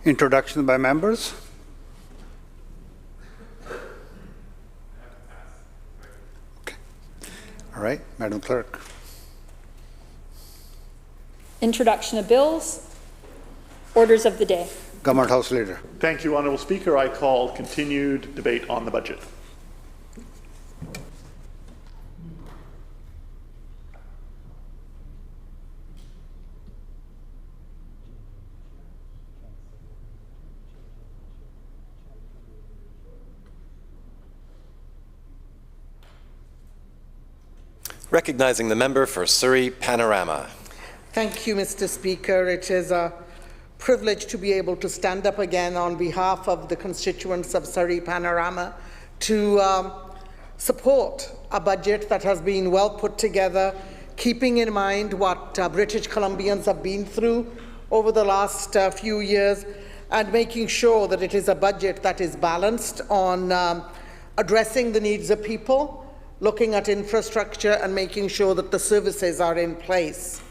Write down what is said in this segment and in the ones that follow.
Introduction by members. Okay. All right, Madam Clerk. Introduction of bills. Orders of the day. Government House Leader. Thank you, Honourable Speaker. I call continued debate on the budget. Recognizing the member for Surrey Panorama. Thank you, Mr. Speaker. It is a privilege to be able to stand up again on behalf of the constituents of Surrey Panorama to support a budget that has been well put together, keeping in mind what British Columbians have been through over the last few years, and making sure that it is a budget that is balanced on addressing the needs of people, looking at infrastructure and making sure that the services are in place.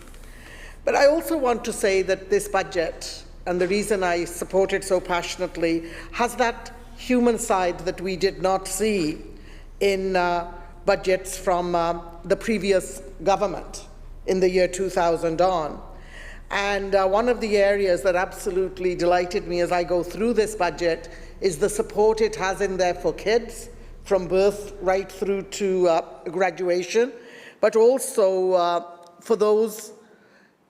But I also want to say that this budget, and the reason I support it so passionately, has that human side that we did not see in budgets from the previous government in the year 2000 on. And one of the areas that absolutely delighted me as I go through this budget is the support it has in there for kids, from birth right through to graduation, but also for those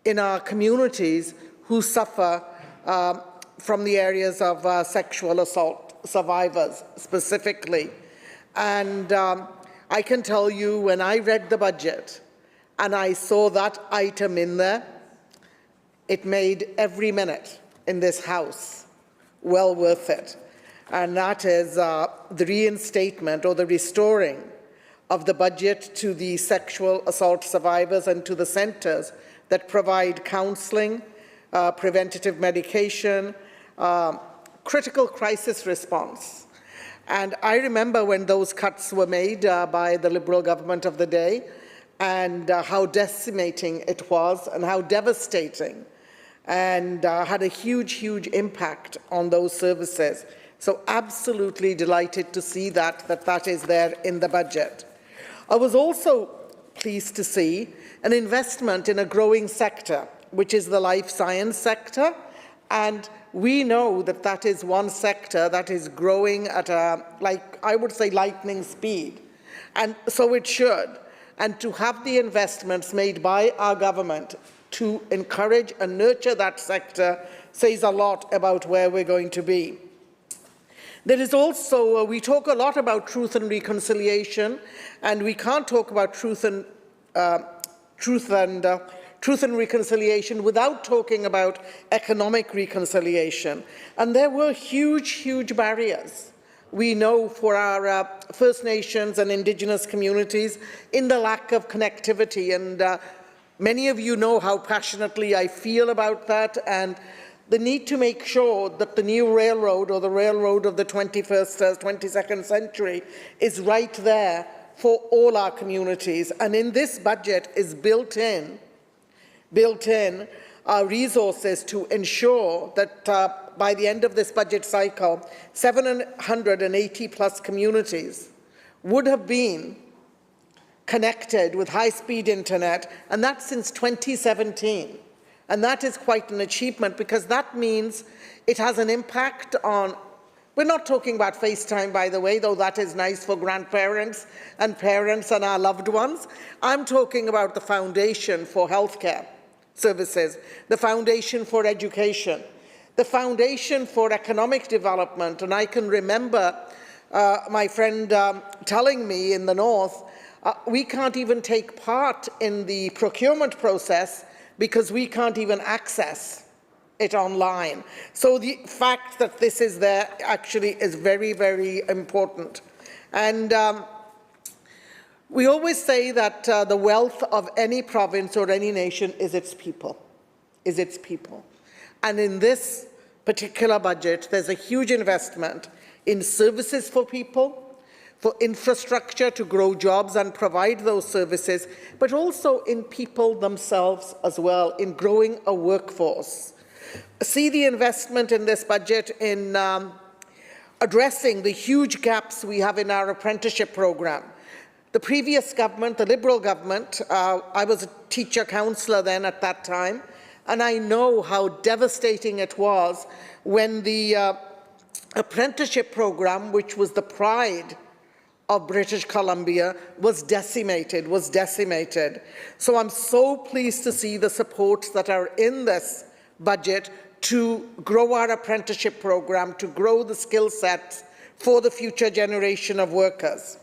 in our communities who suffer from the areas of sexual assault survivors specifically. And I can tell you, when I read the budget and I saw that item in there, it made every minute in this House well worth it. And that is the reinstatement or the restoring of the budget to the sexual assault survivors and to the centres that provide counselling, preventative medication, critical crisis response. And I remember when those cuts were made by the Liberal government of the day, and how decimating it was and how devastating, and had a huge, huge impact on those services. So absolutely delighted to see that is there in the budget. I was also pleased to see an investment in a growing sector, which is the life science sector. And we know that that is one sector that is growing at a, I would say, lightning speed. And so it should. And to have the investments made by our government to encourage and nurture that sector says a lot about where we're going to be. There is also, we talk a lot about truth and reconciliation, and we can't talk about truth and reconciliation without talking about economic reconciliation. And there were huge, huge barriers, we know, for our First Nations and Indigenous communities in the lack of connectivity. And many of you know how passionately I feel about that, and the need to make sure that the new railroad, or the railroad of the 22nd century, is right there for all our communities. And in this budget is built in resources to ensure that by the end of this budget cycle, 780 plus communities would have been connected with high-speed internet, and that's since 2017. And that is quite an achievement, because that means it has an impact on, we're not talking about FaceTime, by the way, though that is nice for grandparents and parents and our loved ones. I'm talking about the foundation for healthcare services, the foundation for education, the foundation for economic development. And I can remember my friend telling me in the north, we can't even take part in the procurement process because we can't even access it online. So the fact that this is there actually is very, very important. And we always say that the wealth of any province or any nation is its people, And in this particular budget, there's a huge investment in services for people, for infrastructure to grow jobs and provide those services, but also in people themselves as well, in growing a workforce. see the investment in this budget in addressing the huge gaps we have in our apprenticeship program. The previous government, the Liberal government, I was a teacher counsellor then at that time, and I know how devastating it was when the apprenticeship program, which was the pride of British Columbia, was decimated. So I'm so pleased to see the supports that are in this budget to grow our apprenticeship program, to grow the skill sets for the future generation of workers.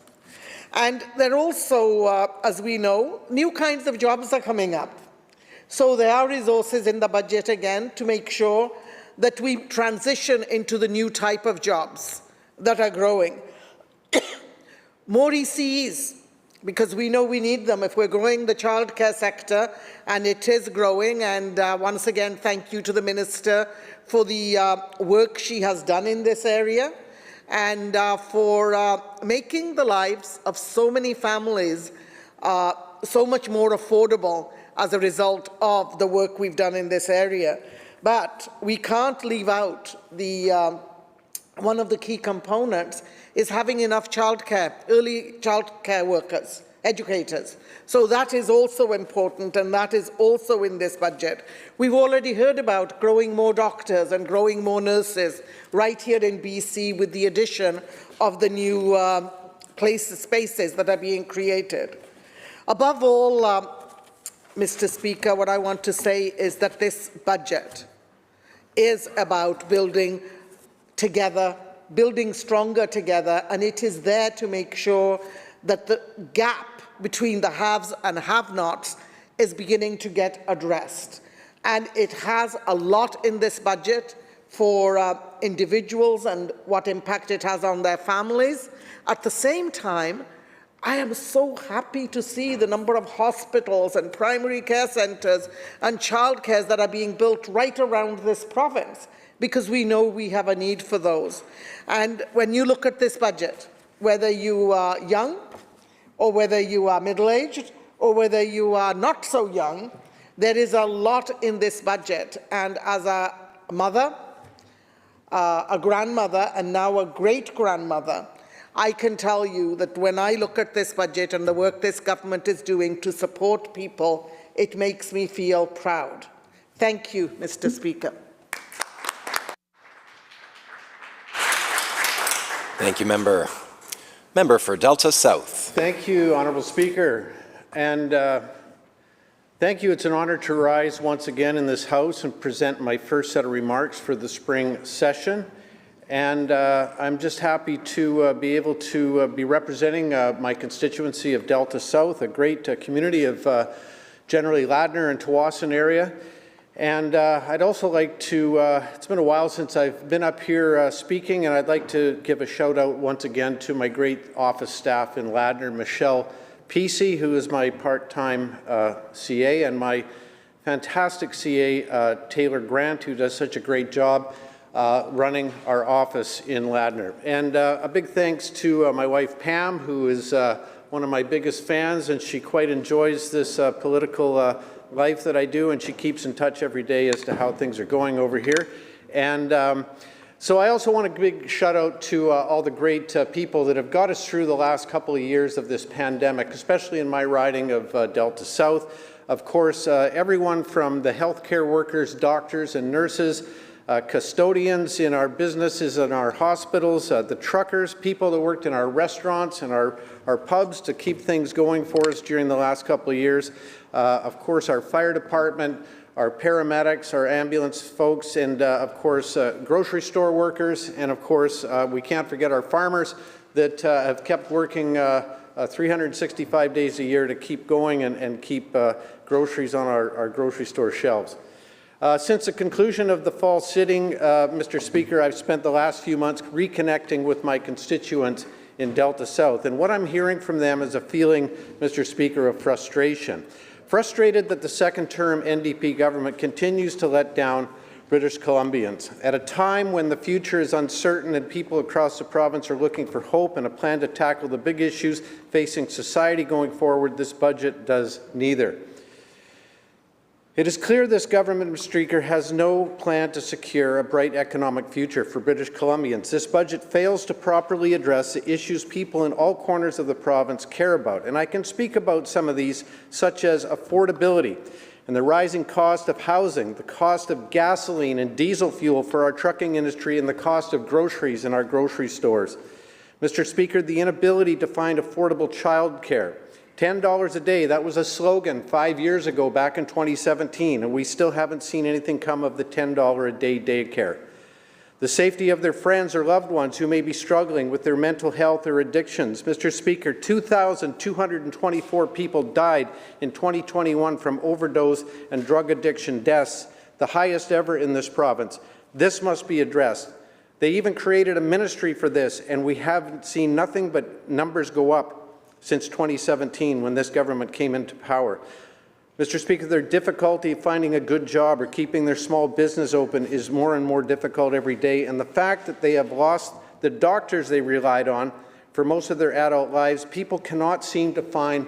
And there also, as we know, new kinds of jobs are coming up. So there are resources in the budget again to make sure that we transition into the new type of jobs that are growing. More ECEs, because we know we need them if we're growing the childcare sector, and it is growing. And once again, thank you to the Minister for the work she has done in this area, and for making the lives of so many families so much more affordable as a result of the work we've done in this area. But we can't leave out the one of the key components is having enough early childcare workers, educators. So that is also important, and that is also in this budget. We've already heard about growing more doctors and growing more nurses right here in BC with the addition of the new spaces that are being created. Above all, Mr. Speaker, what I want to say is that this budget is about building together, building stronger together, and it is there to make sure that the gap between the haves and have-nots is beginning to get addressed. And it has a lot in this budget for individuals and what impact it has on their families. At the same time, I am so happy to see the number of hospitals and primary care centres and childcares that are being built right around this province, because we know we have a need for those. And when you look at this budget, whether you are young or whether you are middle-aged or whether you are not so young, there is a lot in this budget. And as a mother, a grandmother, and now a great-grandmother, I can tell you that when I look at this budget and the work this government is doing to support people, it makes me feel proud. Thank you, Mr. Speaker. Thank you, Member. Member for Delta South. Thank you, Honourable Speaker. And thank you. It's an honour to rise once again in this House and present my first set of remarks for the spring session. And I'm just happy to be able to be representing my constituency of Delta South, a great community of generally Ladner and Tawasin area. And I'd also like to, it's been a while since I've been up here speaking, and I'd like to give a shout out once again to my great office staff in Ladner, Michelle Pesey, who is my part-time CA, and my fantastic CA, Taylor Grant, who does such a great job running our office in Ladner. And a big thanks to my wife Pam, who is one of my biggest fans, and she quite enjoys this political life that I do, and she keeps in touch every day as to how things are going over here. And so I also want a big shout out to all the great people that have got us through the last couple of years of this pandemic, especially in my riding of Delta South. Of course, everyone from the healthcare workers, doctors and nurses, custodians in our businesses and our hospitals, the truckers, people that worked in our restaurants and our pubs to keep things going for us during the last couple of years. Of course, our fire department, our paramedics, our ambulance folks, and of course, grocery store workers, and of course, we can't forget our farmers that have kept working 365 days a year to keep going and keep groceries on our grocery store shelves. Since the conclusion of the fall sitting, Mr. Speaker, I've spent the last few months reconnecting with my constituents in Delta South, and what I'm hearing from them is a feeling, Mr. Speaker, of frustration. Frustrated that the second-term NDP government continues to let down British Columbians. At a time when the future is uncertain and people across the province are looking for hope and a plan to tackle the big issues facing society going forward, this budget does neither. It is clear this government, Mr. Speaker, has no plan to secure a bright economic future for British Columbians. This budget fails to properly address the issues people in all corners of the province care about, and I can speak about some of these, such as affordability and the rising cost of housing, the cost of gasoline and diesel fuel for our trucking industry, and the cost of groceries in our grocery stores. Mr. Speaker, the inability to find affordable childcare. $10 a day, that was a slogan 5 years ago, back in 2017, and we still haven't seen anything come of the $10 a day daycare. The safety of their friends or loved ones who may be struggling with their mental health or addictions. Mr. Speaker, 2,224 people died in 2021 from overdose and drug addiction deaths, the highest ever in this province. This must be addressed. They even created a ministry for this, and we haven't seen nothing but numbers go up since 2017 when this government came into power. Mr. Speaker, their difficulty finding a good job or keeping their small business open is more and more difficult every day, and the fact that they have lost the doctors they relied on for most of their adult lives, people cannot seem to find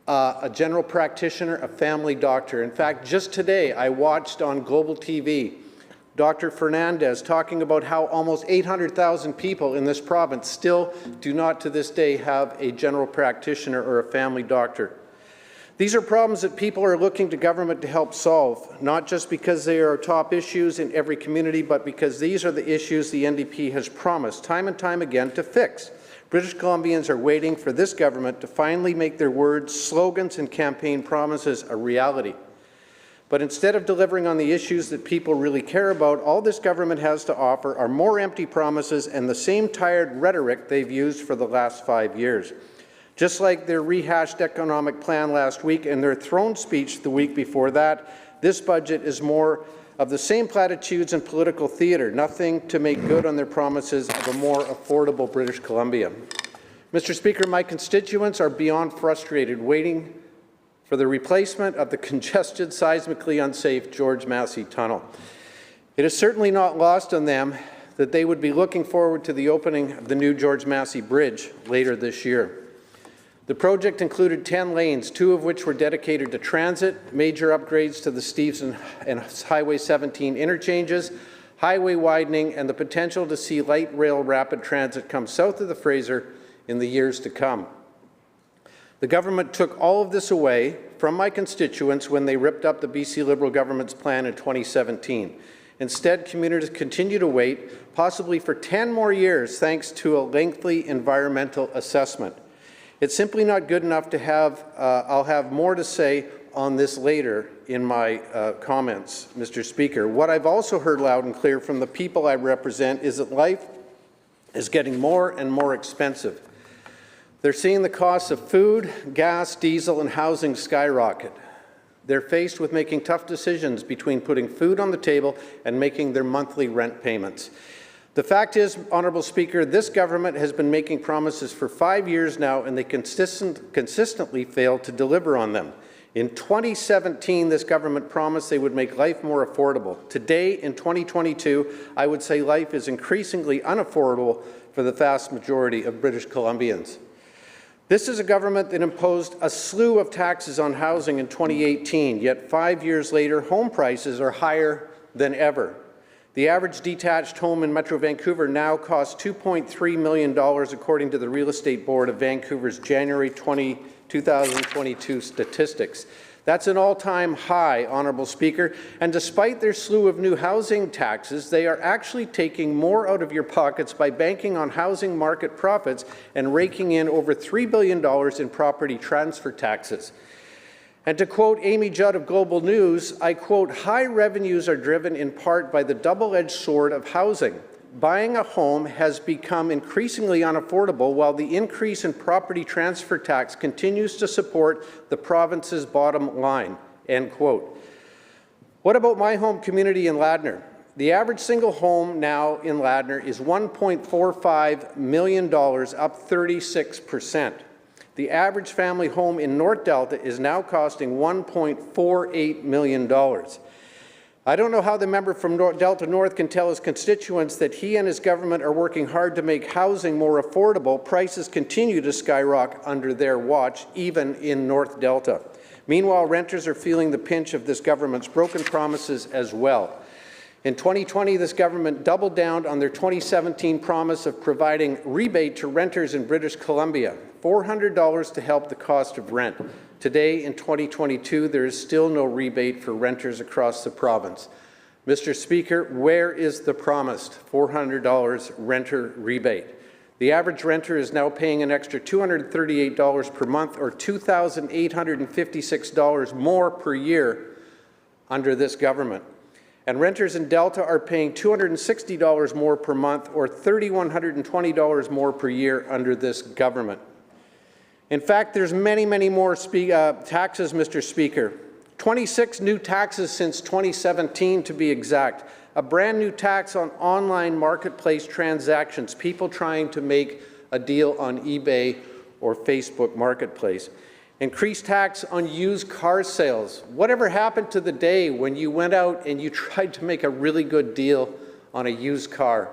a general practitioner, a family doctor. In fact, just today I watched on Global TV Dr. Fernandez talking about how almost 800,000 people in this province still do not to this day have a general practitioner or a family doctor. These are problems that people are looking to government to help solve, not just because they are top issues in every community, but because these are the issues the NDP has promised time and time again to fix. British Columbians are waiting for this government to finally make their words, slogans, and campaign promises a reality. But instead of delivering on the issues that people really care about, all this government has to offer are more empty promises and the same tired rhetoric they've used for the last 5 years. Just like their rehashed economic plan last week and their throne speech the week before that, this budget is more of the same platitudes and political theatre, nothing to make good on their promises of a more affordable British Columbia. Mr. Speaker, my constituents are beyond frustrated, waiting for the replacement of the congested, seismically unsafe George Massey Tunnel. It is certainly not lost on them that they would be looking forward to the opening of the new George Massey Bridge later this year. The project included 10 lanes, 2 of which were dedicated to transit, major upgrades to the Stevenson and Highway 17 interchanges, highway widening, and the potential to see light rail rapid transit come south of the Fraser in the years to come. The government took all of this away from my constituents when they ripped up the BC Liberal government's plan in 2017. Instead, communities continue to wait, possibly for 10 more years, thanks to a lengthy environmental assessment. It's simply not good enough to have, I'll have more to say on this later in my comments, Mr. Speaker. What I've also heard loud and clear from the people I represent is that life is getting more and more expensive. They're seeing the costs of food, gas, diesel, and housing skyrocket. They're faced with making tough decisions between putting food on the table and making their monthly rent payments. The fact is, Honourable Speaker, this government has been making promises for 5 years now, and they consistently fail to deliver on them. In 2017, this government promised they would make life more affordable. Today, in 2022, I would say life is increasingly unaffordable for the vast majority of British Columbians. This is a government that imposed a slew of taxes on housing in 2018, yet 5 years later, home prices are higher than ever. The average detached home in Metro Vancouver now costs $2.3 million, according to the Real Estate Board of Vancouver's January 2022 statistics. That's an all-time high, Honourable Speaker, and despite their slew of new housing taxes, they are actually taking more out of your pockets by banking on housing market profits and raking in over $3 billion in property transfer taxes. And to quote Amy Judd of Global News, I quote, "High revenues are driven in part by the double-edged sword of housing. Buying a home has become increasingly unaffordable while the increase in property transfer tax continues to support the province's bottom line," end quote. What about my home community in Ladner? The average single home now in Ladner is $1.45 million, up 36%. The average family home in North Delta is now costing $1.48 million. I don't know how the member from Delta North can tell his constituents that he and his government are working hard to make housing more affordable. Prices continue to skyrocket under their watch, even in North Delta. Meanwhile, renters are feeling the pinch of this government's broken promises as well. In 2020, this government doubled down on their 2017 promise of providing rebate to renters in British Columbia, $400 to help the cost of rent. Today, in 2022, there is still no rebate for renters across the province. Mr. Speaker, where is the promised $400 renter rebate? The average renter is now paying an extra $238 per month, or $2,856 more per year under this government. And renters in Delta are paying $260 more per month, or $3,120 more per year under this government. In fact, there's many more taxes, Mr. Speaker. 26 new taxes since 2017, to be exact. A brand new tax on online marketplace transactions, people trying to make a deal on eBay or Facebook Marketplace. Increased tax on used car sales. Whatever happened to the day when you went out and you tried to make a really good deal on a used car?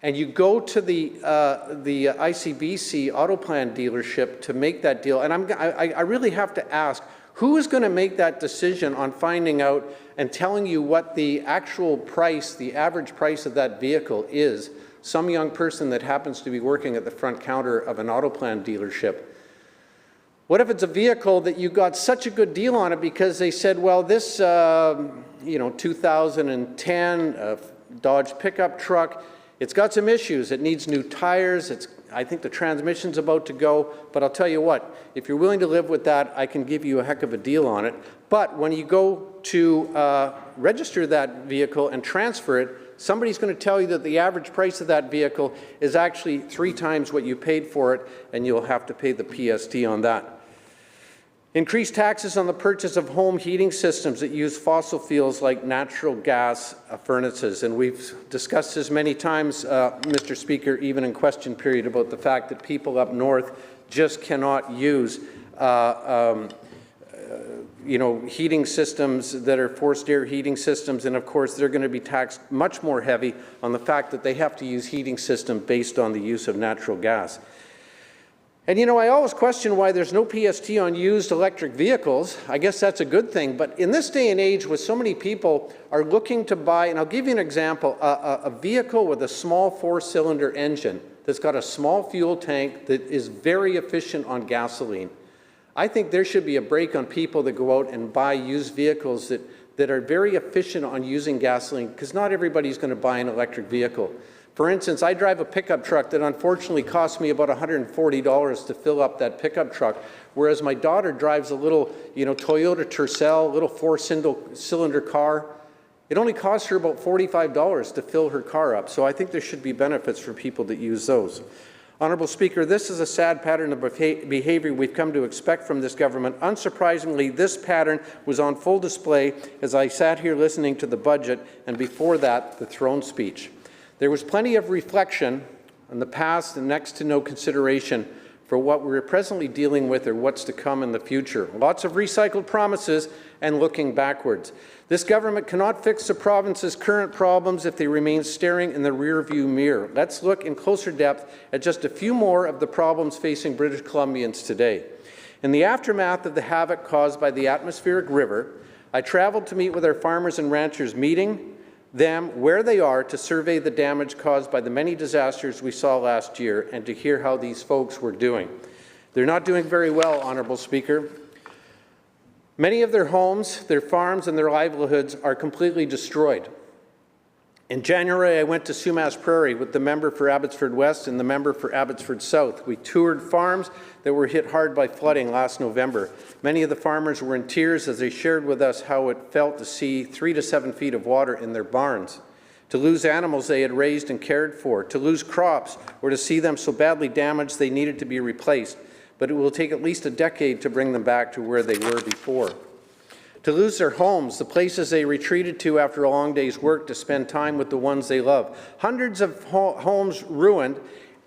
And you go to the ICBC Autoplan dealership to make that deal, and I really have to ask, who is going to make that decision on finding out and telling you what the actual price, the average price of that vehicle is? Some young person that happens to be working at the front counter of an Autoplan dealership. What if it's a vehicle that you got such a good deal on it because they said, well, this 2010 Dodge pickup truck, it's got some issues. It needs new tires. I think the transmission's about to go. But I'll tell you what, if you're willing to live with that, I can give you a heck of a deal on it. But when you go to register that vehicle and transfer it, somebody's going to tell you that the average price of that vehicle is actually 3 times what you paid for it, and you'll have to pay the PST on that. Increased taxes on the purchase of home heating systems that use fossil fuels like natural gas furnaces. And we've discussed this many times, Mr. Speaker, even in question period, about the fact that people up north just cannot use heating systems that are forced air heating systems, and of course they're going to be taxed much more heavy on the fact that they have to use heating system based on the use of natural gas. And I always question why there's no PST on used electric vehicles. I guess that's a good thing, but in this day and age where so many people are looking to buy, and I'll give you an example, a vehicle with a small 4-cylinder engine that's got a small fuel tank that is very efficient on gasoline. I think there should be a break on people that go out and buy used vehicles that are very efficient on using gasoline, because not everybody's going to buy an electric vehicle. For instance, I drive a pickup truck that unfortunately costs me about $140 to fill up that pickup truck, whereas my daughter drives a little, Toyota Tercel, little 4-cylinder car. It only costs her about $45 to fill her car up. So I think there should be benefits for people that use those. Honourable Speaker, this is a sad pattern of behaviour we've come to expect from this government. Unsurprisingly, this pattern was on full display as I sat here listening to the budget, and before that, the throne speech. There was plenty of reflection on the past and next to no consideration for what we're presently dealing with or what's to come in the future. Lots of recycled promises and looking backwards. This government cannot fix the province's current problems if they remain staring in the rearview mirror. Let's look in closer depth at just a few more of the problems facing British Columbians today. In the aftermath of the havoc caused by the atmospheric river, I traveled to meet with our farmers and ranchers, meeting them where they are to survey the damage caused by the many disasters we saw last year and to hear how these folks were doing. They're not doing very well, Honourable Speaker. Many of their homes, their farms, and their livelihoods are completely destroyed. In January, I went to Sumas Prairie with the member for Abbotsford West and the member for Abbotsford South. We toured farms that were hit hard by flooding last November. Many of the farmers were in tears as they shared with us how it felt to see 3 to 7 feet of water in their barns, to lose animals they had raised and cared for, to lose crops, or to see them so badly damaged they needed to be replaced. But it will take at least a decade to bring them back to where they were before. To lose their homes, the places they retreated to after a long day's work to spend time with the ones they love. Hundreds of homes ruined,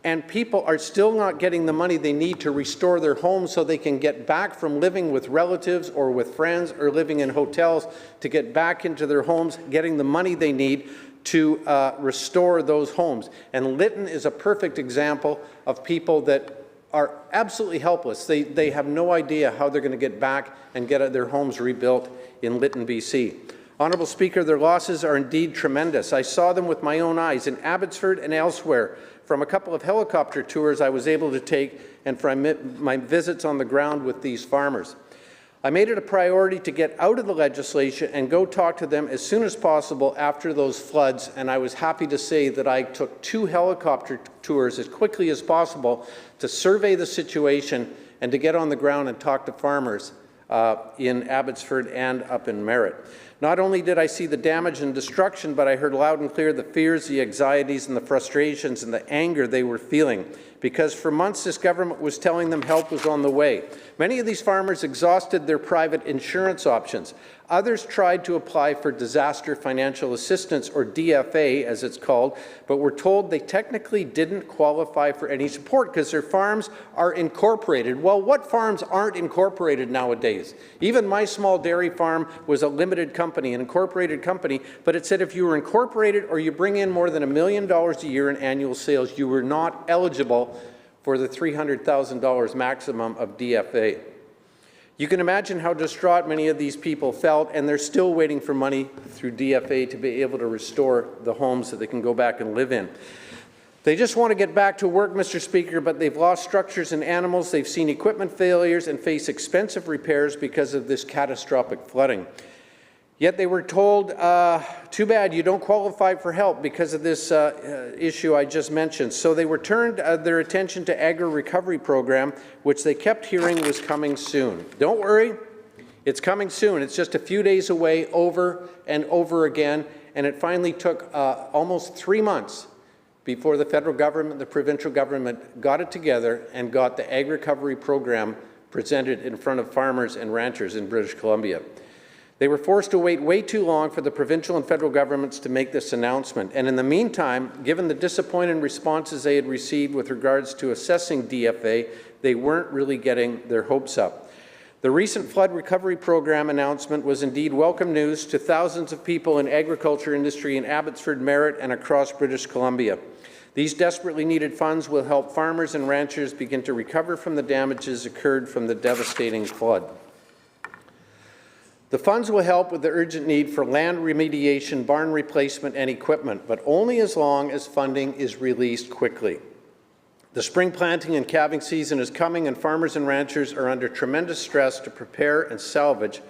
and people are still not getting the money they need to restore their homes so they can get back from living with relatives or with friends or living in hotels to get back into their homes, getting the money they need to restore those homes. And Lytton is a perfect example of people that are absolutely helpless. They have no idea how they're going to get back and get their homes rebuilt in Lytton, BC. Honourable Speaker, their losses are indeed tremendous. I saw them with my own eyes in Abbotsford and elsewhere from a couple of helicopter tours I was able to take and from my visits on the ground with these farmers. I made it a priority to get out of the legislature and go talk to them as soon as possible after those floods, and I was happy to say that I took 2 helicopter tours as quickly as possible to survey the situation and to get on the ground and talk to farmers in Abbotsford and up in Merritt. Not only did I see the damage and destruction, but I heard loud and clear the fears, the anxieties, and the frustrations and the anger they were feeling, because for months this government was telling them help was on the way. Many of these farmers exhausted their private insurance options. Others tried to apply for disaster financial assistance, or DFA as it's called, but were told they technically didn't qualify for any support because their farms are incorporated. Well, what farms aren't incorporated nowadays? Even my small dairy farm was a limited company, an incorporated company, but it said if you were incorporated or you bring in more than $1 million a year in annual sales, you were not eligible for the $300,000 maximum of DFA. You can imagine how distraught many of these people felt, and they're still waiting for money through DFA to be able to restore the homes that they can go back and live in. They just want to get back to work, Mr. Speaker, but they've lost structures and animals, they've seen equipment failures, and face expensive repairs because of this catastrophic flooding. Yet they were told, too bad you don't qualify for help because of this issue I just mentioned. So they turned their attention to agri-recovery program, which they kept hearing was coming soon. Don't worry, it's coming soon. It's just a few days away, over and over again, and it finally took almost 3 months before the federal government, the provincial government got it together and got the agri-recovery program presented in front of farmers and ranchers in British Columbia. They were forced to wait way too long for the provincial and federal governments to make this announcement. And in the meantime, given the disappointing responses they had received with regards to assessing DFA, they weren't really getting their hopes up. The recent flood recovery program announcement was indeed welcome news to thousands of people in agriculture industry in Abbotsford, Merritt, and across British Columbia. These desperately needed funds will help farmers and ranchers begin to recover from the damages occurred from the devastating flood. The funds will help with the urgent need for land remediation, barn replacement, and equipment, but only as long as funding is released quickly. The spring planting and calving season is coming, and farmers and ranchers are under tremendous stress to prepare and salvage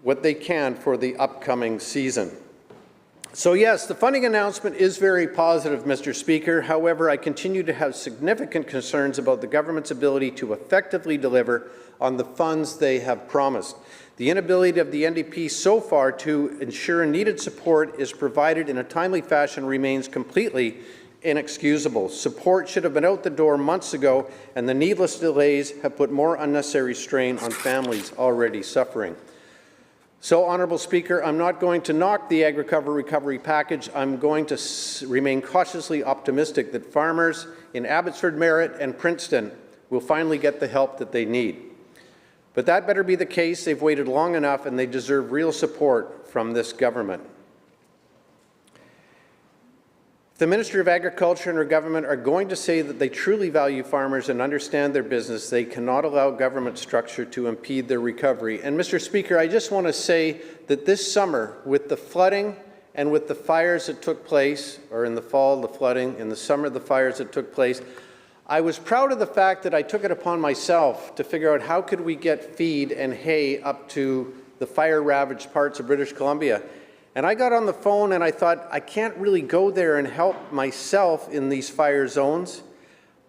what they can for the upcoming season. So yes, the funding announcement is very positive, Mr. Speaker. However, I continue to have significant concerns about the government's ability to effectively deliver on the funds they have promised. The inability of the NDP so far to ensure needed support is provided in a timely fashion remains completely inexcusable. Support should have been out the door months ago, and the needless delays have put more unnecessary strain on families already suffering. So, Honourable Speaker, I'm not going to knock the Agri-Recovery package. I'm going to remain cautiously optimistic that farmers in Abbotsford, Merritt, and Princeton will finally get the help that they need. But that better be the case. They've waited long enough, and they deserve real support from this government. If the Minister of Agriculture and her government are going to say that they truly value farmers and understand their business, they cannot allow government structure to impede their recovery. And Mr. Speaker, I just want to say that this summer, with the flooding and with the fires that took place, or in the fall, the flooding, in the summer, the fires that took place, I was proud of the fact that I took it upon myself to figure out how could we get feed and hay up to the fire-ravaged parts of British Columbia. And I got on the phone and I thought, I can't really go there and help myself in these fire zones,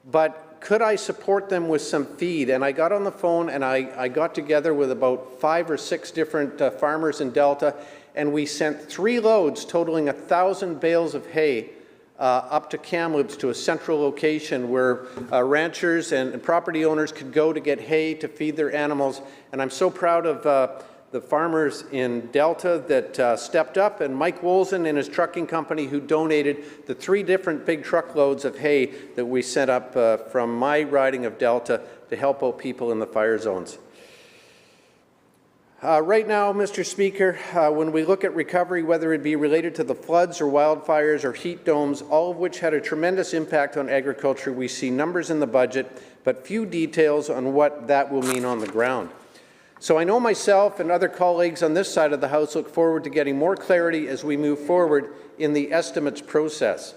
but could I support them with some feed? And I got on the phone and I got together with about 5 or 6 different farmers in Delta, and we sent 3 loads totaling 1,000 bales of hay up to Kamloops, to a central location where ranchers and property owners could go to get hay to feed their animals. And I'm so proud of the farmers in Delta that stepped up, and Mike Wolzen and his trucking company who donated the 3 different big truckloads of hay that we sent up from my riding of Delta to help out people in the fire zones. Right now, Mr. Speaker, when we look at recovery, whether it be related to the floods or wildfires or heat domes, all of which had a tremendous impact on agriculture, we see numbers in the budget, but few details on what that will mean on the ground. So I know myself and other colleagues on this side of the House look forward to getting more clarity as we move forward in the estimates process.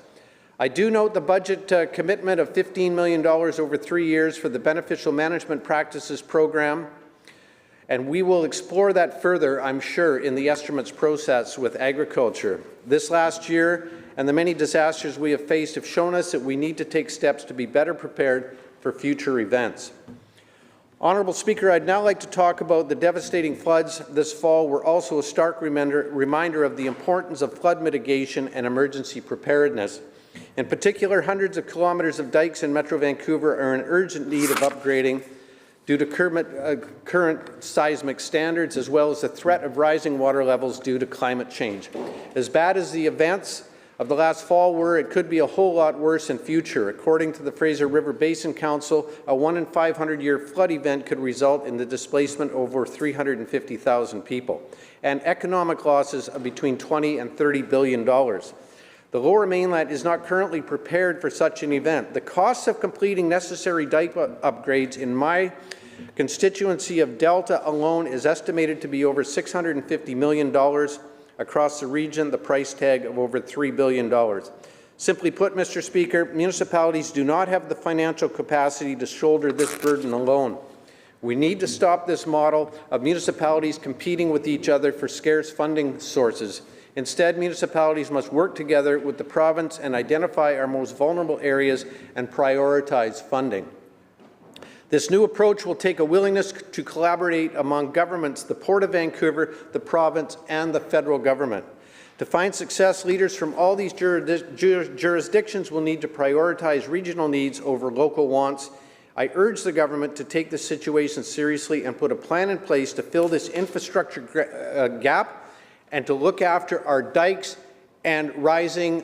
I do note the budget commitment of $15 million over 3 years for the Beneficial Management Practices Program, and we will explore that further, I'm sure, in the estimates process with agriculture. This last year and the many disasters we have faced have shown us that we need to take steps to be better prepared for future events. Honourable Speaker, I'd now like to talk about the devastating floods this fall were also a stark reminder of the importance of flood mitigation and emergency preparedness. In particular, hundreds of kilometres of dikes in Metro Vancouver are in urgent need of upgrading due to current seismic standards, as well as the threat of rising water levels due to climate change. As bad as the events of the last fall were, it could be a whole lot worse in future. According to the Fraser River Basin Council, a 1 in 500-year flood event could result in the displacement of over 350,000 people and economic losses of between $20 and $30 billion. The Lower Mainland is not currently prepared for such an event. The costs of completing necessary dike upgrades in my constituency of Delta alone is estimated to be over $650 million. Across the region, the price tag of over $3 billion. Simply put, Mr. Speaker, municipalities do not have the financial capacity to shoulder this burden alone. We need to stop this model of municipalities competing with each other for scarce funding sources. Instead, municipalities must work together with the province and identify our most vulnerable areas and prioritize funding. This new approach will take a willingness to collaborate among governments, the Port of Vancouver, the province, and the federal government. To find success, leaders from all these jurisdictions will need to prioritize regional needs over local wants. I urge the government to take this situation seriously and put a plan in place to fill this infrastructure gap and to look after our dikes and rising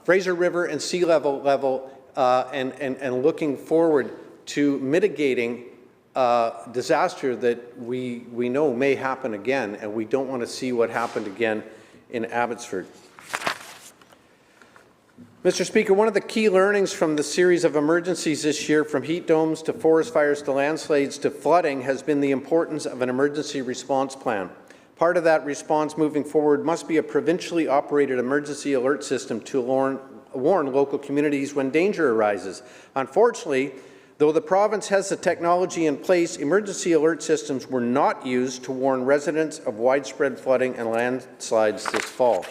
Fraser River and sea level and looking forward to mitigating disaster that we know may happen again, and we don't want to see what happened again in Abbotsford. Mr. Speaker, one of the key learnings from the series of emergencies this year, from heat domes to forest fires to landslides to flooding, has been the importance of an emergency response plan. Part of that response moving forward must be a provincially operated emergency alert system to warn local communities when danger arises. Unfortunately, though the province has the technology in place, emergency alert systems were not used to warn residents of widespread flooding and landslides this fall.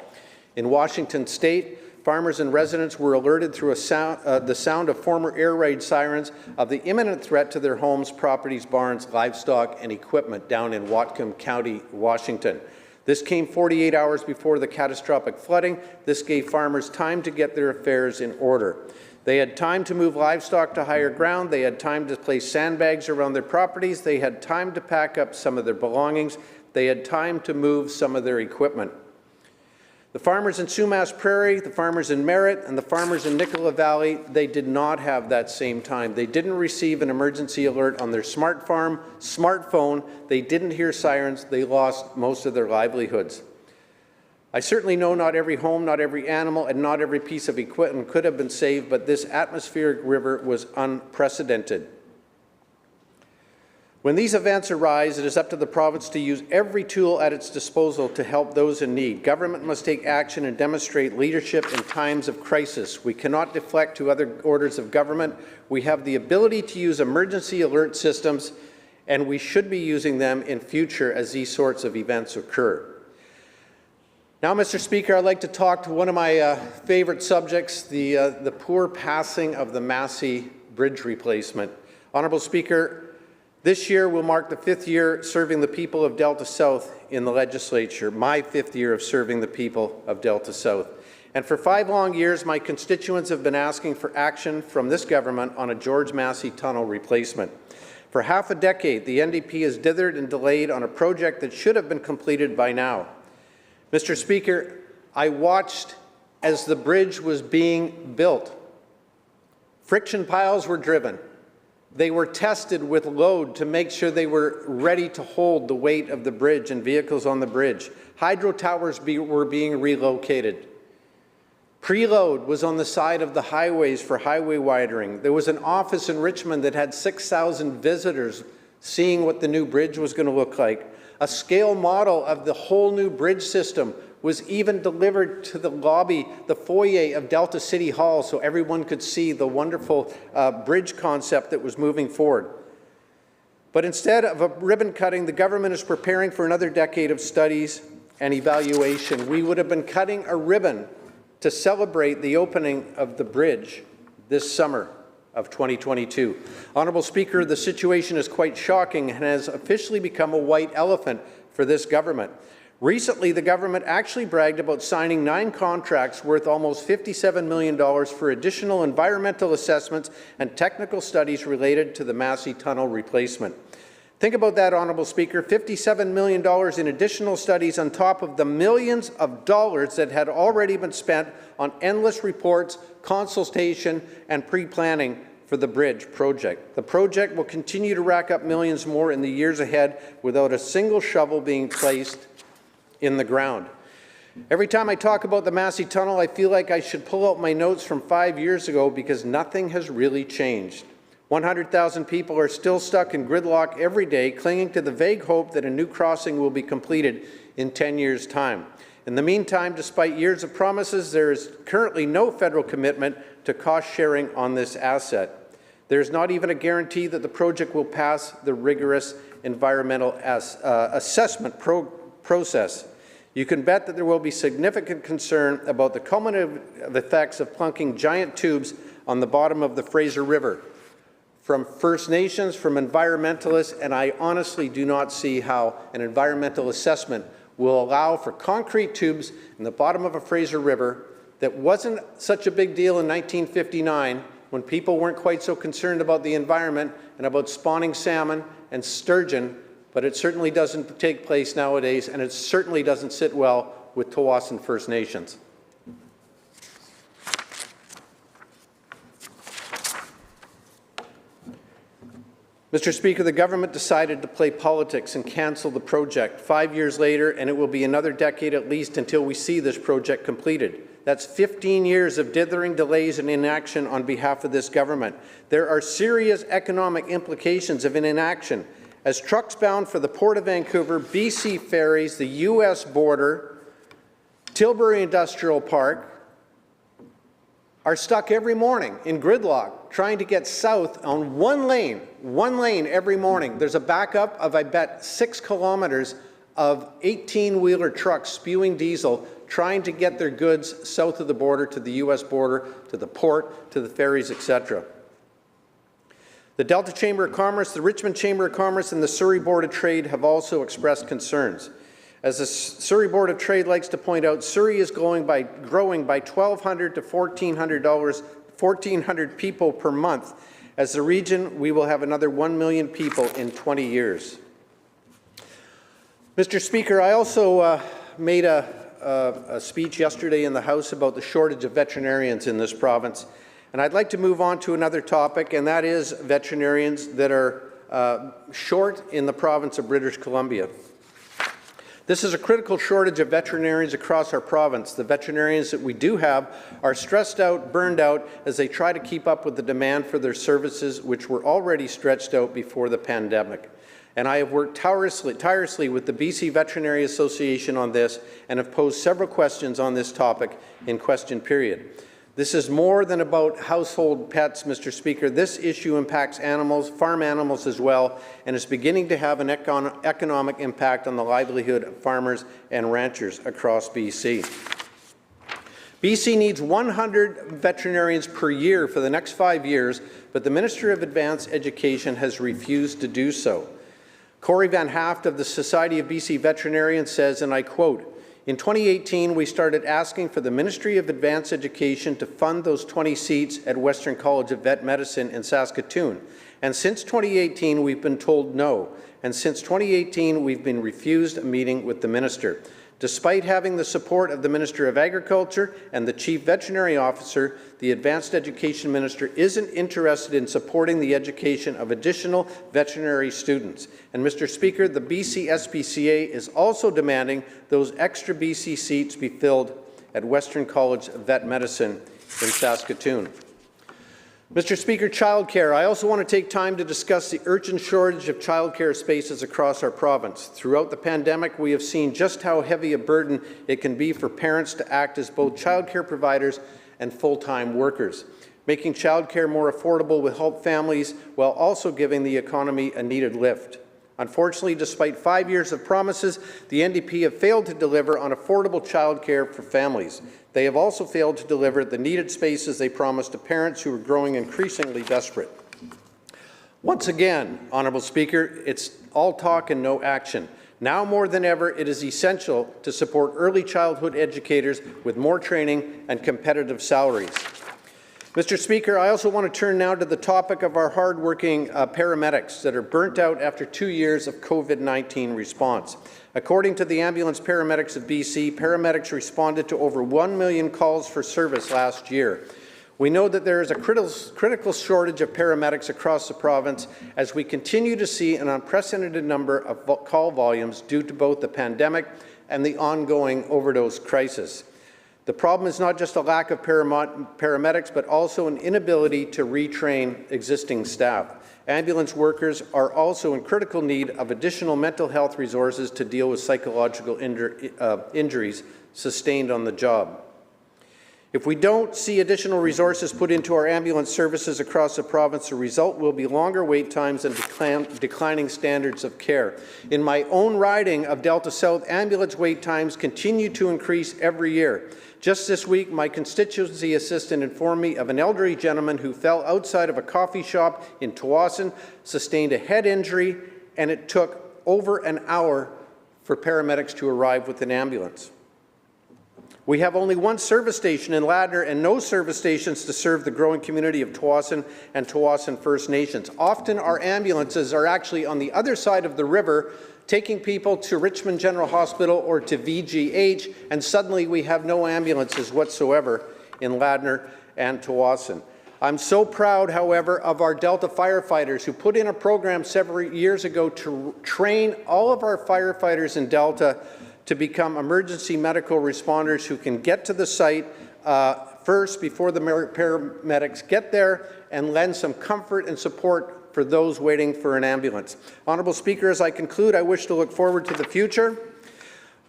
In Washington State, farmers and residents were alerted through the sound of former air raid sirens of the imminent threat to their homes, properties, barns, livestock, and equipment down in Whatcom County, Washington. This came 48 hours before the catastrophic flooding. This gave farmers time to get their affairs in order. They had time to move livestock to higher ground. They had time to place sandbags around their properties. They had time to pack up some of their belongings. They had time to move some of their equipment. The farmers in Sumas Prairie, the farmers in Merritt, and the farmers in Nicola Valley, they did not have that same time. They didn't receive an emergency alert on their smartphone. They didn't hear sirens. They lost most of their livelihoods. I certainly know not every home, not every animal, and not every piece of equipment could have been saved, but this atmospheric river was unprecedented. When these events arise, it is up to the province to use every tool at its disposal to help those in need. Government must take action and demonstrate leadership in times of crisis. We cannot deflect to other orders of government. We have the ability to use emergency alert systems, and we should be using them in future as these sorts of events occur. Now, Mr. Speaker, I'd like to talk to one of my favorite subjects, the poor passing of the Massey Bridge replacement. Honourable Speaker, this year will mark the 5th year serving the people of Delta South in the Legislature, my 5th year of serving the people of Delta South. And for 5 long years, my constituents have been asking for action from this government on a George Massey Tunnel replacement. For half a decade, the NDP has dithered and delayed on a project that should have been completed by now. Mr. Speaker, I watched as the bridge was being built. Friction piles were driven. They were tested with load to make sure they were ready to hold the weight of the bridge and vehicles on the bridge. Hydro towers were being relocated. Preload was on the side of the highways for highway widening. There was an office in Richmond that had 6,000 visitors seeing what the new bridge was going to look like. A scale model of the whole new bridge system was even delivered to the lobby, the foyer of Delta City Hall, so everyone could see the wonderful bridge concept that was moving forward. But instead of a ribbon cutting, the government is preparing for another decade of studies and evaluation. We would have been cutting a ribbon to celebrate the opening of the bridge this summer of 2022. Honourable Speaker, the situation is quite shocking and has officially become a white elephant for this government. Recently, the government actually bragged about signing 9 contracts worth almost $57 million for additional environmental assessments and technical studies related to the Massey Tunnel replacement. Think about that, Honourable Speaker, $57 million in additional studies on top of the millions of dollars that had already been spent on endless reports, consultation, and pre-planning for the bridge project. The project will continue to rack up millions more in the years ahead without a single shovel being placed in the ground. Every time I talk about the Massey Tunnel, I feel like I should pull out my notes from 5 years ago because nothing has really changed. 100,000 people are still stuck in gridlock every day, clinging to the vague hope that a new crossing will be completed in 10 years' time. In the meantime, despite years of promises, there is currently no federal commitment to cost sharing on this asset. There is not even a guarantee that the project will pass the rigorous environmental assessment process. You can bet that there will be significant concern about the cumulative effects of plunking giant tubes on the bottom of the Fraser River from First Nations, from environmentalists, and I honestly do not see how an environmental assessment will allow for concrete tubes in the bottom of a Fraser River that wasn't such a big deal in 1959 when people weren't quite so concerned about the environment and about spawning salmon and sturgeon, but it certainly doesn't take place nowadays, and it certainly doesn't sit well with Tawasin First Nations. Mr. Speaker, the government decided to play politics and cancel the project 5 years later, and it will be another decade at least until we see this project completed. That's 15 years of dithering, delays, and inaction on behalf of this government. There are serious economic implications of inaction. As trucks bound for the Port of Vancouver, BC Ferries, the U.S. border, Tilbury Industrial Park are stuck every morning in gridlock trying to get south on one lane every morning. There's a backup of, I bet, 6 kilometers of 18-wheeler trucks spewing diesel trying to get their goods south of the border to the U.S. border, to the port, to the ferries, etc. The Delta Chamber of Commerce, the Richmond Chamber of Commerce, and the Surrey Board of Trade have also expressed concerns. As the Surrey Board of Trade likes to point out, Surrey is growing by $1,200 to $1,400 people per month. As a region, we will have another 1 million people in 20 years. Mr. Speaker, I also made a speech yesterday in the House about the shortage of veterinarians in this province. And I'd like to move on to another topic, and that is veterinarians that are short in the province of British Columbia. This is a critical shortage of veterinarians across our province. The veterinarians that we do have are stressed out, burned out, as they try to keep up with the demand for their services, which were already stretched out before the pandemic. And I have worked tirelessly with the BC Veterinary Association on this and have posed several questions on this topic in question period. This is more than about household pets, Mr. Speaker. This issue impacts animals, farm animals as well, and is beginning to have an economic impact on the livelihood of farmers and ranchers across BC. BC needs 100 veterinarians per year for the next 5 years, but the Ministry of Advanced Education has refused to do so. Corey Van Haft of the Society of BC Veterinarians says, and I quote, "In 2018, we started asking for the Ministry of Advanced Education to fund those 20 seats at Western College of Vet Medicine in Saskatoon. And since 2018, we've been told no. And since 2018, we've been refused a meeting with the minister. Despite having the support of the Minister of Agriculture and the Chief Veterinary Officer, the Advanced Education Minister isn't interested in supporting the education of additional veterinary students. And Mr. Speaker, the BC SPCA is also demanding those extra BC seats be filled at Western College of Vet Medicine in Saskatoon. Mr. Speaker, childcare. I also want to take time to discuss the urgent shortage of childcare spaces across our province. Throughout the pandemic, we have seen just how heavy a burden it can be for parents to act as both childcare providers and full-time workers. Making childcare more affordable will help families while also giving the economy a needed lift. Unfortunately, despite 5 years of promises, the NDP have failed to deliver on affordable childcare for families. They have also failed to deliver the needed spaces they promised to parents who are growing increasingly desperate. Once again, Honourable Speaker, it's all talk and no action. Now more than ever, it is essential to support early childhood educators with more training and competitive salaries. Mr. Speaker, I also want to turn now to the topic of our hard-working paramedics that are burnt out after 2 years of COVID-19 response. According to the Ambulance Paramedics of BC, paramedics responded to over 1 million calls for service last year. We know that there is a critical shortage of paramedics across the province as we continue to see an unprecedented number of call volumes due to both the pandemic and the ongoing overdose crisis. The problem is not just a lack of paramedics, but also an inability to retrain existing staff. Ambulance workers are also in critical need of additional mental health resources to deal with psychological injuries sustained on the job. If we don't see additional resources put into our ambulance services across the province, the result will be longer wait times and declining standards of care. In my own riding of Delta South, ambulance wait times continue to increase every year. Just this week, my constituency assistant informed me of an elderly gentleman who fell outside of a coffee shop in Tsawwassen, sustained a head injury, and it took over an hour for paramedics to arrive with an ambulance. We have only one service station in Ladner and no service stations to serve the growing community of Tsawwassen and Tsawwassen First Nations. Often our ambulances are actually on the other side of the river, taking people to Richmond General Hospital or to VGH, and suddenly we have no ambulances whatsoever in Ladner and Tsawwassen. I'm so proud, however, of our Delta firefighters who put in a program several years ago to train all of our firefighters in Delta to become emergency medical responders who can get to the site first before the paramedics get there and lend some comfort and support for those waiting for an ambulance. Honourable Speaker, as I conclude, I wish to look forward to the future.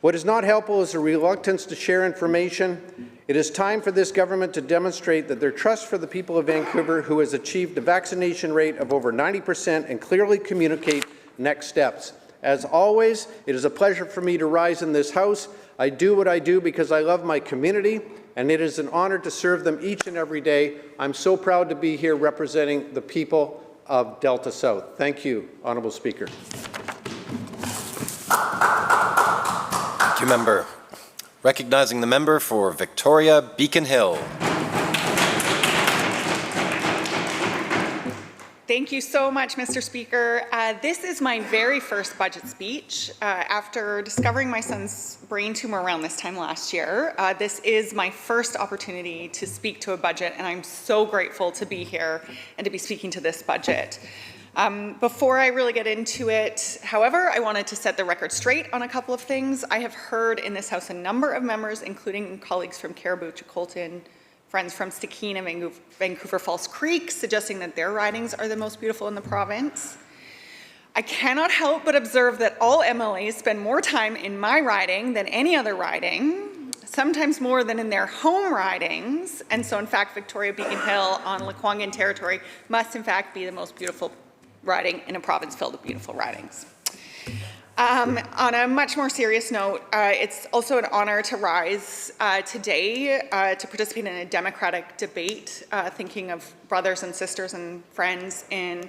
What is not helpful is a reluctance to share information. It is time for this government to demonstrate that their trust for the people of Vancouver, who has achieved a vaccination rate of over 90%, and clearly communicate next steps. As always, it is a pleasure for me to rise in this House. I do what I do because I love my community, and it is an honour to serve them each and every day. I'm so proud to be here representing the people of Delta South. Thank you, Honourable Speaker. Thank you, Member. Recognizing the member for Victoria Beacon Hill. Thank you so much, Mr. Speaker. This is my very first budget speech after discovering my son's brain tumor around this time last year. This is my first opportunity to speak to a budget, and I'm so grateful to be here and to be speaking to this budget. Before I really get into it, however, I wanted to set the record straight on a couple of things. I have heard in this House a number of members, including colleagues from Caribou, Colton, friends from Stikine and Vancouver Falls Creek, suggesting that their ridings are the most beautiful in the province. I cannot help but observe that all MLAs spend more time in my riding than any other riding, sometimes more than in their home ridings. And so in fact, Victoria Beacon Hill on Lekwungen territory must in fact be the most beautiful riding in a province filled with beautiful ridings. On a much more serious note, it's also an honor to rise today to participate in a democratic debate, thinking of brothers and sisters and friends in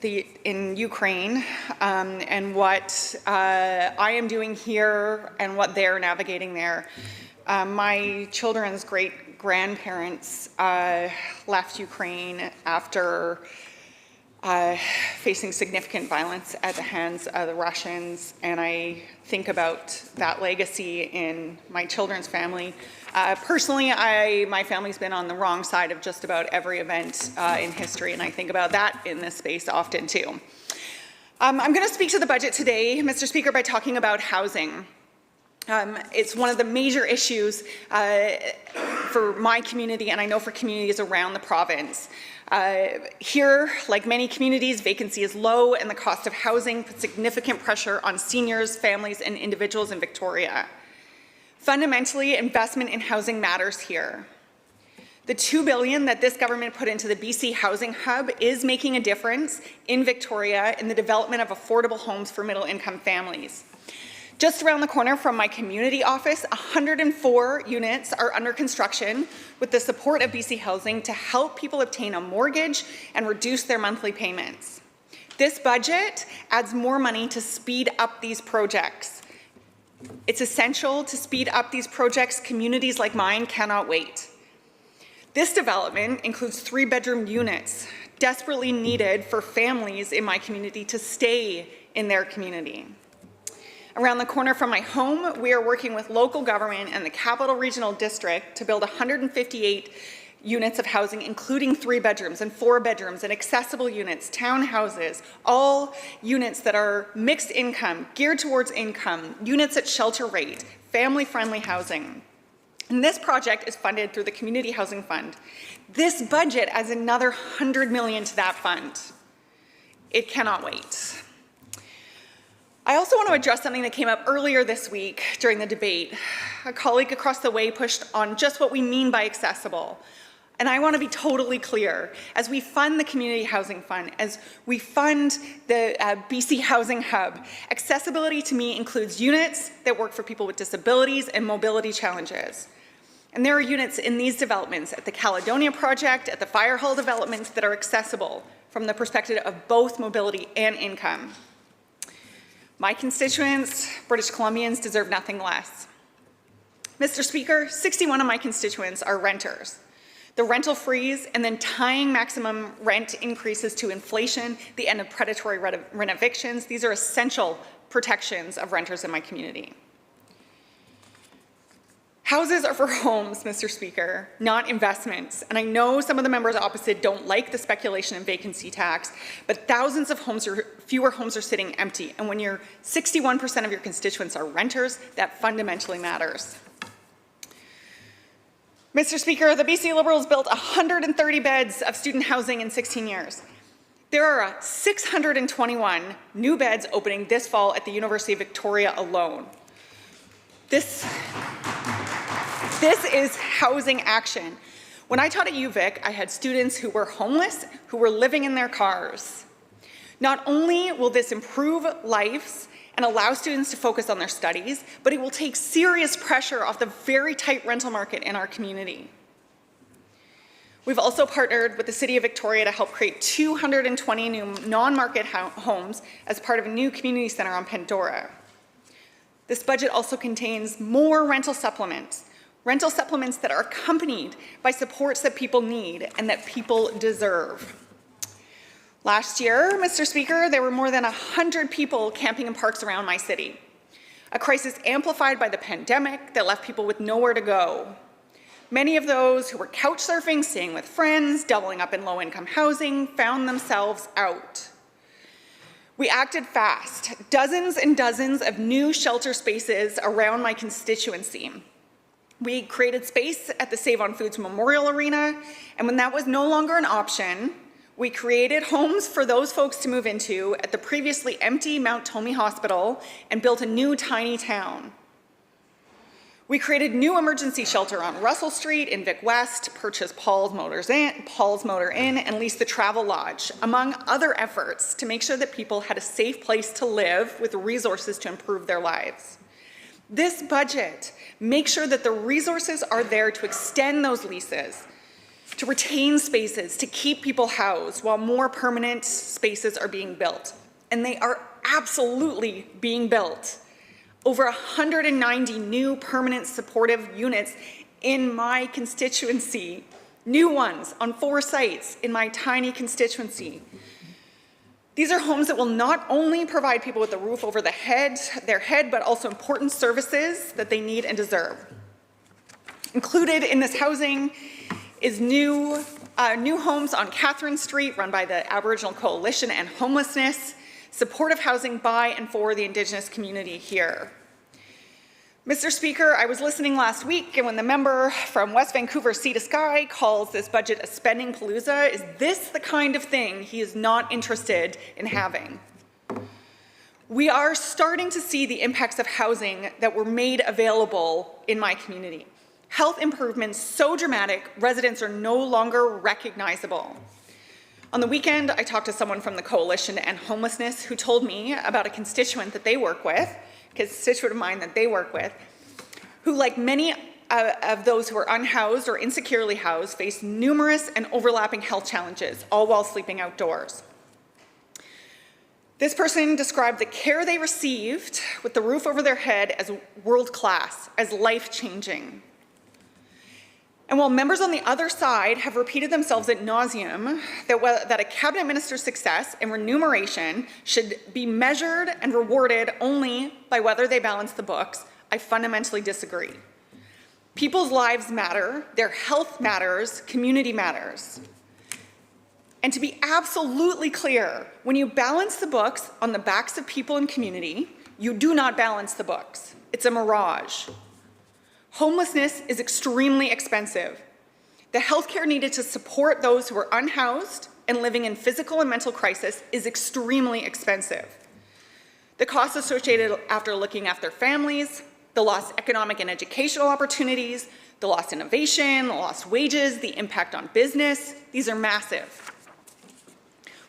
Ukraine and what I am doing here and what they're navigating there. My children's great-grandparents left Ukraine after facing significant violence at the hands of the Russians, and I think about that legacy in my children's family. Personally, my family's been on the wrong side of just about every event in history, and I think about that in this space often too. I'm going to speak to the budget today, Mr. Speaker, by talking about housing. It's one of the major issues for my community, and I know for communities around the province. Here, like many communities, vacancy is low, and the cost of housing puts significant pressure on seniors, families, and individuals in Victoria. Fundamentally, investment in housing matters here. The $2 billion that this government put into the BC Housing Hub is making a difference in Victoria in the development of affordable homes for middle-income families. Just around the corner from my community office, 104 units are under construction with the support of BC Housing to help people obtain a mortgage and reduce their monthly payments. This budget adds more money to speed up these projects. It's essential to speed up these projects. Communities like mine cannot wait. This development includes 3-bedroom units desperately needed for families in my community to stay in their community. Around the corner from my home, we are working with local government and the Capital Regional District to build 158 units of housing, including 3 bedrooms and 4 bedrooms and accessible units, townhouses, all units that are mixed income, geared towards income, units at shelter rate, family-friendly housing. And this project is funded through the Community Housing Fund. This budget adds another $100 million to that fund. It cannot wait. I also want to address something that came up earlier this week during the debate. A colleague across the way pushed on just what we mean by accessible. And I want to be totally clear. As we fund the Community Housing Fund, as we fund the BC Housing Hub, accessibility to me includes units that work for people with disabilities and mobility challenges. And there are units in these developments at the Caledonia Project, at the Fire Hall development that are accessible from the perspective of both mobility and income. My constituents, British Columbians, deserve nothing less. Mr. Speaker, 61 of my constituents are renters. The rental freeze and then tying maximum rent increases to inflation, the end of predatory rent evictions, these are essential protections of renters in my community. Houses are for homes, Mr. Speaker, not investments. And I know some of the members opposite don't like the speculation and vacancy tax, but thousands of homes or fewer homes are sitting empty. And when 61% of your constituents are renters, that fundamentally matters. Mr. Speaker, the BC Liberals built 130 beds of student housing in 16 years. There are 621 new beds opening this fall at the University of Victoria alone. This is housing action. When I taught at UVic, I had students who were homeless, who were living in their cars. Not only will this improve lives and allow students to focus on their studies, but it will take serious pressure off the very tight rental market in our community. We've also partnered with the City of Victoria to help create 220 new non-market homes as part of a new community centre on Pandora. This budget also contains more rental supplements that are accompanied by supports that people need and that people deserve. Last year, Mr. Speaker, there were more than 100 people camping in parks around my city, a crisis amplified by the pandemic that left people with nowhere to go. Many of those who were couch surfing, staying with friends, doubling up in low-income housing, found themselves out. We acted fast. Dozens and dozens of new shelter spaces around my constituency. We created space at the Save on Foods Memorial Arena, and when that was no longer an option, we created homes for those folks to move into at the previously empty Mount Tomey Hospital and built a new tiny town. We created new emergency shelter on Russell Street in Vic West, purchased Paul's Motor Inn, and leased the Travel Lodge, among other efforts to make sure that people had a safe place to live with resources to improve their lives. This budget makes sure that the resources are there to extend those leases, to retain spaces, to keep people housed while more permanent spaces are being built. And they are absolutely being built. Over 190 new permanent supportive units in my constituency, new ones on 4 sites in my tiny constituency. These are homes that will not only provide people with a roof over their head, but also important services that they need and deserve. Included in this housing is new homes on Catherine Street run by the Aboriginal Coalition and Homelessness, supportive housing by and for the Indigenous community here. Mr. Speaker, I was listening last week, and when the member from West Vancouver, Sea to Sky, calls this budget a spending palooza, is this the kind of thing he is not interested in having? We are starting to see the impacts of housing that were made available in my community. Health improvements so dramatic, residents are no longer recognizable. On the weekend, I talked to someone from the Coalition and Homelessness who told me about a constituent that they work with, constituent of mine that they work with, who, like many of those who are unhoused or insecurely housed, face numerous and overlapping health challenges, all while sleeping outdoors. This person described the care they received with the roof over their head as world-class, as life-changing. And while members on the other side have repeated themselves ad nauseum that a cabinet minister's success and remuneration should be measured and rewarded only by whether they balance the books, I fundamentally disagree. People's lives matter, their health matters, community matters. And to be absolutely clear, when you balance the books on the backs of people in community, you do not balance the books. It's a mirage. Homelessness is extremely expensive. The healthcare needed to support those who are unhoused and living in physical and mental crisis is extremely expensive. The costs associated after looking after families, the lost economic and educational opportunities, the lost innovation, the lost wages, the impact on business, these are massive.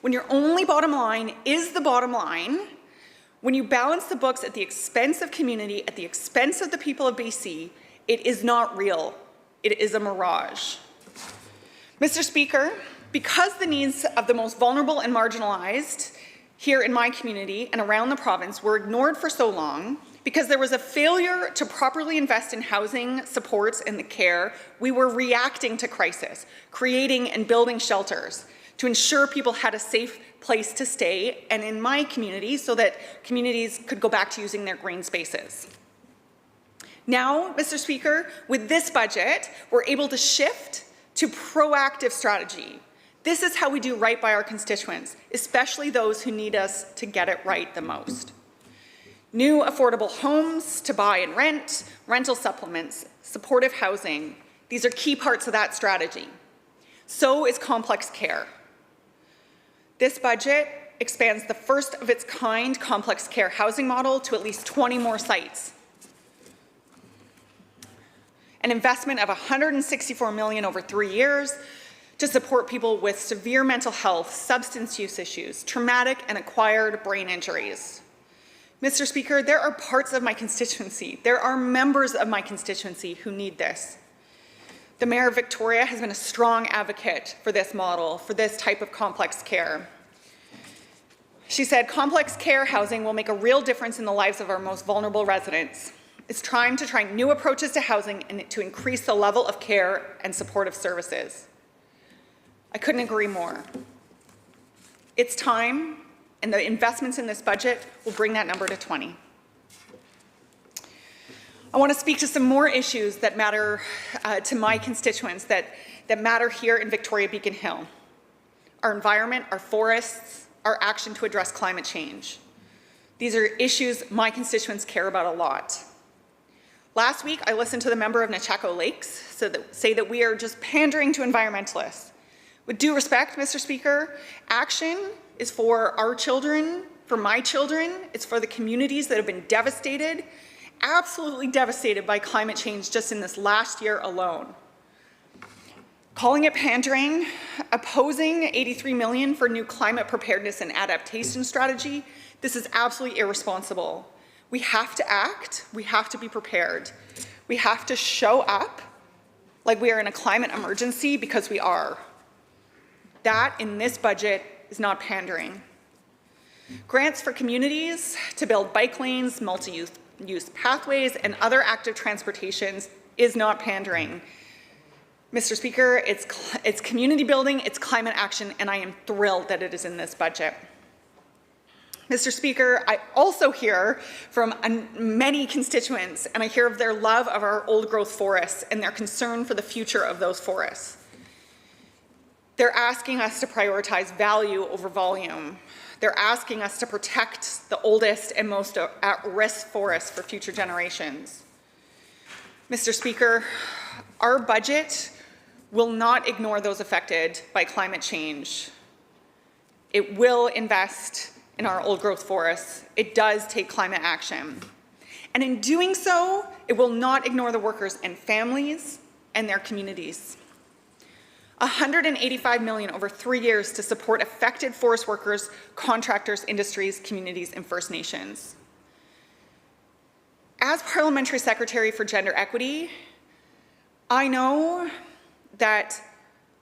When your only bottom line is the bottom line, when you balance the books at the expense of community, at the expense of the people of BC, it is not real. It is a mirage. Mr. Speaker, because the needs of the most vulnerable and marginalized here in my community and around the province were ignored for so long, because there was a failure to properly invest in housing supports and the care, we were reacting to crisis, creating and building shelters to ensure people had a safe place to stay, and in my community, so that communities could go back to using their green spaces. Now, Mr. Speaker, with this budget, we're able to shift to proactive strategy. This is how we do right by our constituents, especially those who need us to get it right the most. New affordable homes to buy and rent, rental supplements, supportive housing. These are key parts of that strategy. So is complex care. This budget expands the first of its kind complex care housing model to at least 20 more sites. An investment of $164 million over 3 years to support people with severe mental health, substance use issues, traumatic and acquired brain injuries. Mr. Speaker, there are parts of my constituency, there are members of my constituency who need this. The Mayor of Victoria has been a strong advocate for this model, for this type of complex care. She said, complex care housing will make a real difference in the lives of our most vulnerable residents. It's time to try new approaches to housing and to increase the level of care and supportive services. I couldn't agree more. It's time, and the investments in this budget will bring that number to 20. I want to speak to some more issues that matter to my constituents, that matter here in Victoria Beacon Hill. Our environment, our forests, our action to address climate change. These are issues my constituents care about a lot. Last week, I listened to the member of Nechako Lakes say that we are just pandering to environmentalists. With due respect, Mr. Speaker, action is for our children, for my children, it's for the communities that have been devastated, absolutely devastated by climate change just in this last year alone. Calling it pandering, opposing $83 million for new climate preparedness and adaptation strategy, this is absolutely irresponsible. We have to act, we have to be prepared. We have to show up like we are in a climate emergency, because we are. That in this budget is not pandering. Grants for communities to build bike lanes, multi-use pathways, and other active transportations is not pandering. Mr. Speaker, it's community building, it's climate action, and I am thrilled that it is in this budget. Mr. Speaker, I also hear from many constituents, and I hear of their love of our old growth forests and their concern for the future of those forests. They're asking us to prioritize value over volume. They're asking us to protect the oldest and most at-risk forests for future generations. Mr. Speaker, our budget will not ignore those affected by climate change. It will invest in our old growth forests. It does take climate action. And in doing so, it will not ignore the workers and families and their communities. $185 million over 3 years to support affected forest workers, contractors, industries, communities, and First Nations. As Parliamentary Secretary for Gender Equity, I know that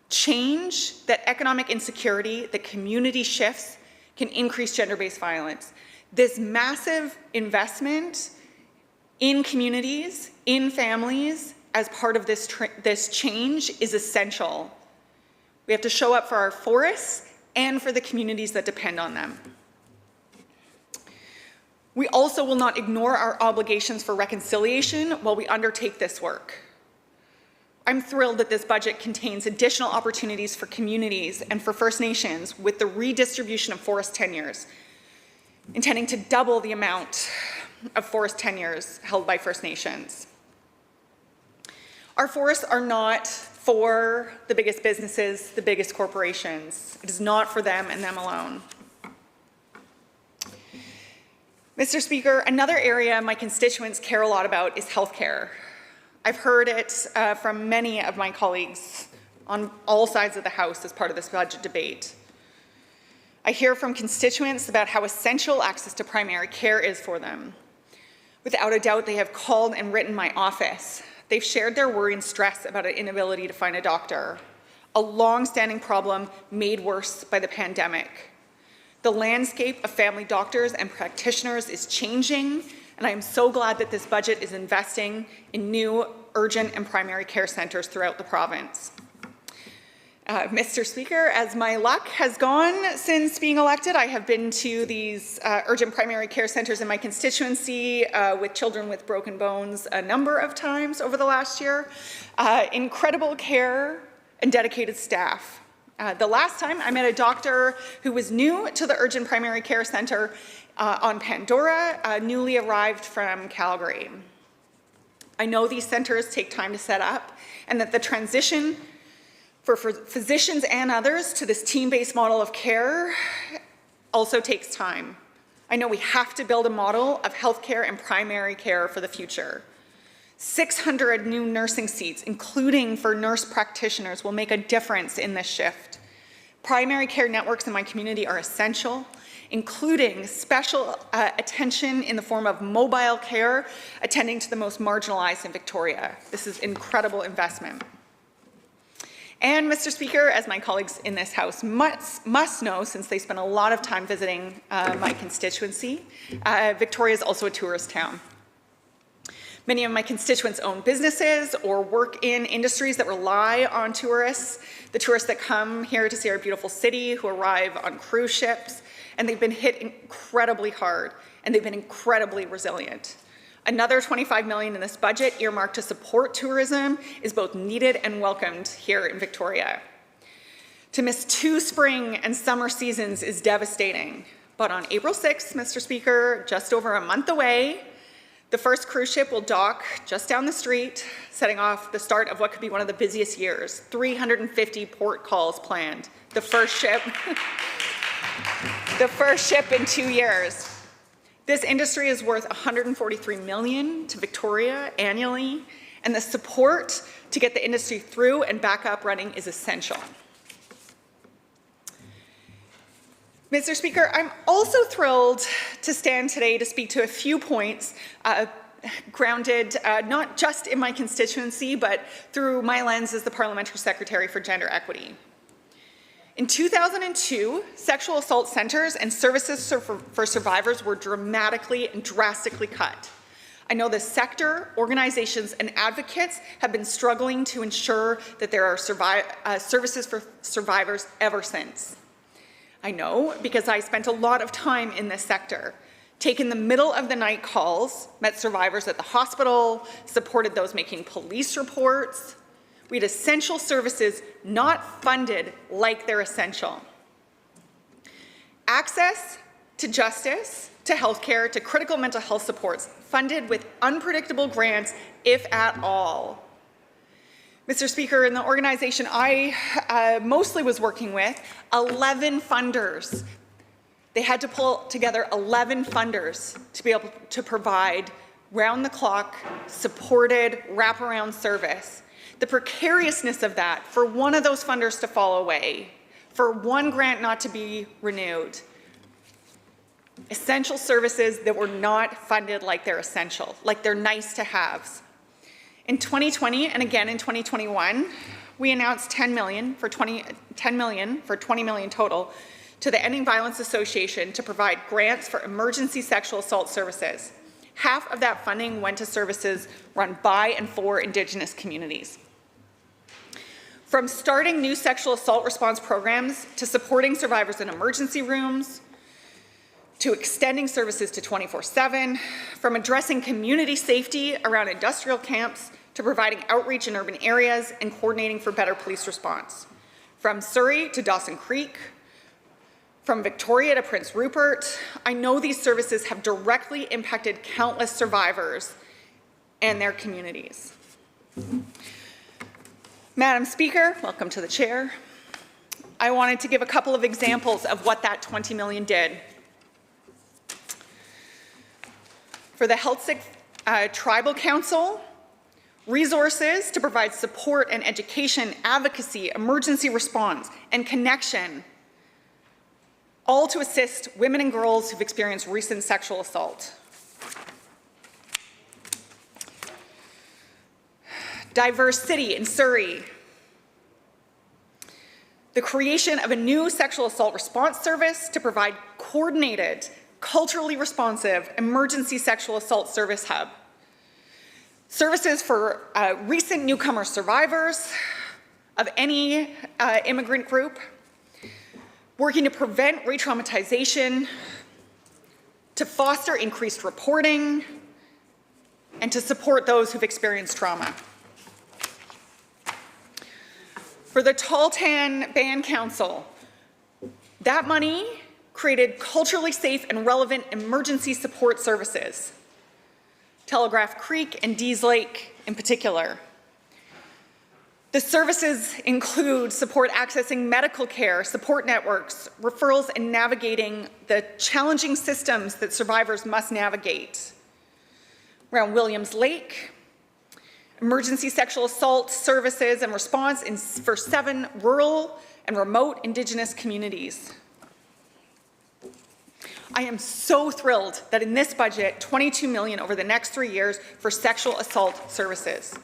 change, that economic insecurity, that community shifts can increase gender-based violence. This massive investment in communities, in families, as part of this change is essential. We have to show up for our forests and for the communities that depend on them. We also will not ignore our obligations for reconciliation while we undertake this work. I'm thrilled that this budget contains additional opportunities for communities and for First Nations with the redistribution of forest tenures, intending to double the amount of forest tenures held by First Nations. Our forests are not for the biggest businesses, the biggest corporations. It is not for them and them alone. Mr. Speaker, another area my constituents care a lot about is healthcare. I've heard it from many of my colleagues on all sides of the House as part of this budget debate. I hear from constituents about how essential access to primary care is for them. Without a doubt, they have called and written my office. They've shared their worry and stress about an inability to find a doctor, a long-standing problem made worse by the pandemic. The landscape of family doctors and practitioners is changing, and I am so glad that this budget is investing in new urgent and primary care centers throughout the province. Mr. Speaker, as my luck has gone since being elected, I have been to these urgent primary care centers in my constituency with children with broken bones a number of times over the last year. Incredible care and dedicated staff. The last time I met a doctor who was new to the urgent primary care center on Pandora, newly arrived from Calgary. I know these centers take time to set up and that the transition for physicians and others to this team-based model of care also takes time. I know we have to build a model of healthcare and primary care for the future. 600 new nursing seats, including for nurse practitioners, will make a difference in this shift. Primary care networks in my community are essential, including special attention in the form of mobile care, attending to the most marginalized in Victoria. This is incredible investment. And Mr. Speaker, as my colleagues in this House must know, since they spend a lot of time visiting my constituency, Victoria is also a tourist town. Many of my constituents own businesses or work in industries that rely on tourists, the tourists that come here to see our beautiful city, who arrive on cruise ships, and they've been hit incredibly hard, and they've been incredibly resilient. Another $25 million in this budget earmarked to support tourism is both needed and welcomed here in Victoria. To miss 2 spring and summer seasons is devastating, but on April 6th, Mr. Speaker, just over a month away, the first cruise ship will dock just down the street, setting off the start of what could be one of the busiest years. 350 port calls planned. The first ship in 2 years. This industry is worth $143 million to Victoria annually, and the support to get the industry through and back up running is essential. Mr. Speaker, I'm also thrilled to stand today to speak to a few points grounded not just in my constituency, but through my lens as the Parliamentary Secretary for Gender Equity. In 2002, sexual assault centers and services for survivors were dramatically and drastically cut. I know the sector, organizations, and advocates have been struggling to ensure that there are services for survivors ever since. I know because I spent a lot of time in this sector. Taken the middle of the night calls, met survivors at the hospital, supported those making police reports. We had essential services not funded like they're essential. Access to justice, to healthcare, to critical mental health supports, funded with unpredictable grants, if at all. Mr. Speaker, in the organization I mostly was working with, 11 funders. They had to pull together 11 funders to be able to provide round-the-clock, supported, wraparound service. The precariousness of that, for one of those funders to fall away, for one grant not to be renewed. Essential services that were not funded like they're essential, like they're nice to haves. In 2020 and again in 2021, we announced $10 million for 20 million total to the Ending Violence Association to provide grants for emergency sexual assault services. Half of that funding went to services run by and for Indigenous communities. From starting new sexual assault response programs to supporting survivors in emergency rooms, to extending services to 24/7, from addressing community safety around industrial camps to providing outreach in urban areas and coordinating for better police response. From Surrey to Dawson Creek, from Victoria to Prince Rupert, I know these services have directly impacted countless survivors and their communities. Madam Speaker, welcome to the chair. I wanted to give a couple of examples of what that $20 million did. For the Healthsick Tribal Council, resources to provide support and education, advocacy, emergency response, and connection, all to assist women and girls who've experienced recent sexual assault. Diverse City in Surrey, the creation of a new sexual assault response service to provide coordinated, culturally responsive emergency sexual assault service hub. Services for recent newcomer survivors of any immigrant group, working to prevent re-traumatization, to foster increased reporting, and to support those who've experienced trauma. For the Tahltan Band Council, that money created culturally safe and relevant emergency support services. Telegraph Creek and Dees Lake in particular. The services include support accessing medical care, support networks, referrals, and navigating the challenging systems that survivors must navigate. Around Williams Lake, emergency sexual assault services and response for 7 rural and remote Indigenous communities. I am so thrilled that in this budget, $22 million over the next 3 years for sexual assault services.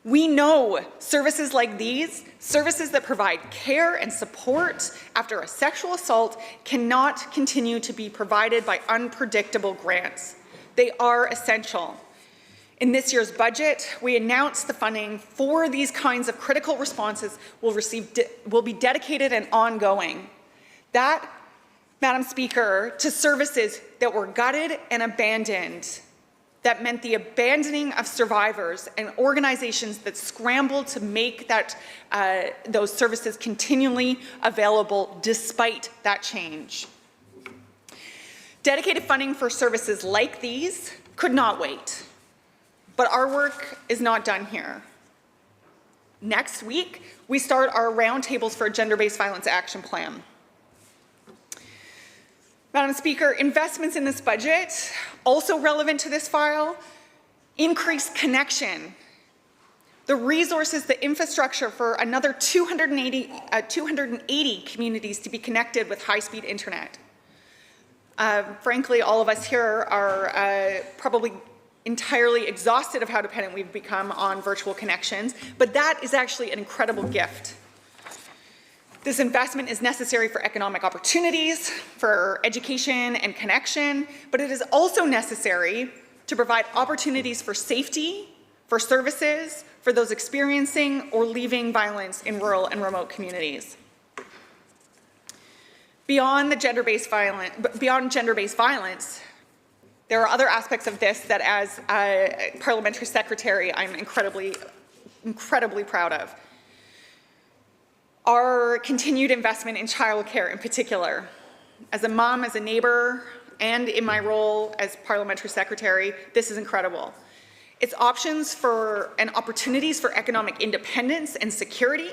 We know services like these, services that provide care and support after a sexual assault, cannot continue to be provided by unpredictable grants. They are essential. In this year's budget, we announced the funding for these kinds of critical responses will be dedicated and ongoing. That, Madam Speaker, to services that were gutted and abandoned, that meant the abandoning of survivors and organizations that scrambled to make those services continually available despite that change. Dedicated funding for services like these could not wait, but our work is not done here. Next week, we start our roundtables for a gender-based violence action plan. Madam Speaker, investments in this budget, also relevant to this file, increased connection. The resources, the infrastructure for another 280 communities to be connected with high-speed internet. Frankly, all of us here are probably entirely exhausted of how dependent we've become on virtual connections, but that is actually an incredible gift. This investment is necessary for economic opportunities, for education and connection, but it is also necessary to provide opportunities for safety, for services, for those experiencing or leaving violence in rural and remote communities. Beyond gender-based violence, there are other aspects of this that as a parliamentary secretary, I'm incredibly proud of. Our continued investment in childcare in particular. As a mom, as a neighbor, and in my role as parliamentary secretary, this is incredible. It's options for and opportunities for economic independence and security.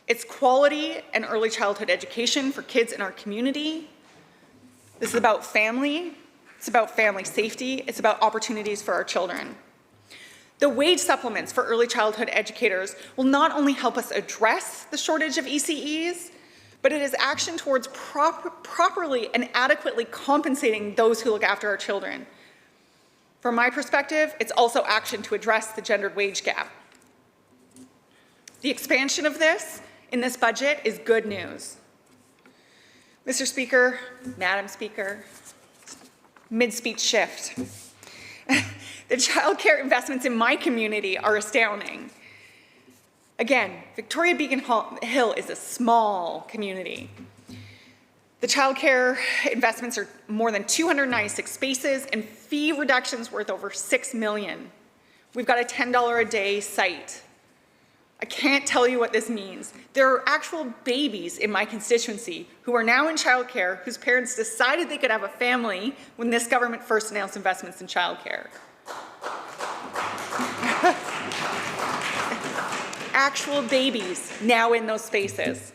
It's quality and early childhood education for kids in our community. This is about family. It's about family safety. It's about opportunities for our children. The wage supplements for early childhood educators will not only help us address the shortage of ECEs, but it is action towards properly and adequately compensating those who look after our children. From my perspective, it's also action to address the gendered wage gap. The expansion of this in this budget is good news. Mr. Speaker, Madam Speaker, mid-speech shift. The childcare investments in my community are astounding. Again, Victoria Beacon Hill is a small community. The childcare investments are more than 296 spaces and fee reductions worth over $6 million. We've got a $10 a day site. I can't tell you what this means. There are actual babies in my constituency who are now in childcare whose parents decided they could have a family when this government first announced investments in childcare. Actual babies now in those spaces.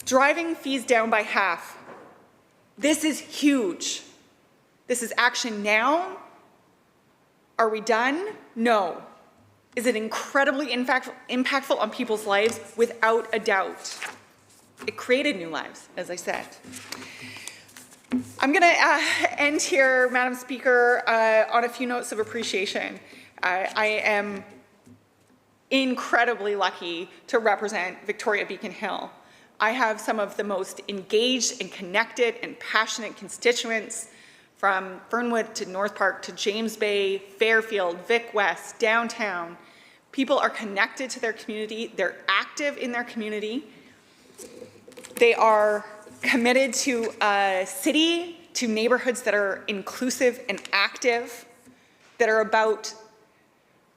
Driving fees down by half. This is huge. This is action now. Are we done? No. Is it incredibly impactful on people's lives? Without a doubt. It created new lives, as I said. I'm going to end here, Madam Speaker, on a few notes of appreciation. I am incredibly lucky to represent Victoria Beacon Hill. I have some of the most engaged and connected and passionate constituents from Fernwood to North Park to James Bay, Fairfield, Vic West, downtown. People are connected to their community. They're active in their community. They are committed to a city, to neighborhoods that are inclusive and active, that are about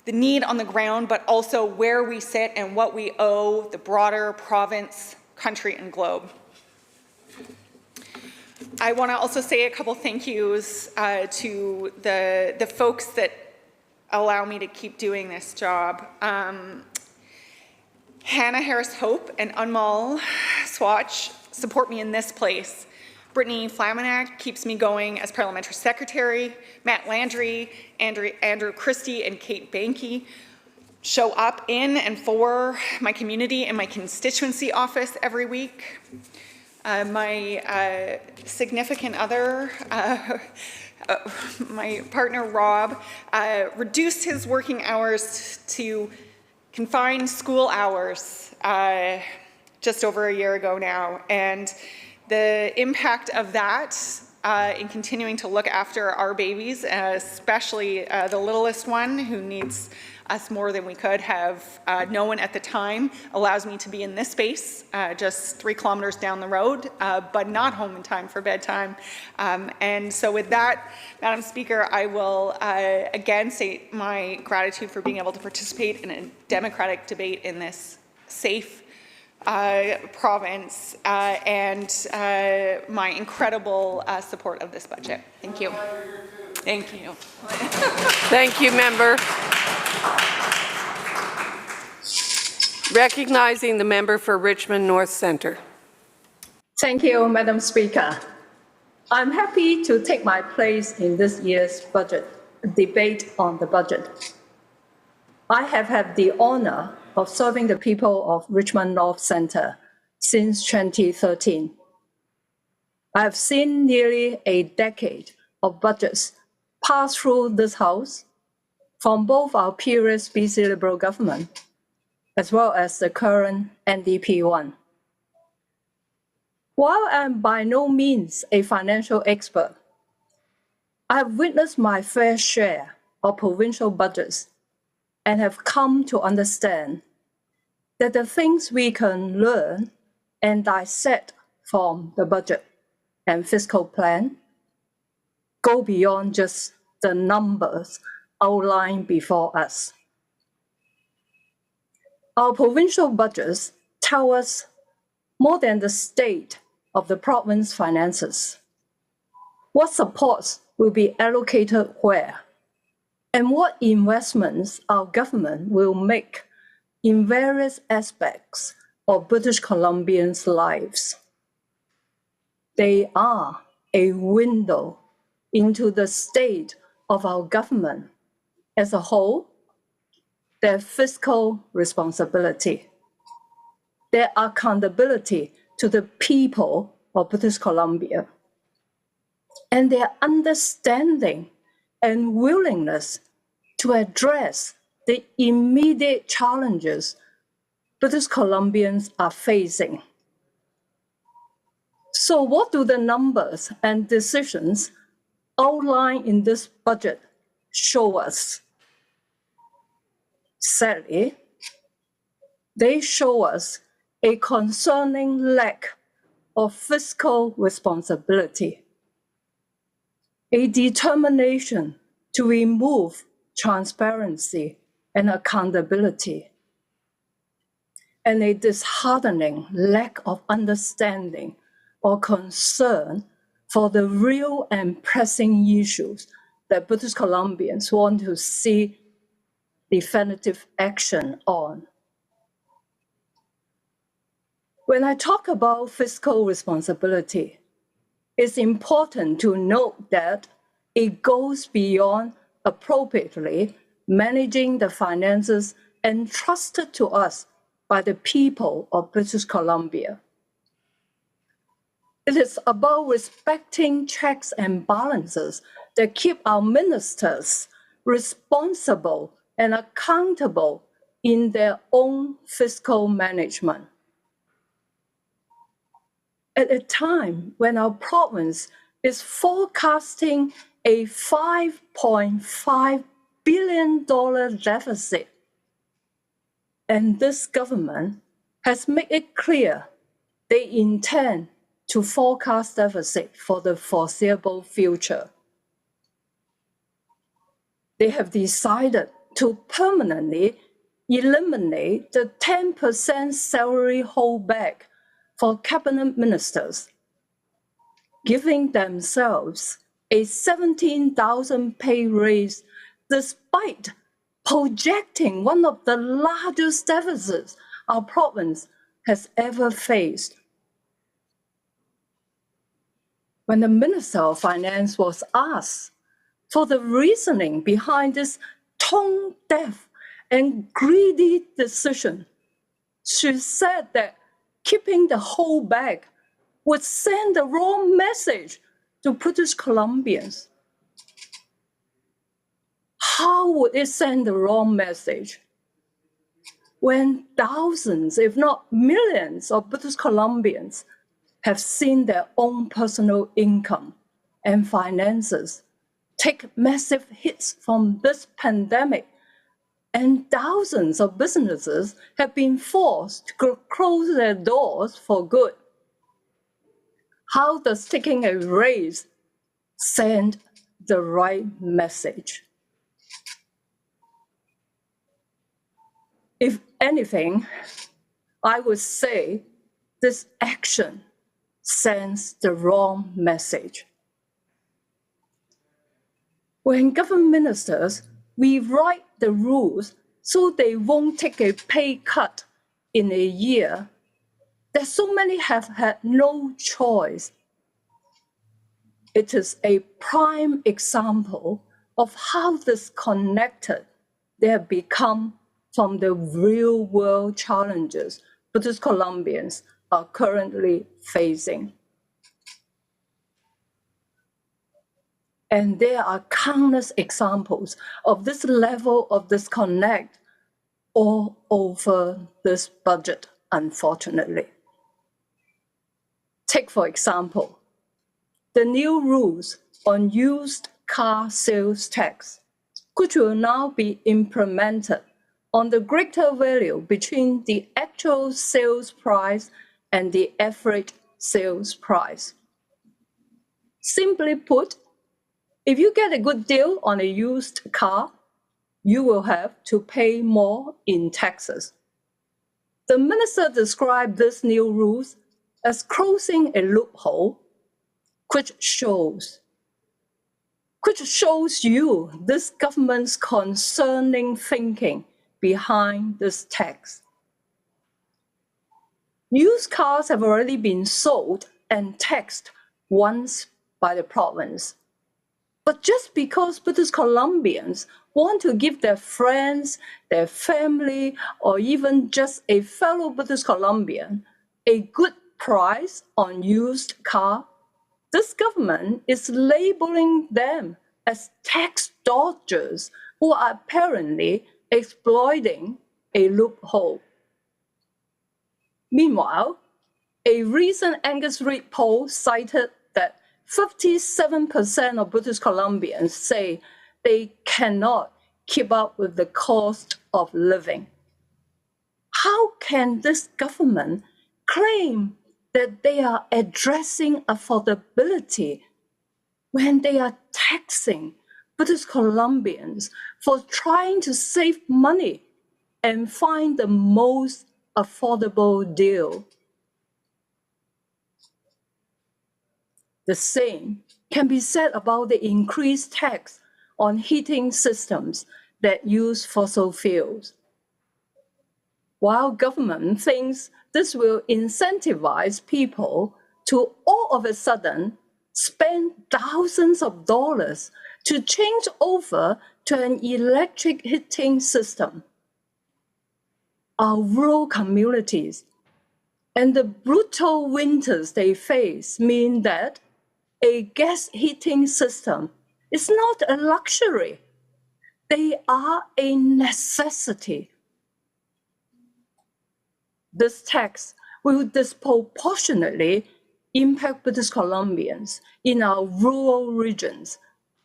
the need on the ground, but also where we sit and what we owe the broader province, country, and globe. I want to also say a couple thank yous to the folks that allow me to keep doing this job. Hannah Harris-Hope and Unmal Swatch support me in this place. Brittany Flamenac keeps me going as parliamentary secretary. Matt Landry, Andrew Christie, and Kate Banky show up in and for my community and my constituency office every week. My significant other, my partner Rob, reduced his working hours to confined school hours just over a year ago now. And the impact of that in continuing to look after our babies, especially the littlest one who needs us more than we could have known at the time, allows me to be in this space just 3 kilometers down the road, but not home in time for bedtime. And so with that, Madam Speaker, I will again state my gratitude for being able to participate in a democratic debate in this safe province and my incredible support of this budget. Thank you. Thank you. Thank you, member. Recognizing the member for Richmond North Centre. Thank you, Madam Speaker. I'm happy to take my place in this year's budget debate on the budget. I have had the honor of serving the people of Richmond North Centre since 2013. I have seen nearly a decade of budgets pass through this House from both our previous BC Liberal government as well as the current NDP one. While I'm by no means a financial expert, I have witnessed my fair share of provincial budgets and have come to understand that the things we can learn and dissect from the budget and fiscal plan go beyond just the numbers outlined before us. Our provincial budgets tell us more than the state of the province finances. What supports will be allocated where, and what investments our government will make in various aspects of British Columbians' lives. They are a window into the state of our government as a whole, their fiscal responsibility, their accountability to the people of British Columbia, and their understanding and willingness to address the immediate challenges British Columbians are facing. So what do the numbers and decisions outlined in this budget show us? Sadly, they show us a concerning lack of fiscal responsibility, a determination to remove transparency and accountability, and a disheartening lack of understanding or concern for the real and pressing issues that British Columbians want to see definitive action on. When I talk about fiscal responsibility, it's important to note that it goes beyond appropriately managing the finances entrusted to us by the people of British Columbia. It is about respecting checks and balances that keep our ministers responsible and accountable in their own fiscal management. At a time when our province is forecasting a $5.5 billion deficit, and this government has made it clear they intend to forecast deficit for the foreseeable future. They have decided to permanently eliminate the 10% salary holdback for cabinet ministers, giving themselves a 17,000 pay raise despite projecting one of the largest deficits our province has ever faced. When the Minister of Finance was asked for the reasoning behind this tone-deaf and greedy decision, she said that keeping the holdback would send the wrong message to British Columbians. How would it send the wrong message when thousands, if not millions, of British Columbians have seen their own personal income and finances take massive hits from this pandemic, and thousands of businesses have been forced to close their doors for good? How does taking a raise send the right message? If anything, I would say this action sends the wrong message. When government ministers rewrite the rules so they won't take a pay cut in a year, that so many have had no choice. It is a prime example of how disconnected they have become from the real world challenges British Columbians are currently facing. And there are countless examples of this level of disconnect all over this budget, unfortunately. Take, for example, the new rules on used car sales tax, which will now be implemented on the greater value between the actual sales price and the average sales price. Simply put, if you get a good deal on a used car, you will have to pay more in taxes. The minister described these new rules as closing a loophole, which shows you this government's concerning thinking behind this tax. Used cars have already been sold and taxed once by the province. But just because British Columbians want to give their friends, their family, or even just a fellow British Columbian a good price on used car, this government is labeling them as tax dodgers who are apparently exploiting a loophole. Meanwhile, a recent Angus Reid poll cited that 57% of British Columbians say they cannot keep up with the cost of living. How can this government claim that they are addressing affordability when they are taxing British Columbians for trying to save money and find the most affordable deal? The same can be said about the increased tax on heating systems that use fossil fuels. While government thinks this will incentivize people to all of a sudden spend thousands of dollars to change over to an electric heating system, our rural communities and the brutal winters they face mean that a gas heating system is not a luxury. They are a necessity. This tax will disproportionately impact British Columbians in our rural regions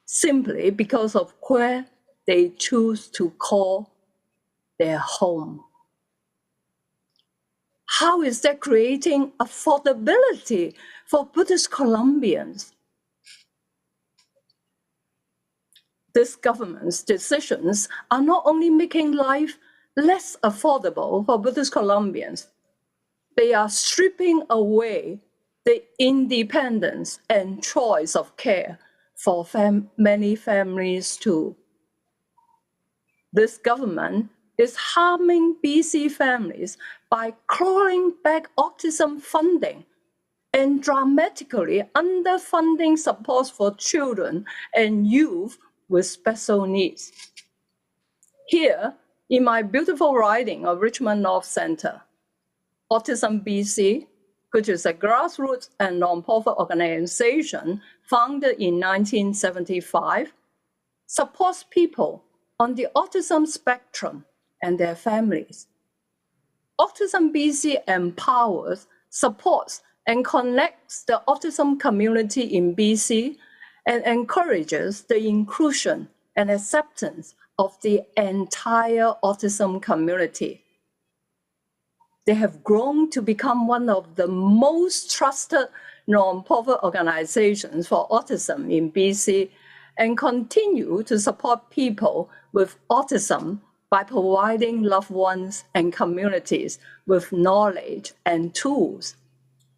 simply because of where they choose to call their home. How is that creating affordability for British Columbians? This government's decisions are not only making life less affordable for British Columbians, they are stripping away the independence and choice of care for many families too. This government is harming BC families by clawing back autism funding and dramatically underfunding supports for children and youth with special needs. Here, in my beautiful riding of Richmond North Centre, Autism BC, which is a grassroots and non-profit organization founded in 1975, supports people on the autism spectrum and their families. Autism BC empowers, supports, and connects the autism community in BC and encourages the inclusion and acceptance of the entire autism community. They have grown to become one of the most trusted non-profit organizations for autism in BC and continue to support people with autism by providing loved ones and communities with knowledge and tools,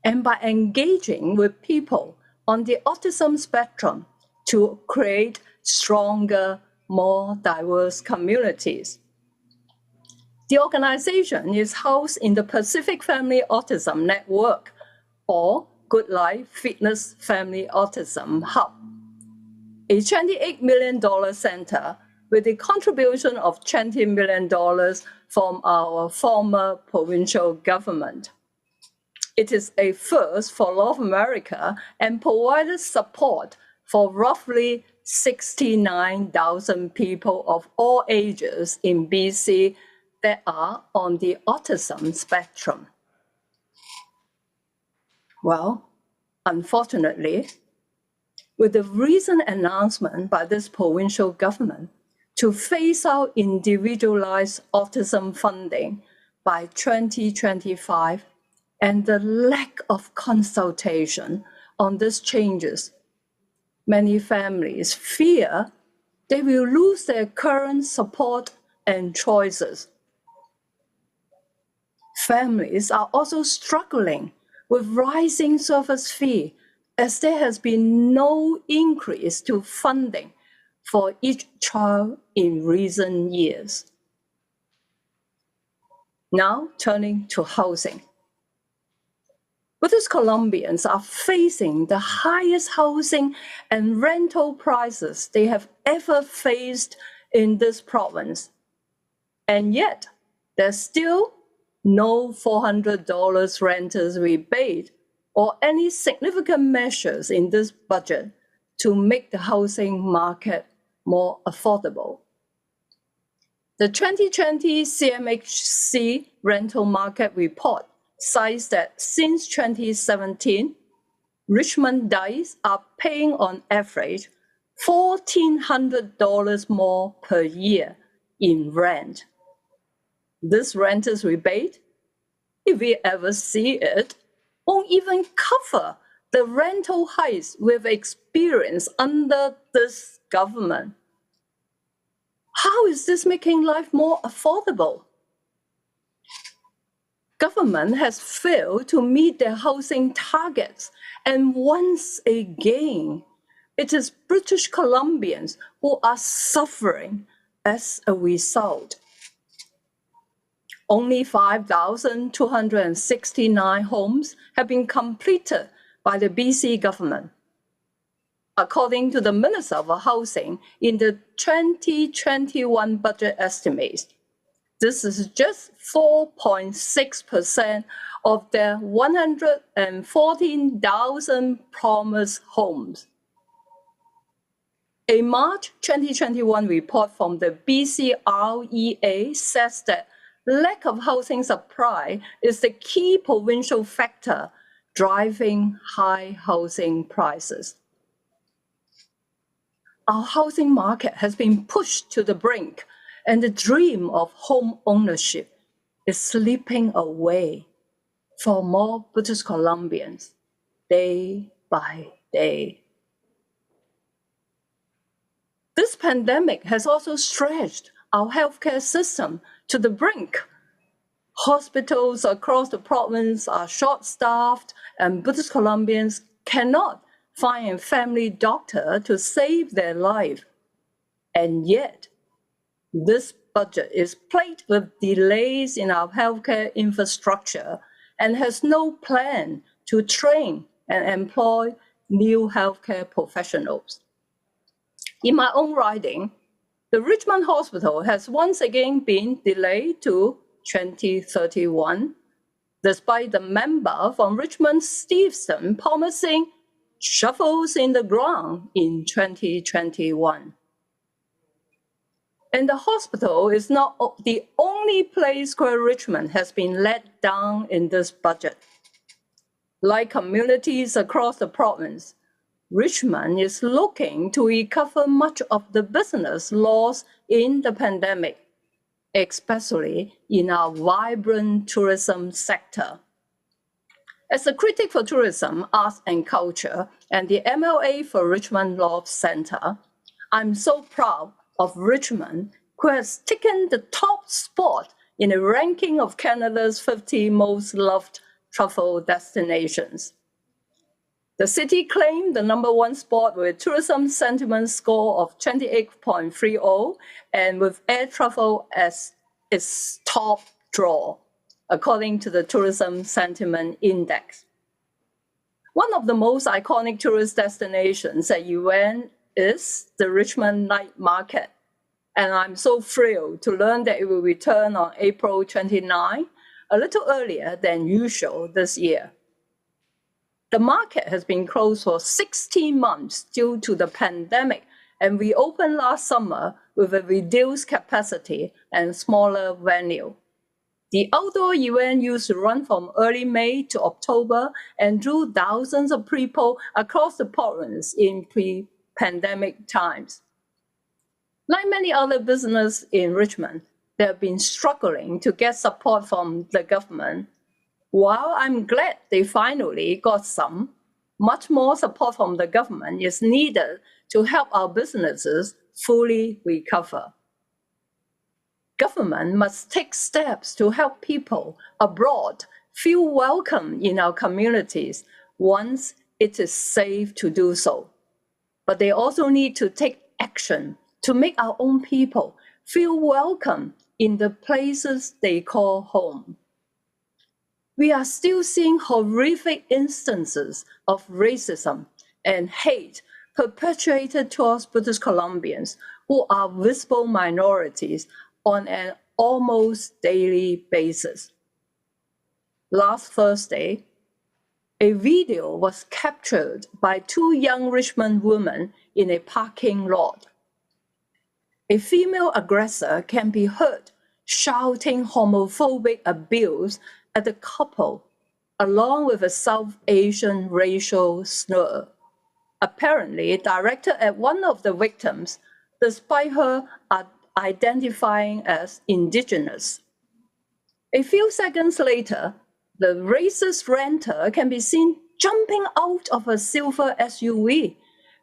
and by engaging with people on the autism spectrum to create stronger, more diverse communities. The organization is housed in the Pacific Family Autism Network, or Good Life Fitness Family Autism Hub, a $28 million center with a contribution of $20 million from our former provincial government. It is a first for North America and provided support for roughly 69,000 people of all ages in BC that are on the autism spectrum. Well, unfortunately, with the recent announcement by this provincial government to phase out individualized autism funding by 2025, and the lack of consultation on these changes, many families fear they will lose their current support and choices. Families are also struggling with rising service fee as there has been no increase to funding for each child in recent years. Now turning to housing. British Columbians are facing the highest housing and rental prices they have ever faced in this province. And yet, there's still no $400 renters rebate or any significant measures in this budget to make the housing market more affordable. The 2020 CMHC rental market report cites that since 2017, Richmondites are paying on average $1,400 more per year in rent. This renter's rebate, if we ever see it, won't even cover the rental hikes we've experienced under this government. How is this making life more affordable? Government has failed to meet their housing targets, and once again, it is British Columbians who are suffering as a result. Only 5,269 homes have been completed by the BC government. According to the Minister of Housing in the 2021 budget estimates, this is just 4.6% of their 114,000 promised homes. A March 2021 report from the BCREA says that lack of housing supply is the key provincial factor driving high housing prices. Our housing market has been pushed to the brink, and the dream of home ownership is slipping away for more British Columbians day by day. This pandemic has also stretched our healthcare system to the brink. Hospitals across the province are short-staffed, and British Columbians cannot find a family doctor to save their life. And yet, this budget is plagued with delays in our healthcare infrastructure and has no plan to train and employ new healthcare professionals. In my own riding, the Richmond Hospital has once again been delayed to 2031, despite the member from Richmond Steveston promising shovels in the ground in 2021. And the hospital is not the only place where Richmond has been let down in this budget. Like communities across the province, Richmond is looking to recover much of the business lost in the pandemic, especially in our vibrant tourism sector. As a critic for tourism, arts and culture, and the MLA for Richmond Law Centre, I'm so proud of Richmond, who has taken the top spot in a ranking of Canada's 50 most loved travel destinations. The city claimed the #1 spot with a tourism sentiment score of 28.30 and with air travel as its top draw, according to the Tourism Sentiment Index. One of the most iconic tourist destinations at UN is the Richmond Night Market, and I'm so thrilled to learn that it will return on April 29, a little earlier than usual this year. The market has been closed for 16 months due to the pandemic and reopened last summer with a reduced capacity and smaller venue. The outdoor event used to run from early May to October and drew thousands of people across the province in pre-pandemic times. Like many other businesses in Richmond, they have been struggling to get support from the government. While I'm glad they finally got some, much more support from the government is needed to help our businesses fully recover. Government must take steps to help people abroad feel welcome in our communities once it is safe to do so. But they also need to take action to make our own people feel welcome in the places they call home. We are still seeing horrific instances of racism and hate perpetrated towards British Columbians who are visible minorities on an almost daily basis. Last Thursday, a video was captured by 2 young Richmond women in a parking lot. A female aggressor can be heard shouting homophobic abuse at the couple, along with a South Asian racial slur, apparently directed at one of the victims, despite her identifying as indigenous. A few seconds later, the racist renter can be seen jumping out of a silver SUV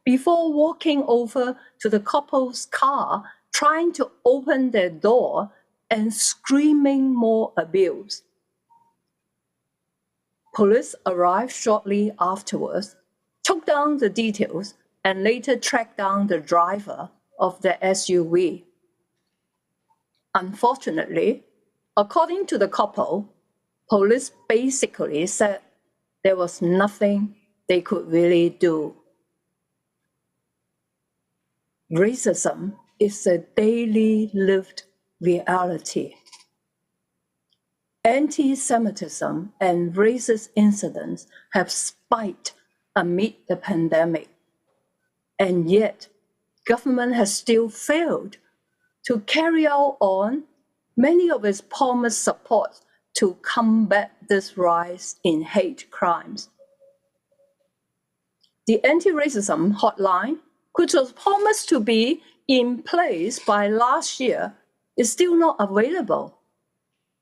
before walking over to the couple's car, trying to open their door and screaming more abuse. Police arrived shortly afterwards, took down the details, and later tracked down the driver of the SUV. Unfortunately, according to the couple, police basically said there was nothing they could really do. Racism is a daily lived reality. Anti-Semitism and racist incidents have spiked amid the pandemic, and yet government has still failed to carry out on many of its promised support to combat this rise in hate crimes. The anti-racism hotline, which was promised to be in place by last year, is still not available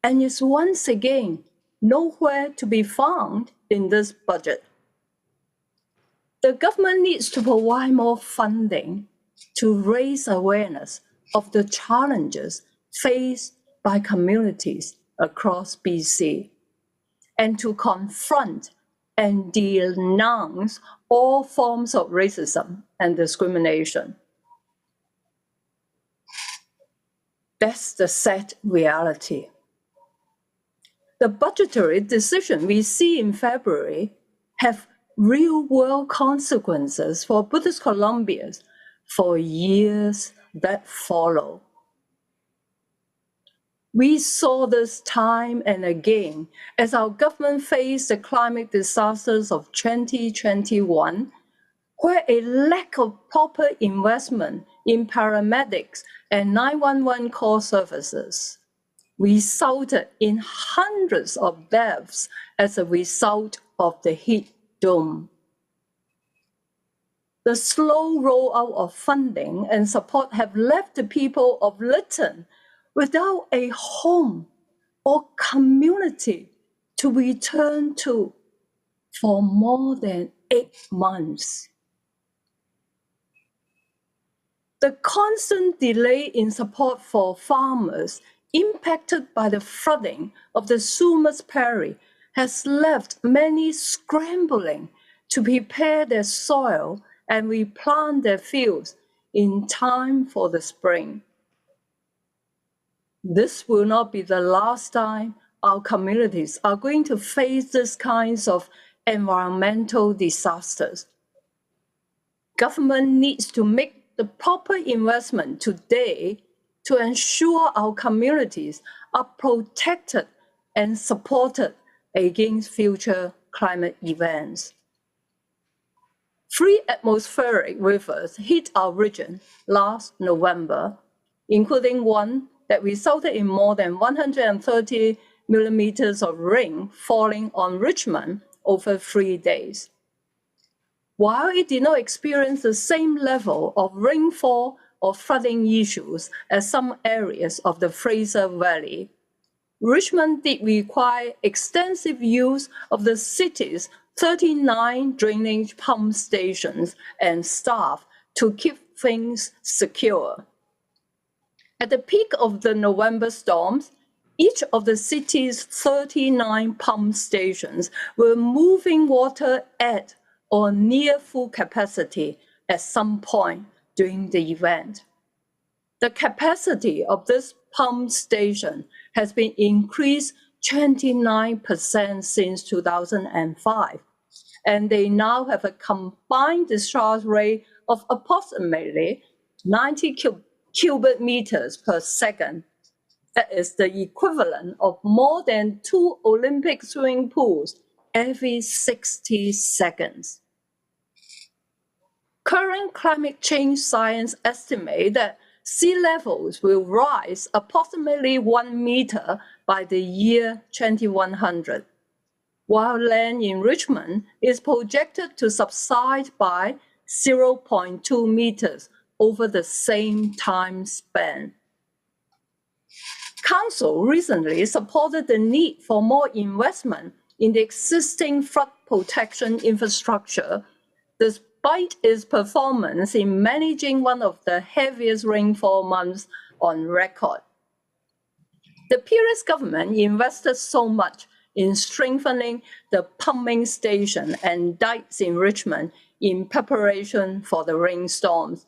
and is once again nowhere to be found in this budget. The government needs to provide more funding to raise awareness of the challenges faced by communities across BC and to confront and denounce all forms of racism and discrimination. That's the sad reality. The budgetary decision we see in February have real-world consequences for British Columbians for years that follow. We saw this time and again as our government faced the climate disasters of 2021, where a lack of proper investment in paramedics and 911 call services resulted in hundreds of deaths as a result of the heat dome. The slow rollout of funding and support have left the people of Lytton without a home or community to return to for more than 8 months. The constant delay in support for farmers impacted by the flooding of the Sumas Prairie has left many scrambling to prepare their soil and replant their fields in time for the spring. This will not be the last time our communities are going to face these kinds of environmental disasters. Government needs to make the proper investment today to ensure our communities are protected and supported against future climate events. 3 atmospheric rivers hit our region last November, including one that resulted in more than 130 millimeters of rain falling on Richmond over 3 days. While it did not experience the same level of rainfall or flooding issues as some areas of the Fraser Valley, Richmond did require extensive use of the city's 39 drainage pump stations and staff to keep things secure. At the peak of the November storms, each of the city's 39 pump stations were moving water at or near full capacity at some point during the event. The capacity of this pump station has been increased 29% since 2005, and they now have a combined discharge rate of approximately 90 cubic meters per second. That is the equivalent of more than 2 Olympic swimming pools every 60 seconds. Current climate change science estimate that sea levels will rise approximately 1 meter by the year 2100, while land in Richmond is projected to subside by 0.2 meters over the same time span. Council recently supported the need for more investment in the existing flood protection infrastructure, despite its performance in managing one of the heaviest rainfall months on record. The previous government invested so much in strengthening the pumping station and dikes in Richmond in preparation for the rainstorms.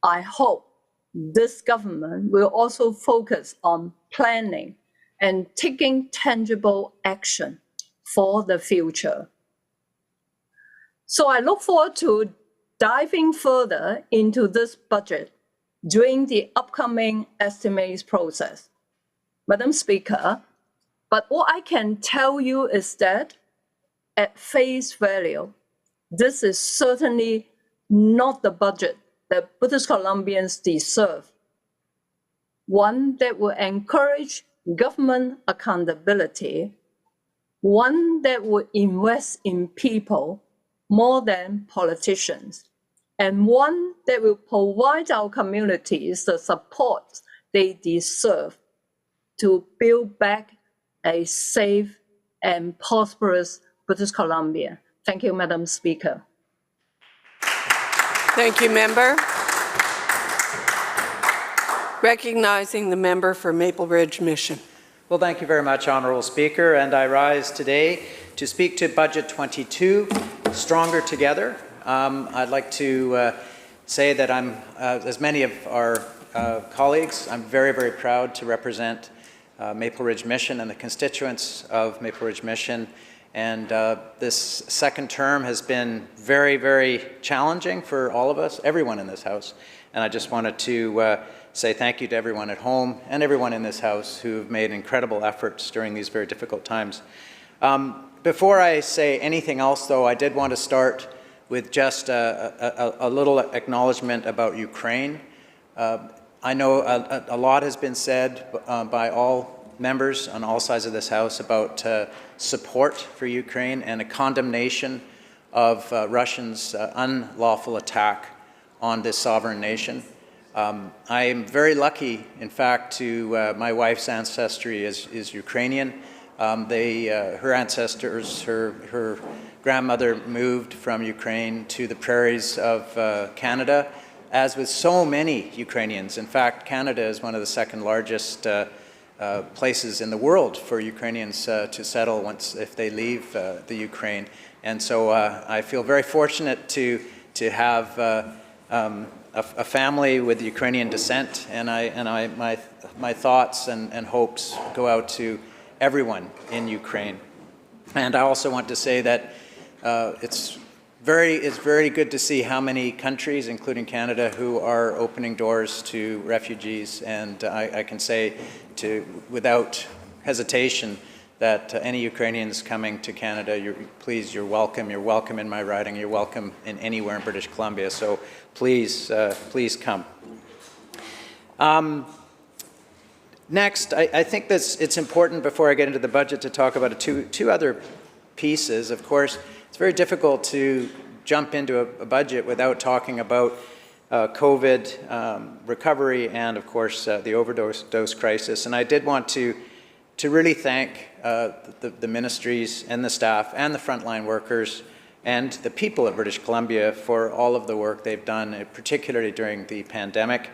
I hope this government will also focus on planning and taking tangible action for the future. So I look forward to diving further into this budget during the upcoming estimates process. Madam Speaker, but what I can tell you is that at face value, this is certainly not the budget that British Columbians deserve. One that will encourage government accountability, one that will invest in people more than politicians, and one that will provide our communities the support they deserve to build back a safe and prosperous British Columbia. Thank you, Madam Speaker. Thank you, member. Recognizing the member for Maple Ridge Mission. Well, thank you very much, Honourable Speaker, and I rise today to speak to Budget 22, Stronger Together. I'd like to say that I'm, as many of our colleagues, I'm very, very proud to represent Maple Ridge Mission and the constituents of Maple Ridge Mission. And this second term has been very, very challenging for all of us, everyone in this House. And I just wanted to say thank you to everyone at home and everyone in this House who've made incredible efforts during these very difficult times. Before I say anything else, though, I did want to start with just a little acknowledgement about Ukraine. I know a lot has been said by all members on all sides of this House about support for Ukraine and a condemnation of Russia's unlawful attack on this sovereign nation. I am very lucky, in fact, to my wife's ancestry is Ukrainian. Her ancestors, her grandmother moved from Ukraine to the prairies of Canada, as with so many Ukrainians. In fact, Canada is one of the second largest places in the world for Ukrainians to settle if they leave the Ukraine. And so I feel very fortunate to have a family with Ukrainian descent, and my thoughts and hopes go out to everyone in Ukraine. And I also want to say that it's very good to see how many countries, including Canada, who are opening doors to refugees. And I can say without hesitation that any Ukrainians coming to Canada, you're welcome. You're welcome in my riding. You're welcome in anywhere in British Columbia. So please come. Next, I think it's important before I get into the budget to talk about two other pieces. Of course, it's very difficult to jump into a budget without talking about COVID recovery and, of course, the overdose crisis. And I did want to to really thank the ministries and the staff and the frontline workers and the people of British Columbia for all of the work they've done, particularly during the pandemic.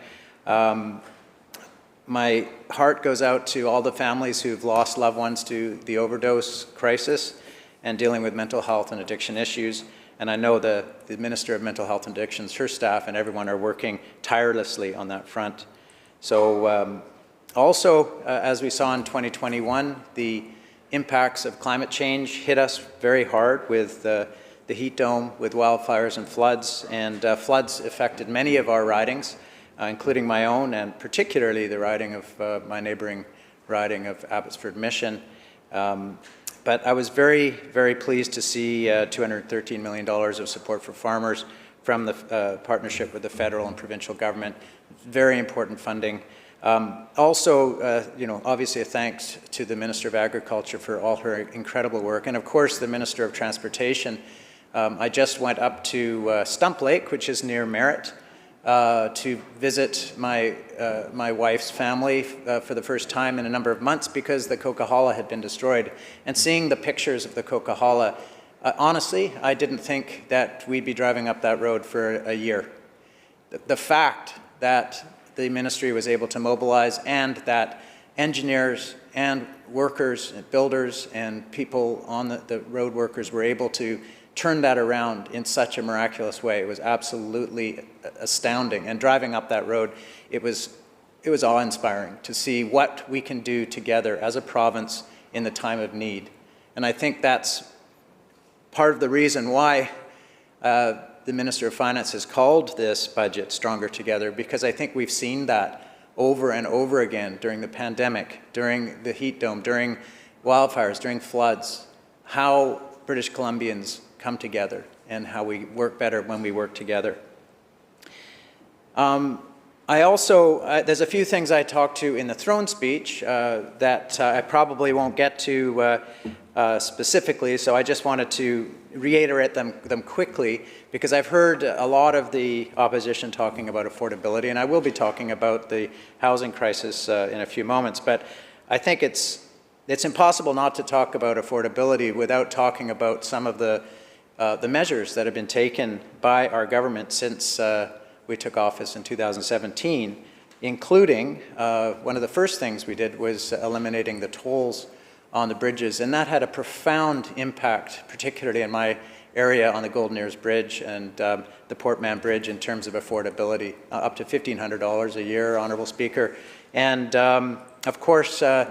My heart goes out to all the families who've lost loved ones to the overdose crisis and dealing with mental health and addiction issues. And I know the Minister of Mental Health and Addictions, her staff, and everyone are working tirelessly on that front. So also, as we saw in 2021, the impacts of climate change hit us very hard with the heat dome, with wildfires and floods. And floods affected many of our ridings, including my own, and particularly the riding of my neighboring riding of Abbotsford Mission. But I was very, very pleased to see $213 million of support for farmers from the partnership with the federal and provincial government. Very important funding. Also, obviously a thanks to the Minister of Agriculture for all her incredible work, and of course the Minister of Transportation. I just went up to Stump Lake, which is near Merritt, to visit my wife's family for the first time in a number of months because the Coquihalla had been destroyed. And seeing the pictures of the Coquihalla, honestly, I didn't think that we'd be driving up that road for a year. The fact that the ministry was able to mobilize and that engineers and workers and builders and people on the road workers were able to turn that around in such a miraculous way. It was absolutely astounding. And driving up that road, it was awe-inspiring to see what we can do together as a province in the time of need. And I think that's part of the reason why the Minister of Finance has called this budget Stronger Together, because I think we've seen that over and over again during the pandemic, during the heat dome, during wildfires, during floods, how British Columbians come together and how we work better when we work together. I also, there's a few things I talked to in the throne speech that I probably won't get to specifically, so I just wanted to reiterate them quickly, because I've heard a lot of the opposition talking about affordability, and I will be talking about the housing crisis in a few moments, but I think it's impossible not to talk about affordability without talking about some of the measures that have been taken by our government since we took office in 2017, including one of the first things we did was eliminating the tolls on the bridges, and that had a profound impact, particularly in my area on the Golden Ears Bridge and the Port Mann Bridge in terms of affordability, up to $1,500 a year, Honourable Speaker. And of course, the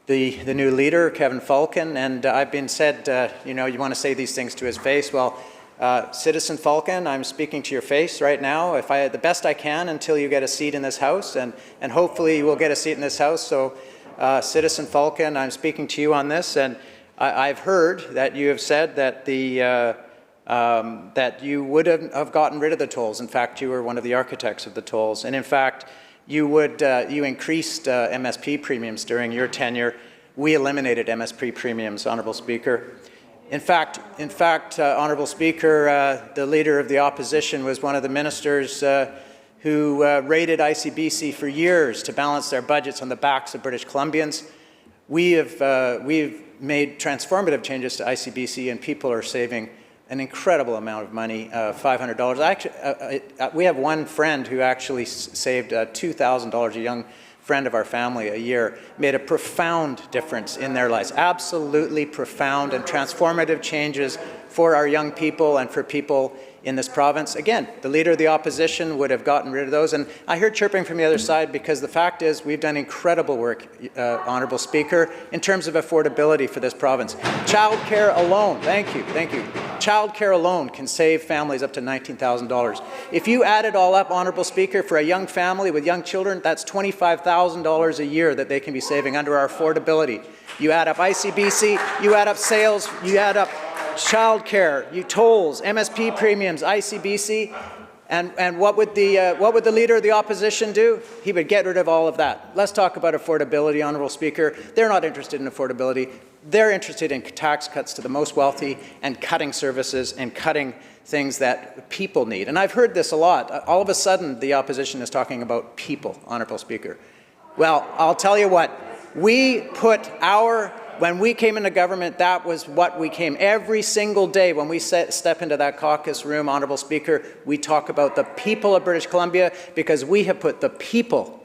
new leader, Kevin Falcon, and I've been said, you want to say these things to his face. Well, Citizen Falcon, I'm speaking to your face right now, the best I can until you get a seat in this House, and hopefully you will get a seat in this House. So, Citizen Falcon, I'm speaking to you on this, and I've heard that you have said that that you would have gotten rid of the tolls. In fact, you were one of the architects of the tolls, and in fact, you increased MSP premiums during your tenure. We eliminated MSP premiums, Honourable Speaker. In fact, Honourable Speaker, the Leader of the Opposition was one of the ministers who raided ICBC for years to balance their budgets on the backs of British Columbians. We've made transformative changes to ICBC, and people are saving an incredible amount of money, $500. Actually, we have one friend who actually saved $2,000, a young friend of our family, a year, made a profound difference in their lives, absolutely profound and transformative changes for our young people and for people in this province. Again, the Leader of the Opposition would have gotten rid of those, and I hear chirping from the other side because the fact is we've done incredible work, Honourable Speaker, in terms of affordability for this province. Childcare alone, thank you. Childcare alone can save families up to $19,000. If you add it all up, Honourable Speaker, for a young family with young children, that's $25,000 a year that they can be saving under our affordability. You add up ICBC, you add up sales, you add up childcare, tolls, MSP premiums, ICBC, and what would the Leader of the Opposition do? He would get rid of all of that. Let's talk about affordability, Honourable Speaker. They're not interested in affordability. They're interested in tax cuts to the most wealthy and cutting services and cutting things that people need. And I've heard this a lot. All of a sudden, the opposition is talking about people, Honourable Speaker. Well, I'll tell you what. when we came into government, that was what we came. Every single day when we step into that caucus room, Honourable Speaker, we talk about the people of British Columbia, because we have put the people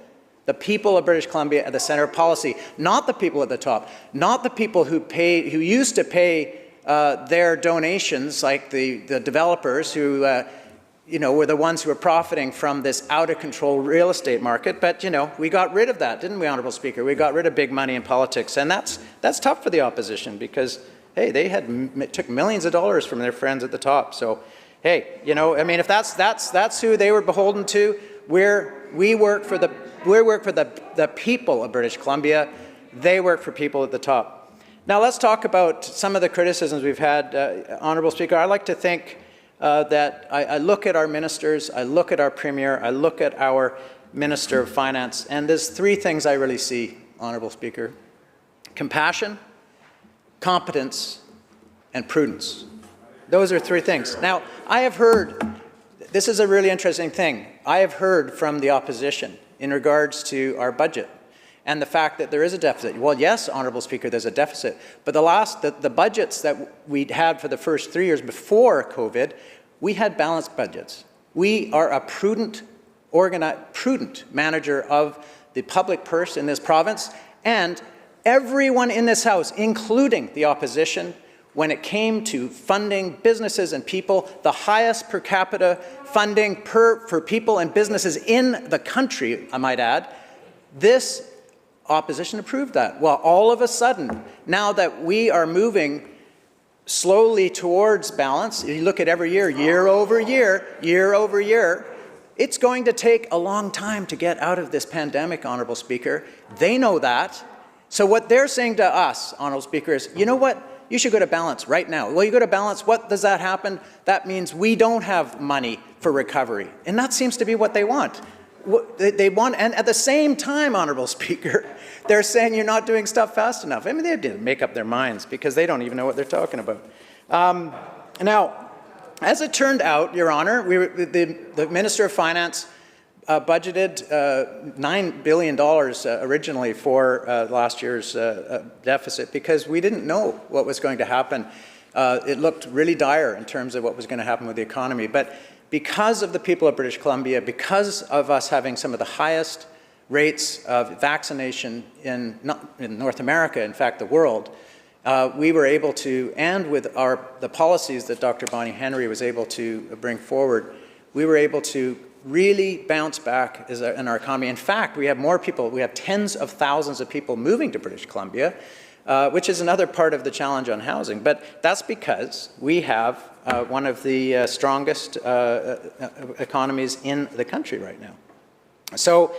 of British Columbia at the centre of policy, not the people at the top, not the people who used to pay their donations, like the developers who were the ones who were profiting from this out-of-control real estate market. But, we got rid of that, didn't we, Honourable Speaker? We got rid of big money in politics. And that's tough for the opposition because, hey, they took millions of dollars from their friends at the top. So, hey, if that's who they were beholden to, we work for the people of British Columbia. They work for people at the top. Now, let's talk about some of the criticisms we've had, Honourable Speaker. I like to think that I look at our ministers, I look at our Premier, I look at our Minister of Finance, and there's three things I really see, Honourable Speaker. Compassion, competence, and prudence. Those are three things. Now, I have heard, this is a really interesting thing, I have heard from the opposition in regards to our budget and the fact that there is a deficit. Well, yes, Honourable Speaker, there's a deficit, but the budgets that we had for the first 3 years before COVID, we had balanced budgets. We are a prudent manager of the public purse in this province, and everyone in this House, including the opposition, when it came to funding businesses and people, the highest per capita funding for people and businesses in the country, I might add, this opposition approved that. Well, all of a sudden, now that we are moving slowly towards balance, if you look at every year, year over year, it's going to take a long time to get out of this pandemic, Honourable Speaker. They know that. So what they're saying to us, Honourable Speaker, is, you know what? You should go to balance right now. Well, you go to balance, what does that happen? That means we don't have money for recovery. And that seems to be what they want. They want, and at the same time, Honourable Speaker, they're saying you're not doing stuff fast enough. I mean, they didn't make up their minds because they don't even know what they're talking about. Now, as it turned out, Your Honour, the Minister of Finance budgeted $9 billion originally for last year's deficit because we didn't know what was going to happen. It looked really dire in terms of what was going to happen with the economy. But because of the people of British Columbia, because of us having some of the highest rates of vaccination in North America, in fact, the world, we were able to, and with the policies that Dr. Bonnie Henry was able to bring forward, we were able to really bounce back in our economy. In fact, we have more people, we have tens of thousands of people moving to British Columbia, which is another part of the challenge on housing. But that's because we have one of the strongest economies in the country right now. So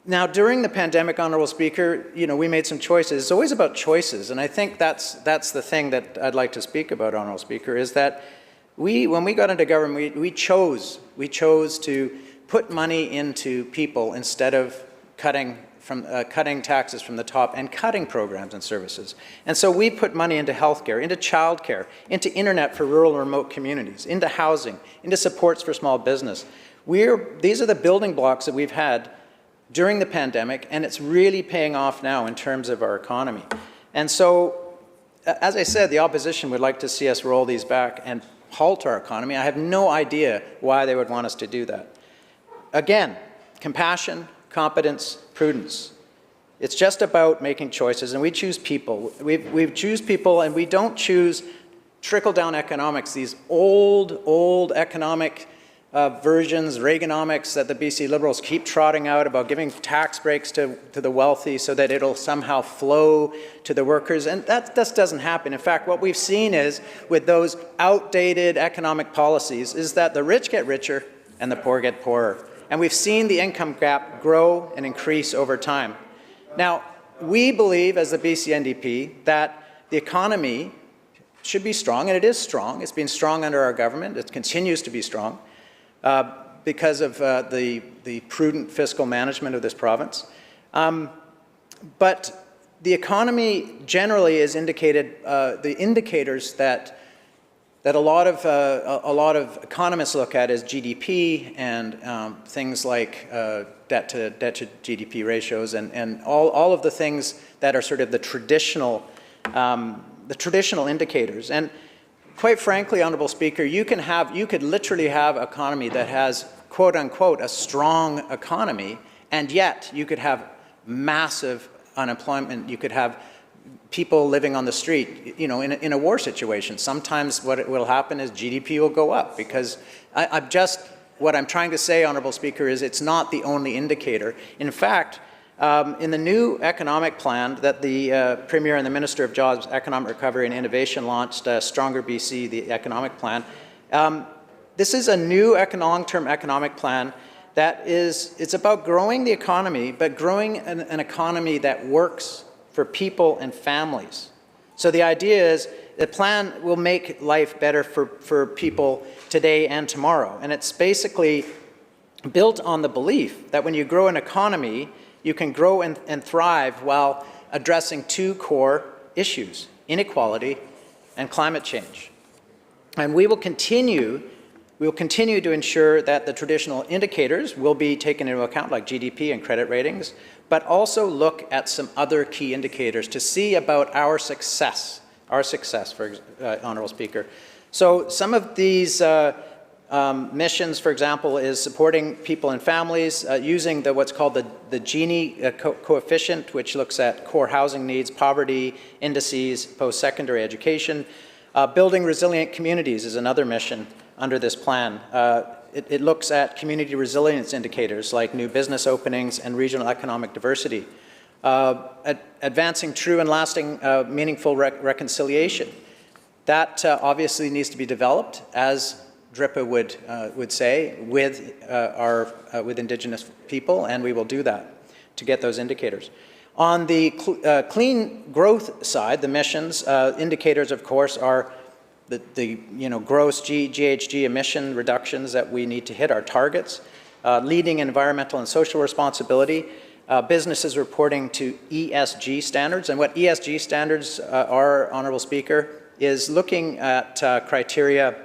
now during the pandemic, Honourable Speaker, we made some choices. It's always about choices, and I think that's the thing that I'd like to speak about, Honourable Speaker, is that when we got into government, we chose to put money into people instead of cutting taxes from the top and cutting programs and services. And so we put money into healthcare, into childcare, into internet for rural and remote communities, into housing, into supports for small business. These are the building blocks that we've had during the pandemic, and it's really paying off now in terms of our economy. And so, as I said, the opposition would like to see us roll these back and halt our economy. I have no idea why they would want us to do that. Again, compassion, competence, prudence. It's just about making choices, and we choose people. We choose people, and we don't choose trickle-down economics, these old economic versions, Reaganomics, that the BC Liberals keep trotting out about giving tax breaks to the wealthy so that it'll somehow flow to the workers, and that just doesn't happen. In fact, what we've seen is, with those outdated economic policies, is that the rich get richer and the poor get poorer. And we've seen the income gap grow and increase over time. Now, we believe, as the BC NDP, that the economy should be strong, and it is strong. It's been strong under our government. It continues to be strong because of the prudent fiscal management of this province. But the economy generally is indicated, the indicators that that a lot of economists look at as GDP and things like debt to GDP ratios and all of the things that are sort of the traditional indicators. And quite frankly, Honourable Speaker, you could literally have an economy that has, quote unquote, a strong economy, and yet you could have massive unemployment. You could have people living on the street, you know, in a war situation. Sometimes what will happen is GDP will go up because what I'm trying to say, Honourable Speaker, is it's not the only indicator. In fact, in the new economic plan that the Premier and the Minister of Jobs, Economic Recovery and Innovation launched, Stronger BC, the economic plan, this is a new long-term economic plan that it's about growing the economy, but growing an economy that works for people and families. So the idea is the plan will make life better for people today and tomorrow. And it's basically built on the belief that when you grow an economy, you can grow and thrive while addressing two core issues: inequality and climate change. And we will continue to ensure that the traditional indicators will be taken into account, like GDP and credit ratings, but also look at some other key indicators to see about our success, for Honourable Speaker. So some of these missions, for example, is supporting people and families using what's called the Gini coefficient, which looks at core housing needs, poverty indices, post-secondary education. Building resilient communities is another mission under this plan. It looks at community resilience indicators like new business openings and regional economic diversity. Advancing true and lasting meaningful reconciliation. That obviously needs to be developed, as DRIPA would say, with Indigenous people, and we will do that to get those indicators. On the clean growth side, the missions indicators, of course, are the gross GHG emission reductions that we need to hit our targets, leading environmental and social responsibility, businesses reporting to ESG standards. And what ESG standards are, Honourable Speaker, is looking at criteria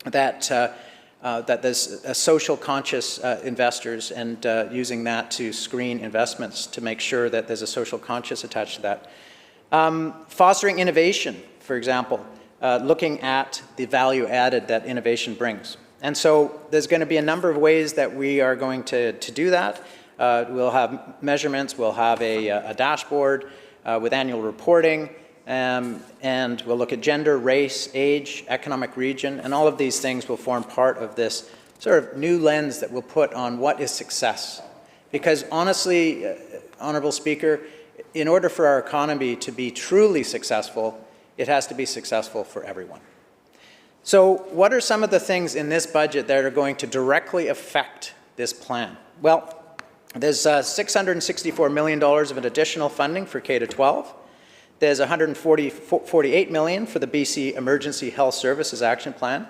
that there's social conscious investors and using that to screen investments to make sure that there's a social conscious attached to that. Fostering innovation, for example, looking at the value added that innovation brings. And so there's going to be a number of ways that we are going to do that. We'll have measurements, we'll have a dashboard with annual reporting, and we'll look at gender, race, age, economic region, and all of these things will form part of this sort of new lens that we'll put on what is success. Because honestly, Honourable Speaker, in order for our economy to be truly successful, it has to be successful for everyone. So what are some of the things in this budget that are going to directly affect this plan? Well, there's $664 million of an additional funding for K-12. There's $148 million for the BC Emergency Health Services Action Plan.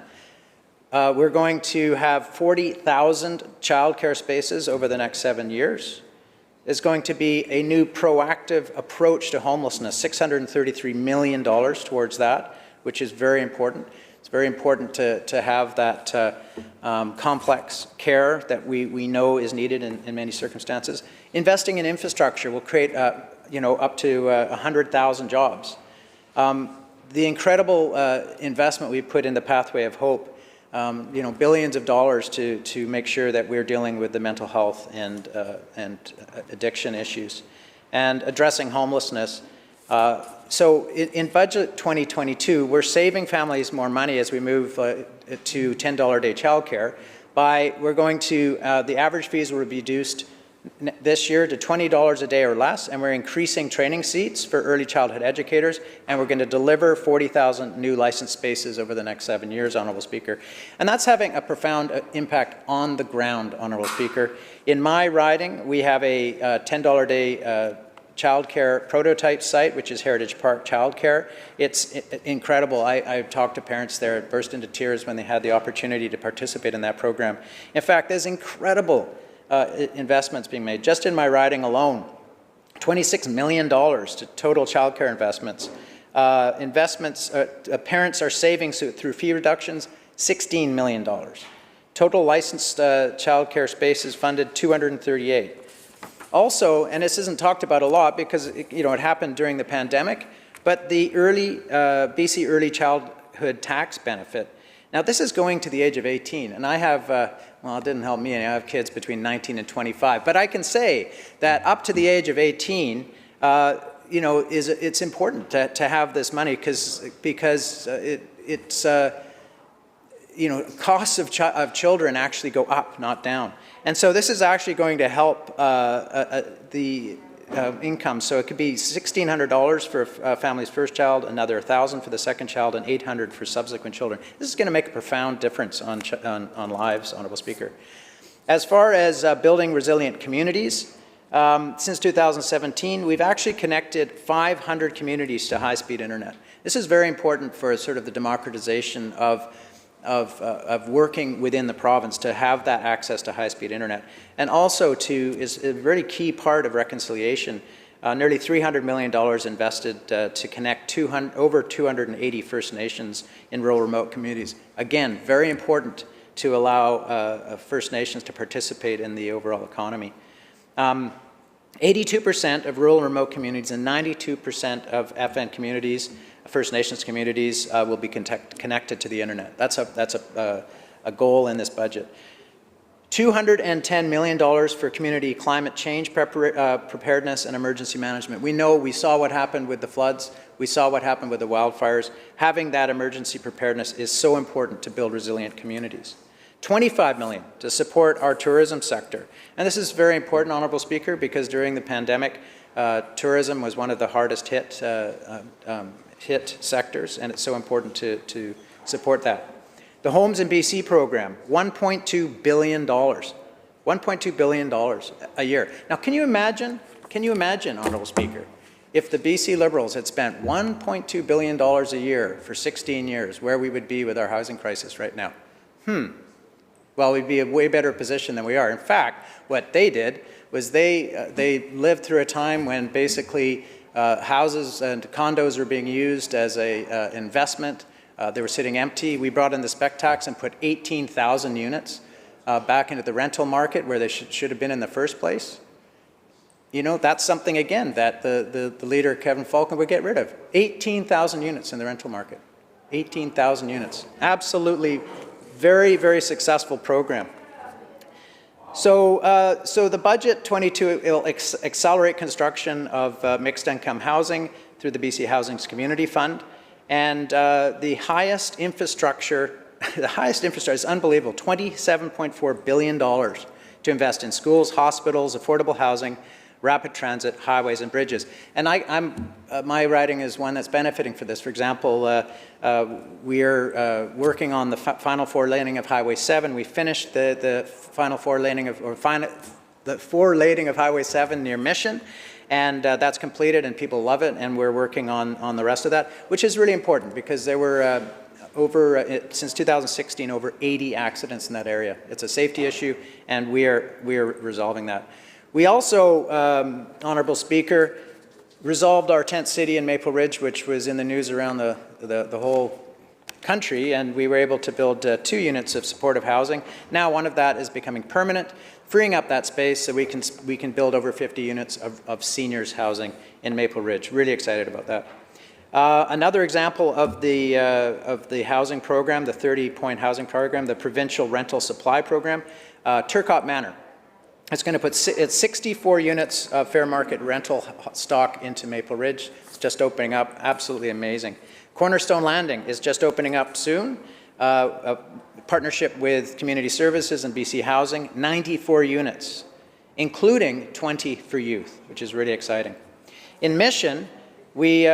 We're going to have 40,000 childcare spaces over the next 7 years. There's going to be a new proactive approach to homelessness, $633 million towards that, which is very important. It's very important to have that complex care that we know is needed in many circumstances. Investing in infrastructure will create up to 100,000 jobs. The incredible investment we put in the Pathway of Hope, billions of dollars to make sure that we're dealing with the mental health and addiction issues, and addressing homelessness. So in budget 2022, we're saving families more money as we move to $10 a day childcare. We're going to, the average fees will be reduced this year to $20 a day or less, and we're increasing training seats for early childhood educators, and we're going to deliver 40,000 new licensed spaces over the next 7 years, Honourable Speaker. And that's having a profound impact on the ground, Honourable Speaker. In my riding, we have a $10 a day childcare prototype site, which is Heritage Park Childcare. It's incredible. I've talked to parents there, burst into tears when they had the opportunity to participate in that program. In fact, there's incredible investments being made. Just in my riding alone, $26 million to total childcare investments Investments, parents are saving through fee reductions, $16 million. Total licensed childcare spaces funded, 238. Also, and this isn't talked about a lot because it happened during the pandemic, but the BC Early Childhood Tax Benefit. Now, this is going to the age of 18, and I have, well, it didn't help me, I have kids between 19 and 25, but I can say that up to the age of 18, it's important to have this money because it's costs of children actually go up, not down. And so this is actually going to help the income. So it could be $1,600 for a family's first child, another $1,000 for the second child, and $800 for subsequent children. This is going to make a profound difference on lives, Honourable Speaker. As far as building resilient communities, since 2017, we've actually connected 500 communities to high-speed internet. This is very important for sort of the democratization of working within the province to have that access to high-speed internet. And also is a very key part of reconciliation. Nearly $300 million invested to connect over 280 First Nations in rural remote communities. Again, very important to allow First Nations to participate in the overall economy. 82% of rural and remote communities and 92% of FN communities, First Nations communities, will be connected to the internet. That's a goal in this budget. $210 million for community climate change preparedness and emergency management. We saw what happened with the floods. We saw what happened with the wildfires. Having that emergency preparedness is so important to build resilient communities. $25 million to support our tourism sector. And this is very important, Honourable Speaker, because during the pandemic, tourism was one of the hardest hit sectors, and it's so important to support that. The Homes in BC program, $1.2 billion. $1.2 billion a year. Now, can you imagine, Honourable Speaker, if the BC Liberals had spent $1.2 billion a year for 16 years, where we would be with our housing crisis right now? Well, we'd be in a way better position than we are. In fact, what they did was they lived through a time when basically houses and condos were being used as an investment. They were sitting empty. We brought in the spec tax and put 18,000 units back into the rental market where they should have been in the first place. That's something, again, that the leader, Kevin Falcon, would get rid of. 18,000 units in the rental market. 18,000 units. Absolutely very, very successful program. So the budget 22 will accelerate construction of mixed income housing through the BC Housing's Community Fund, and the highest infrastructure is unbelievable, $27.4 billion to invest in schools, hospitals, affordable housing, rapid transit, highways, and bridges. And my riding is one that's benefiting for this. For example, we're working on the final four laning of Highway 7. We finished the final four laning of Highway 7 near Mission, and that's completed, and people love it. And we're working on the rest of that, which is really important because there were since 2016 over 80 accidents in that area. It's a safety issue, and we are resolving that. We also, Honourable Speaker, resolved our tent city in Maple Ridge, which was in the news around the whole country, and we were able to build 2 units of supportive housing. Now one of that is becoming permanent, freeing up that space so we can build over 50 units of seniors housing in Maple Ridge. Really excited about that. Another example of the housing program, the 30-point housing program, the provincial rental supply program, Turcotte Manor. It's going to put 64 units of fair market rental stock into Maple Ridge. It's just opening up, absolutely amazing. Cornerstone Landing is just opening up soon. A partnership with Community Services and BC Housing, 94 units, including 20 for youth, which is really exciting. In Mission, we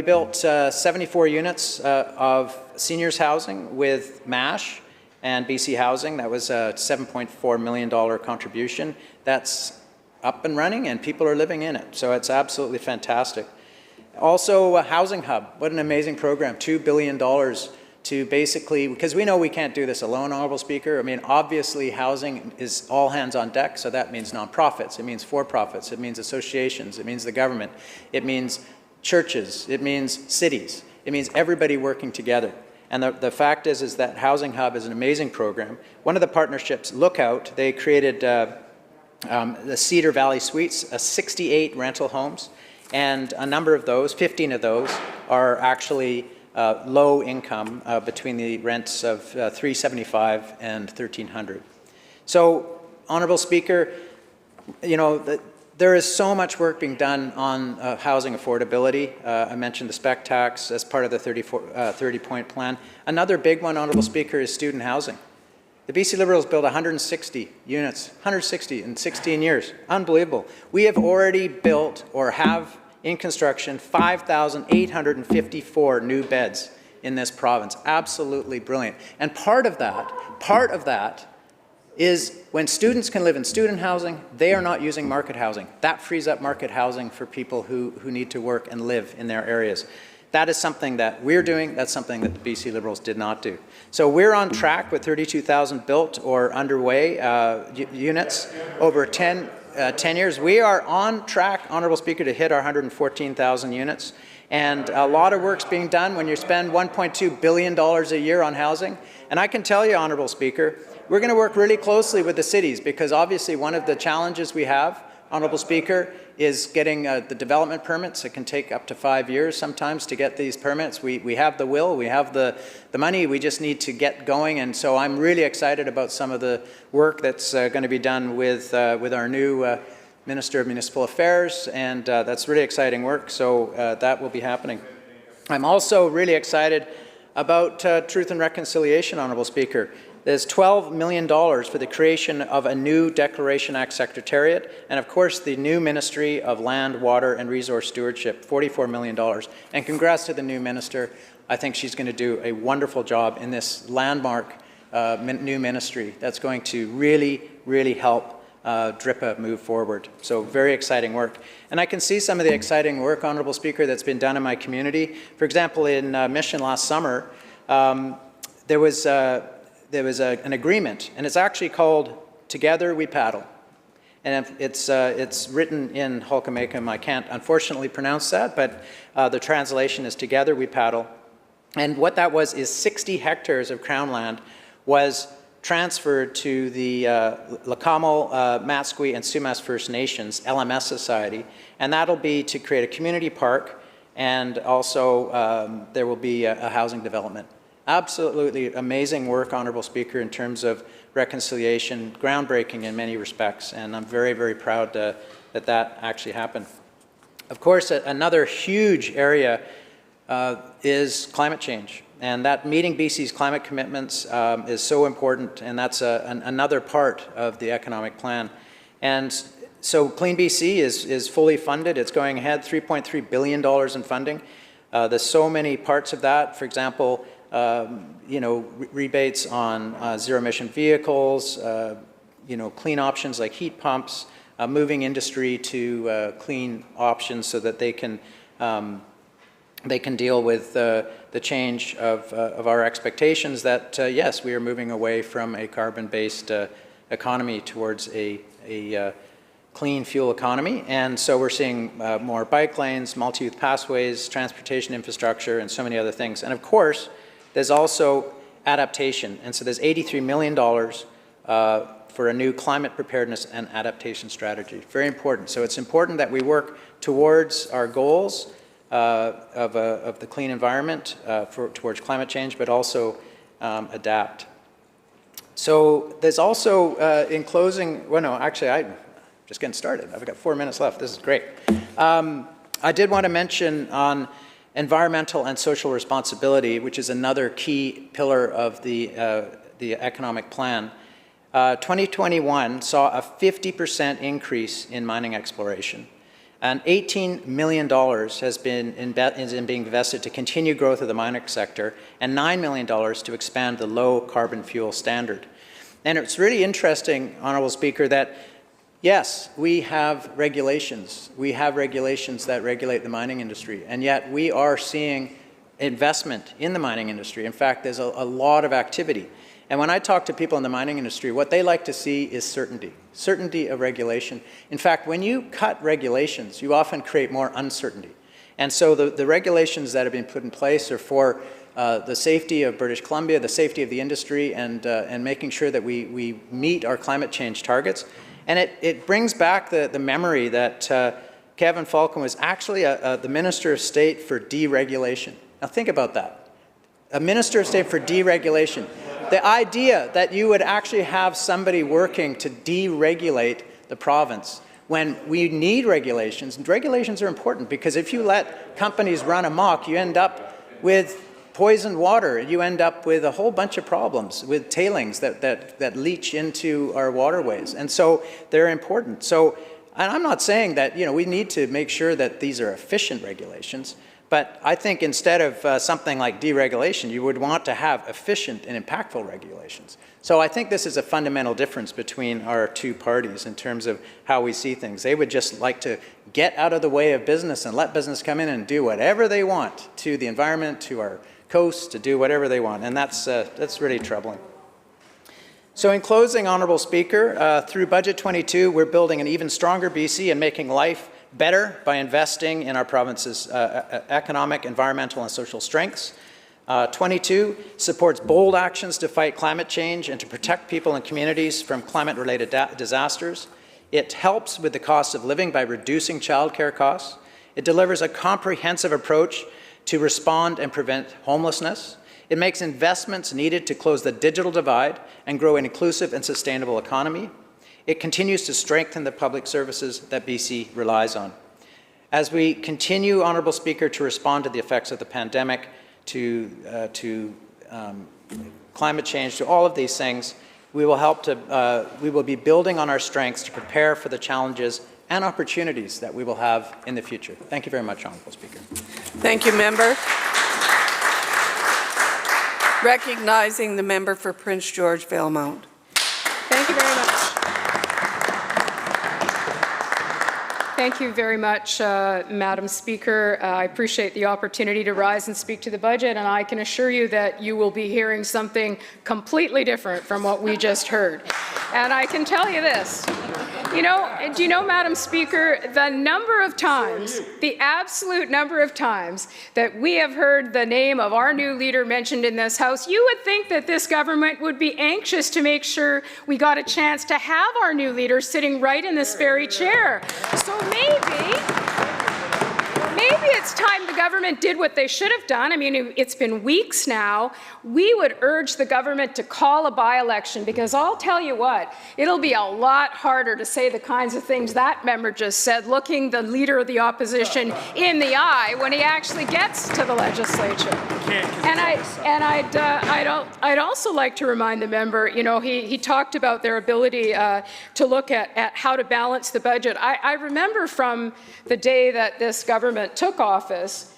built 74 units of seniors housing with MASH and BC Housing. That was a $7.4 million contribution. That's up and running, and people are living in it. So it's absolutely fantastic. Also, a housing hub. What an amazing program. $2 billion to basically, because we know we can't do this alone, Honourable Speaker. I mean, obviously, housing is all hands on deck, so that means nonprofits. It means for-profits. It means associations. It means the government. It means churches, it means cities, it means everybody working together. And the fact is that Housing Hub is an amazing program. One of the partnerships, Lookout, they created the Cedar Valley Suites, 68 rental homes, and a number of those, 15 of those, are actually low income between the rents of $375 and $1,300. So, Honourable Speaker, you know, there is so much work being done on housing affordability. I mentioned the spec tax as part of the 30-point plan. Another big one, Honourable Speaker, is student housing. The BC Liberals built 160 units, 160 in 16 years. Unbelievable. We have already built or have in construction 5,854 new beds in this province. Absolutely brilliant. And part of that is when students can live in student housing, they are not using market housing. That frees up market housing for people who need to work and live in their areas. That is something that we're doing. That's something that the BC Liberals did not do. So we're on track with 32,000 built or underway units over 10 years. We are on track, Honourable Speaker, to hit our 114,000 units. And a lot of work's being done when you spend $1.2 billion a year on housing. And I can tell you, Honourable Speaker, we're going to work really closely with the cities because obviously one of the challenges we have, Honourable Speaker, is getting the development permits. It can take up to 5 years sometimes to get these permits. We have the will, we have the money, we just need to get going. And so I'm really excited about some of the work that's going to be done with our new Minister of Municipal Affairs, and that's really exciting work, so that will be happening. I'm also really excited about Truth and Reconciliation, Honourable Speaker. There's $12 million for the creation of a new Declaration Act Secretariat, and of course the new Ministry of Land, Water and Resource Stewardship, $44 million. And congrats to the new Minister. I think she's going to do a wonderful job in this landmark new ministry that's going to really, really help DRIPA move forward. So very exciting work. And I can see some of the exciting work, Honourable Speaker, that's been done in my community. For example, in Mission last summer, there was an agreement, and it's actually called Together We Paddle. And it's written in Hulkamekum. I can't unfortunately pronounce that, but the translation is Together We Paddle. And what that was is 60 hectares of Crown land was transferred to the Lakamal, Matsqui, and Sumas First Nations, LMS Society, and that'll be to create a community park, and also there will be a housing development. Absolutely amazing work, Honourable Speaker, in terms of reconciliation, groundbreaking in many respects, and I'm very, very proud that actually happened. Of course, another huge area is climate change, and that meeting BC's climate commitments is so important, and that's another part of the economic plan. And so Clean BC is fully funded. It's going ahead, $3.3 billion in funding. There's so many parts of that. For example, rebates on zero-emission vehicles, clean options like heat pumps, moving industry to clean options so that they can deal with the change of our expectations that, yes, we are moving away from a carbon-based economy towards a clean fuel economy. And so we're seeing more bike lanes, multi-use pathways, transportation infrastructure, and so many other things. And of course, there's also adaptation. And so there's $83 million for a new climate preparedness and adaptation strategy. Very important. So it's important that we work towards our goals of the clean environment towards climate change, but also adapt. So there's also, in closing, well, no, actually, I'm just getting started. I've got 4 minutes left. This is great. I did want to mention on environmental and social responsibility, which is another key pillar of the economic plan. 2021 saw a 50% increase in mining exploration, and $18 million is being invested to continue growth of the mining sector, and $9 million to expand the low carbon fuel standard. And it's really interesting, Honourable Speaker, that yes, we have regulations. We have regulations that regulate the mining industry, and yet we are seeing investment in the mining industry. In fact, there's a lot of activity. And when I talk to people in the mining industry, what they like to see is certainty of regulation. In fact, when you cut regulations, you often create more uncertainty. And so the regulations that have been put in place are for the safety of British Columbia, the safety of the industry, and making sure that we meet our climate change targets. And it brings back the memory that Kevin Falcon was actually the Minister of State for deregulation. Now think about that. A Minister of State for deregulation. The idea that you would actually have somebody working to deregulate the province when we need regulations, and regulations are important because if you let companies run amok, you end up with poisoned water. You end up with a whole bunch of problems with tailings that leach into our waterways. And so they're important. So, and I'm not saying that, we need to make sure that these are efficient regulations, but I think instead of something like deregulation, you would want to have efficient and impactful regulations. So I think this is a fundamental difference between our two parties in terms of how we see things. They would just like to get out of the way of business and let business come in and do whatever they want to the environment, to our coasts, to do whatever they want. And that's really troubling. So in closing, Honourable Speaker, through Budget 22, we're building an even stronger BC and making life better by investing in our province's economic, environmental, and social strengths. 22 supports bold actions to fight climate change and to protect people and communities from climate-related disasters. It helps with the cost of living by reducing childcare costs. It delivers a comprehensive approach to respond and prevent homelessness. It makes investments needed to close the digital divide and grow an inclusive and sustainable economy. It continues to strengthen the public services that BC relies on. As we continue, Honourable Speaker, to respond to the effects of the pandemic, to climate change, to all of these things, we will be building on our strengths to prepare for the challenges and opportunities that we will have in the future. Thank you very much, Honourable Speaker. Thank you, member. Recognizing the member for Prince George Valemount. Thank you very much. Thank you very much, Madam Speaker. I appreciate the opportunity to rise and speak to the budget, and I can assure you that you will be hearing something completely different from what we just heard. And I can tell you this. Do you know, Madam Speaker, the number of times, the absolute number of times that we have heard the name of our new leader mentioned in this House, you would think that this government would be anxious to make sure we got a chance to have our new leader sitting right in this very chair. So maybe it's time the government did what they should have done. I mean, it's been weeks now. We would urge the government to call a by-election because I'll tell you what, it'll be a lot harder to say the kinds of things that member just said, looking the leader of the opposition in the eye when he actually gets to the legislature. And I'd also like to remind the member, he talked about their ability to look at how to balance the budget. I remember from the day that this government took office,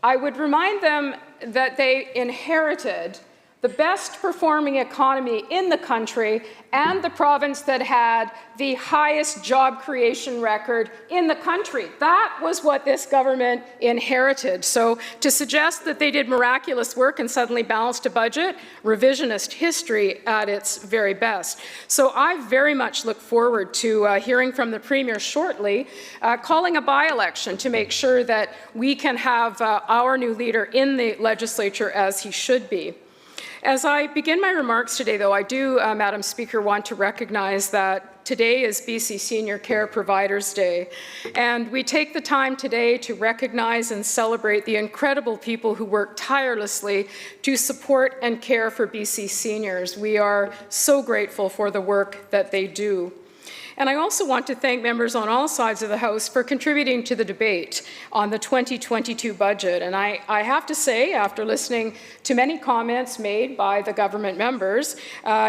I would remind them that they inherited the best performing economy in the country and the province that had the highest job creation record in the country. That was what this government inherited. So to suggest that they did miraculous work and suddenly balanced a budget, revisionist history at its very best. So I very much look forward to hearing from the Premier shortly, calling a by-election to make sure that we can have our new leader in the legislature as he should be. As I begin my remarks today, though, I do, Madam Speaker, want to recognize that today is BC Senior Care Providers Day, and we take the time today to recognize and celebrate the incredible people who work tirelessly to support and care for BC seniors. We are so grateful for the work that they do. And I also want to thank members on all sides of the House for contributing to the debate on the 2022 budget. And I have to say, after listening to many comments made by the government members,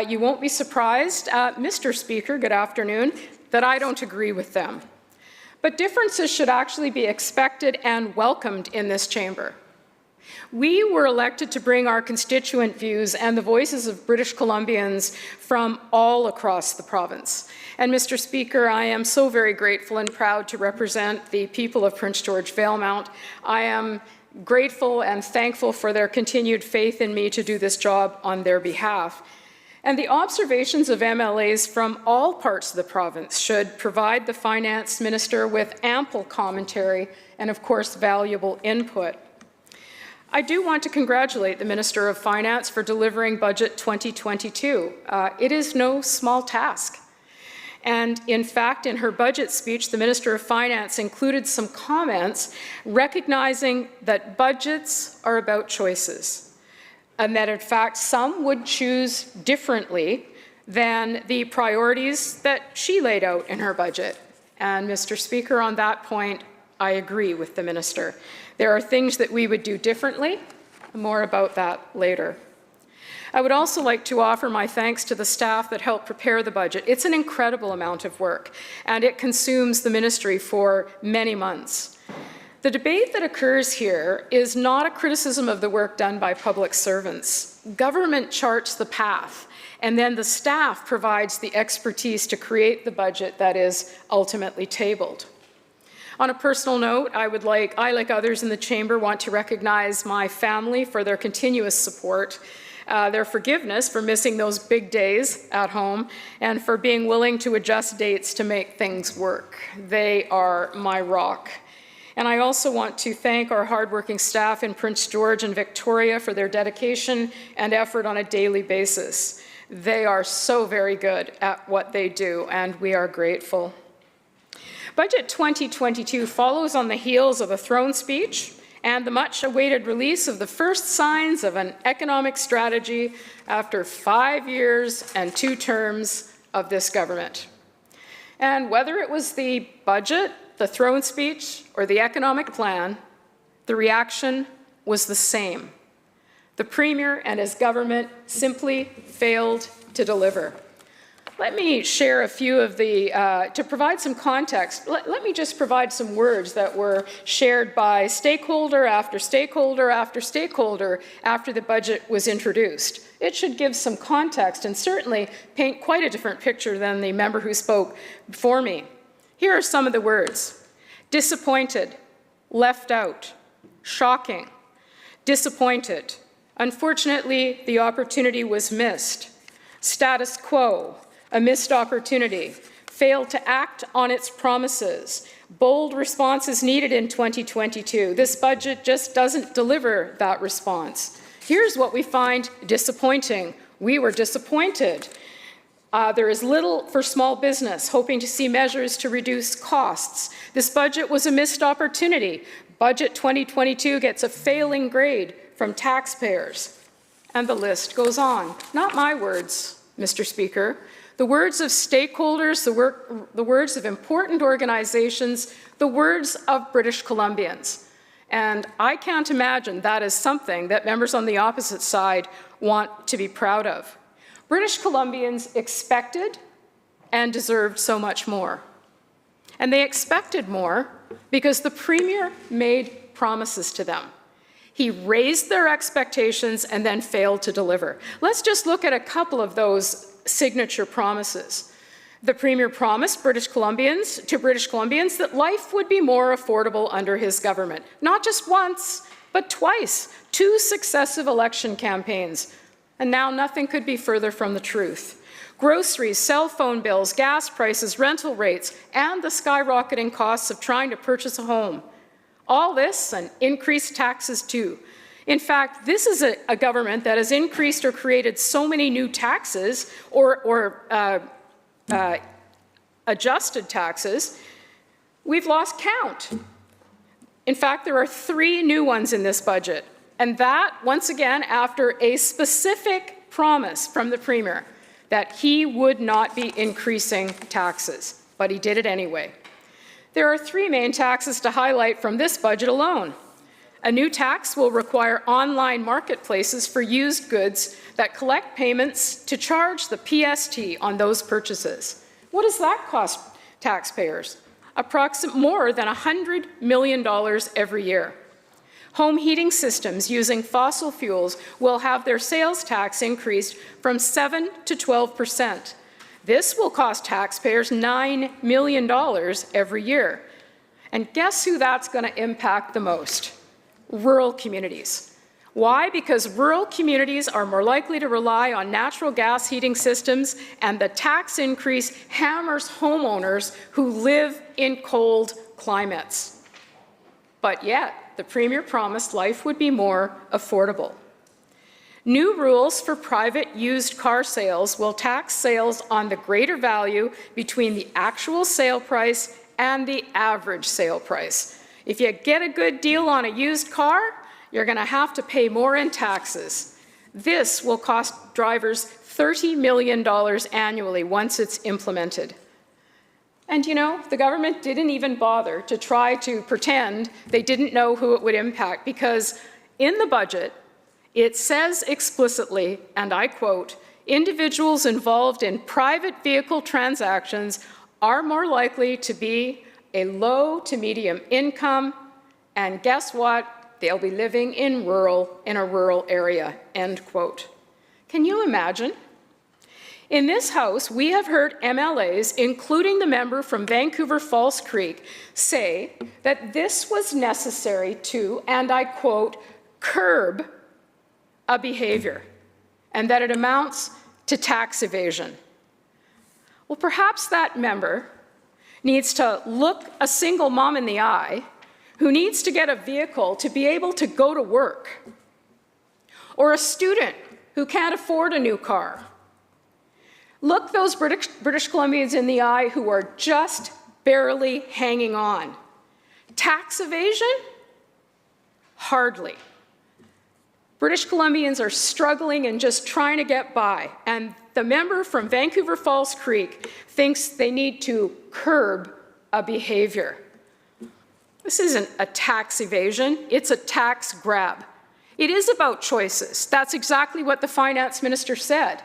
you won't be surprised, Mr. Speaker, good afternoon, that I don't agree with them. But differences should actually be expected and welcomed in this chamber. We were elected to bring our constituent views and the voices of British Columbians from all across the province. And Mr. Speaker, I am so very grateful and proud to represent the people of Prince George Valemount. I am grateful and thankful for their continued faith in me to do this job on their behalf. And the observations of MLAs from all parts of the province should provide the Finance Minister with ample commentary and, of course, valuable input. I do want to congratulate the Minister of Finance for delivering Budget 2022. It is no small task. And in fact, in her budget speech, the Minister of Finance included some comments recognizing that budgets are about choices, and that in fact some would choose differently than the priorities that she laid out in her budget. And Mr. Speaker, on that point, I agree with the Minister. There are things that we would do differently. More about that later. I would also like to offer my thanks to the staff that helped prepare the budget. It's an incredible amount of work, and it consumes the ministry for many months. The debate that occurs here is not a criticism of the work done by public servants. Government charts the path, and then the staff provides the expertise to create the budget that is ultimately tabled. On a personal note, I, like others in the chamber, want to recognize my family for their continuous support, their forgiveness for missing those big days at home, and for being willing to adjust dates to make things work. They are my rock. And I also want to thank our hardworking staff in Prince George and Victoria for their dedication and effort on a daily basis. They are so very good at what they do, and we are grateful. Budget 2022 follows on the heels of a throne speech and the much-awaited release of the first signs of an economic strategy after 5 years and 2 terms of this government. And whether it was the budget, the throne speech, or the economic plan, the reaction was the same. The Premier and his government simply failed to deliver. Let me share a few of the, to provide some context, let me just provide some words that were shared by stakeholder after stakeholder after stakeholder after the budget was introduced. It should give some context and certainly paint quite a different picture than the member who spoke before me. Here are some of the words: disappointed, left out, shocking, disappointed, unfortunately the opportunity was missed, status quo, a missed opportunity, failed to act on its promises, bold responses needed in 2022. This budget just doesn't deliver that response. Here's what we find disappointing. We were disappointed. There is little for small business, hoping to see measures to reduce costs. This budget was a missed opportunity. Budget 2022 gets a failing grade from taxpayers. And the list goes on. Not my words, Mr. Speaker. The words of stakeholders, the words of important organizations, the words of British Columbians. And I can't imagine that is something that members on the opposite side want to be proud of. British Columbians expected and deserved so much more. And they expected more because the Premier made promises to them. He raised their expectations and then failed to deliver. Let's just look at a couple of those signature promises. The Premier promised British Columbians that life would be more affordable under his government. Not just once, but twice, 2 successive election campaigns. And now nothing could be further from the truth. Groceries, cell phone bills, gas prices, rental rates, and the skyrocketing costs of trying to purchase a home. All this and increased taxes too. In fact, this is a government that has increased or created so many new taxes or adjusted taxes, we've lost count. In fact, there are 3 new ones in this budget. And that, once again, after a specific promise from the Premier that he would not be increasing taxes, but he did it anyway. There are 3 main taxes to highlight from this budget alone. A new tax will require online marketplaces for used goods that collect payments to charge the PST on those purchases. What does that cost taxpayers? More than $100 million every year. Home heating systems using fossil fuels will have their sales tax increased from 7 to 12%. This will cost taxpayers $9 million every year. And guess who that's going to impact the most? Rural communities. Why? Because rural communities are more likely to rely on natural gas heating systems, and the tax increase hammers homeowners who live in cold climates. But yet, the Premier promised life would be more affordable. New rules for private used car sales will tax sales on the greater value between the actual sale price and the average sale price. If you get a good deal on a used car, you're going to have to pay more in taxes. This will cost drivers $30 million annually once it's implemented. And you know, the government didn't even bother to try to pretend they didn't know who it would impact, because in the budget, it says explicitly, and I quote, individuals involved in private vehicle transactions are more likely to be a low to medium income, and guess what? They'll be living in a rural area, end quote. Can you imagine? In this House, we have heard MLAs, including the member from Vancouver Falls Creek, say that this was necessary to, and I quote, curb a behavior, and that it amounts to tax evasion. Well, perhaps that member needs to look a single mom in the eye who needs to get a vehicle to be able to go to work, or a student who can't afford a new car. Look those British Columbians in the eye who are just barely hanging on. Tax evasion? Hardly. British Columbians are struggling and just trying to get by, and the member from Vancouver Falls Creek thinks they need to curb a behavior. This isn't a tax evasion, it's a tax grab. It is about choices. That's exactly what the finance minister said.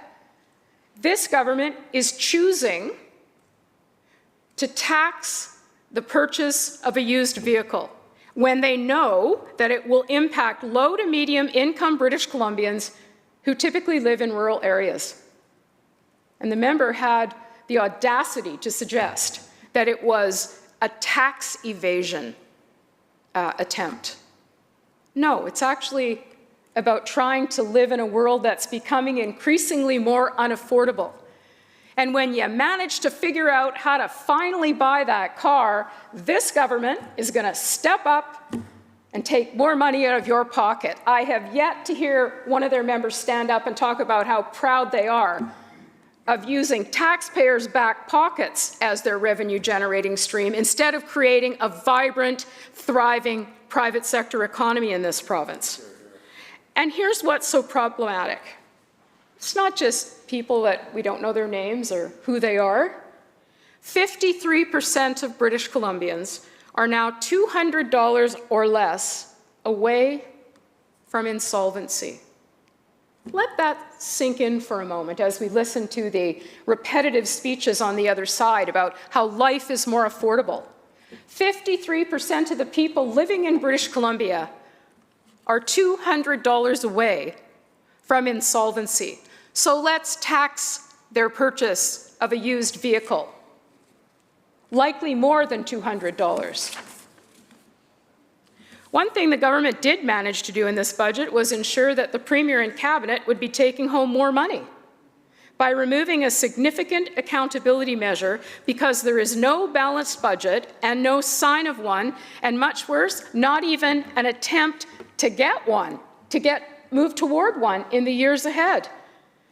This government is choosing to tax the purchase of a used vehicle when they know that it will impact low to medium income British Columbians who typically live in rural areas. And the member had the audacity to suggest that it was a tax evasion attempt. No, it's actually about trying to live in a world that's becoming increasingly more unaffordable. And when you manage to figure out how to finally buy that car, this government is going to step up and take more money out of your pocket. I have yet to hear one of their members stand up and talk about how proud they are of using taxpayers' back pockets as their revenue-generating stream instead of creating a vibrant, thriving private sector economy in this province. And here's what's so problematic. It's not just people that we don't know their names or who they are. 53% of British Columbians are now $200 or less away from insolvency. Let that sink in for a moment as we listen to the repetitive speeches on the other side about how life is more affordable. 53% of the people living in British Columbia are $200 away from insolvency. So let's tax their purchase of a used vehicle, likely more than $200. One thing the government did manage to do in this budget was ensure that the Premier and Cabinet would be taking home more money by removing a significant accountability measure, because there is no balanced budget and no sign of one, and much worse, not even an attempt to get one, to move toward one in the years ahead.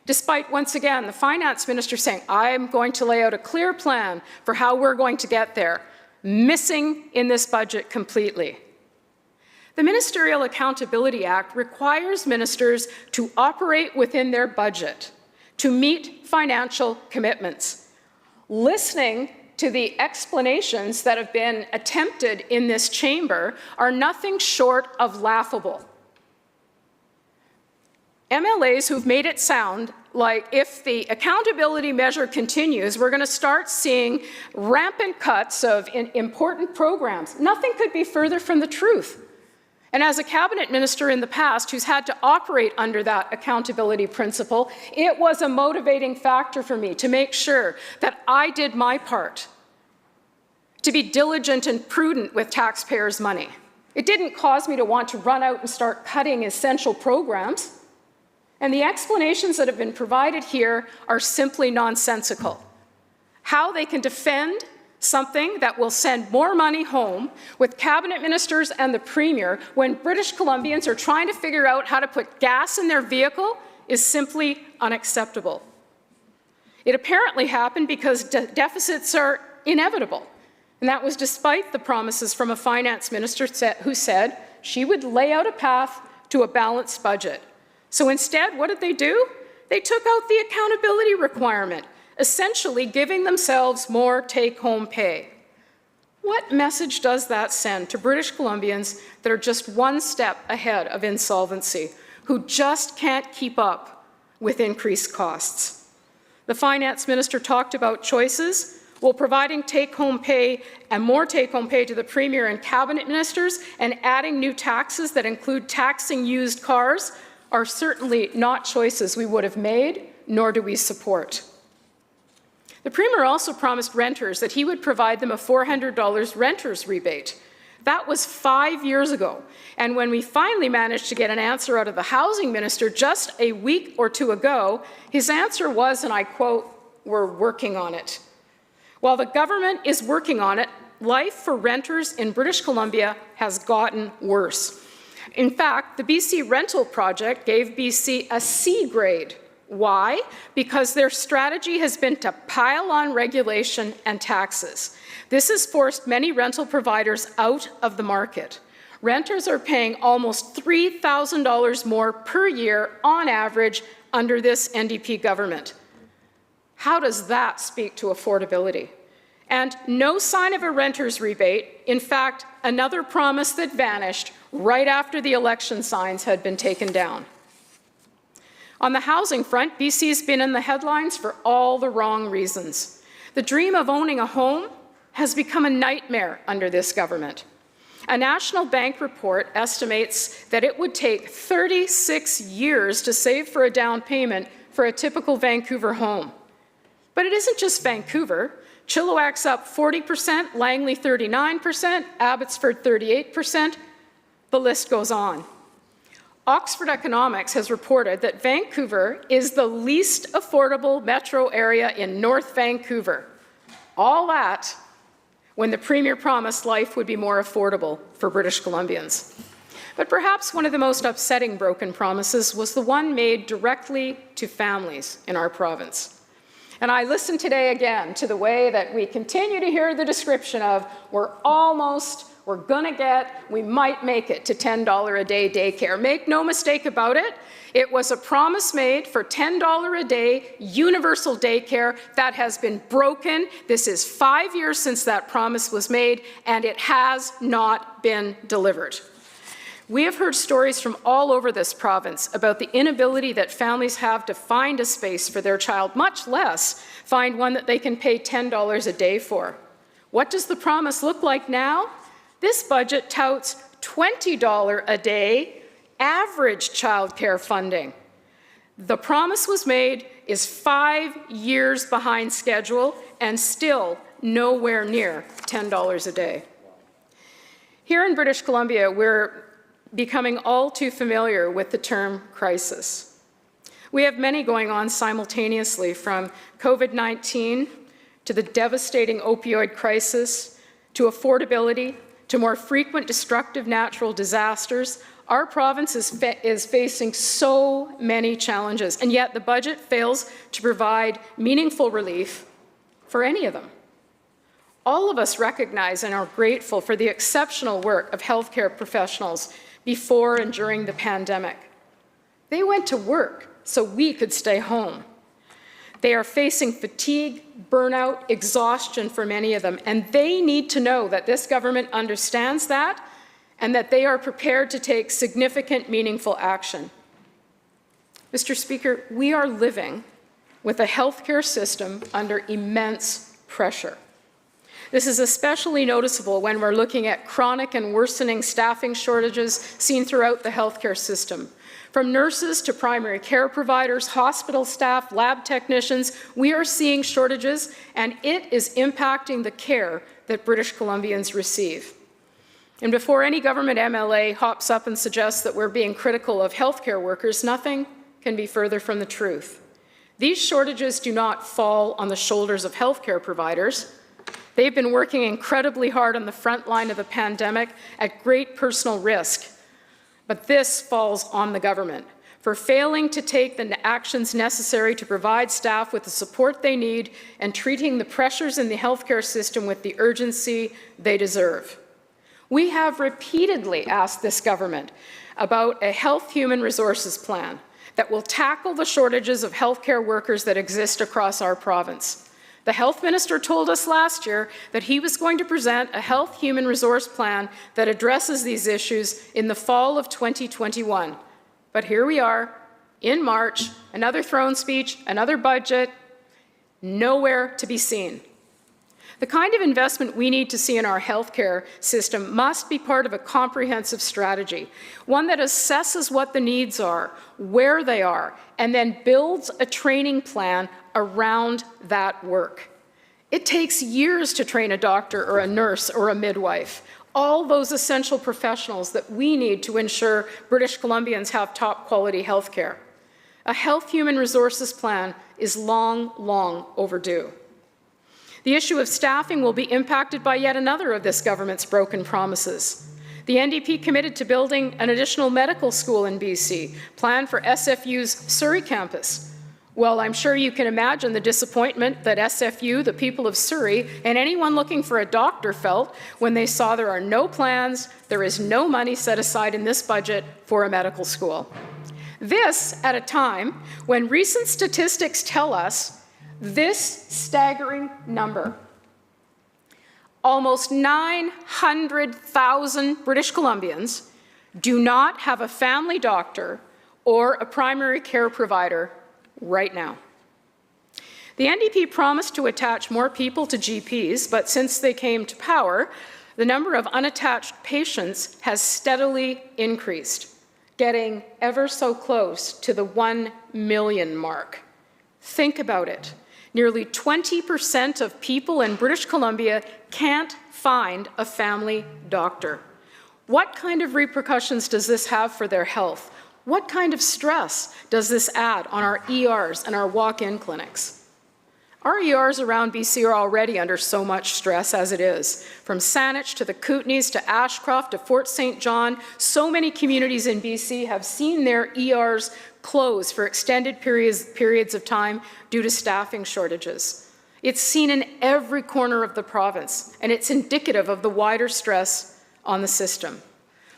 Despite, once again, the finance minister saying, I'm going to lay out a clear plan for how we're going to get there, missing in this budget completely. The Ministerial Accountability Act requires ministers to operate within their budget to meet financial commitments. Listening to the explanations that have been attempted in this chamber are nothing short of laughable. MLAs who've made it sound like if the accountability measure continues, we're going to start seeing rampant cuts of important programs. Nothing could be further from the truth. And as a cabinet minister in the past who's had to operate under that accountability principle, it was a motivating factor for me to make sure that I did my part to be diligent and prudent with taxpayers' money. It didn't cause me to want to run out and start cutting essential programs. And the explanations that have been provided here are simply nonsensical. How they can defend something that will send more money home with cabinet ministers and the premier when British Columbians are trying to figure out how to put gas in their vehicle is simply unacceptable. It apparently happened because deficits are inevitable. And that was despite the promises from a finance minister who said she would lay out a path to a balanced budget. So instead, what did they do? They took out the accountability requirement, essentially giving themselves more take-home pay. What message does that send to British Columbians that are just one step ahead of insolvency, who just can't keep up with increased costs? The finance minister talked about choices. Well, providing take-home pay and more take-home pay to the premier and cabinet ministers and adding new taxes that include taxing used cars are certainly not choices we would have made, nor do we support. The Premier also promised renters that he would provide them a $400 renter's rebate. That was 5 years ago. And when we finally managed to get an answer out of the Housing Minister just a week or two ago, his answer was, and I quote, "We're working on it." While the government is working on it, life for renters in British Columbia has gotten worse. In fact, the BC Rental Project gave BC a C grade. Why? Because their strategy has been to pile on regulation and taxes. This has forced many rental providers out of the market. Renters are paying almost $3,000 more per year on average under this NDP government. How does that speak to affordability? And no sign of a renter's rebate. In fact, another promise that vanished right after the election signs had been taken down. On the housing front, BC's been in the headlines for all the wrong reasons. The dream of owning a home has become a nightmare under this government. A National Bank report estimates that it would take 36 years to save for a down payment for a typical Vancouver home. But it isn't just Vancouver. Chilliwack's up 40%, Langley 39%, Abbotsford 38%. The list goes on. Oxford Economics has reported that Vancouver is the least affordable metro area in North Vancouver. All that when the Premier promised life would be more affordable for British Columbians. But perhaps one of the most upsetting broken promises was the one made directly to families in our province. And I listened today again to the way that we continue to hear the description of we're gonna get, we might make it to $10 a day daycare. Make no mistake about it, it was a promise made for $10 a day universal daycare that has been broken. This is 5 years since that promise was made, and it has not been delivered. We have heard stories from all over this province about the inability that families have to find a space for their child, much less find one that they can pay $10 a day for. What does the promise look like now? This budget touts $20 a day average childcare funding. The promise was made, is 5 years behind schedule, and still nowhere near $10 a day. Here in British Columbia, we're becoming all too familiar with the term crisis. We have many going on simultaneously, from COVID-19 to the devastating opioid crisis, to affordability, to more frequent destructive natural disasters. Our province is facing so many challenges, and yet the budget fails to provide meaningful relief for any of them. All of us recognize and are grateful for the exceptional work of healthcare professionals before and during the pandemic. They went to work so we could stay home. They are facing fatigue, burnout, exhaustion for many of them, and they need to know that this government understands that and that they are prepared to take significant, meaningful action. Mr. Speaker, we are living with a healthcare system under immense pressure. This is especially noticeable when we're looking at chronic and worsening staffing shortages seen throughout the healthcare system. From nurses to primary care providers, hospital staff, lab technicians, we are seeing shortages, and it is impacting the care that British Columbians receive. And before any government MLA hops up and suggests that we're being critical of healthcare workers, nothing can be further from the truth. These shortages do not fall on the shoulders of healthcare providers. They've been working incredibly hard on the front line of the pandemic at great personal risk. But this falls on the government for failing to take the actions necessary to provide staff with the support they need and treating the pressures in the healthcare system with the urgency they deserve. We have repeatedly asked this government about a health human resources plan that will tackle the shortages of healthcare workers that exist across our province. The health minister told us last year that he was going to present a health human resource plan that addresses these issues in the fall of 2021. But here we are, in March, another throne speech, another budget, nowhere to be seen. The kind of investment we need to see in our healthcare system must be part of a comprehensive strategy, one that assesses what the needs are, where they are, and then builds a training plan around that work. It takes years to train a doctor or a nurse or a midwife, all those essential professionals that we need to ensure British Columbians have top quality healthcare. A health human resources plan is long, long overdue. The issue of staffing will be impacted by yet another of this government's broken promises. The NDP committed to building an additional medical school in BC, planned for SFU's Surrey campus. Well, I'm sure you can imagine the disappointment that SFU, the people of Surrey, and anyone looking for a doctor felt when they saw there are no plans, there is no money set aside in this budget for a medical school. This at a time when recent statistics tell us this staggering number. Almost 900,000 British Columbians do not have a family doctor or a primary care provider right now. The NDP promised to attach more people to GPs, but since they came to power, the number of unattached patients has steadily increased, getting ever so close to the 1 million mark. Think about it. Nearly 20% of people in British Columbia can't find a family doctor. What kind of repercussions does this have for their health? What kind of stress does this add on our ERs and our walk-in clinics? Our ERs around BC are already under so much stress as it is. From Saanich to the Kootenays to Ashcroft to Fort St. John, so many communities in BC have seen their ERs close for extended periods of time due to staffing shortages. It's seen in every corner of the province, and it's indicative of the wider stress on the system.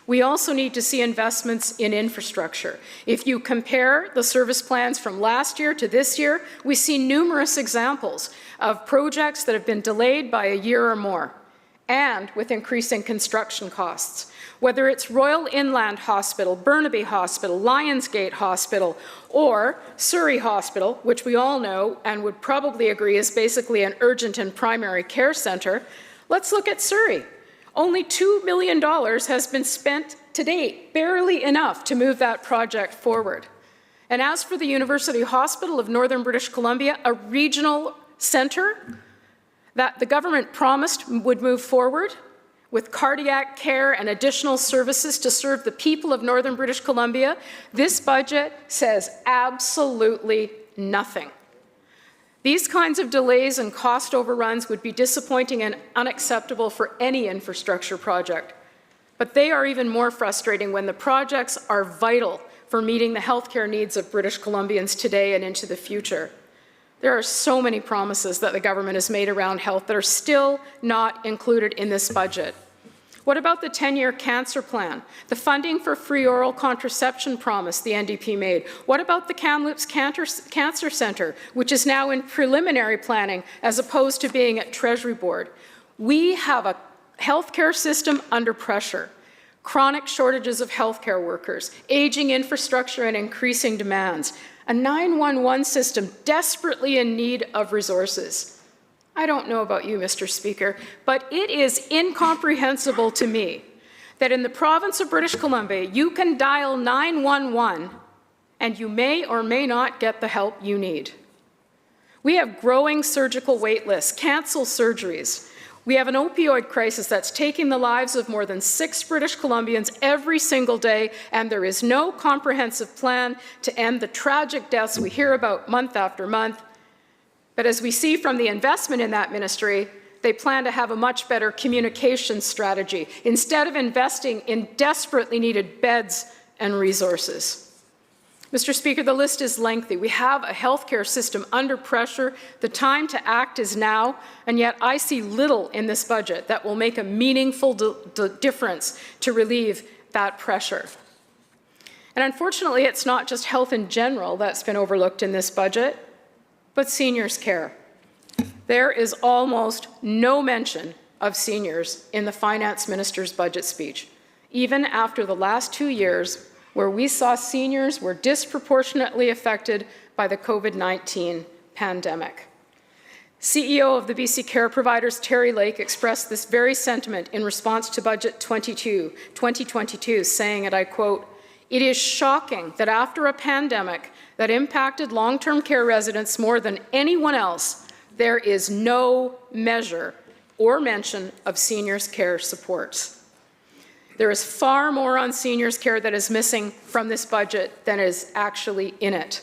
We also need to see investments in infrastructure. If you compare the service plans from last year to this year, we see numerous examples of projects that have been delayed by a year or more, and with increasing construction costs. Whether it's Royal Inland Hospital, Burnaby Hospital, Lionsgate Hospital, or Surrey Hospital, which we all know and would probably agree is basically an urgent and primary care centre, let's look at Surrey. Only $2 million has been spent to date, barely enough to move that project forward. And as for the University Hospital of Northern British Columbia, a regional centre that the government promised would move forward with cardiac care and additional services to serve the people of Northern British Columbia, this budget says absolutely nothing. These kinds of delays and cost overruns would be disappointing and unacceptable for any infrastructure project. But they are even more frustrating when the projects are vital for meeting the healthcare needs of British Columbians today and into the future. There are so many promises that the government has made around health that are still not included in this budget. What about the 10-year cancer plan? The funding for free oral contraception promise the NDP made? What about the Kamloops Cancer Centre, which is now in preliminary planning as opposed to being at Treasury Board? We have a healthcare system under pressure, chronic shortages of healthcare workers, aging infrastructure and increasing demands, a 911 system desperately in need of resources. I don't know about you, Mr. Speaker, but it is incomprehensible to me that in the province of British Columbia, you can dial 911 and you may or may not get the help you need. We have growing surgical wait lists, cancelled surgeries. We have an opioid crisis that's taking the lives of more than 6 British Columbians every single day, and there is no comprehensive plan to end the tragic deaths we hear about month after month. But as we see from the investment in that ministry, they plan to have a much better communication strategy instead of investing in desperately needed beds and resources. Mr. Speaker, the list is lengthy. We have a healthcare system under pressure. The time to act is now, and yet I see little in this budget that will make a meaningful difference to relieve that pressure. And unfortunately, it's not just health in general that's been overlooked in this budget, but seniors' care. There is almost no mention of seniors in the finance minister's budget speech, even after the last 2 years where we saw seniors were disproportionately affected by the COVID-19 pandemic. CEO of the BC Care Providers, Terry Lake, expressed this very sentiment in response to Budget 2022, saying, and I quote, "It is shocking that after a pandemic that impacted long-term care residents more than anyone else, there is no measure or mention of seniors' care supports." There is far more on seniors' care that is missing from this budget than is actually in it.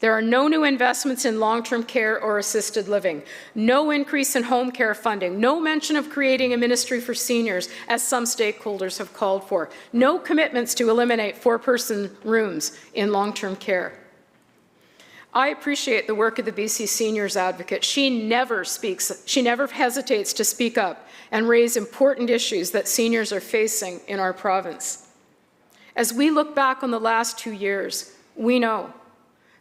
There are no new investments in long-term care or assisted living, no increase in home care funding, no mention of creating a ministry for seniors, as some stakeholders have called for, no commitments to eliminate 4-person rooms in long-term care. I appreciate the work of the BC Seniors Advocate. She never hesitates to speak up and raise important issues that seniors are facing in our province. As we look back on the last 2 years, we know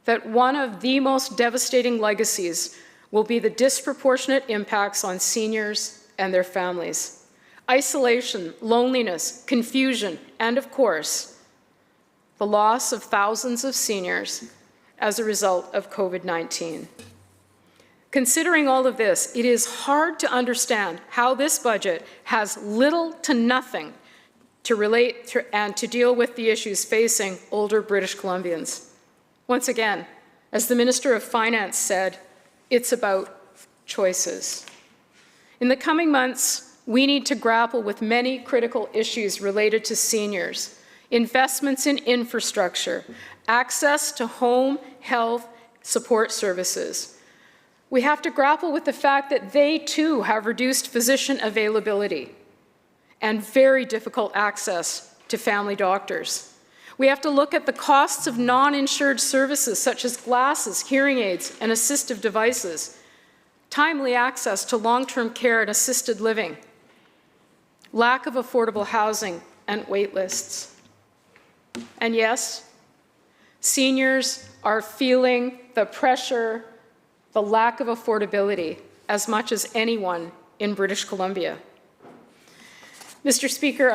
that one of the most devastating legacies will be the disproportionate impacts on seniors and their families. Isolation, loneliness, confusion, and of course, the loss of thousands of seniors as a result of COVID-19. Considering all of this, it is hard to understand how this budget has little to nothing to relate to and to deal with the issues facing older British Columbians. Once again, as the Minister of Finance said, it's about choices. In the coming months, we need to grapple with many critical issues related to seniors, investments in infrastructure, access to home health support services. We have to grapple with the fact that they too have reduced physician availability and very difficult access to family doctors. We have to look at the costs of non-insured services such as glasses, hearing aids, and assistive devices, timely access to long-term care and assisted living, lack of affordable housing, and wait lists. And yes, seniors are feeling the pressure, the lack of affordability, as much as anyone in British Columbia. Mr. Speaker,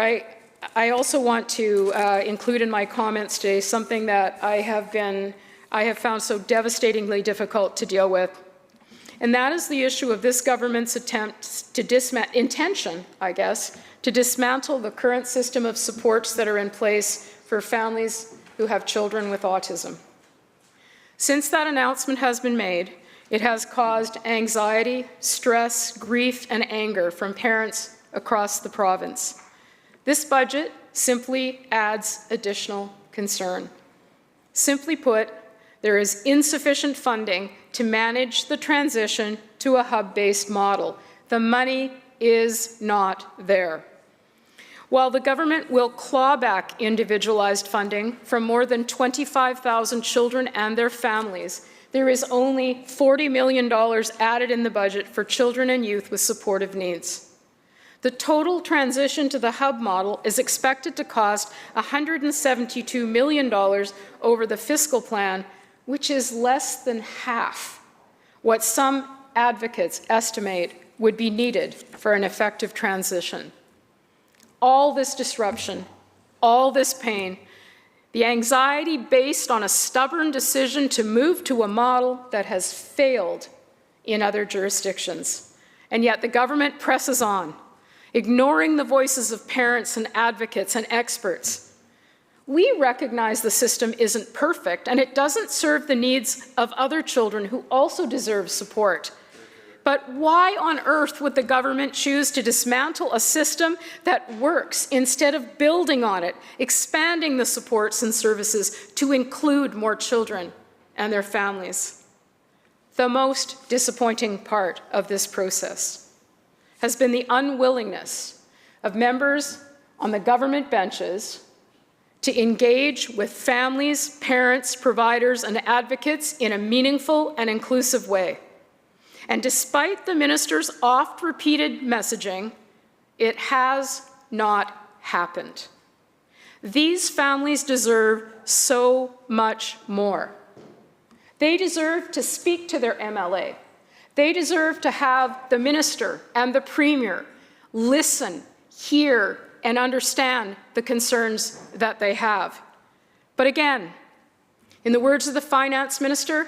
I also want to include in my comments today something that I have found so devastatingly difficult to deal with, and that is the issue of this government's attempt to intention, I guess, to dismantle the current system of supports that are in place for families who have children with autism. Since that announcement has been made, it has caused anxiety, stress, grief, and anger from parents across the province. This budget simply adds additional concern. Simply put, there is insufficient funding to manage the transition to a hub-based model. The money is not there. While the government will claw back individualized funding from more than 25,000 children and their families, there is only $40 million added in the budget for children and youth with supportive needs. The total transition to the hub model is expected to cost $172 million over the fiscal plan, which is less than half what some advocates estimate would be needed for an effective transition. All this disruption, all this pain, the anxiety based on a stubborn decision to move to a model that has failed in other jurisdictions. And yet the government presses on, ignoring the voices of parents and advocates and experts. We recognize the system isn't perfect and it doesn't serve the needs of other children who also deserve support. But why on earth would the government choose to dismantle a system that works instead of building on it, expanding the supports and services to include more children and their families? The most disappointing part of this process has been the unwillingness of members on the government benches to engage with families, parents, providers, and advocates in a meaningful and inclusive way. And despite the minister's oft-repeated messaging, it has not happened. These families deserve so much more. They deserve to speak to their MLA. They deserve to have the minister and the premier listen, hear, and understand the concerns that they have. But again, in the words of the finance minister,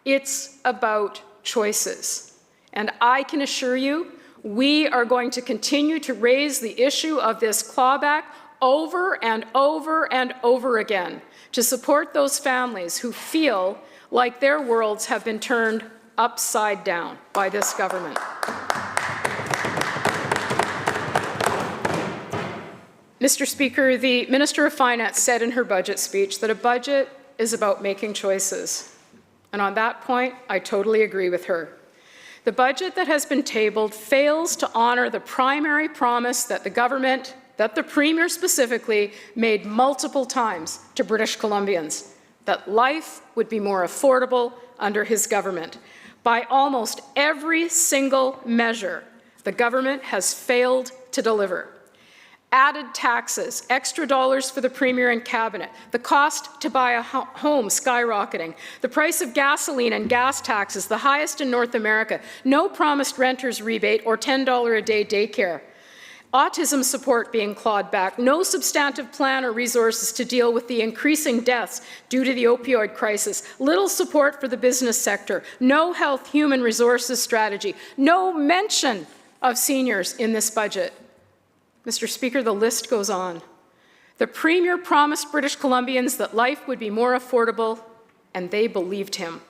it's about choices. And I can assure you, we are going to continue to raise the issue of this clawback over and over and over again to support those families who feel like their worlds have been turned upside down by this government. Mr. Speaker, the Minister of Finance said in her budget speech that a budget is about making choices. And on that point, I totally agree with her. The budget that has been tabled fails to honor the primary promise that the government, that the Premier specifically, made multiple times to British Columbians, that life would be more affordable under his government. By almost every single measure, the government has failed to deliver. Added taxes, extra dollars for the Premier and Cabinet, the cost to buy a home skyrocketing, the price of gasoline and gas taxes, the highest in North America, no promised renter's rebate or $10 a day daycare, autism support being clawed back, no substantive plan or resources to deal with the increasing deaths due to the opioid crisis, little support for the business sector, no health human resources strategy, no mention of seniors in this budget. Mr. Speaker, the list goes on. The Premier promised British Columbians that life would be more affordable, and they believed him.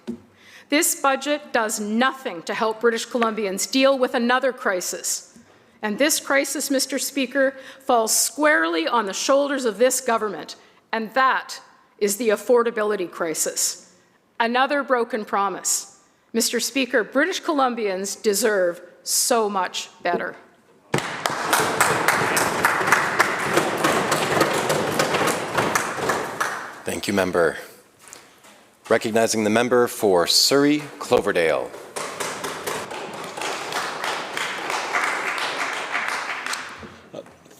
This budget does nothing to help British Columbians deal with another crisis. And this crisis, Mr. Speaker, falls squarely on the shoulders of this government, and that is the affordability crisis. Another broken promise. Mr. Speaker, British Columbians deserve so much better. Thank you, member. Recognizing the member for Surrey Cloverdale.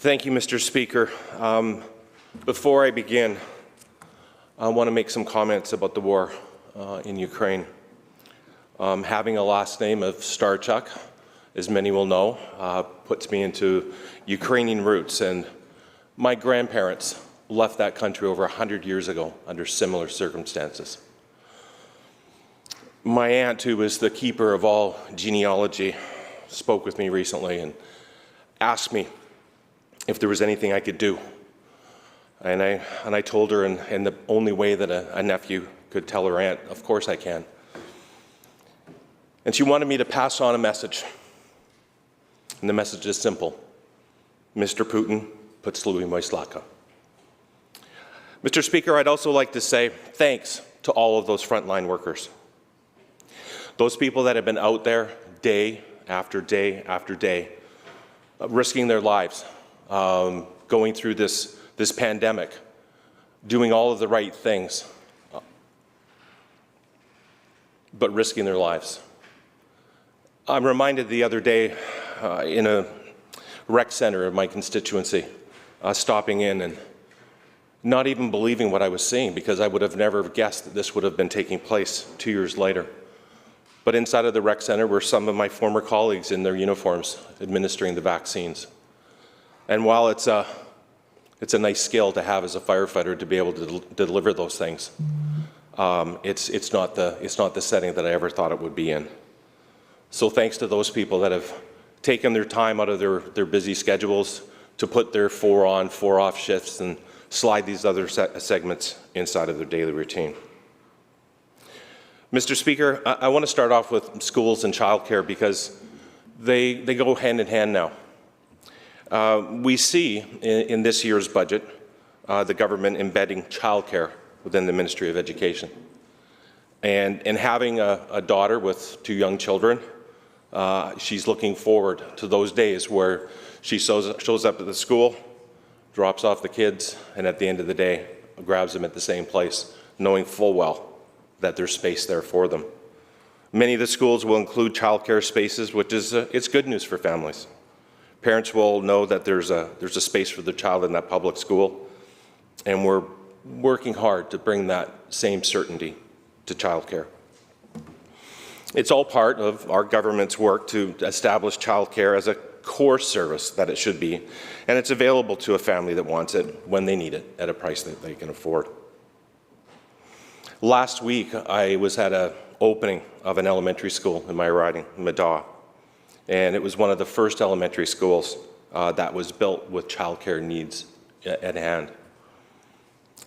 Thank you, Mr. Speaker. Before I begin, I want to make some comments about the war in Ukraine. Having a last name of Starchuk, as many will know, puts me into Ukrainian roots, and my grandparents left that country over 100 years ago under similar circumstances. My aunt, who was the keeper of all genealogy, spoke with me recently and asked me if there was anything I could do. And I told her in the only way that a nephew could tell her aunt, of course I can. And she wanted me to pass on a message. And the message is simple. Mr. Putin, potsluj mój szlaka. Mr. Speaker, I'd also like to say thanks to all of those frontline workers. Those people that have been out there day after day after day, risking their lives, going through this pandemic, doing all of the right things, but risking their lives. I'm reminded the other day in a rec center of my constituency, stopping in and not even believing what I was seeing, because I would have never guessed that this would have been taking place 2 years later. But inside of the rec center were some of my former colleagues in their uniforms administering the vaccines. And while it's a nice skill to have as a firefighter to be able to deliver those things, it's not the setting that I ever thought it would be in. So thanks to those people that have taken their time out of their busy schedules to put their 4 on, 4 off shifts and slide these other segments inside of their daily routine. Mr. Speaker, I want to start off with schools and childcare because they go hand in hand now. We see in this year's budget the government embedding childcare within the Ministry of Education. And having a daughter with 2 young children, she's looking forward to those days where she shows up at the school, drops off the kids, and at the end of the day, grabs them at the same place, knowing full well that there's space there for them. Many of the schools will include childcare spaces, which is it's good news for families. Parents will know that there's a space for their child in that public school, and we're working hard to bring that same certainty to childcare. It's all part of our government's work to establish childcare as a core service that it should be, and it's available to a family that wants it when they need it at a price that they can afford. Last week, I was at an opening of an elementary school in my riding, Madaw, and it was one of the first elementary schools that was built with childcare needs at hand.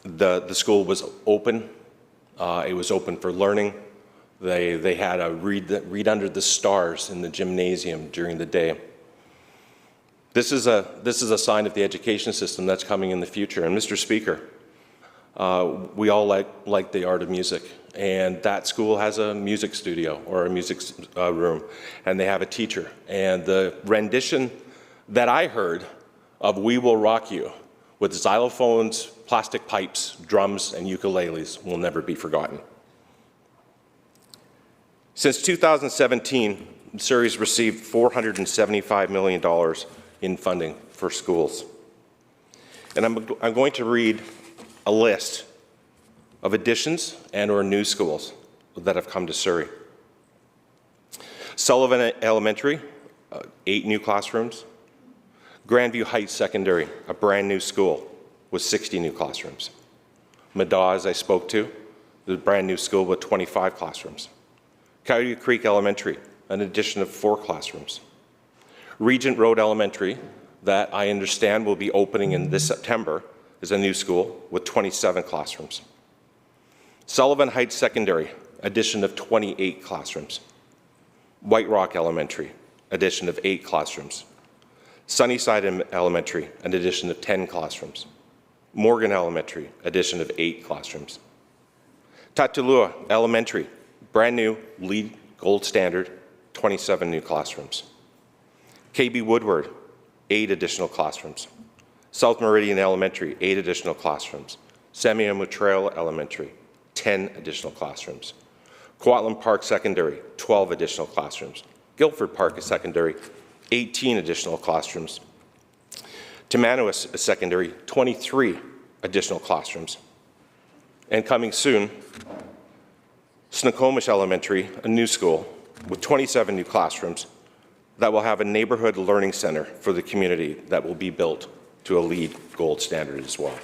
The school was open. It was open for learning. They had a read under the stars in the gymnasium during the day. This is a sign of the education system that's coming in the future. And Mr. Speaker, we all like the art of music, and that school has a music studio or a music room, and they have a teacher. And the rendition that I heard of "We Will Rock You" with xylophones, plastic pipes, drums, and ukuleles will never be forgotten. Since 2017, Surrey's received $475 million in funding for schools. And I'm going to read a list of additions and/or new schools that have come to Surrey. Sullivan Elementary, 8 new classrooms. Grandview Heights Secondary, a brand new school with 60 new classrooms. Madaw, as I spoke to, is a brand new school with 25 classrooms. Coyote Creek Elementary, an addition of 4 classrooms. Regent Road Elementary, that I understand will be opening in this September, is a new school with 27 classrooms. Sullivan Heights Secondary, addition of 28 classrooms. White Rock Elementary, addition of 8 classrooms. Sunnyside Elementary, an addition of 10 classrooms. Morgan Elementary, addition of 8 classrooms. Tatulua Elementary, brand new, LEED Gold Standard, 27 new classrooms. KB Woodward, 8 additional classrooms. South Meridian Elementary, 8 additional classrooms. Samuel Trail Elementary, 10 additional classrooms. Coatlan Park Secondary, 12 additional classrooms. Guildford Park Secondary, 18 additional classrooms. Timanous Secondary, 23 additional classrooms. And coming soon, Snoqualmie Elementary, a new school with 27 new classrooms that will have a neighborhood learning center for the community that will be built to a LEED Gold Standard as well.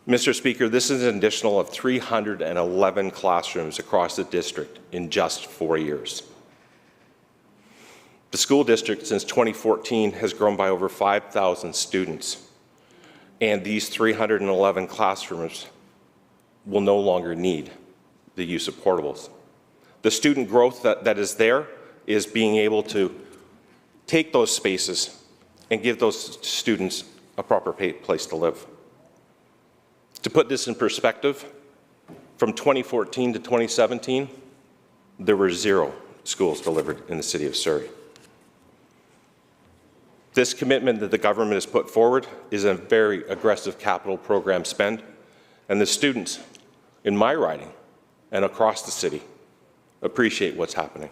Mr. Speaker, this is an additional of 311 classrooms across the district in just 4 years. The school district since 2014 has grown by over 5,000 students, and these 311 classrooms will no longer need the use of portables. The student growth that is there is being able to take those spaces and give those students a proper place to live. To put this in perspective, from 2014 to 2017, there were 0 schools delivered in the City of Surrey. This commitment that the government has put forward is a very aggressive capital program spend, and the students in my riding and across the city appreciate what's happening.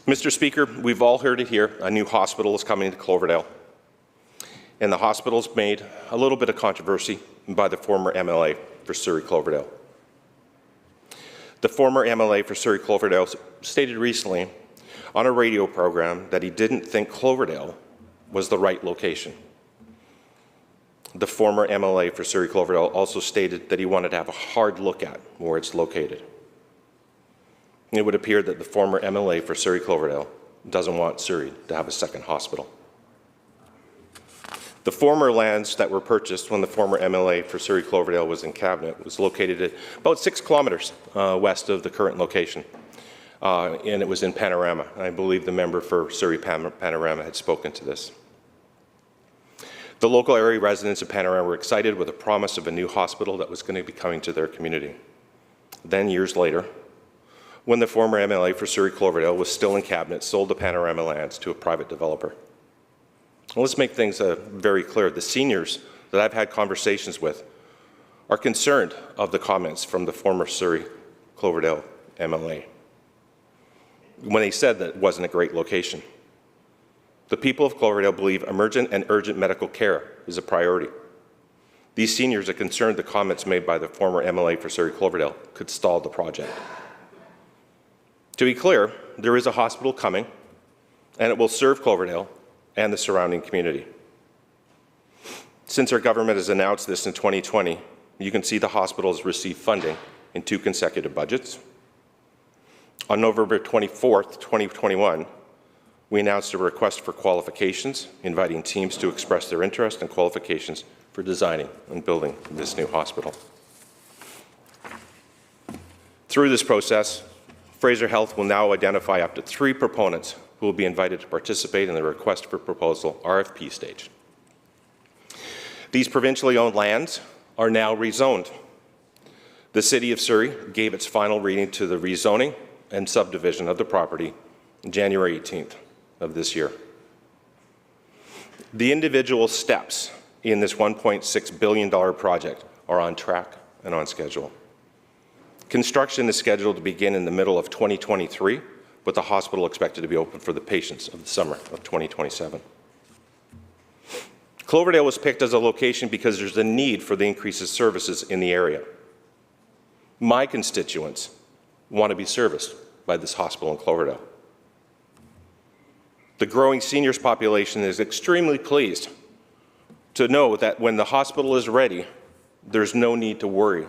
Mr. Speaker, we've all heard it here. A new hospital is coming to Cloverdale. And the hospital's made a little bit of controversy by the former MLA for Surrey Cloverdale. The former MLA for Surrey Cloverdale stated recently on a radio program that he didn't think Cloverdale was the right location. The former MLA for Surrey Cloverdale also stated that he wanted to have a hard look at where it's located. It would appear that the former MLA for Surrey Cloverdale doesn't want Surrey to have a second hospital. The former lands that were purchased when the former MLA for Surrey Cloverdale was in cabinet was located at about 6 kilometers west of the current location. And it was in Panorama. I believe the member for Surrey Panorama had spoken to this. The local area residents of Panorama were excited with the promise of a new hospital that was going to be coming to their community. Then, years later, when the former MLA for Surrey Cloverdale was still in cabinet, sold the Panorama lands to a private developer. Well, let's make things very clear. The seniors that I've had conversations with are concerned of the comments from the former Surrey Cloverdale MLA when they said that it wasn't a great location. The people of Cloverdale believe emergent and urgent medical care is a priority. These seniors are concerned the comments made by the former MLA for Surrey Cloverdale could stall the project. To be clear, there is a hospital coming, and it will serve Cloverdale and the surrounding community. Since our government has announced this in 2020, you can see the hospital has received funding in 2 consecutive budgets. On November 24th, 2021, we announced a request for qualifications, inviting teams to express their interest and qualifications for designing and building this new hospital. Through this process, Fraser Health will now identify up to 3 proponents who will be invited to participate in the request for proposal RFP stage. These provincially owned lands are now rezoned. The City of Surrey gave its final reading to the rezoning and subdivision of the property on January 18th of this year. The individual steps in this $1.6 billion project are on track and on schedule. Construction is scheduled to begin in the middle of 2023, with the hospital expected to be open for the patients of the summer of 2027. Cloverdale was picked as a location because there's a need for the increase of services in the area. My constituents want to be serviced by this hospital in Cloverdale. The growing seniors population is extremely pleased to know that when the hospital is ready, there's no need to worry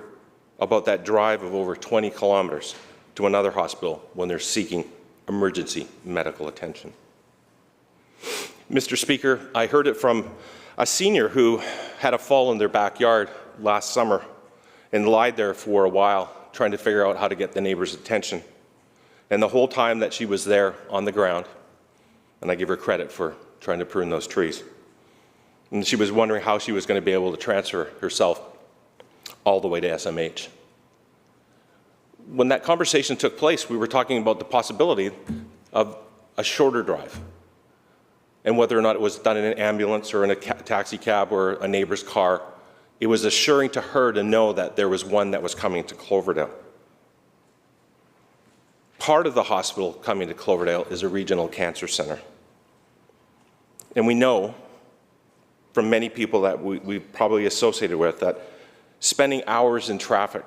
about that drive of over 20 kilometers to another hospital when they're seeking emergency medical attention. Mr. Speaker, I heard it from a senior who had a fall in their backyard last summer and lied there for a while trying to figure out how to get the neighbor's attention. And the whole time that she was there on the ground, and I give her credit for trying to prune those trees, and she was wondering how she was going to be able to transfer herself all the way to SMH. When that conversation took place, we were talking about the possibility of a shorter drive, and whether or not it was done in an ambulance or in a taxi cab or a neighbor's car, it was assuring to her to know that there was one that was coming to Cloverdale. Part of the hospital coming to Cloverdale is a regional cancer center. And we know from many people that we probably associated with that spending hours in traffic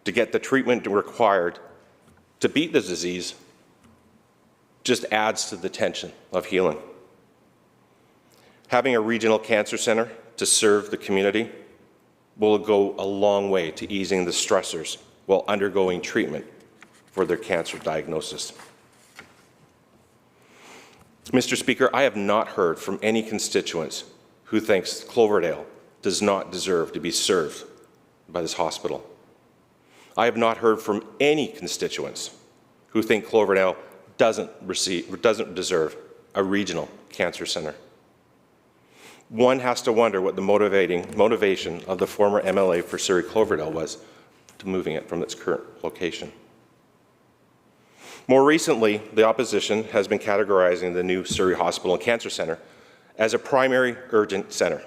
to get the treatment required to beat the disease just adds to the tension of healing. Having a regional cancer center to serve the community will go a long way to easing the stressors while undergoing treatment for their cancer diagnosis. Mr. Speaker, I have not heard from any constituents who thinks Cloverdale does not deserve to be served by this hospital. I have not heard from any constituents who think Cloverdale doesn't deserve a regional cancer center. One has to wonder what the motivation of the former MLA for Surrey Cloverdale was to moving it from its current location. More recently, the opposition has been categorizing the new Surrey Hospital and Cancer Center as a primary urgent center.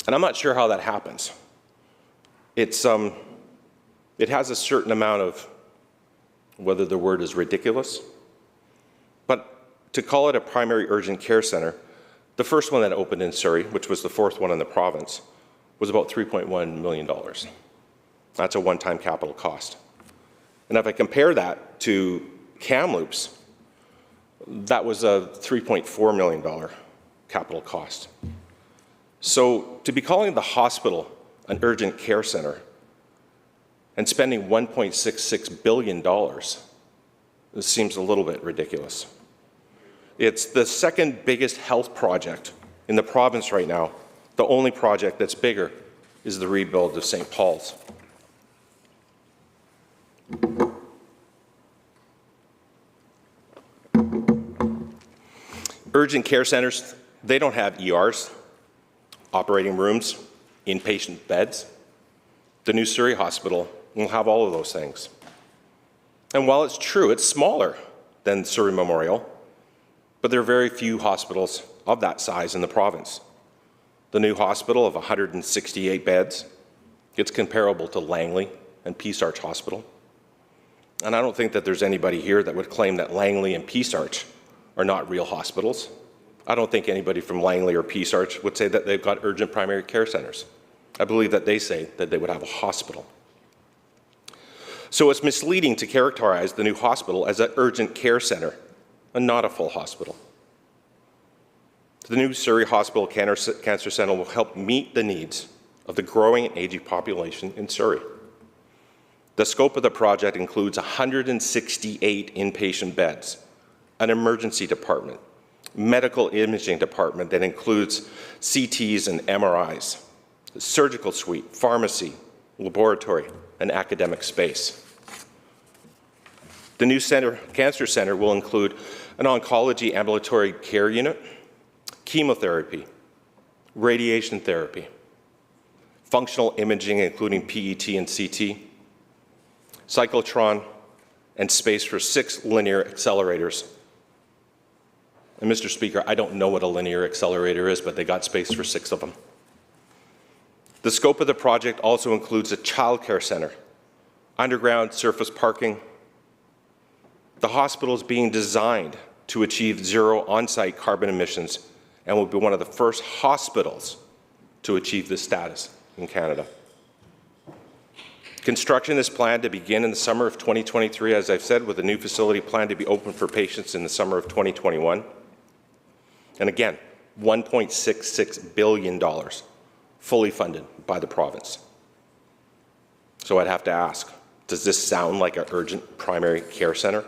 And I'm not sure how that happens. It has a certain amount of, whether the word is ridiculous, but to call it a primary urgent care center, the first one that opened in Surrey, which was the 4th one in the province, was about $3.1 million. That's a one-time capital cost. And if I compare that to Kamloops, that was a $3.4 million capital cost. So to be calling the hospital an urgent care center and spending $1.66 billion, this seems a little bit ridiculous. It's the second biggest health project In the province right now, the only project that's bigger is the rebuild of St. Paul's. Urgent care centers, they don't have ERs, operating rooms, inpatient beds. The new Surrey Hospital will have all of those things. And while it's true, it's smaller than Surrey Memorial, but there are very few hospitals of that size in the province. The new hospital of 168 beds, it's comparable to Langley and Peace Arch Hospital. And I don't think that there's anybody here that would claim that Langley and Peace Arch are not real hospitals. I don't think anybody from Langley or Peace Arch would say that they've got urgent primary care centers. I believe that they say that they would have a hospital. So it's misleading to characterize the new hospital as an urgent care center and not a full hospital. The new Surrey Hospital Cancer Center will help meet the needs of the growing and aging population in Surrey. The scope of the project includes 168 inpatient beds, an emergency department, medical imaging department that includes CTs and MRIs, a surgical suite, pharmacy, laboratory, and academic space. The new cancer center will include an oncology ambulatory care unit, chemotherapy, radiation therapy, functional imaging including PET and CT, cyclotron, and space for 6 linear accelerators. And Mr. Speaker, I don't know what a linear accelerator is, but they got space for 6 of them. The scope of the project also includes a childcare center, underground surface parking. The hospital is being designed to achieve zero on-site carbon emissions and will be one of the first hospitals to achieve this status in Canada. Construction is planned to begin in the summer of 2023, as I've said, with a new facility planned to be open for patients in the summer of 2021. And again, $1.66 billion, fully funded by the province. So I'd have to ask, does this sound like an urgent primary care center?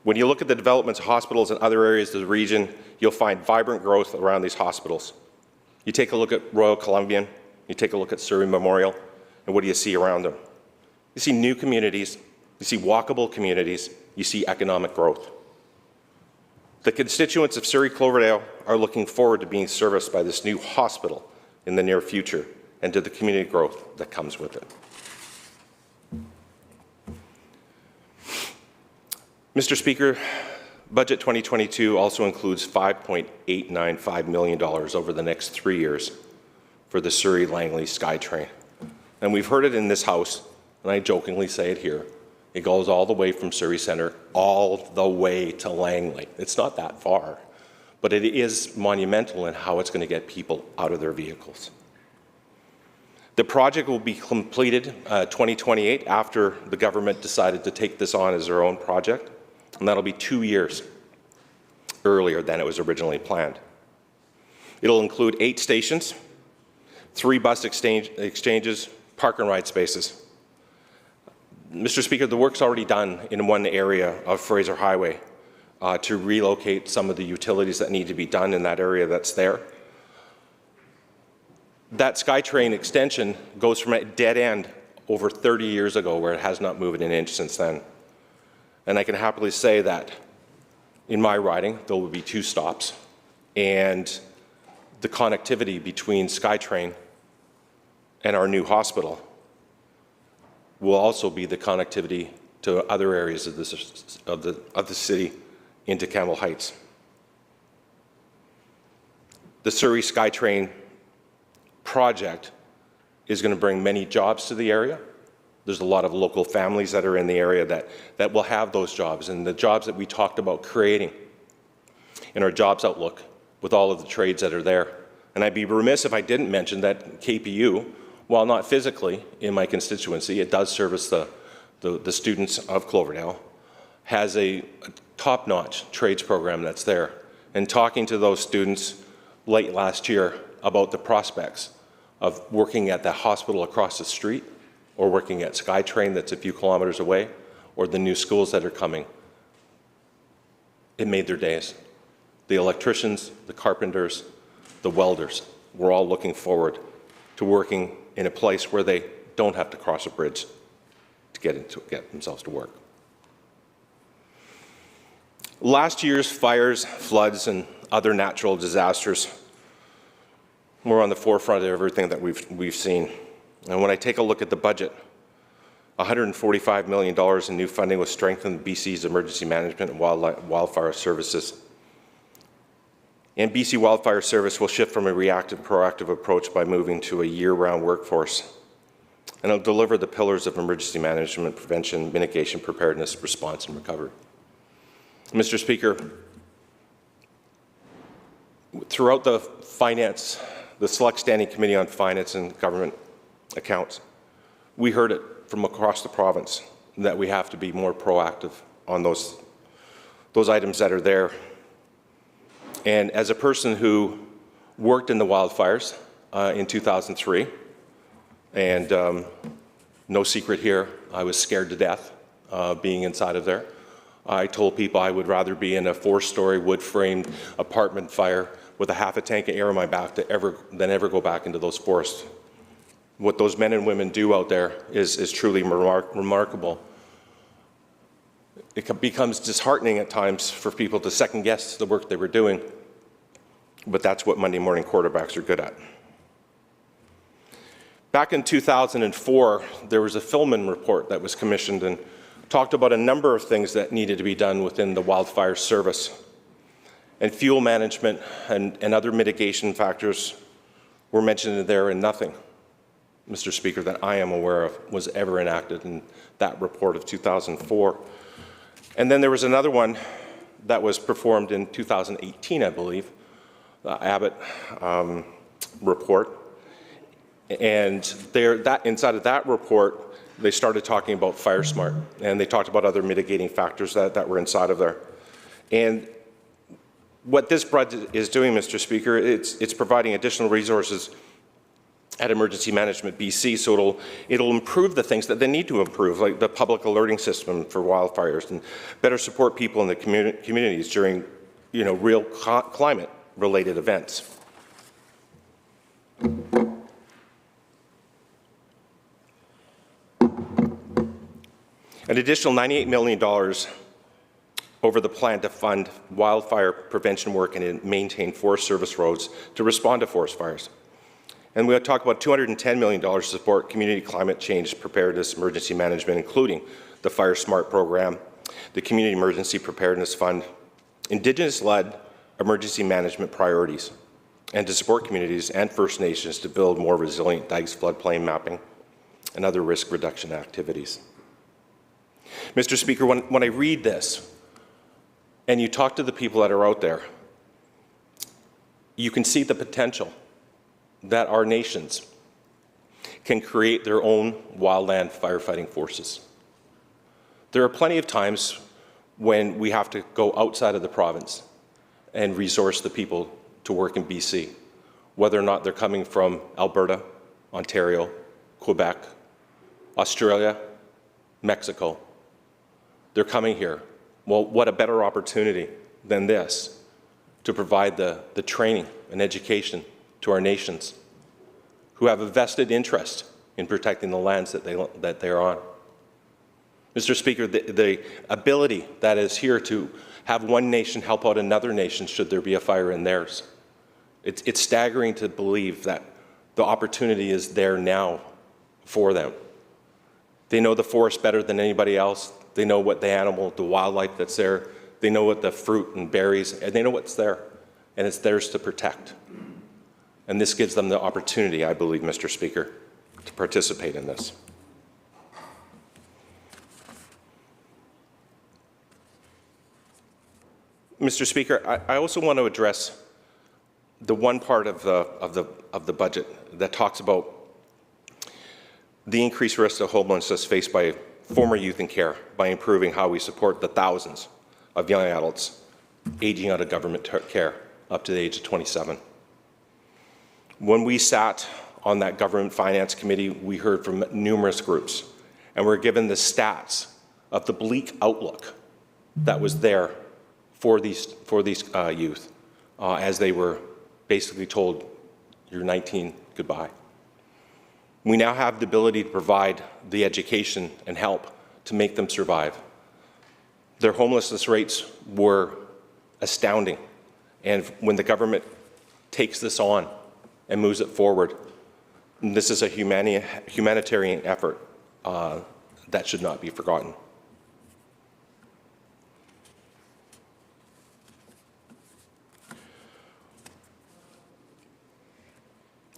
When you look at the developments of hospitals in other areas of the region, you'll find vibrant growth around these hospitals. You take a look at Royal Columbian, you take a look at Surrey Memorial, and what do you see around them? You see new communities, you see walkable communities, you see economic growth. The constituents of Surrey Cloverdale are looking forward to being serviced by this new hospital in the near future and to the community growth that comes with it. Mr. Speaker, Budget 2022 also includes $5.895 million over the next 3 years for the Surrey-Langley SkyTrain. And we've heard it in this House, and I jokingly say it here. It goes all the way from Surrey Centre all the way to Langley. It's not that far, but it is monumental in how it's going to get people out of their vehicles. The project will be completed 2028 after the government decided to take this on as their own project, and that'll be 2 years earlier than it was originally planned. It'll include 8 stations, 3 bus exchanges, park and ride spaces. Mr. Speaker, the work's already done in one area of Fraser Highway to relocate some of the utilities that need to be done in that area that's there. That SkyTrain extension goes from a dead end over 30 years ago where it has not moved an inch since then. And I can happily say that in my riding, there will be 2 stops, and the connectivity between SkyTrain and our new hospital will also be the connectivity to other areas of the city into Campbell Heights. The Surrey SkyTrain project is going to bring many jobs to the area. There's a lot of local families that are in the area that will have those jobs, and the jobs that we talked about creating in our jobs outlook with all of the trades that are there. And I'd be remiss if I didn't mention that KPU, while not physically in my constituency, it does service the students of Cloverdale, has a top-notch trades program that's there. And talking to those students late last year about the prospects of working at the hospital across the street, or working at SkyTrain that's a few kilometers away, or the new schools that are coming, it made their days. The electricians, the carpenters, the welders, we're all looking forward to working in a place where they don't have to cross a bridge to get themselves to work. Last year's fires, floods, and other natural disasters were on the forefront of everything that we've seen. And when I take a look at the budget, $145 million in new funding will strengthen BC's emergency management and wildfire services. And BC Wildfire Service will shift from a reactive, proactive approach by moving to a year-round workforce. And it'll deliver the pillars of emergency management, prevention, mitigation, preparedness, response, and recovery. Mr. Speaker, throughout the Select Standing Committee on Finance and Government Accounts, we heard it from across the province that we have to be more proactive on those items that are there. And as a person who worked in the wildfires in 2003, and no secret here, I was scared to death being inside of there. I told people I would rather be in a 4-story wood-framed apartment fire with a half a tank of air in my back than ever go back into those forests. What those men and women do out there is truly remarkable. It becomes disheartening at times for people to second-guess the work they were doing, but that's what Monday morning quarterbacks are good at. Back in 2004, there was a Philman report that was commissioned and talked about a number of things that needed to be done within the wildfire service. And fuel management and other mitigation factors were mentioned there, and nothing, Mr. Speaker, that I am aware of was ever enacted in that report of 2004. And then there was another one that was performed in 2018, I believe, the Abbott report. And inside of that report, they started talking about Fire Smart, and they talked about other mitigating factors that were inside of there. And what this budget is doing, Mr. Speaker, it's providing additional resources at Emergency Management BC, so it'll improve the things that they need to improve, like the public alerting system for wildfires, and better support people in the communities during, real climate-related events. An additional $98 million over the plan to fund wildfire prevention work and maintain Forest Service roads to respond to forest fires. And we'll talk about $210 million to support community climate change preparedness emergency management, including the Fire Smart program, the Community Emergency Preparedness Fund, Indigenous-led emergency management priorities, and to support communities and First Nations to build more resilient dikes, floodplain mapping, and other risk reduction activities. Mr. Speaker, when I read this, and you talk to the people that are out there, you can see the potential that our nations can create their own wildland firefighting forces. There are plenty of times when we have to go outside of the province and resource the people to work in BC, whether or not they're coming from Alberta, Ontario, Quebec, Australia, Mexico. They're coming here. Well, what a better opportunity than this to provide the training and education to our nations who have a vested interest in protecting the lands that they're on. Mr. Speaker, the ability that is here to have one nation help out another nation should there be a fire in theirs. It's staggering to believe that the opportunity is there now for them. They know the forest better than anybody else. They know what the wildlife that's there. They know what the fruit and berries, and they know what's there, and it's theirs to protect. And this gives them the opportunity, I believe, Mr. Speaker, to participate in this. Mr. Speaker, I also want to address the one part of the budget that talks about the increased risk of homelessness faced by former youth in care by improving how we support the thousands of young adults aging out of government care up to the age of 27. When we sat on that government finance committee, we heard from numerous groups, and we're given the stats of the bleak outlook that was there for these youth as they were basically told, "You're 19, goodbye." We now have the ability to provide the education and help to make them survive. Their homelessness rates were astounding, and when the government takes this on and moves it forward, this is a humanitarian effort that should not be forgotten.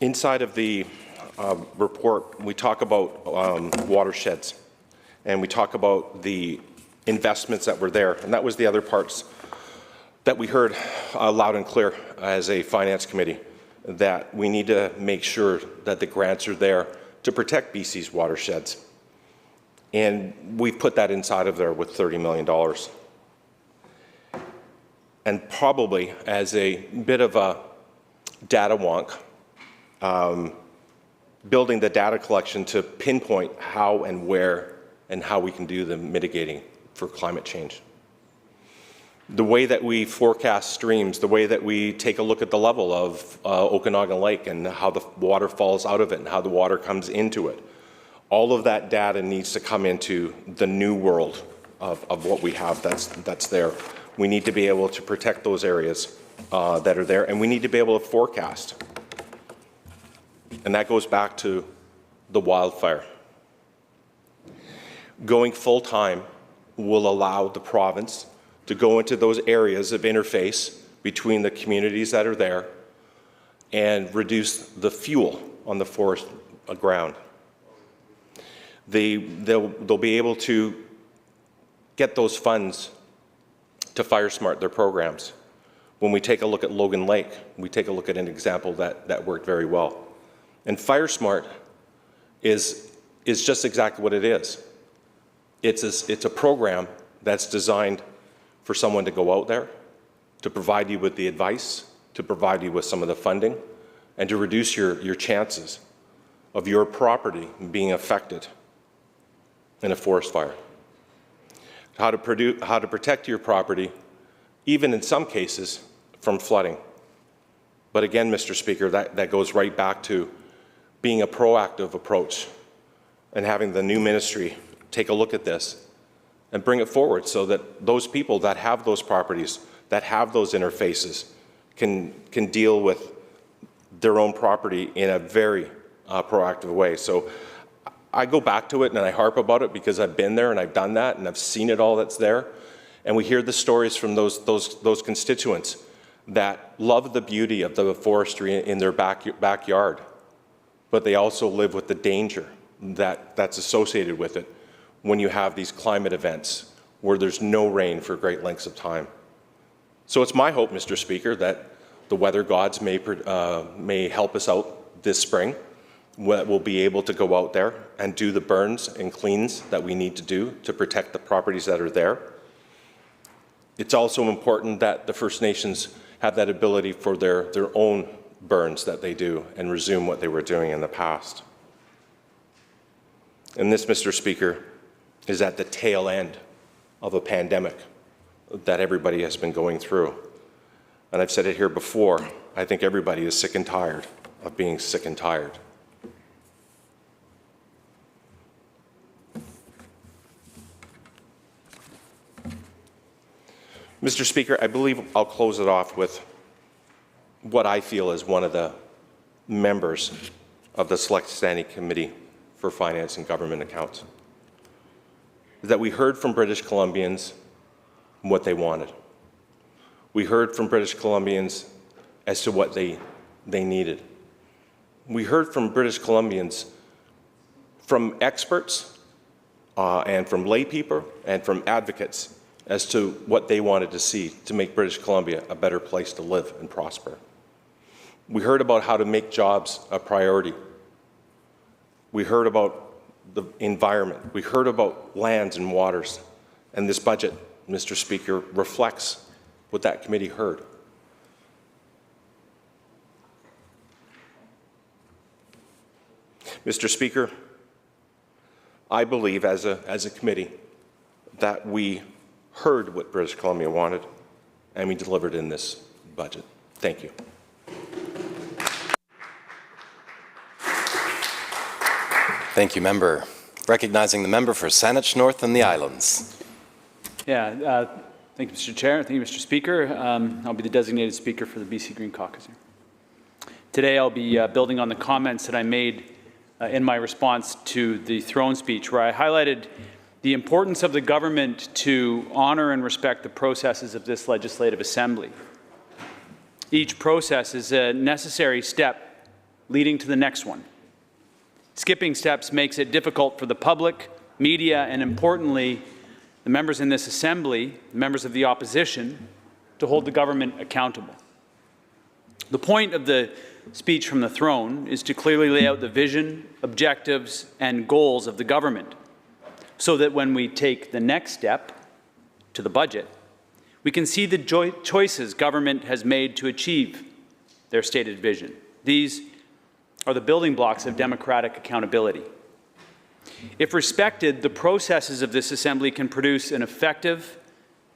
Inside of the report, we talk about watersheds, and we talk about the investments that were there, and that was the other parts that we heard loud and clear as a finance committee, that we need to make sure that the grants are there to protect BC's watersheds. And we've put that inside of there with $30 million. And probably as a bit of a data wonk, building the data collection to pinpoint how and where and how we can do the mitigating for climate change. The way that we forecast streams, the way that we take a look at the level of Okanagan Lake and how the water falls out of it and how the water comes into it. All of that data needs to come into the new world of what we have that's there. We need to be able to protect those areas that are there, and we need to be able to forecast. And that goes back to the wildfire. Going full-time will allow the province to go into those areas of interface between the communities that are there and reduce the fuel on the forest ground. They'll be able to get those funds to fire smart their programs. When we take a look at Logan Lake, we take a look at an example that worked very well. And Fire Smart is just exactly what it is. It's a program that's designed for someone to go out there, to provide you with the advice, to provide you with some of the funding, and to reduce your chances of your property being affected in a forest fire. How to protect your property, even in some cases, from flooding. But again, Mr. Speaker, that goes right back to being a proactive approach and having the new ministry take a look at this and bring it forward so that those people that have those properties, that have those interfaces, can deal with their own property in a very proactive way. So I go back to it and I harp about it because I've been there and I've done that and I've seen it all that's there. And we hear the stories from those constituents that love the beauty of the forestry in their backyard, but they also live with the danger that's associated with it when you have these climate events where there's no rain for great lengths of time. So it's my hope, Mr. Speaker, that the weather gods may help us out this spring. We'll be able to go out there and do the burns and cleans that we need to do to protect the properties that are there. It's also important that the First Nations have that ability for their own burns that they do and resume what they were doing in the past. And this, Mr. Speaker, is at the tail end of a pandemic that everybody has been going through. And I've said it here before, I think everybody is sick and tired of being sick and tired. Mr. Speaker, I believe I'll close it off with what I feel is one of the members of the Select Standing Committee for Finance and Government Accounts. That we heard from British Columbians what they wanted. We heard from British Columbians as to what they needed. We heard from British Columbians, from experts and from lay people and from advocates as to what they wanted to see to make British Columbia a better place to live and prosper. We heard about how to make jobs a priority. We heard about the environment. We heard about lands and waters. And this budget, Mr. Speaker, reflects what that committee heard. Mr. Speaker, I believe as a committee that we heard what British Columbia wanted and we delivered in this budget. Thank you. Thank you, member. Recognizing the member for Saanich North and the Islands. Yeah, thank you, Mr. Chair. Thank you, Mr. Speaker. I'll be the designated speaker for the BC Green Caucus here. Today, I'll be building on the comments that I made in my response to the throne speech, where I highlighted the importance of the government to honor and respect the processes of this legislative assembly. Each process is a necessary step leading to the next one. Skipping steps makes it difficult for the public, media, and importantly, the members in this assembly, members of the opposition, to hold the government accountable. The point of the speech from the throne is to clearly lay out the vision, objectives, and goals of the government, so that when we take the next step to the budget, we can see the choices government has made to achieve their stated vision. These are the building blocks of democratic accountability. If respected, the processes of this assembly can produce an effective,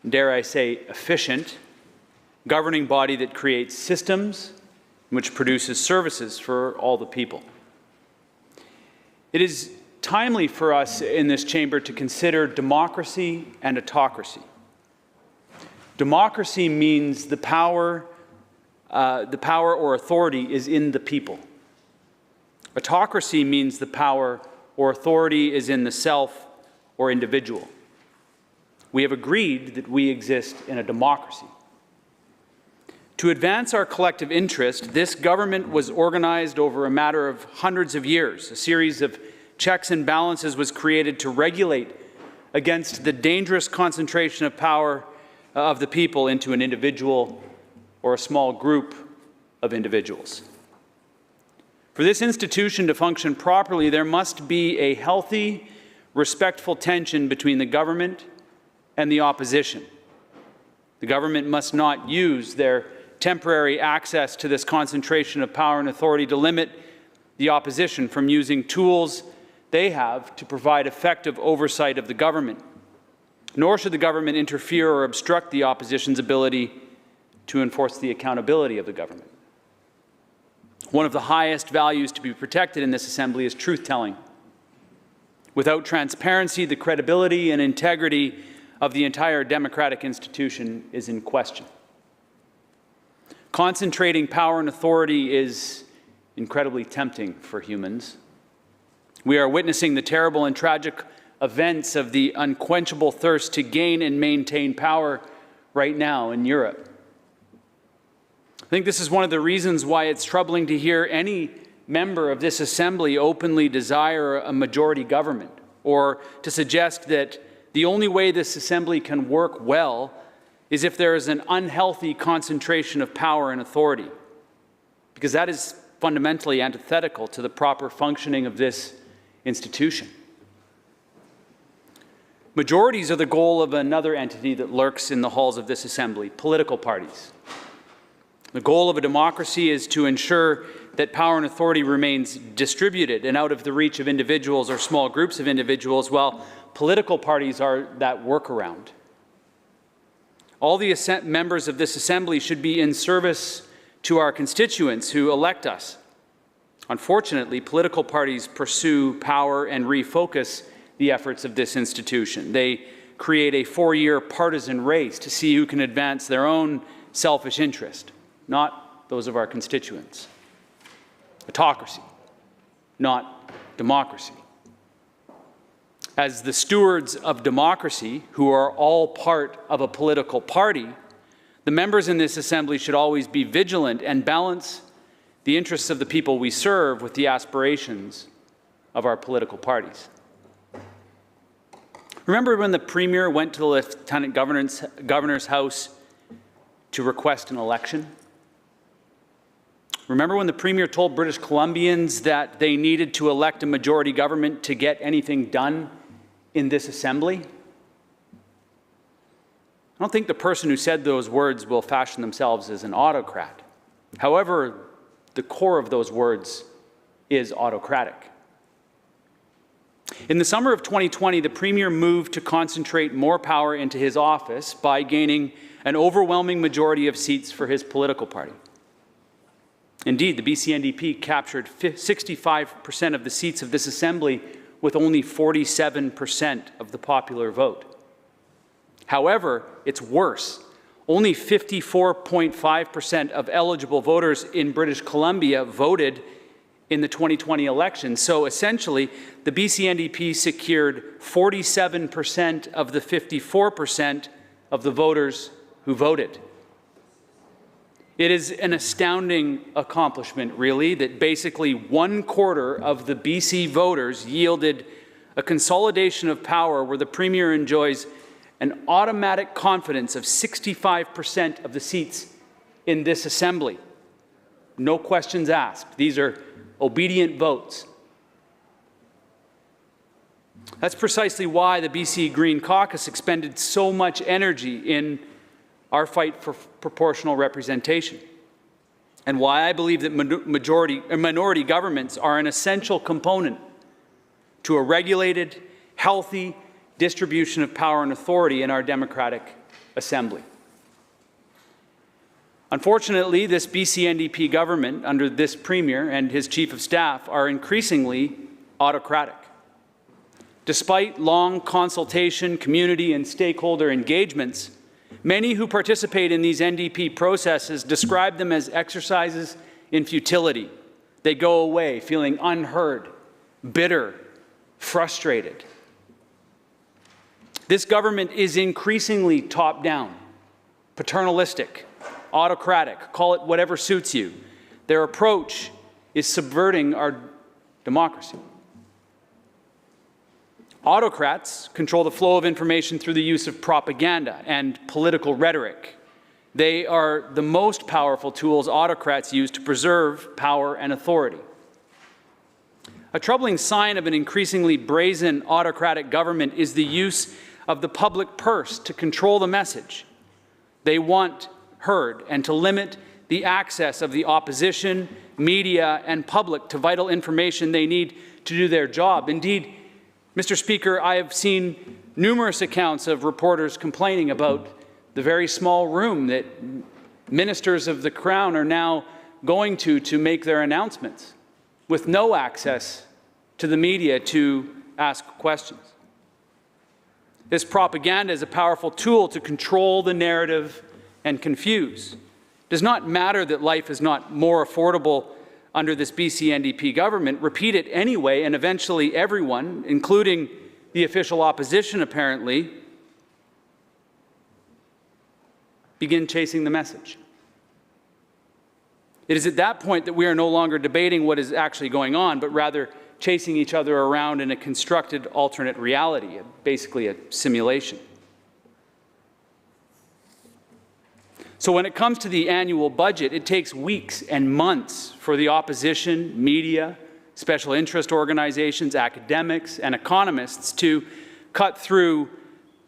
dare I say, efficient, governing body that creates systems which produces services for all the people. It is timely for us in this chamber to consider democracy and autocracy. Democracy means the power or authority is in the people. Autocracy means the power or authority is in the self or individual. We have agreed that we exist in a democracy. To advance our collective interest, this government was organized over a matter of hundreds of years. A series of checks and balances was created to regulate against the dangerous concentration of power of the people into an individual or a small group of individuals. For this institution to function properly, there must be a healthy, respectful tension between the government and the opposition. The government must not use their temporary access to this concentration of power and authority to limit the opposition from using tools they have to provide effective oversight of the government. Nor should the government interfere or obstruct the opposition's ability to enforce the accountability of the government. One of the highest values to be protected in this assembly is truth-telling. Without transparency, the credibility and integrity of the entire democratic institution is in question. Concentrating power and authority is incredibly tempting for humans. We are witnessing the terrible and tragic events of the unquenchable thirst to gain and maintain power right now in Europe. I think this is one of the reasons why it's troubling to hear any member of this assembly openly desire a majority government, or to suggest that the only way this assembly can work well is if there is an unhealthy concentration of power and authority, because that is fundamentally antithetical to the proper functioning of this institution. Majorities are the goal of another entity that lurks in the halls of this assembly: political parties. The goal of a democracy is to ensure that power and authority remains distributed and out of the reach of individuals or small groups of individuals, while political parties are that workaround. All the members of this assembly should be in service to our constituents who elect us. Unfortunately, political parties pursue power and refocus the efforts of this institution. They create a four-year partisan race to see who can advance their own selfish interest, not those of our constituents. Autocracy, not democracy. As the stewards of democracy, who are all part of a political party, the members in this assembly should always be vigilant and balance the interests of the people we serve with the aspirations of our political parties. Remember when the Premier went to the Lieutenant Governor's house to request an election? Remember when the Premier told British Columbians that they needed to elect a majority government to get anything done in this assembly? I don't think the person who said those words will fashion themselves as an autocrat. However, the core of those words is autocratic. In the summer of 2020, the Premier moved to concentrate more power into his office by gaining an overwhelming majority of seats for his political party. Indeed, the BC NDP captured 65% of the seats of this assembly with only 47% of the popular vote. However, it's worse. Only 54.5% of eligible voters in British Columbia voted in the 2020 election. So essentially, the BC NDP secured 47% of the 54% of the voters who voted. It is an astounding accomplishment, really, that basically 1/4 of the BC voters yielded a consolidation of power where the Premier enjoys an automatic confidence of 65% of the seats in this Assembly. No questions asked. These are obedient votes. That's precisely why the BC Green Caucus expended so much energy in our fight for proportional representation, and why I believe that minority governments are an essential component to a regulated, healthy distribution of power and authority in our democratic assembly. Unfortunately, this BC NDP government, under this Premier and his Chief of Staff, are increasingly autocratic. Despite long consultation, community, and stakeholder engagements, many who participate in these NDP processes describe them as exercises in futility. They go away feeling unheard, bitter, frustrated. This government is increasingly top-down, paternalistic, autocratic, call it whatever suits you. Their approach is subverting our democracy. Autocrats control the flow of information through the use of propaganda and political rhetoric. They are the most powerful tools autocrats use to preserve power and authority. A troubling sign of an increasingly brazen autocratic government is the use of the public purse to control the message they want heard and to limit the access of the opposition, media, and public to vital information they need to do their job. Indeed, Mr. Speaker, I have seen numerous accounts of reporters complaining about the very small room that ministers of the Crown are now going to make their announcements, with no access to the media to ask questions. This propaganda is a powerful tool to control the narrative and confuse. It does not matter that life is not more affordable under this BC NDP government. Repeat it anyway, and eventually everyone, including the official opposition apparently, begin chasing the message. It is at that point that we are no longer debating what is actually going on, but rather chasing each other around in a constructed alternate reality, basically a simulation. So when it comes to the annual budget, it takes weeks and months for the opposition, media, special interest organizations, academics, and economists to cut through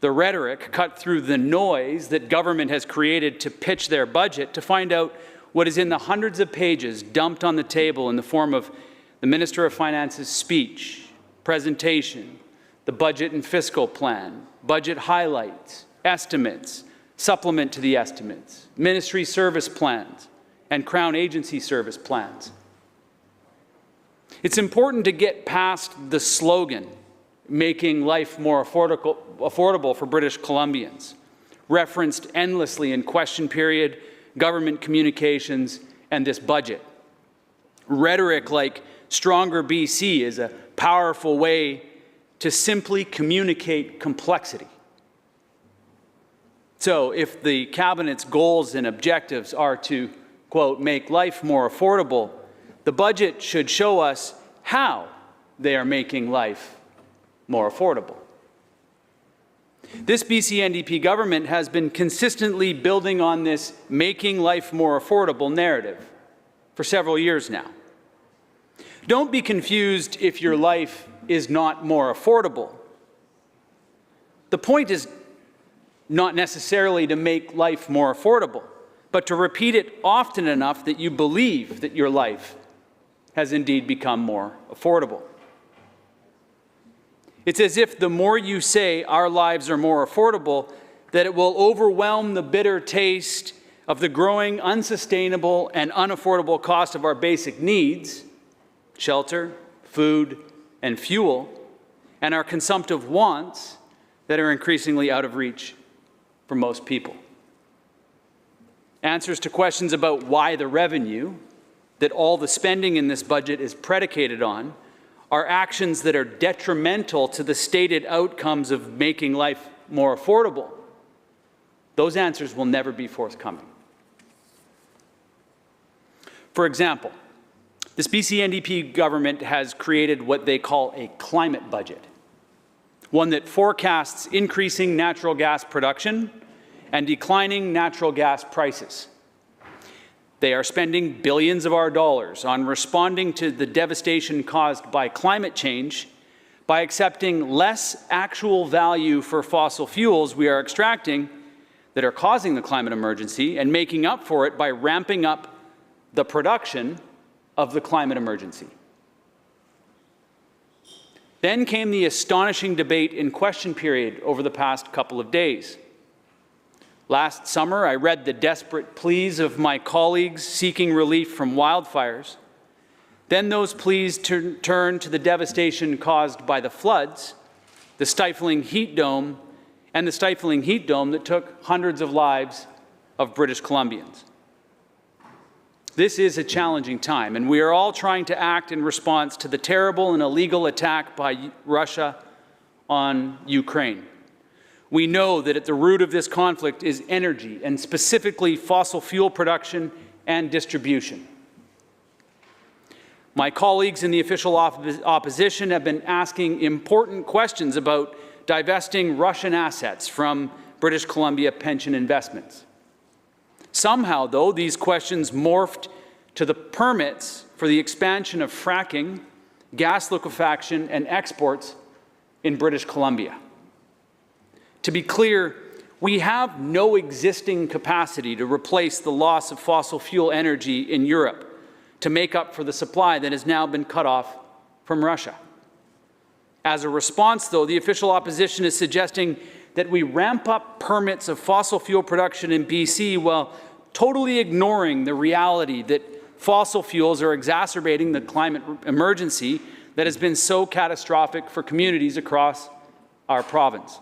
the rhetoric, cut through the noise that government has created to pitch their budget, to find out what is in the hundreds of pages dumped on the table in the form of the Minister of Finance's speech, presentation, the budget and fiscal plan, budget highlights, estimates, supplement to the estimates, ministry service plans, and Crown agency service plans. It's important to get past the slogan, making life more affordable for British Columbians, referenced endlessly in question period, government communications, and this budget. Rhetoric like Stronger BC is a powerful way to simply communicate complexity. So if the Cabinet's goals and objectives are to, quote, make life more affordable, the budget should show us how they are making life more affordable. This BC NDP government has been consistently building on this making life more affordable narrative for several years now. Don't be confused if your life is not more affordable. The point is not necessarily to make life more affordable, but to repeat it often enough that you believe that your life has indeed become more affordable. It's as if the more you say our lives are more affordable, that it will overwhelm the bitter taste of the growing unsustainable and unaffordable cost of our basic needs, shelter, food, and fuel, and our consumptive wants that are increasingly out of reach for most people. Answers to questions about why the revenue that all the spending in this budget is predicated on are actions that are detrimental to the stated outcomes of making life more affordable. Those answers will never be forthcoming. For example, this BC NDP government has created what they call a climate budget, one that forecasts increasing natural gas production and declining natural gas prices. They are spending billions of our dollars on responding to the devastation caused by climate change by accepting less actual value for fossil fuels we are extracting that are causing the climate emergency and making up for it by ramping up the production of the climate emergency. Then came the astonishing debate in question period over the past couple of days. Last summer, I read the desperate pleas of my colleagues seeking relief from wildfires. Then those pleas turned to the devastation caused by the floods, the stifling heat dome, and the stifling heat dome that took hundreds of lives of British Columbians. This is a challenging time, and we are all trying to act in response to the terrible and illegal attack by Russia on Ukraine. We know that at the root of this conflict is energy, and specifically fossil fuel production and distribution. My colleagues in the official opposition have been asking important questions about divesting Russian assets from British Columbia pension investments. Somehow, though, these questions morphed to the permits for the expansion of fracking, gas liquefaction, and exports in British Columbia. To be clear, we have no existing capacity to replace the loss of fossil fuel energy in Europe to make up for the supply that has now been cut off from Russia. As a response, though, the official opposition is suggesting that we ramp up permits of fossil fuel production in BC while totally ignoring the reality that fossil fuels are exacerbating the climate emergency that has been so catastrophic for communities across our province.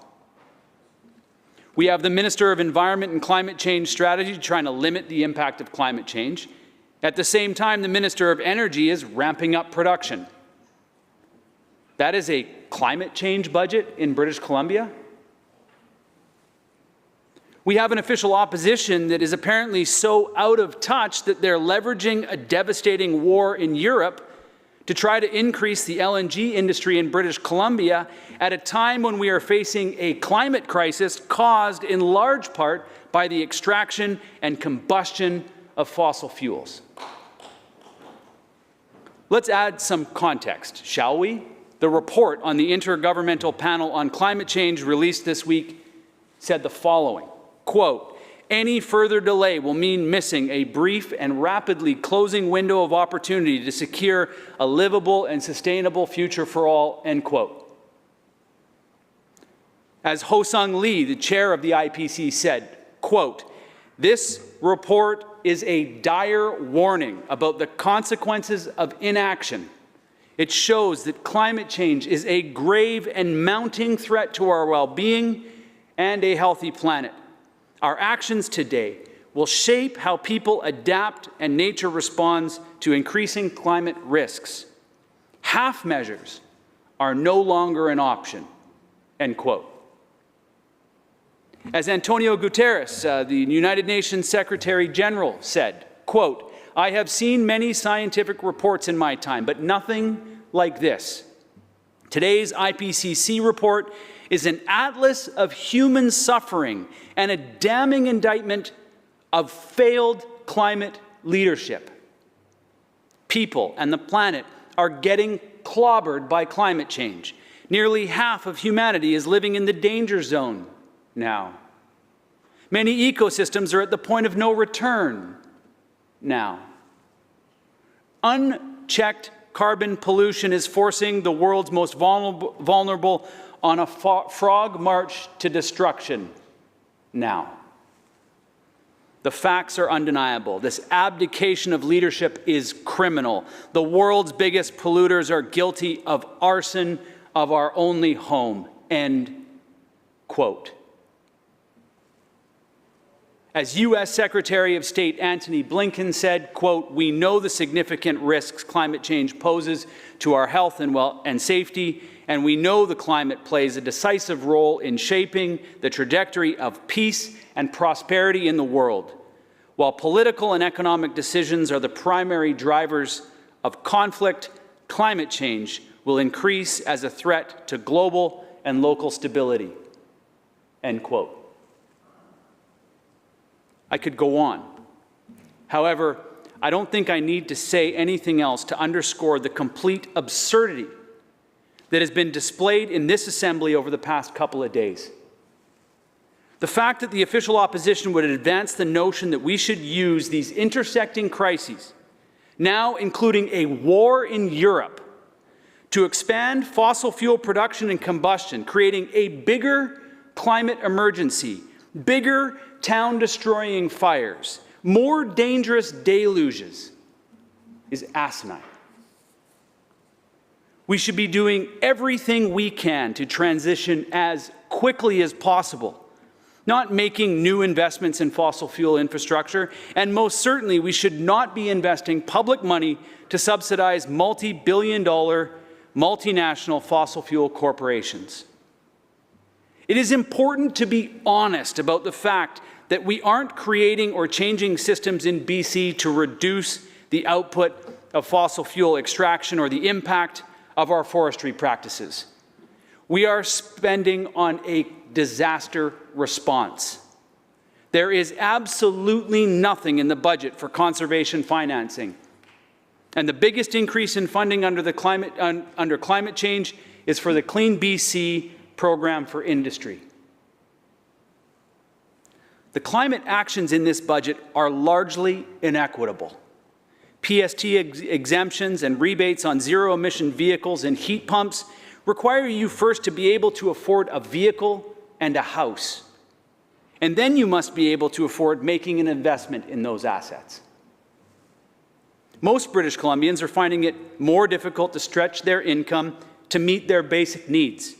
We have the Minister of Environment and Climate Change Strategy trying to limit the impact of climate change. At the same time, the Minister of Energy is ramping up production. That is a climate change budget in British Columbia? We have an official opposition that is apparently so out of touch that they're leveraging a devastating war in Europe to try to increase the LNG industry in British Columbia at a time when we are facing a climate crisis caused in large part by the extraction and combustion of fossil fuels. Let's add some context, shall we? The report on the Intergovernmental Panel on Climate Change released this week said the following, quote, "Any further delay will mean missing a brief and rapidly closing window of opportunity to secure a livable and sustainable future for all," end quote. As Ho-Sung Lee, the chair of the IPC, said, quote, "This report is a dire warning about the consequences of inaction. It shows that climate change is a grave and mounting threat to our well-being and a healthy planet. Our actions today will shape how people adapt and nature responds to increasing climate risks. Half measures are no longer an option," end quote. As Antonio Guterres, the United Nations Secretary General, said, quote, "I have seen many scientific reports in my time, but nothing like this. Today's IPCC report is an atlas of human suffering and a damning indictment of failed climate leadership. People and the planet are getting clobbered by climate change. Nearly half of humanity is living in the danger zone now. Many ecosystems are at the point of no return now. Unchecked carbon pollution is forcing the world's most vulnerable on a frog march to destruction now. The facts are undeniable. This abdication of leadership is criminal. The world's biggest polluters are guilty of arson of our only home. End quote. As U.S. Secretary of State Antony Blinken said, quote, "We know the significant risks climate change poses to our health and safety, and we know the climate plays a decisive role in shaping the trajectory of peace and prosperity in the world. While political and economic decisions are the primary drivers of conflict, climate change will increase as a threat to global and local stability." End quote. I could go on. However, I don't think I need to say anything else to underscore the complete absurdity that has been displayed in this assembly over the past couple of days. The fact that the official opposition would advance the notion that we should use these intersecting crises, now including a war in Europe, to expand fossil fuel production and combustion, creating a bigger climate emergency, bigger town-destroying fires, more dangerous deluges, is asinine. We should be doing everything we can to transition as quickly as possible, not making new investments in fossil fuel infrastructure, and most certainly we should not be investing public money to subsidize multi-billion-dollar multinational fossil fuel corporations. It is important to be honest about the fact that we aren't creating or changing systems in BC to reduce the output of fossil fuel extraction or the impact of our forestry practices. We are spending on a disaster response. There is absolutely nothing in the budget for conservation financing. And the biggest increase in funding under climate change is for the Clean BC program for industry. The climate actions in this budget are largely inequitable. PST exemptions and rebates on zero-emission vehicles and heat pumps require you first to be able to afford a vehicle and a house. And then you must be able to afford making an investment in those assets. Most British Columbians are finding it more difficult to stretch their income to meet their basic needs.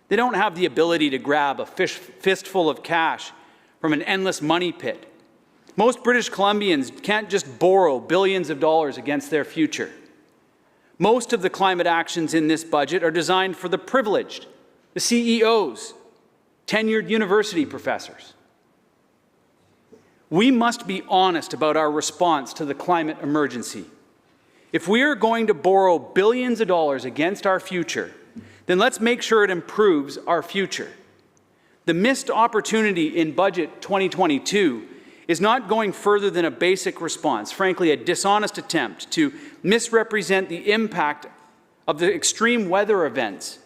They don't have the ability to grab a fistful of cash from an endless money pit. Most British Columbians can't just borrow billions of dollars against their future. Most of the climate actions in this budget are designed for the privileged, the CEOs, tenured university professors. We must be honest about our response to the climate emergency. If we are going to borrow billions of dollars against our future, then let's make sure it improves our future. The missed opportunity in Budget 2022 is not going further than a basic response, frankly, a dishonest attempt to misrepresent the impact of the extreme weather events,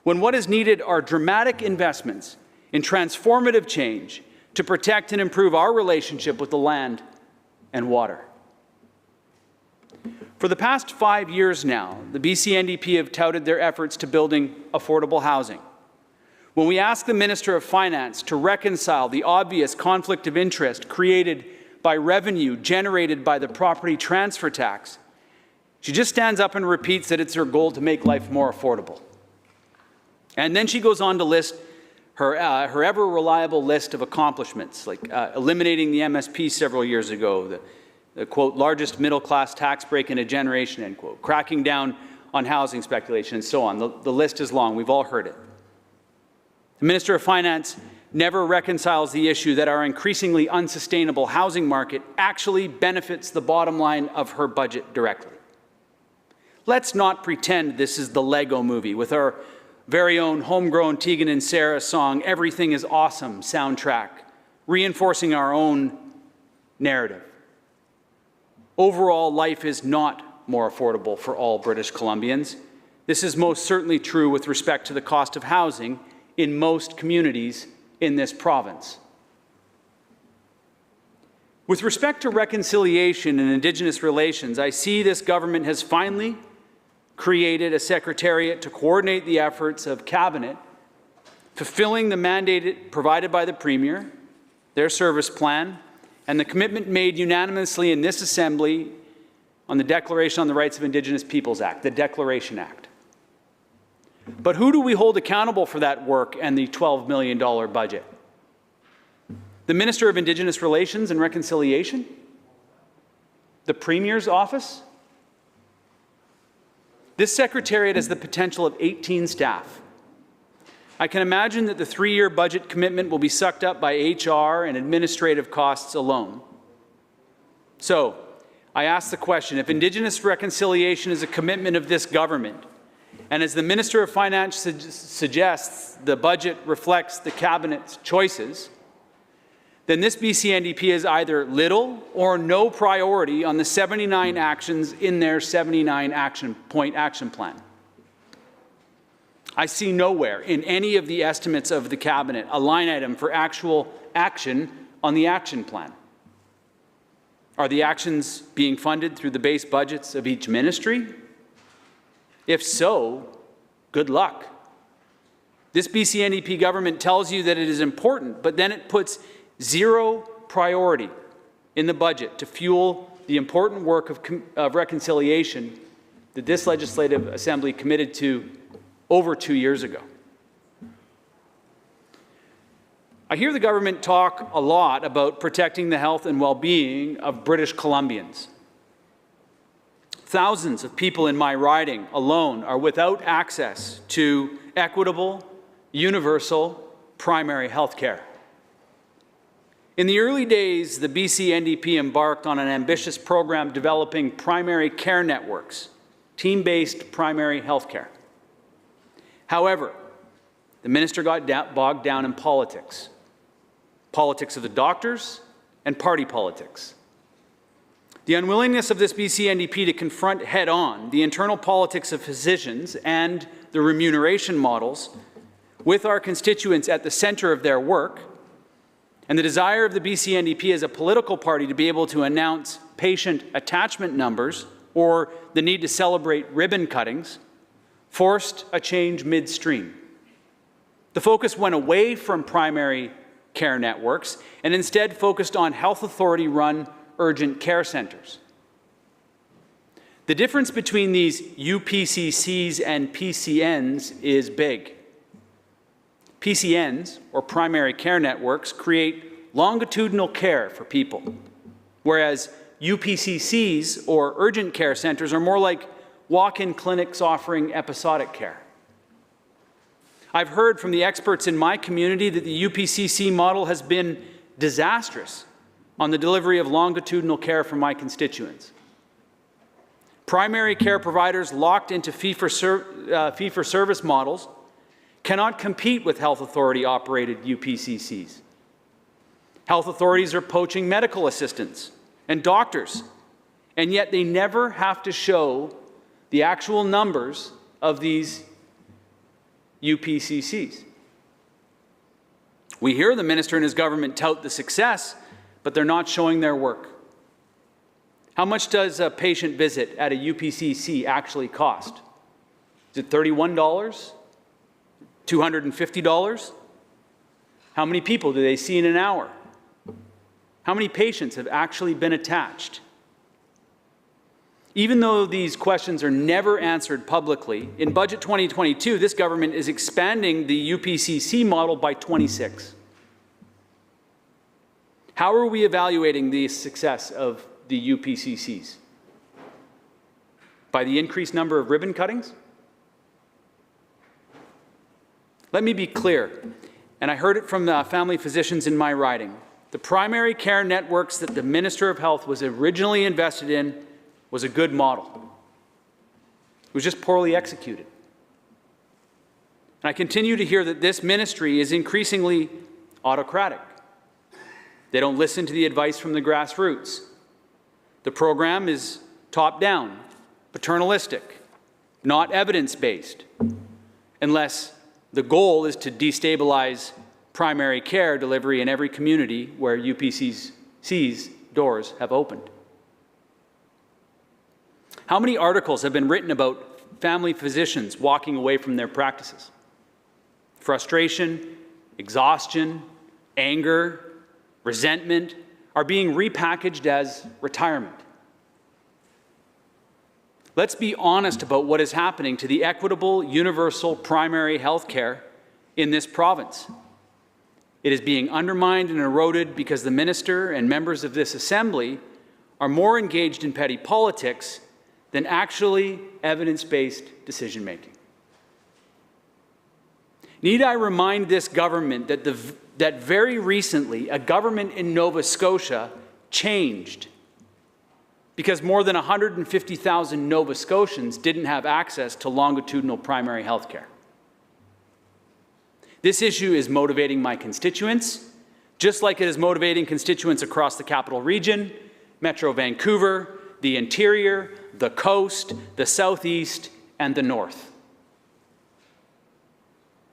when what is needed are dramatic investments in transformative change to protect and improve our relationship with the land and water. For the past 5 years now, the BC NDP have touted their efforts to building affordable housing. When we ask the Minister of Finance to reconcile the obvious conflict of interest created by revenue generated by the property transfer tax, she just stands up and repeats that it's her goal to make life more affordable. And then she goes on to list her ever-reliable list of accomplishments, like eliminating the MSP several years ago, the quote, largest middle-class tax break in a generation, end quote, cracking down on housing speculation, and so on. The list is long. We've all heard it. The Minister of Finance never reconciles the issue that our increasingly unsustainable housing market actually benefits the bottom line of her budget directly. Let's not pretend this is the Lego movie with our very own homegrown Tegan and Sarah song, Everything is Awesome soundtrack, reinforcing our own narrative. Overall, life is not more affordable for all British Columbians. This is most certainly true with respect to the cost of housing in most communities in this province. With respect to reconciliation and Indigenous relations, I see this government has finally created a secretariat to coordinate the efforts of Cabinet, fulfilling the mandate provided by the Premier, their service plan, and the commitment made unanimously in this Assembly on the Declaration on the Rights of Indigenous Peoples Act, the Declaration Act. But who do we hold accountable for that work and the $12 million budget? The Minister of Indigenous Relations and Reconciliation? The Premier's office? This Secretariat has the potential of 18 staff. I can imagine that the 3-year budget commitment will be sucked up by HR and administrative costs alone. So, I ask the question, if Indigenous reconciliation is a commitment of this government, and as the Minister of Finance suggests, the budget reflects the Cabinet's choices, then this BC NDP is either little or no priority on the 79 actions in their 79 action plan. I see nowhere in any of the estimates of the Cabinet a line item for actual action on the action plan. Are the actions being funded through the base budgets of each ministry? If so, good luck. This BC NDP government tells you that it is important, but then it puts zero priority in the budget to fuel the important work of reconciliation that this Legislative Assembly committed to over 2 years ago. I hear the government talk a lot about protecting the health and well-being of British Columbians. Thousands of people in my riding alone are without access to equitable, universal, primary health care. In the early days, the BC NDP embarked on an ambitious program developing primary care networks, team-based primary health care. However, the minister got bogged down in politics of the doctors and party politics. The unwillingness of this BC NDP to confront head-on the internal politics of physicians and the remuneration models with our constituents at the center of their work, and the desire of the BC NDP as a political party to be able to announce patient attachment numbers or the need to celebrate ribbon cuttings forced a change midstream. The focus went away from primary care networks and instead focused on health authority-run urgent care centers. The difference between these UPCCs and PCNs is big. PCNs, or primary care networks, create longitudinal care for people, whereas UPCCs, or urgent care centers, are more like walk-in clinics offering episodic care. I've heard from the experts in my community that the UPCC model has been disastrous on the delivery of longitudinal care for my constituents. Primary care providers locked into fee-for-service models cannot compete with health authority-operated UPCCs. Health authorities are poaching medical assistants and doctors, and yet they never have to show the actual numbers of these UPCCs. We hear the minister and his government tout the success, but they're not showing their work. How much does a patient visit at a UPCC actually cost? Is it $31? $250? How many people do they see in an hour? How many patients have actually been attached? Even though these questions are never answered publicly, in Budget 2022, this government is expanding the UPCC model by 26. How are we evaluating the success of the UPCCs? By the increased number of ribbon cuttings? Let me be clear, and I heard it from the family physicians in my riding. The primary care networks that the Minister of Health was originally invested in was a good model. It was just poorly executed. And I continue to hear that this ministry is increasingly autocratic. They don't listen to the advice from the grassroots. The program is top-down, paternalistic, not evidence-based, unless the goal is to destabilize primary care delivery in every community where UPCC's doors have opened. How many articles have been written about family physicians walking away from their practices? Frustration, exhaustion, anger, resentment, are being repackaged as retirement. Let's be honest about what is happening to the equitable, universal primary health care in this province. It is being undermined and eroded because the minister and members of this assembly are more engaged in petty politics than actually evidence-based decision-making. Need I remind this government that very recently a government in Nova Scotia changed because more than 150,000 Nova Scotians didn't have access to longitudinal primary health care. This issue is motivating my constituents, just like it is motivating constituents across the Capital Region, Metro Vancouver, the Interior, the Coast, the Southeast, and the North.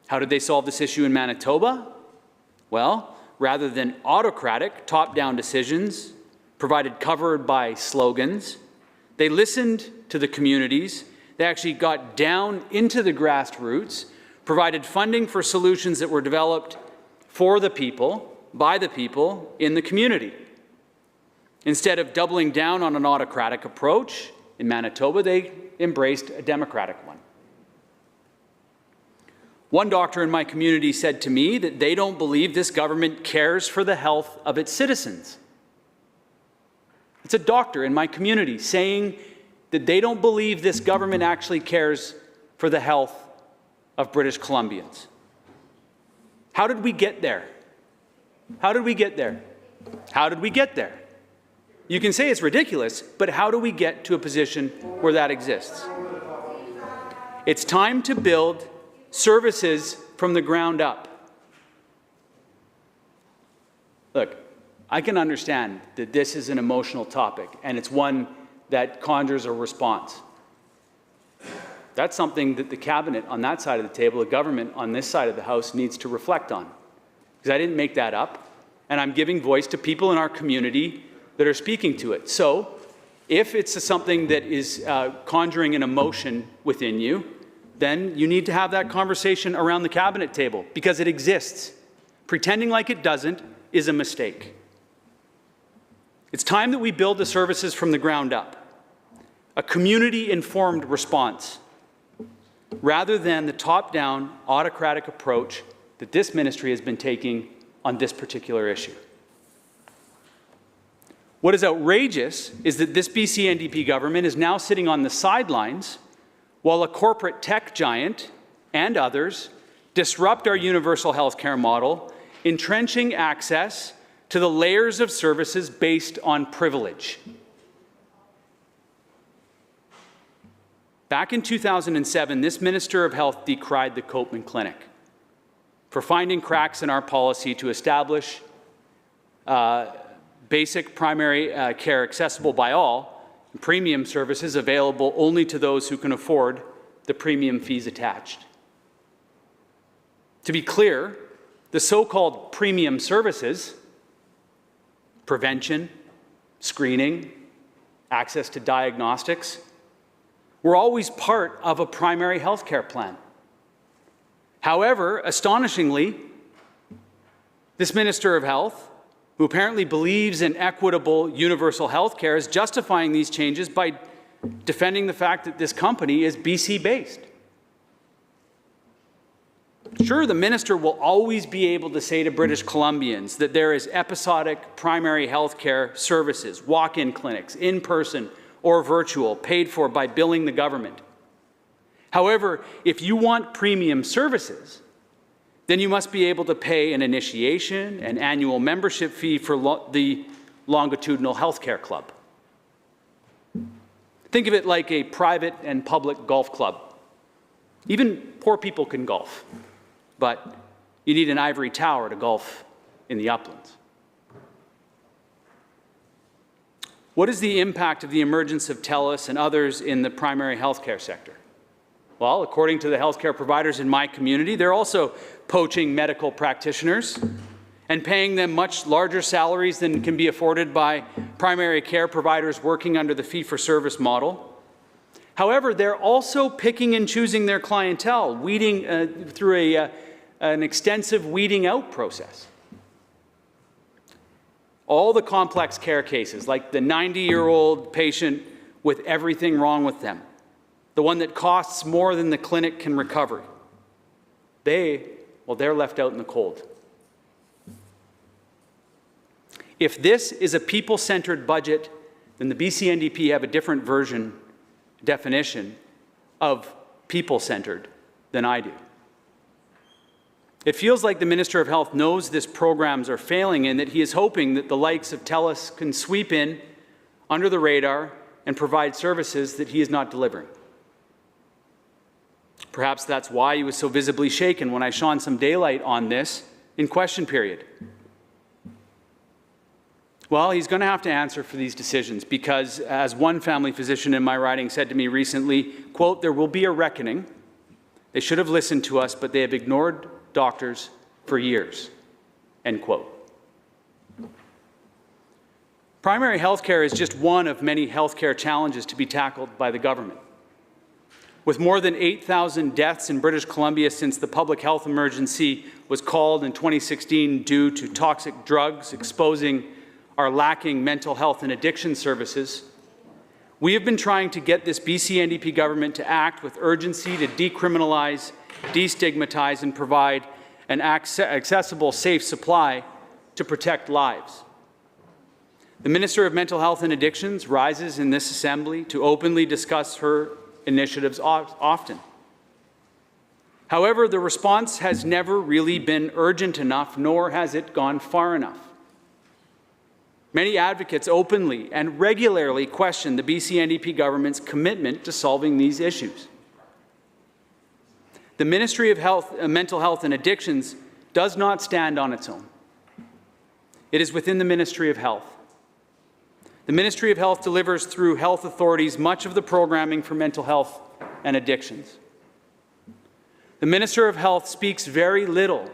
How did they solve this issue in Manitoba? Well, rather than autocratic, top-down decisions provided covered by slogans, they listened to the communities. They actually got down into the grassroots, provided funding for solutions that were developed for the people, by the people in the community. Instead of doubling down on an autocratic approach, in Manitoba, they embraced a democratic one. One doctor in my community said to me that they don't believe this government cares for the health of its citizens. It's a doctor in my community saying that they don't believe this government actually cares for the health of British Columbians. How did we get there? How did we get there? How did we get there? You can say it's ridiculous, but how do we get to a position where that exists? It's time to build services from the ground up. Look, I can understand that this is an emotional topic, and it's one that conjures a response. That's something that the cabinet on that side of the table, the government on this side of the House, needs to reflect on. Because I didn't make that up, and I'm giving voice to people in our community that are speaking to it. So, if it's something that is conjuring an emotion within you, then you need to have that conversation around the cabinet table, because it exists. Pretending like it doesn't is a mistake. It's time that we build the services from the ground up, a community-informed response, rather than the top-down autocratic approach that this ministry has been taking on this particular issue. What is outrageous is that this BC NDP government is now sitting on the sidelines while a corporate tech giant and others disrupt our universal health care model, entrenching access to the layers of services based on privilege. Back in 2007, this Minister of Health decried the Copeman Clinic for finding cracks in our policy to establish basic primary care accessible by all, and premium services available only to those who can afford the premium fees attached. To be clear, the so-called premium services, prevention, screening, access to diagnostics, were always part of a primary health care plan. However, astonishingly, this Minister of Health, who apparently believes in equitable universal health care, is justifying these changes by defending the fact that this company is BC-based. Sure, the minister will always be able to say to British Columbians that there is episodic primary health care services, walk-in clinics, in-person or virtual, paid for by billing the government. However, if you want premium services, then you must be able to pay an initiation and annual membership fee for the Longitudinal Healthcare Club. Think of it like a private and public golf club. Even poor people can golf, but you need an ivory tower to golf in the uplands. What is the impact of the emergence of TELUS and others in the primary healthcare sector? Well, according to the healthcare providers in my community, they're also poaching medical practitioners and paying them much larger salaries than can be afforded by primary care providers working under the fee-for-service model. However, they're also picking and choosing their clientele, weeding through an extensive weeding out process. all the complex care cases, like the 90-year-old patient with everything wrong with them, the one that costs more than the clinic can recover, they're left out in the cold. If this is a people-centered budget, then the BC NDP have a different definition of people-centered than I do. It feels like the Minister of Health knows these programs are failing and that he is hoping that the likes of TELUS can sweep in under the radar and provide services that he is not delivering. Perhaps that's why he was so visibly shaken when I shone some daylight on this in question period. Well, he's going to have to answer for these decisions because, as one family physician in my riding said to me recently, quote, "There will be a reckoning. They should have listened to us, but they have ignored doctors for years," end quote. Primary health care is just one of many health care challenges to be tackled by the government. With more than 8,000 deaths in British Columbia since the public health emergency was called in 2016 due to toxic drugs exposing our lacking mental health and addiction services, we have been trying to get this BC NDP government to act with urgency to decriminalize, destigmatize, and provide an accessible, safe supply to protect lives. The Minister of Mental Health and Addictions rises in this assembly to openly discuss her initiatives often. However, the response has never really been urgent enough, nor has it gone far enough. Many advocates openly and regularly question the BC NDP government's commitment to solving these issues. The Ministry of Mental Health and Addictions does not stand on its own. It is within the Ministry of Health. The Ministry of Health delivers through health authorities much of the programming for mental health and addictions. The Minister of Health speaks very little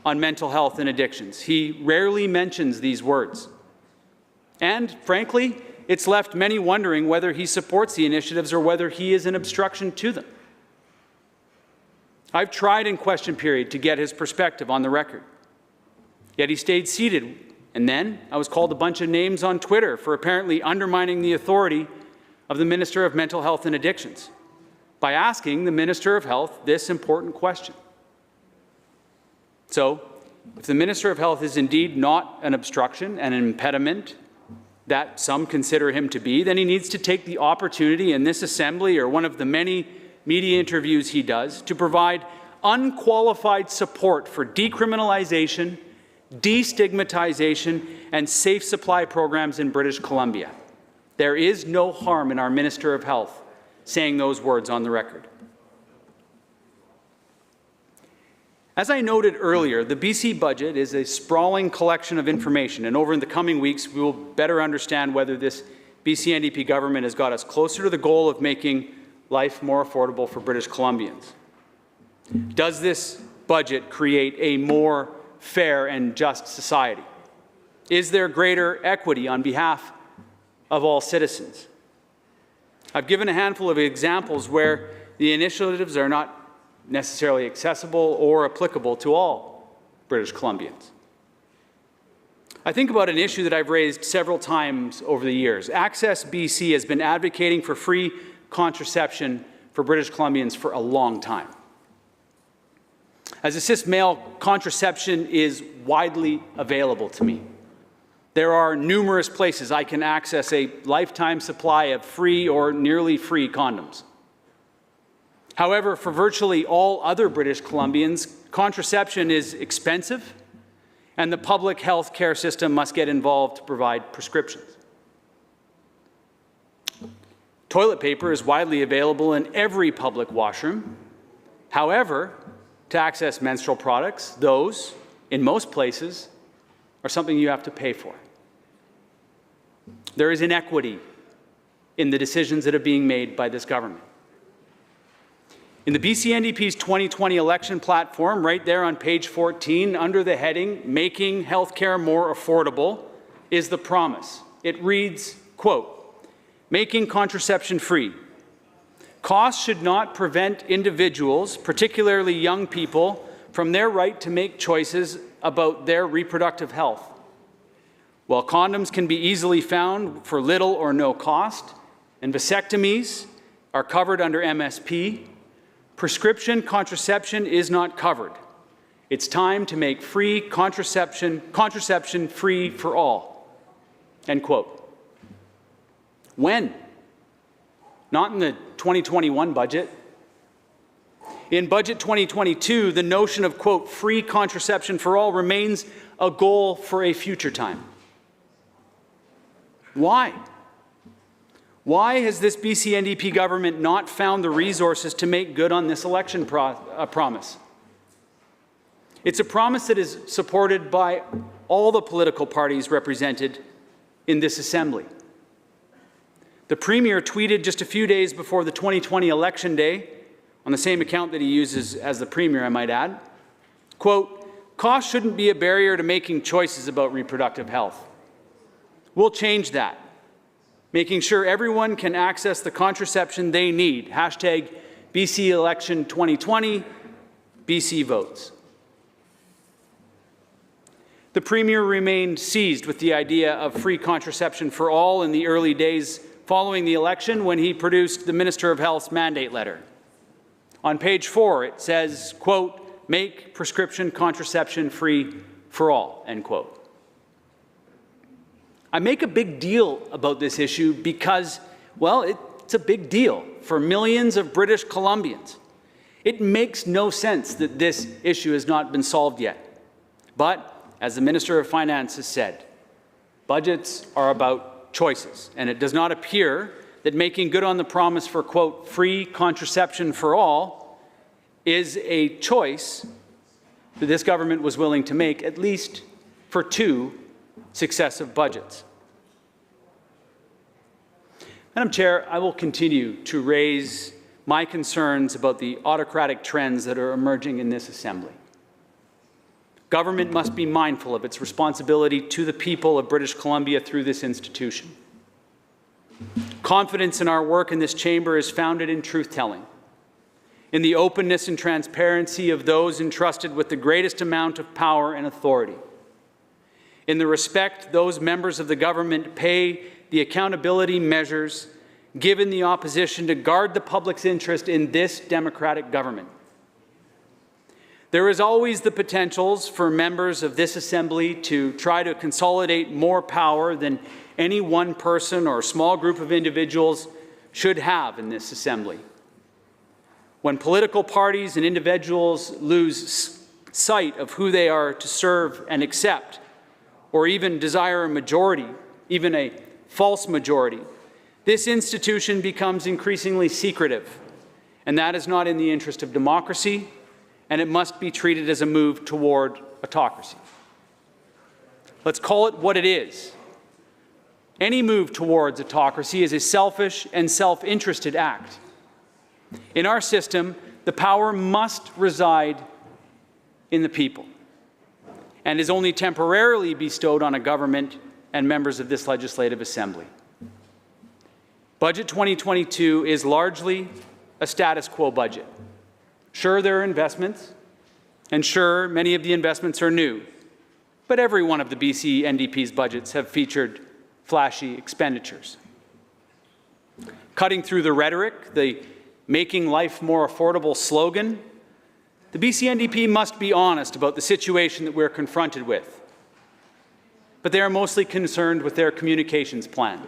on mental health and addictions. He rarely mentions these words. And, frankly, it's left many wondering whether he supports the initiatives or whether he is an obstruction to them. I've tried in question period to get his perspective on the record. Yet he stayed seated, and then I was called a bunch of names on Twitter for apparently undermining the authority of the Minister of Mental Health and Addictions by asking the Minister of Health this important question. So, if the Minister of Health is indeed not an obstruction and an impediment that some consider him to be, then he needs to take the opportunity in this assembly or one of the many media interviews he does to provide unqualified support for decriminalization, destigmatization, and safe supply programs in British Columbia. There is no harm in our Minister of Health saying those words on the record. As I noted earlier, the BC budget is a sprawling collection of information, and over the coming weeks, we will better understand whether this BC NDP government has got us closer to the goal of making life more affordable for British Columbians. Does this budget create a more fair and just society? Is there greater equity on behalf of all citizens? I've given a handful of examples where the initiatives are not necessarily accessible or applicable to all British Columbians. I think about an issue that I've raised several times over the years. Access BC has been advocating for free contraception for British Columbians for a long time. As a cis male, contraception is widely available to me. There are numerous places I can access a lifetime supply of free or nearly free condoms. However, for virtually all other British Columbians, contraception is expensive, and the public health care system must get involved to provide prescriptions. Toilet paper is widely available in every public washroom. However, to access menstrual products, those, in most places, are something you have to pay for. There is inequity in the decisions that are being made by this government. In the BC NDP's 2020 election platform, right there on page 14, under the heading, Making Healthcare More Affordable, is the promise. It reads, quote, making contraception free. Costs should not prevent individuals, particularly young people, from their right to make choices about their reproductive health. While condoms can be easily found for little or no cost, and vasectomies are covered under MSP, prescription contraception is not covered. It's time to make free contraception free for all. End quote. When? Not in the 2021 budget. In Budget 2022, the notion of, quote, free contraception for all remains a goal for a future time. Why? Why has this BC NDP government not found the resources to make good on this election promise? It's a promise that is supported by all the political parties represented in this Assembly. The Premier tweeted just a few days before the 2020 election day, on the same account that he uses as the Premier, I might add, quote, cost shouldn't be a barrier to making choices about reproductive health. We'll change that, making sure everyone can access the contraception they need. Hashtag BC election 2020, BC votes. The Premier remained seized with the idea of free contraception for all in the early days following the election when he produced the Minister of Health's mandate letter. On page 4, it says, quote, make prescription contraception free for all, end quote. I make a big deal about this issue because, well, it's a big deal for millions of British Columbians. It makes no sense that this issue has not been solved yet. But, as the Minister of Finance has said, budgets are about choices, and it does not appear that making good on the promise for, quote, free contraception for all is a choice that this government was willing to make, at least for 2 successive budgets. Madam Chair, I will continue to raise my concerns about the autocratic trends that are emerging in this Assembly. Government must be mindful of its responsibility to the people of British Columbia through this institution. Confidence in our work in this chamber is founded in truth-telling, in the openness and transparency of those entrusted with the greatest amount of power and authority, in the respect those members of the government pay the accountability measures given the opposition to guard the public's interest in this democratic government. There is always the potentials for members of this Assembly to try to consolidate more power than any one person or small group of individuals should have in this Assembly. When political parties and individuals lose sight of who they are to serve and accept, or even desire a majority, even a false majority, this institution becomes increasingly secretive, and that is not in the interest of democracy, and it must be treated as a move toward autocracy. Let's call it what it is. Any move towards autocracy is a selfish and self-interested act. In our system, the power must reside in the people and is only temporarily bestowed on a government and members of this Legislative Assembly. Budget 2022 is largely a status quo budget. Sure, there are investments, and sure, many of the investments are new, but every one of the BC NDP's budgets have featured flashy expenditures. Cutting through the rhetoric, the making life more affordable slogan, the BC NDP must be honest about the situation that we're confronted with. But they are mostly concerned with their communications plan,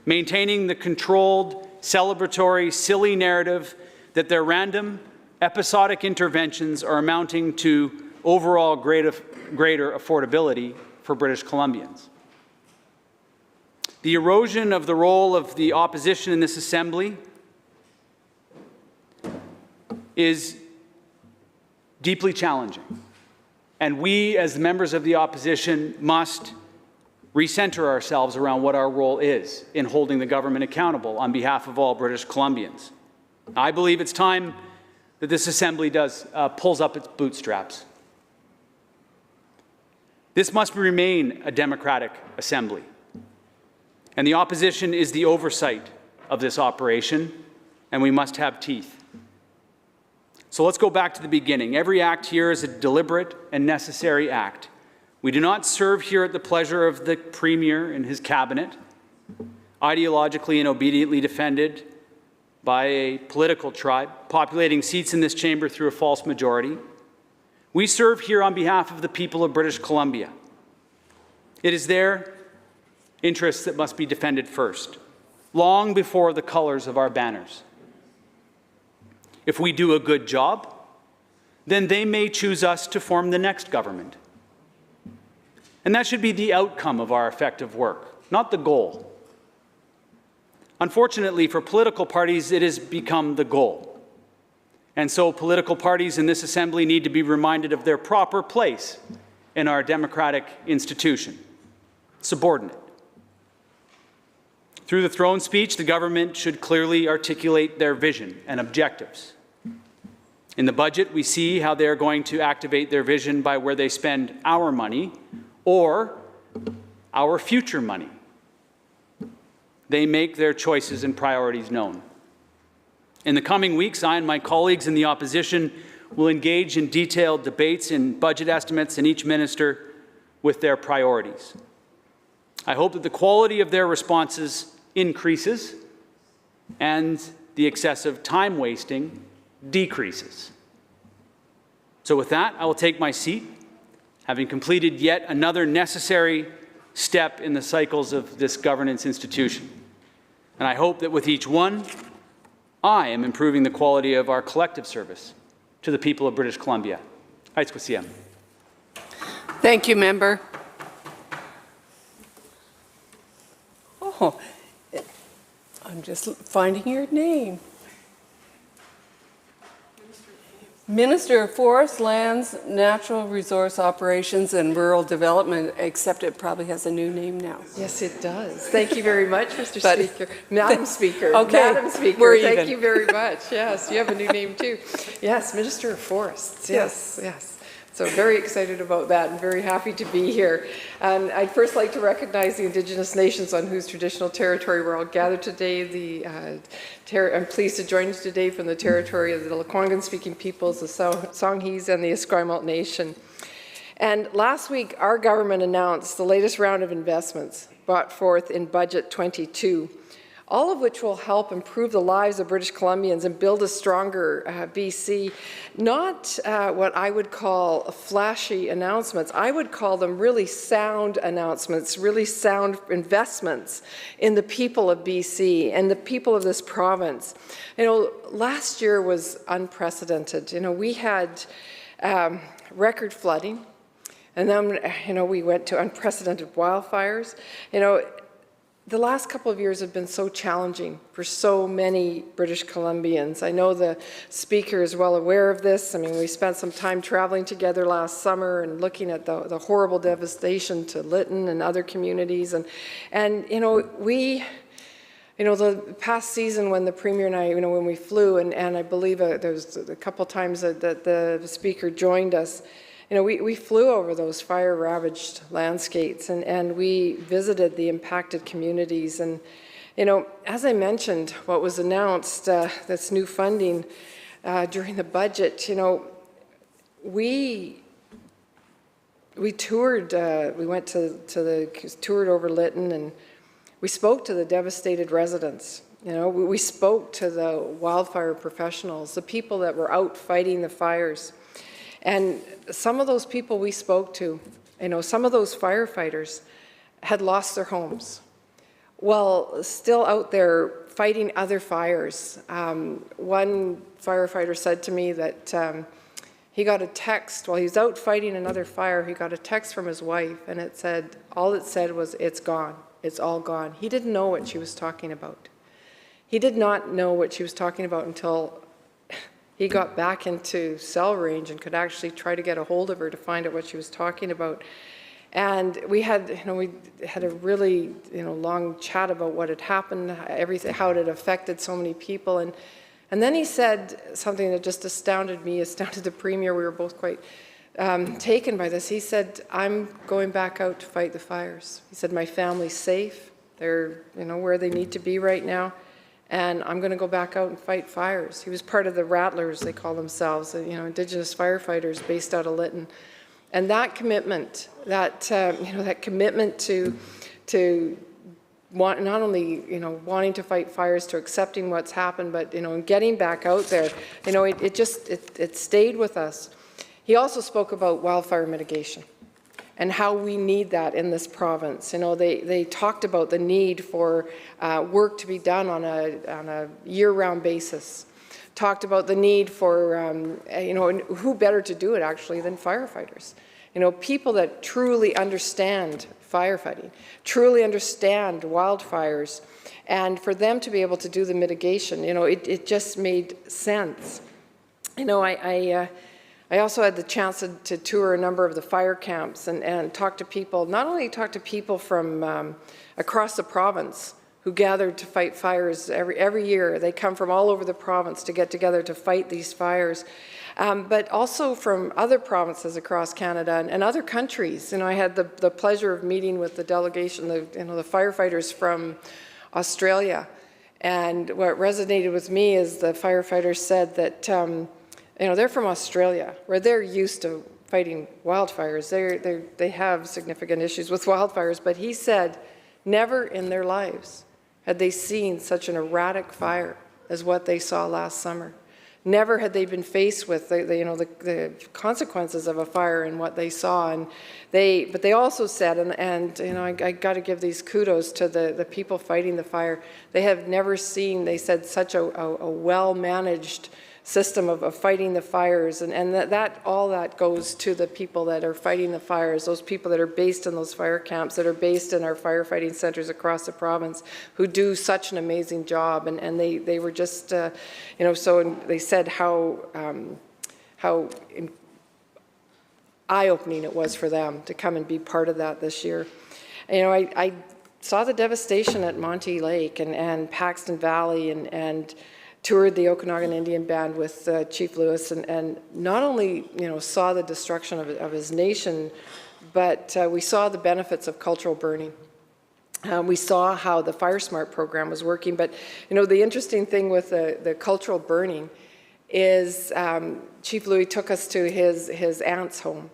maintaining the controlled, celebratory, silly narrative that their random, episodic interventions are amounting to overall greater affordability for British Columbians. The erosion of the role of the opposition in this Assembly is deeply challenging, and we, as members of the opposition, must recenter ourselves around what our role is in holding the government accountable on behalf of all British Columbians. I believe it's time that this Assembly pulls up its bootstraps. This must remain a democratic Assembly, and the opposition is the oversight of this operation, and we must have teeth. So let's go back to the beginning. Every act here is a deliberate and necessary act. We do not serve here at the pleasure of the Premier and his cabinet, ideologically and obediently defended by a political tribe, populating seats in this chamber through a false majority. We serve here on behalf of the people of British Columbia. It is their interests that must be defended first, long before the colors of our banners. If we do a good job, then they may choose us to form the next government. And that should be the outcome of our effective work, not the goal. Unfortunately, for political parties, it has become the goal. And so political parties in this assembly need to be reminded of their proper place in our democratic institution, subordinate. Through the throne speech, the government should clearly articulate their vision and objectives. In the budget, we see how they are going to activate their vision by where they spend our money or our future money. They make their choices and priorities known. In the coming weeks, I and my colleagues in the opposition will engage in detailed debates and budget estimates in each minister with their priorities. I hope that the quality of their responses increases and the excessive time wasting decreases. So with that, I will take my seat, having completed yet another necessary step in the cycles of this governance institution. And I hope that with each one, I am improving the quality of our collective service to the people of British Columbia. Thank you, member. Oh, I'm just finding your name. Minister of Forests, Lands, Natural Resource Operations and Rural Development, except it probably has a new name now. Yes, it does. Thank you very much, Mr. Speaker. Madam Speaker. Okay, Madam Speaker, we're thank even. you very much. Yes, you have a new name too. Yes, Minister of Forests. Yes, yes. So very excited about that and very happy to be here. And I'd first like to recognize the Indigenous nations on whose traditional territory we're all gathered today. I'm pleased to join you today from the territory of the Lekwungen-speaking peoples, the Songhees and the Esquimalt Nation. And last week, our government announced the latest round of investments brought forth in Budget 22, all of which will help improve the lives of British Columbians and build a stronger BC. Not what I would call flashy announcements. I would call them really sound announcements, really sound investments in the people of BC and the people of this province. You know, last year was unprecedented. You know, we had record flooding, and then, you know, we went to unprecedented wildfires. You know, the last couple of years have been so challenging for so many British Columbians. I know the Speaker is well aware of this. I mean, we spent some time traveling together last summer and looking at the horrible devastation to Lytton and other communities. And you know, the past season when the Premier and I, you know, when we flew, and I believe there was a couple times that the Speaker joined us, you know, we flew over those fire-ravaged landscapes and we visited the impacted communities. And, you know, as I mentioned, what was announced, this new funding during the budget, you know, we toured, we went toured over Lytton, and we spoke to the devastated residents. You know, we spoke to the wildfire professionals, the people that were out fighting the fires. And some of those people we spoke to, you know, some of those firefighters had lost their homes. Well, still out there fighting other fires. One firefighter said to me that he got a text while he was out fighting another fire. He got a text from his wife, and all it said was, "It's gone. It's all gone." He didn't know what she was talking about. He did not know what she was talking about until he got back into cell range and could actually try to get a hold of her to find out what she was talking about. And we had a really, you know, long chat about what had happened, everything, how it had affected so many people. And then he said something that just astounded me, astounded the Premier. We were both quite taken by this. He said, "I'm going back out to fight the fires." He said, "My family's safe. They're, you know, where they need to be right now. And I'm going to go back out and fight fires." He was part of the Rattlers, they call themselves, you know, Indigenous firefighters based out of Lytton. And that commitment, that commitment to not only wanting to fight fires, to accepting what's happened, but getting back out there, it stayed with us. He also spoke about wildfire mitigation and how we need that in this province. They talked about the need for work to be done on a year-round basis. Talked about the need for, and who better to do it actually than firefighters? People that truly understand firefighting, truly understand wildfires, and for them to be able to do the mitigation, it just made sense. I also had the chance to tour a number of the fire camps and talk to people, not only talk to people from across the province who gathered to fight fires every year. They come from all over the province to get together to fight these fires. But also from other provinces across Canada and other countries. I had the pleasure of meeting with the delegation, the firefighters from Australia. And what resonated with me is the firefighters said that, they're from Australia, where they're used to fighting wildfires. They have significant issues with wildfires. But he said, never in their lives had they seen such an erratic fire as what they saw last summer. Never had they been faced with the consequences of a fire and what they saw. But they also said, I got to give these kudos to the people fighting the fire. They have never seen, they said, such a well-managed system of fighting the fires, and that all that goes to the people that are fighting the fires, those people that are based in those fire camps, that are based in our firefighting centers across the province, who do such an amazing job, and they were just, so they said how eye-opening it was for them to come and be part of that this year. I saw the devastation at Monty Lake and Paxton Valley and toured the Okanagan Indian Band with Chief Lewis and not only saw the destruction of his nation, but we saw the benefits of cultural burning. We saw how the Fire Smart program was working, but the interesting thing with the cultural burning is Chief Louis took us to his aunt's home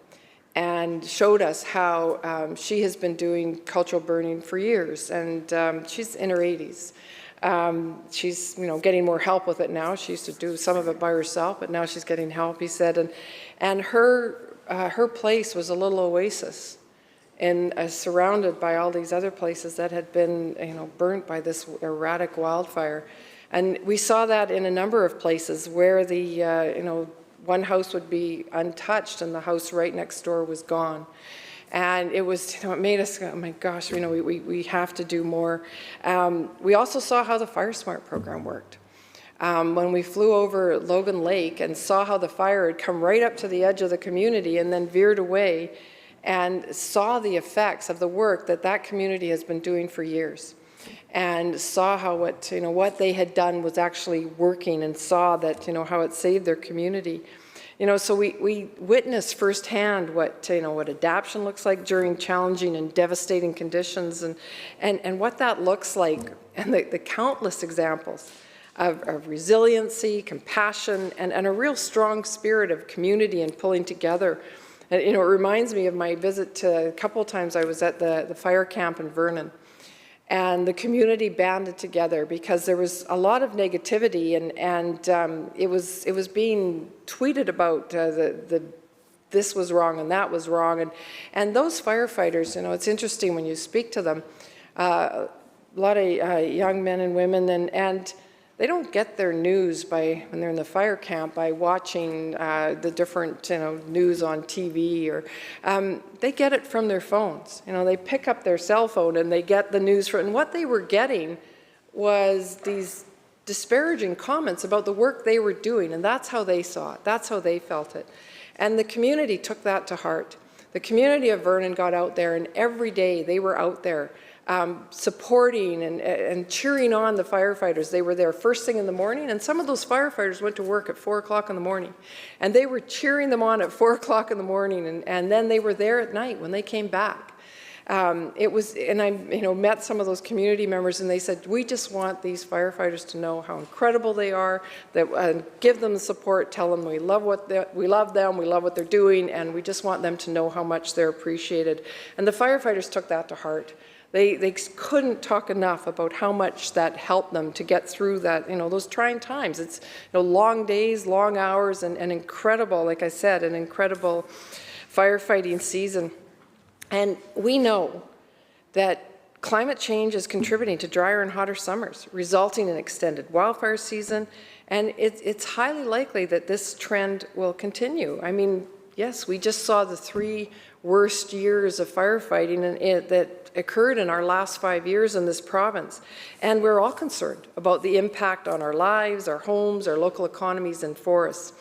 and showed us how she has been doing cultural burning for years, and she's in her 80s. She's, getting more help with it now. She used to do some of it by herself, but now she's getting help, he said. And her place was a little oasis, and surrounded by all these other places that had been, burnt by this erratic wildfire. And we saw that in a number of places where the, one house would be untouched and the house right next door was gone. And it was, it made us go, oh my gosh, we have to do more. We also saw how the Fire Smart program worked. When we flew over Logan Lake and saw how the fire had come right up to the edge of the community and then veered away, and saw the effects of the work that community has been doing for years, and saw how what they had done was actually working, and saw that, how it saved their community. So we witnessed firsthand what adaptation looks like during challenging and devastating conditions, and what that looks like, and the countless examples of resiliency, compassion, and a real strong spirit of community and pulling together. And, it reminds me of my visit to a couple of times I was at the fire camp in Vernon. And the community banded together because there was a lot of negativity, and it was being tweeted about this was wrong and that was wrong, and those firefighters, it's interesting when you speak to them, a lot of young men and women, and they don't get their news when they're in the fire camp by watching the different news on TV, or they get it from their phones. They pick up their cell phone and they get the news and what they were getting was these disparaging comments about the work they were doing, and that's how they saw it, that's how they felt it. And the community took that to heart. The community of Vernon got out there, and every day they were out there supporting and cheering on the firefighters. They were there first thing in the morning, and some of those firefighters went to work at 4 o'clock in the morning, and they were cheering them on at 4 o'clock in the morning, and then they were there at night when they came back. It was, and I met some of those community members, and they said, we just want these firefighters to know how incredible they are, that give them the support, tell them we love them, we love what they're doing, and we just want them to know how much they're appreciated. And the firefighters took that to heart. They couldn't talk enough about how much that helped them to get through that, those trying times. It's, long days, long hours, and incredible, like I said, an incredible firefighting season. And we know that climate change is contributing to drier and hotter summers, resulting in extended wildfire season, and it's highly likely that this trend will continue. I mean, yes, we just saw the 3 worst years of firefighting that occurred in our last 5 years in this province. And we're all concerned about the impact on our lives, our homes, our local economies and forests.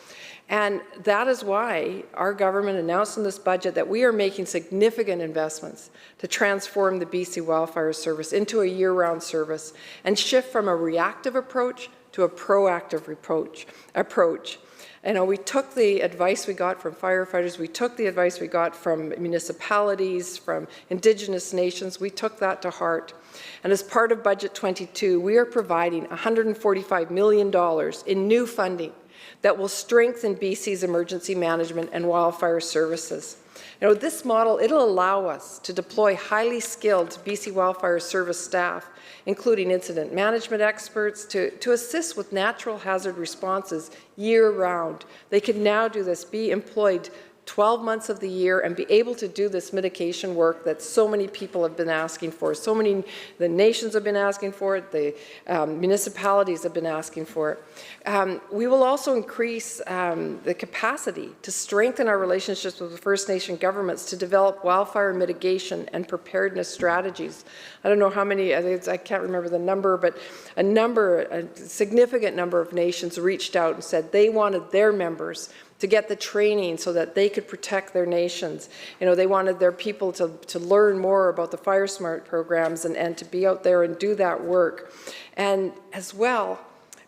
And that is why our government announced in this budget that we are making significant investments to transform the BC Wildfire Service into a year-round service and shift from a reactive approach to a proactive approach. We took the advice we got from firefighters, we took the advice we got from municipalities, from Indigenous nations, we took that to heart. And as part of Budget 22, we are providing $145 million in new funding that will strengthen BC's emergency management and wildfire services. This model, it'll allow us to deploy highly skilled BC Wildfire Service staff, including incident management experts, to assist with natural hazard responses year-round. They can now do this, be employed 12 months of the year and be able to do this mitigation work that so many people have been asking for. The nations have been asking for it, the municipalities have been asking for it. We will also increase the capacity to strengthen our relationships with the First Nation governments to develop wildfire mitigation and preparedness strategies. I don't know how many, I can't remember the number, but a significant number of nations reached out and said they wanted their members to get the training so that they could protect their nations. They wanted their people to learn more about the Fire Smart programs and to be out there and do that work. And as well,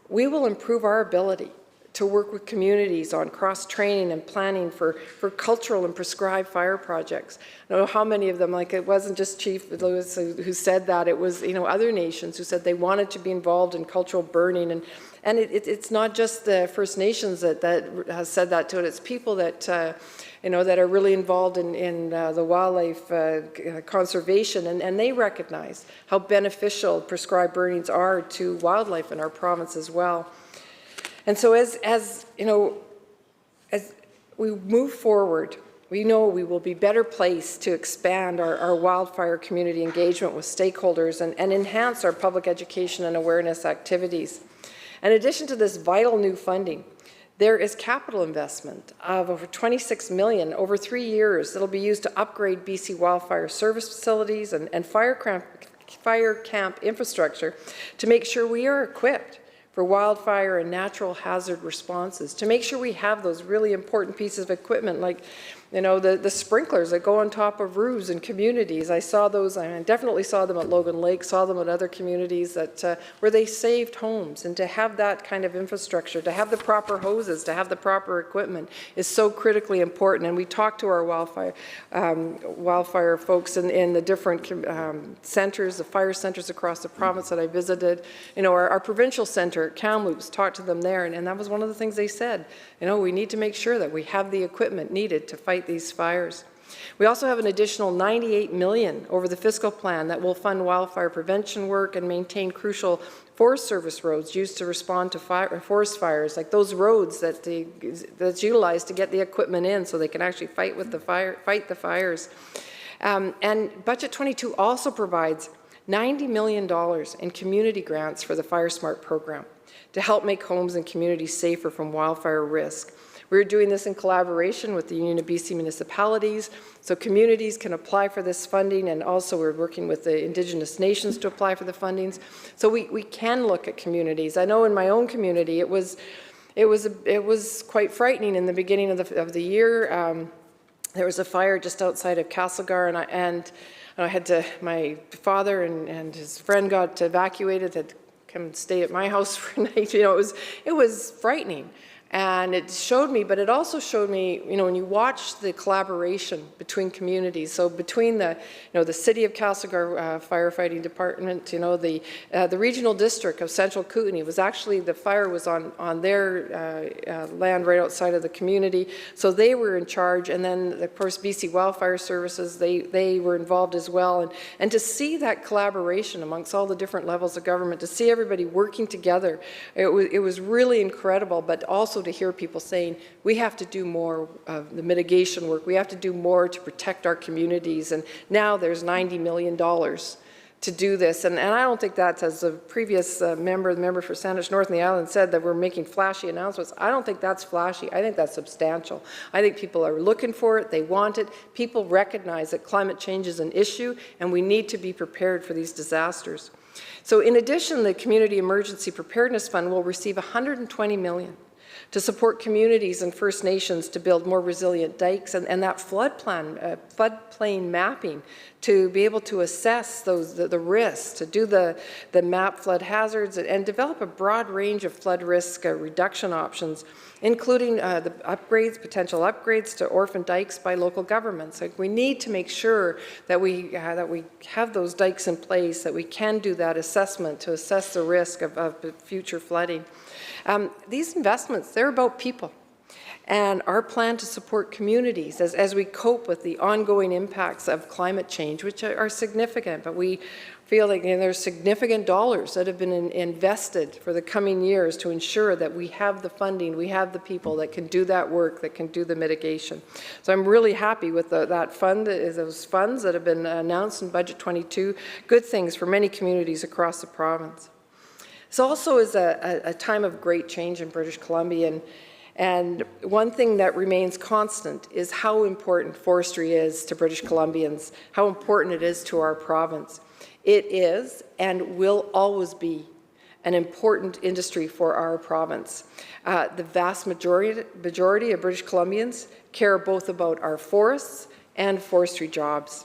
we will improve our ability to work with communities on cross-training and planning for cultural and prescribed fire projects. I don't know how many of them, like it wasn't just Chief Lewis who said that, it was other nations who said they wanted to be involved in cultural burning. And it's not just the First Nations that has said that to it, it's people that that are really involved in the wildlife conservation, and they recognize how beneficial prescribed burnings are to wildlife in our province as well. And so as we move forward, we know we will be better placed to expand our wildfire community engagement with stakeholders and enhance our public education and awareness activities. In addition to this vital new funding, there is capital investment of over $26 million over 3 years that will be used to upgrade BC wildfire service facilities and fire camp infrastructure to make sure we are equipped for wildfire and natural hazard responses, to make sure we have those really important pieces of equipment like the sprinklers that go on top of roofs in communities. I saw those, I definitely saw them at Logan Lake, saw them at other communities where they saved homes. And to have that kind of infrastructure, to have the proper hoses, to have the proper equipment is so critically important. And we talked to our wildfire folks in the different centers, the fire centers across the province that I visited. Our provincial center at Kamloops, talked to them there, and that was one of the things they said. We need to make sure that we have the equipment needed to fight these fires. We also have an additional $98 million over the fiscal plan that will fund wildfire prevention work and maintain crucial Forest Service roads used to respond to forest fires, like those roads that's utilized to get the equipment in so they can actually fight the fires. And Budget 22 also provides $90 million in community grants for the Fire Smart program to help make homes and communities safer from wildfire risk. We're doing this in collaboration with the Union of BC Municipalities, so communities can apply for this funding, and also we're working with the Indigenous nations to apply for the fundings. So we can look at communities. I know in my own community it was quite frightening in the beginning of the year. There was a fire just outside of Castlegar, and I had to, my father and his friend got evacuated, had to come stay at my house for a night. It was frightening. And it showed me, but it also showed me, you know, when you watch the collaboration between communities, so between the, you know, the City of Castlegar firefighting department, you know, the regional district of Central Kootenay was actually, the fire was on their land right outside of the community, so they were in charge, and then of course BC Wildfire Services, they were involved as well, and to see that collaboration amongst all the different levels of government, to see everybody working together, it was really incredible, but also to hear people saying, we have to do more of the mitigation work, we have to do more to protect our communities, and now there's $90 million to do this. And I don't think that's, as a previous member, the member for Sandwich North and the Island said, that we're making flashy announcements. I don't think that's flashy. I think that's substantial. I think people are looking for it. They want it. People recognize that climate change is an issue, and we need to be prepared for these disasters. So in addition, the Community Emergency Preparedness Fund will receive $120 million to support communities and First Nations to build more resilient dikes, and that floodplain mapping to be able to assess the risks, to do the map flood hazards and develop a broad range of flood risk reduction options, including the upgrades, potential upgrades to orphan dikes by local governments. Like, we need to make sure that we have those dikes in place, that we can do that assessment to assess the risk of future flooding. These investments, they're about people, and our plan to support communities as we cope with the ongoing impacts of climate change, which are significant, but we feel like, you know, there's significant dollars that have been invested for the coming years to ensure that we have the funding, we have the people that can do that work, that can do the mitigation. So I'm really happy with that fund, those funds that have been announced in Budget 22, good things for many communities across the province. This also is a time of great change in British Columbia, and one thing that remains constant is how important forestry is to British Columbians, how important it is to our province. It is and will always be an important industry for our province. The vast majority of British Columbians care both about our forests and forestry jobs.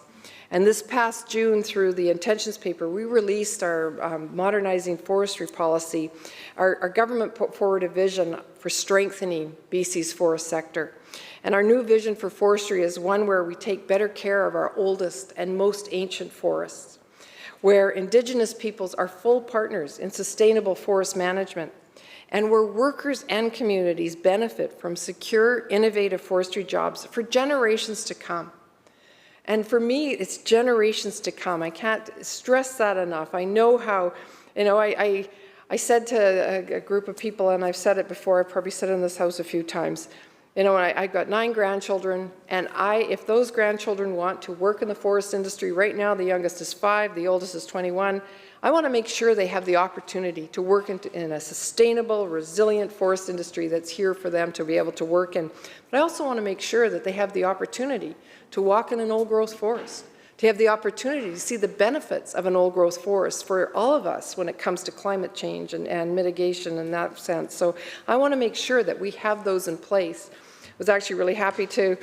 And this past June, through the intentions paper, we released our modernizing forestry policy. Our government put forward a vision for strengthening BC's forest sector. And our new vision for forestry is one where we take better care of our oldest and most ancient forests, where Indigenous peoples are full partners in sustainable forest management, and where workers and communities benefit from secure, innovative forestry jobs for generations to come. And for me, it's generations to come. I can't stress that enough. I know how, you know, I said to a group of people, and I've said it before, I've probably said it in this house a few times, you know, I've got 9 grandchildren, and if those grandchildren want to work in the forest industry, right now the youngest is 5, the oldest is 21, I want to make sure they have the opportunity to work in a sustainable, resilient forest industry that's here for them to be able to work in. But I also want to make sure that they have the opportunity to walk in an old-growth forest, to have the opportunity to see the benefits of an old-growth forest for all of us when it comes to climate change and mitigation in that sense. So I want to make sure that we have those in place. I was actually really happy to,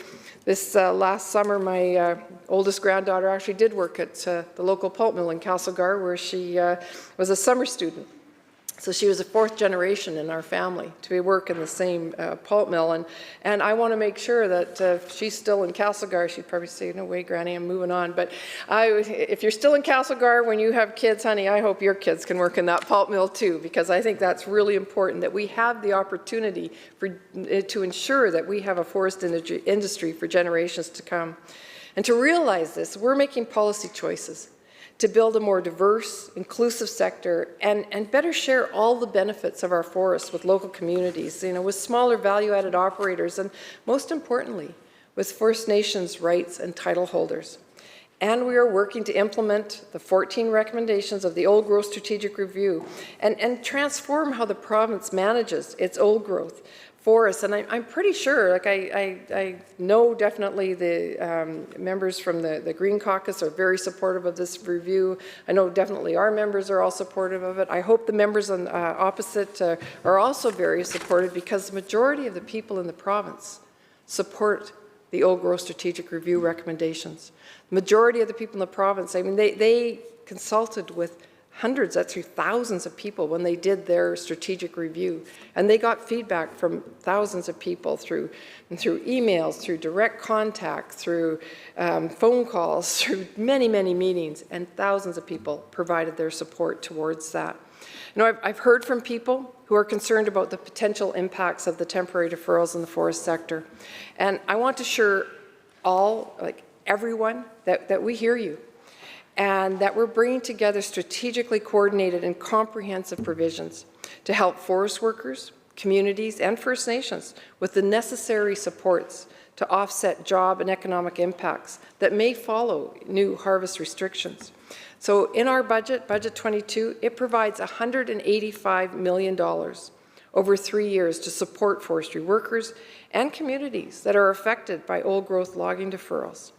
this last summer, my oldest granddaughter actually did work at the local pulp mill in Castlegar, where she was a summer student. So she was a 4th generation in our family to work in the same pulp mill. And I want to make sure that if she's still in Castlegar, she'd probably say, no way, Granny, I'm moving on. But if you're still in Castlegar when you have kids, honey, I hope your kids can work in that pulp mill too, because I think that's really important, that we have the opportunity to ensure that we have a forest industry for generations to come. And to realize this, we're making policy choices to build a more diverse, inclusive sector and better share all the benefits of our forests with local communities, you know, with smaller value-added operators, and most importantly, with First Nations rights and title holders. And we are working to implement the 14 recommendations of the Old Growth Strategic Review and transform how the province manages its old growth forests. And I'm pretty sure, like I know definitely the members from the Green Caucus are very supportive of this review. I know definitely our members are all supportive of it. I hope the members on opposite are also very supportive, because the majority of the people in the province support the Old Growth Strategic Review recommendations. The majority of the people in the province, I mean, they consulted with hundreds, actually thousands of people when they did their strategic review. And they got feedback from thousands of people through emails, through direct contact, through phone calls, through many, many meetings, and thousands of people provided their support towards that. You know, I've heard from people who are concerned about the potential impacts of the temporary deferrals in the forest sector. And I want to assure everyone that we hear you, and that we're bringing together strategically coordinated and comprehensive provisions to help forest workers, communities, and First Nations with the necessary supports to offset job and economic impacts that may follow new harvest restrictions. So in our budget, Budget 22, it provides $185 million over 3 years to support forestry workers and communities that are affected by old-growth logging deferrals.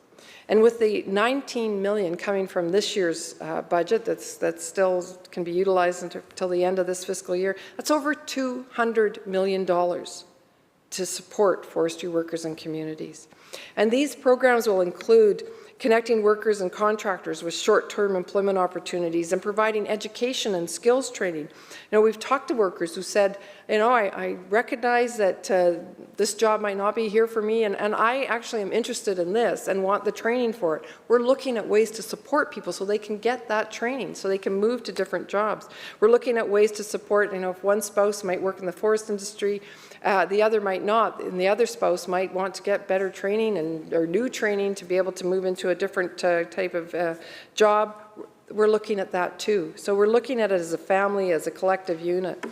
And with the $19 million coming from this year's budget that still can be utilized until the end of this fiscal year, that's over $200 million to support forestry workers and communities. And these programs will include connecting workers and contractors with short-term employment opportunities and providing education and skills training. You know, we've talked to workers who said, you know, I recognize that this job might not be here for me, and I actually am interested in this and want the training for it. We're looking at ways to support people so they can get that training, so they can move to different jobs. We're looking at ways to support, you know, if one spouse might work in the forest industry, the other might not, and the other spouse might want to get better training or new training to be able to move into a different type of job. We're looking at that too. So we're looking at it as a family, as a collective unit.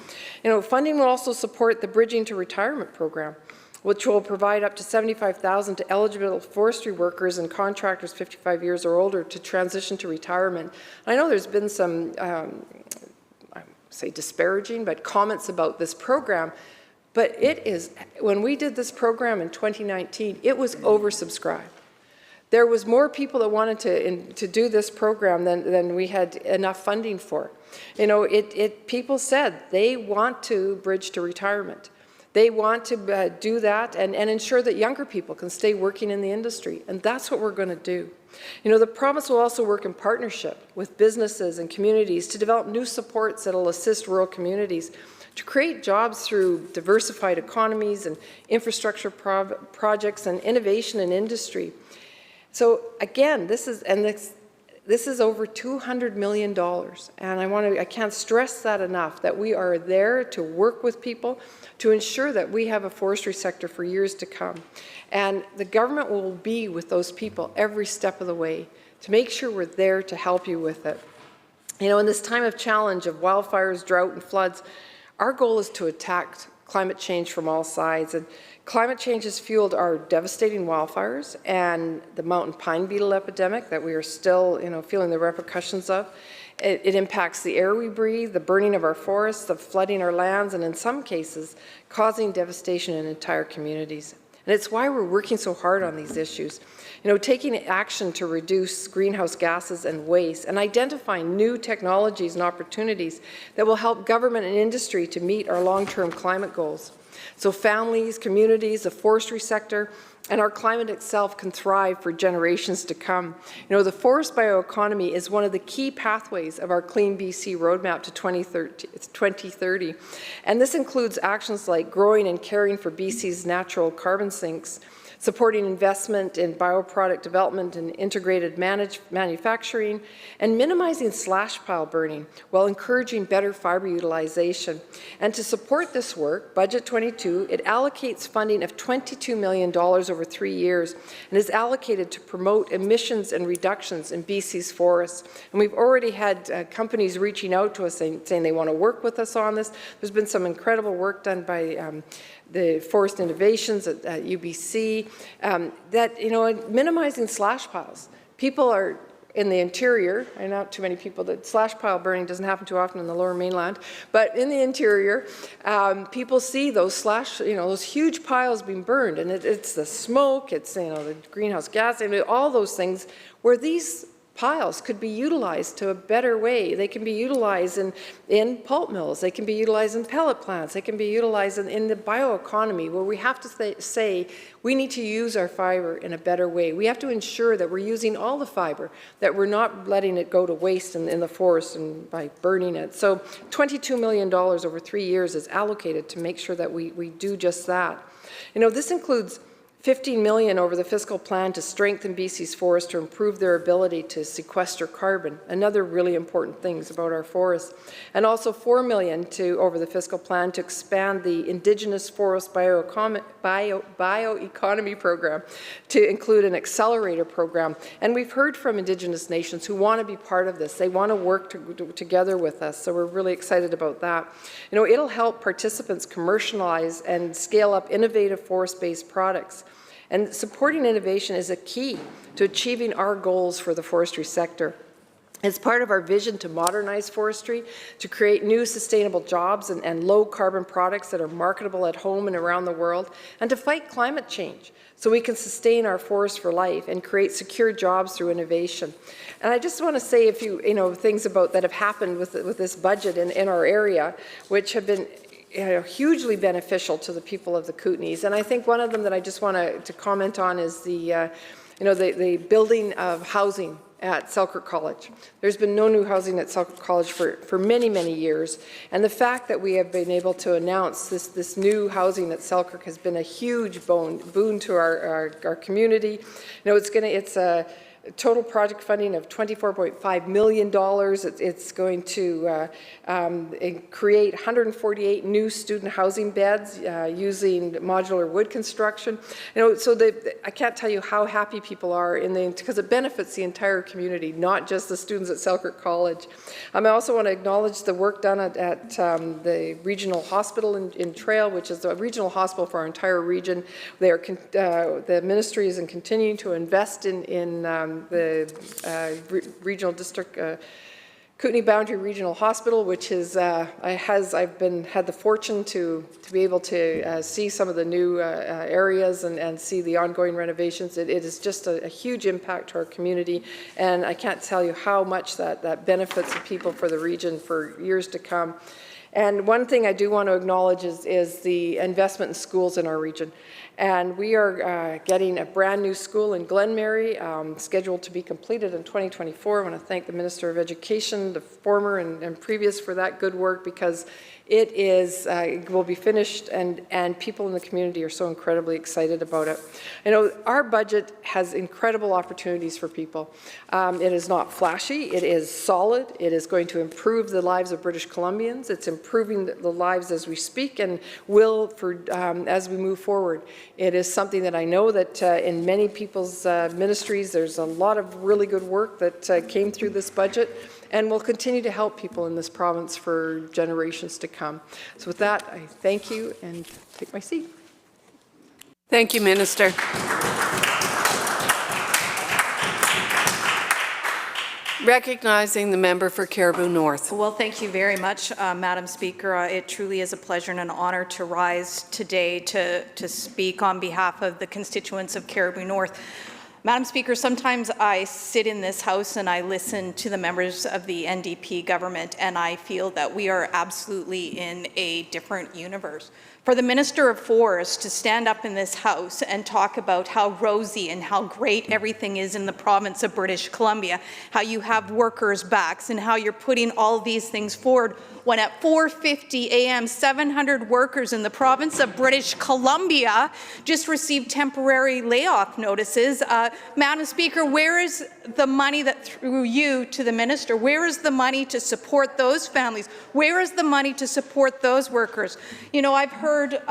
You know, funding will also support the Bridging to Retirement program, which will provide up to $75,000 to eligible forestry workers and contractors 55 years or older to transition to retirement. I know there's been some, I say disparaging, but comments about this program. But it is, when we did this program in 2019, it was oversubscribed. There was more people that wanted to do this program than we had enough funding for. You know, people said they want to bridge to retirement. They want to do that and ensure that younger people can stay working in the industry. And that's what we're going to do. You know, the province will also work in partnership with businesses and communities to develop new supports that will assist rural communities to create jobs through diversified economies and infrastructure projects and innovation in industry. So again, this is over $200 million, and I can't stress that enough, that we are there to work with people to ensure that we have a forestry sector for years to come. And the government will be with those people every step of the way to make sure we're there to help you with it. You know, in this time of challenge of wildfires, drought, and floods, our goal is to attack climate change from all sides. And climate change has fueled our devastating wildfires and the mountain pine beetle epidemic that we are still, you know, feeling the repercussions of. It impacts the air we breathe, the burning of our forests, the flooding our lands, and in some cases, causing devastation in entire communities. And it's why we're working so hard on these issues. You know, taking action to reduce greenhouse gases and waste and identifying new technologies and opportunities that will help government and industry to meet our long-term climate goals. So families, communities, the forestry sector, and our climate itself can thrive for generations to come. You know, the forest bioeconomy is one of the key pathways of our Clean BC roadmap to 2030. And this includes actions like growing and caring for BC's natural carbon sinks, supporting investment in bioproduct development and integrated manufacturing, and minimizing slash pile burning while encouraging better fiber utilization. And to support this work, Budget 22, it allocates funding of $22 million over 3 years and is allocated to promote emissions and reductions in BC's forests. And we've already had companies reaching out to us saying they want to work with us on this. There's been some incredible work done by the Forest Innovations at UBC, that, you know, minimizing slash piles. People are in the interior, and not too many people, that slash pile burning doesn't happen too often in the lower mainland, but in the interior, people see those those huge piles being burned, and it's the smoke, it's, you know, the greenhouse gas, and all those things, where these piles could be utilized to a better way. They can be utilized in pulp mills. They can be utilized in pellet plants. They can be utilized in the bioeconomy, where we have to say we need to use our fiber in a better way. We have to ensure that we're using all the fiber, that we're not letting it go to waste in the forest and by burning it. So $22 million over 3 years is allocated to make sure that we do just that. You know, this includes $15 million over the fiscal plan to strengthen BC's forests to improve their ability to sequester carbon, another really important things about our forests. And also $4 million over the fiscal plan to expand the Indigenous Forest Bioeconomy Program to include an accelerator program. And we've heard from Indigenous nations who want to be part of this. They want to work together with us, so we're really excited about that. You know, it'll help participants commercialize and scale up innovative forest-based products. And supporting innovation is a key to achieving our goals for the forestry sector. It's part of our vision to modernize forestry, to create new sustainable jobs and low carbon products that are marketable at home and around the world, and to fight climate change so we can sustain our forests for life and create secure jobs through innovation. And I just want to say a few things about that have happened with this budget in our area, which have been hugely beneficial to the people of the Kootenays. And I think one of them that I just want to comment on is the building of housing at Selkirk College. There's been no new housing at Selkirk College for many, many years. And the fact that we have been able to announce this new housing at Selkirk has been a huge boon to our community. You know, it's a total project funding of $24.5 million. It's going to create 148 new student housing beds using modular wood construction. You know, so I can't tell you how happy people are because it benefits the entire community, not just the students at Selkirk College. I also want to acknowledge the work done at the regional hospital in Trail, which is a regional hospital for our entire region. The ministry is continuing to invest in the regional district, Kootenay Boundary Regional Hospital, which is I've had the fortune to be able to see some of the new areas and see the ongoing renovations. It is just a huge impact to our community, and I can't tell you how much that benefits the people for the region for years to come. And one thing I do want to acknowledge is the investment in schools in our region. And we are getting a brand new school in Glenmary, scheduled to be completed in 2024. I want to thank the Minister of Education, the former and previous, for that good work, because it will be finished, and people in the community are so incredibly excited about it. You know, our budget has incredible opportunities for people. It is not flashy, it is solid, it is going to improve the lives of British Columbians, it's improving the lives as we speak and will as we move forward. It is something that I know that in many people's ministries, there's a lot of really good work that came through this budget, and will continue to help people in this province for generations to come. So with that, I thank you and take my seat. Thank you, Minister. Recognizing the member for Caribou North. Well, thank you very much, Madam Speaker. It truly is a pleasure and an honor to rise today to speak on behalf of the constituents of Caribou North. Madam Speaker, sometimes I sit in this House and I listen to the members of the NDP government, and I feel that we are absolutely in a different universe. For the Minister of Forests to stand up in this House and talk about how rosy and how great everything is in the province of British Columbia, how you have workers' backs, and how you're putting all these things forward, when at 4:50 a.m., 700 workers in the province of British Columbia just received temporary layoff notices. Madam Speaker, where is the money that, through you to the Minister, where is the money to support those families? Where is the money to support those workers? You know, I've heard,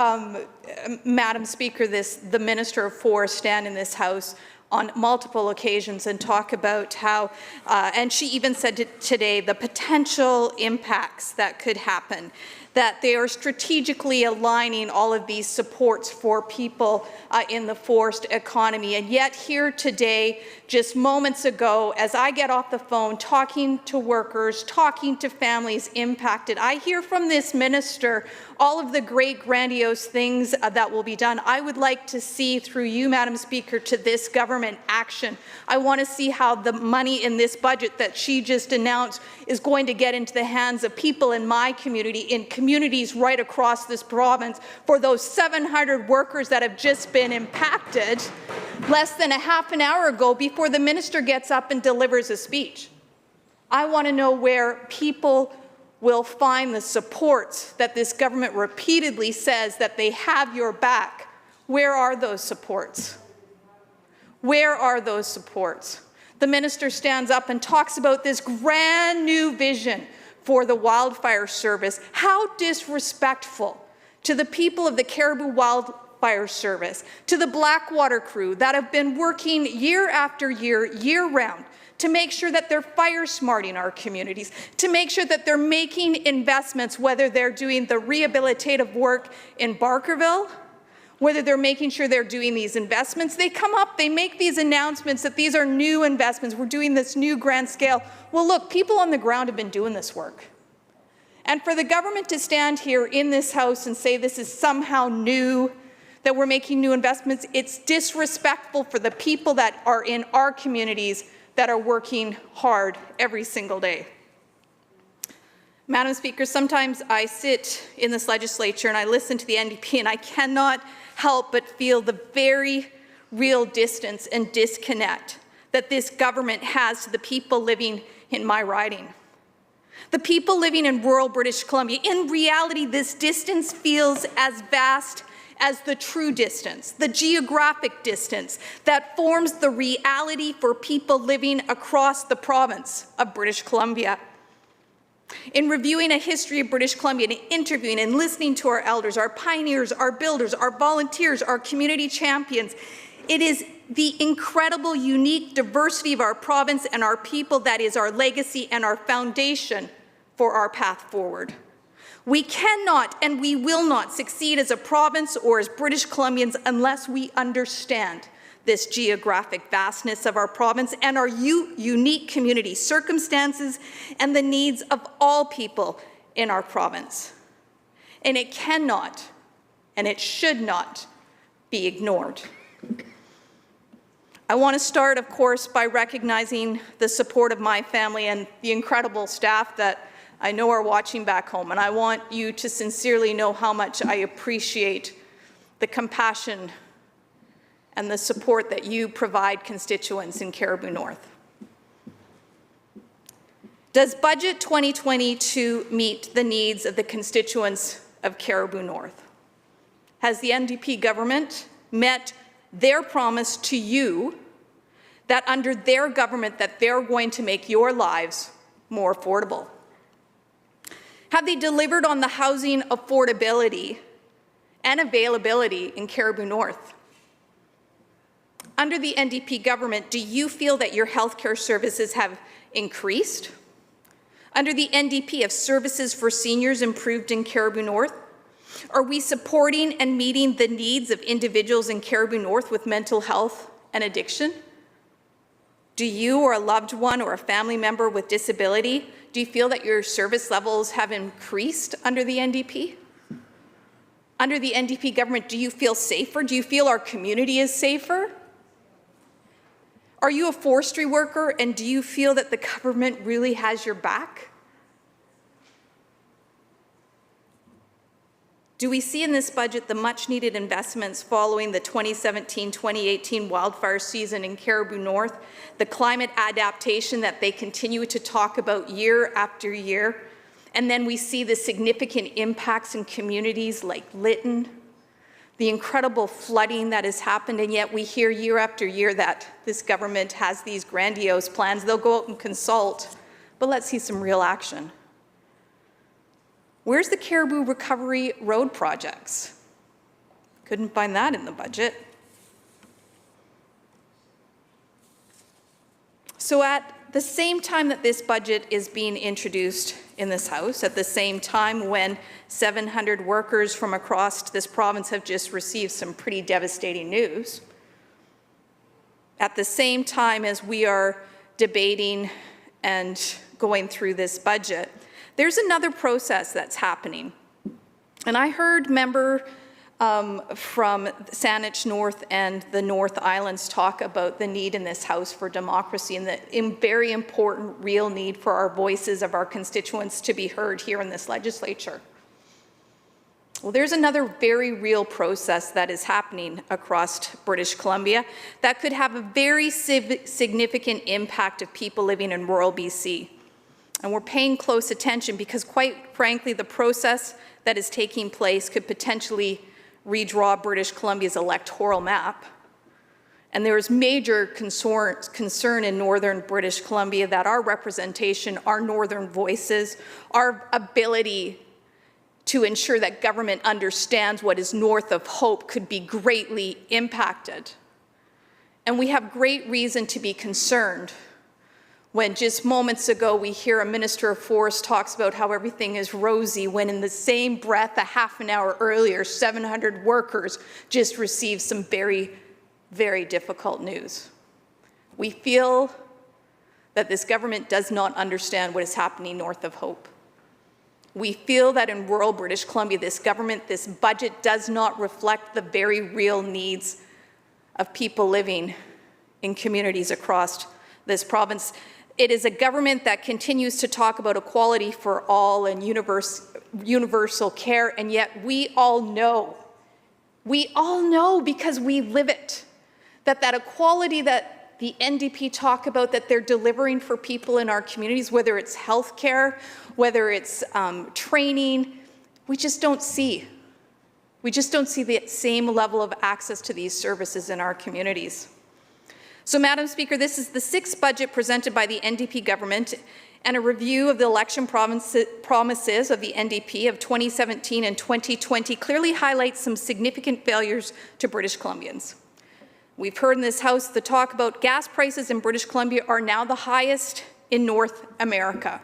Madam Speaker, the Minister of Forests stand in this House on multiple occasions and talk about how, and she even said today, the potential impacts that could happen, that they are strategically aligning all of these supports for people in the forest economy. And yet here today, just moments ago, as I get off the phone talking to workers, talking to families impacted, I hear from this minister all of the great grandiose things that will be done. I would like to see, through you, Madam Speaker, to this government, government action. I want to see how the money in this budget that she just announced is going to get into the hands of people in my community, in communities right across this province, for those 700 workers that have just been impacted less than a half an hour ago before the minister gets up and delivers a speech. I want to know where people will find the supports that this government repeatedly says that they have your back. Where are those supports? Where are those supports? The minister stands up and talks about this grand new vision for the wildfire service. How disrespectful to the people of the Caribou Wildfire Service, to the Blackwater crew that have been working year after year, year-round, to make sure that they're fire smarting our communities, to make sure that they're making investments, whether they're doing the rehabilitative work in Barkerville, whether they're making sure they're doing these investments. They come up, they make these announcements that these are new investments, we're doing this new grand scale. Well, look, people on the ground have been doing this work. And for the government to stand here in this House and say this is somehow new, that we're making new investments, it's disrespectful for the people that are in our communities that are working hard every single day. Madam Speaker, sometimes I sit in this legislature and I listen to the NDP and I cannot help but feel the very real distance and disconnect that this government has to the people living in my riding. The people living in rural British Columbia. In reality, this distance feels as vast as the true distance, the geographic distance that forms the reality for people living across the province of British Columbia. In reviewing a history of British Columbia and interviewing and listening to our elders, our pioneers, our builders, our volunteers, our community champions, it is the incredible, unique diversity of our province and our people that is our legacy and our foundation for our path forward. We cannot and we will not succeed as a province or as British Columbians unless we understand this geographic vastness of our province and our unique community circumstances and the needs of all people in our province. And it cannot and it should not be ignored. I want to start, of course, by recognizing the support of my family and the incredible staff that I know are watching back home, and I want you to sincerely know how much I appreciate the compassion and the support that you provide constituents in Caribou North. Does Budget 2022 meet the needs of the constituents of Caribou North? Has the NDP government met their promise to you that under their government that they're going to make your lives more affordable? Have they delivered on the housing affordability and availability in Caribou North? Under the NDP government, do you feel that your healthcare services have increased? Under the NDP, have services for seniors improved in Caribou North? Are we supporting and meeting the needs of individuals in Caribou North with mental health and addiction? Do you or a loved one or a family member with disability, do you feel that your service levels have increased under the NDP? Under the NDP government, do you feel safer? Do you feel our community is safer? Are you a forestry worker and do you feel that the government really has your back? Do we see in this budget the much-needed investments following the 2017-2018 wildfire season in Caribou North, the climate adaptation that they continue to talk about year after year, and then we see the significant impacts in communities like Lytton, the incredible flooding that has happened, and yet we hear year after year that this government has these grandiose plans. They'll go out and consult, but let's see some real action. Where's the Caribou Recovery Road projects? Couldn't find that in the budget. So at the same time that this budget is being introduced in this House, at the same time when 700 workers from across this province have just received some pretty devastating news, at the same time as we are debating and going through this budget, there's another process that's happening. And I heard member from Saanich North and the North Islands talk about the need in this House for democracy and the very important real need for our voices of our constituents to be heard here in this legislature. Well, there's another very real process that is happening across British Columbia that could have a very significant impact of people living in rural BC. And we're paying close attention because, quite frankly, the process that is taking place could potentially redraw British Columbia's electoral map. And there is major concern in northern British Columbia that our representation, our northern voices, our ability to ensure that government understands what is north of Hope could be greatly impacted. And we have great reason to be concerned when just moments ago we hear a Minister of Forests talks about how everything is rosy, when in the same breath, a half an hour earlier, 700 workers just received some very, very difficult news. We feel that this government does not understand what is happening north of Hope. We feel that in rural British Columbia, this government, this budget does not reflect the very real needs of people living in communities across this province. It is a government that continues to talk about equality for all and universal care, and yet we all know because we live it, that equality that the NDP talk about that they're delivering for people in our communities, whether it's healthcare, whether it's training, we just don't see. We just don't see the same level of access to these services in our communities. So, Madam Speaker, this is the sixth budget presented by the NDP government, and a review of the election promises of the NDP of 2017 and 2020 clearly highlights some significant failures to British Columbians. We've heard in this House the talk about gas prices in British Columbia are now the highest in North America.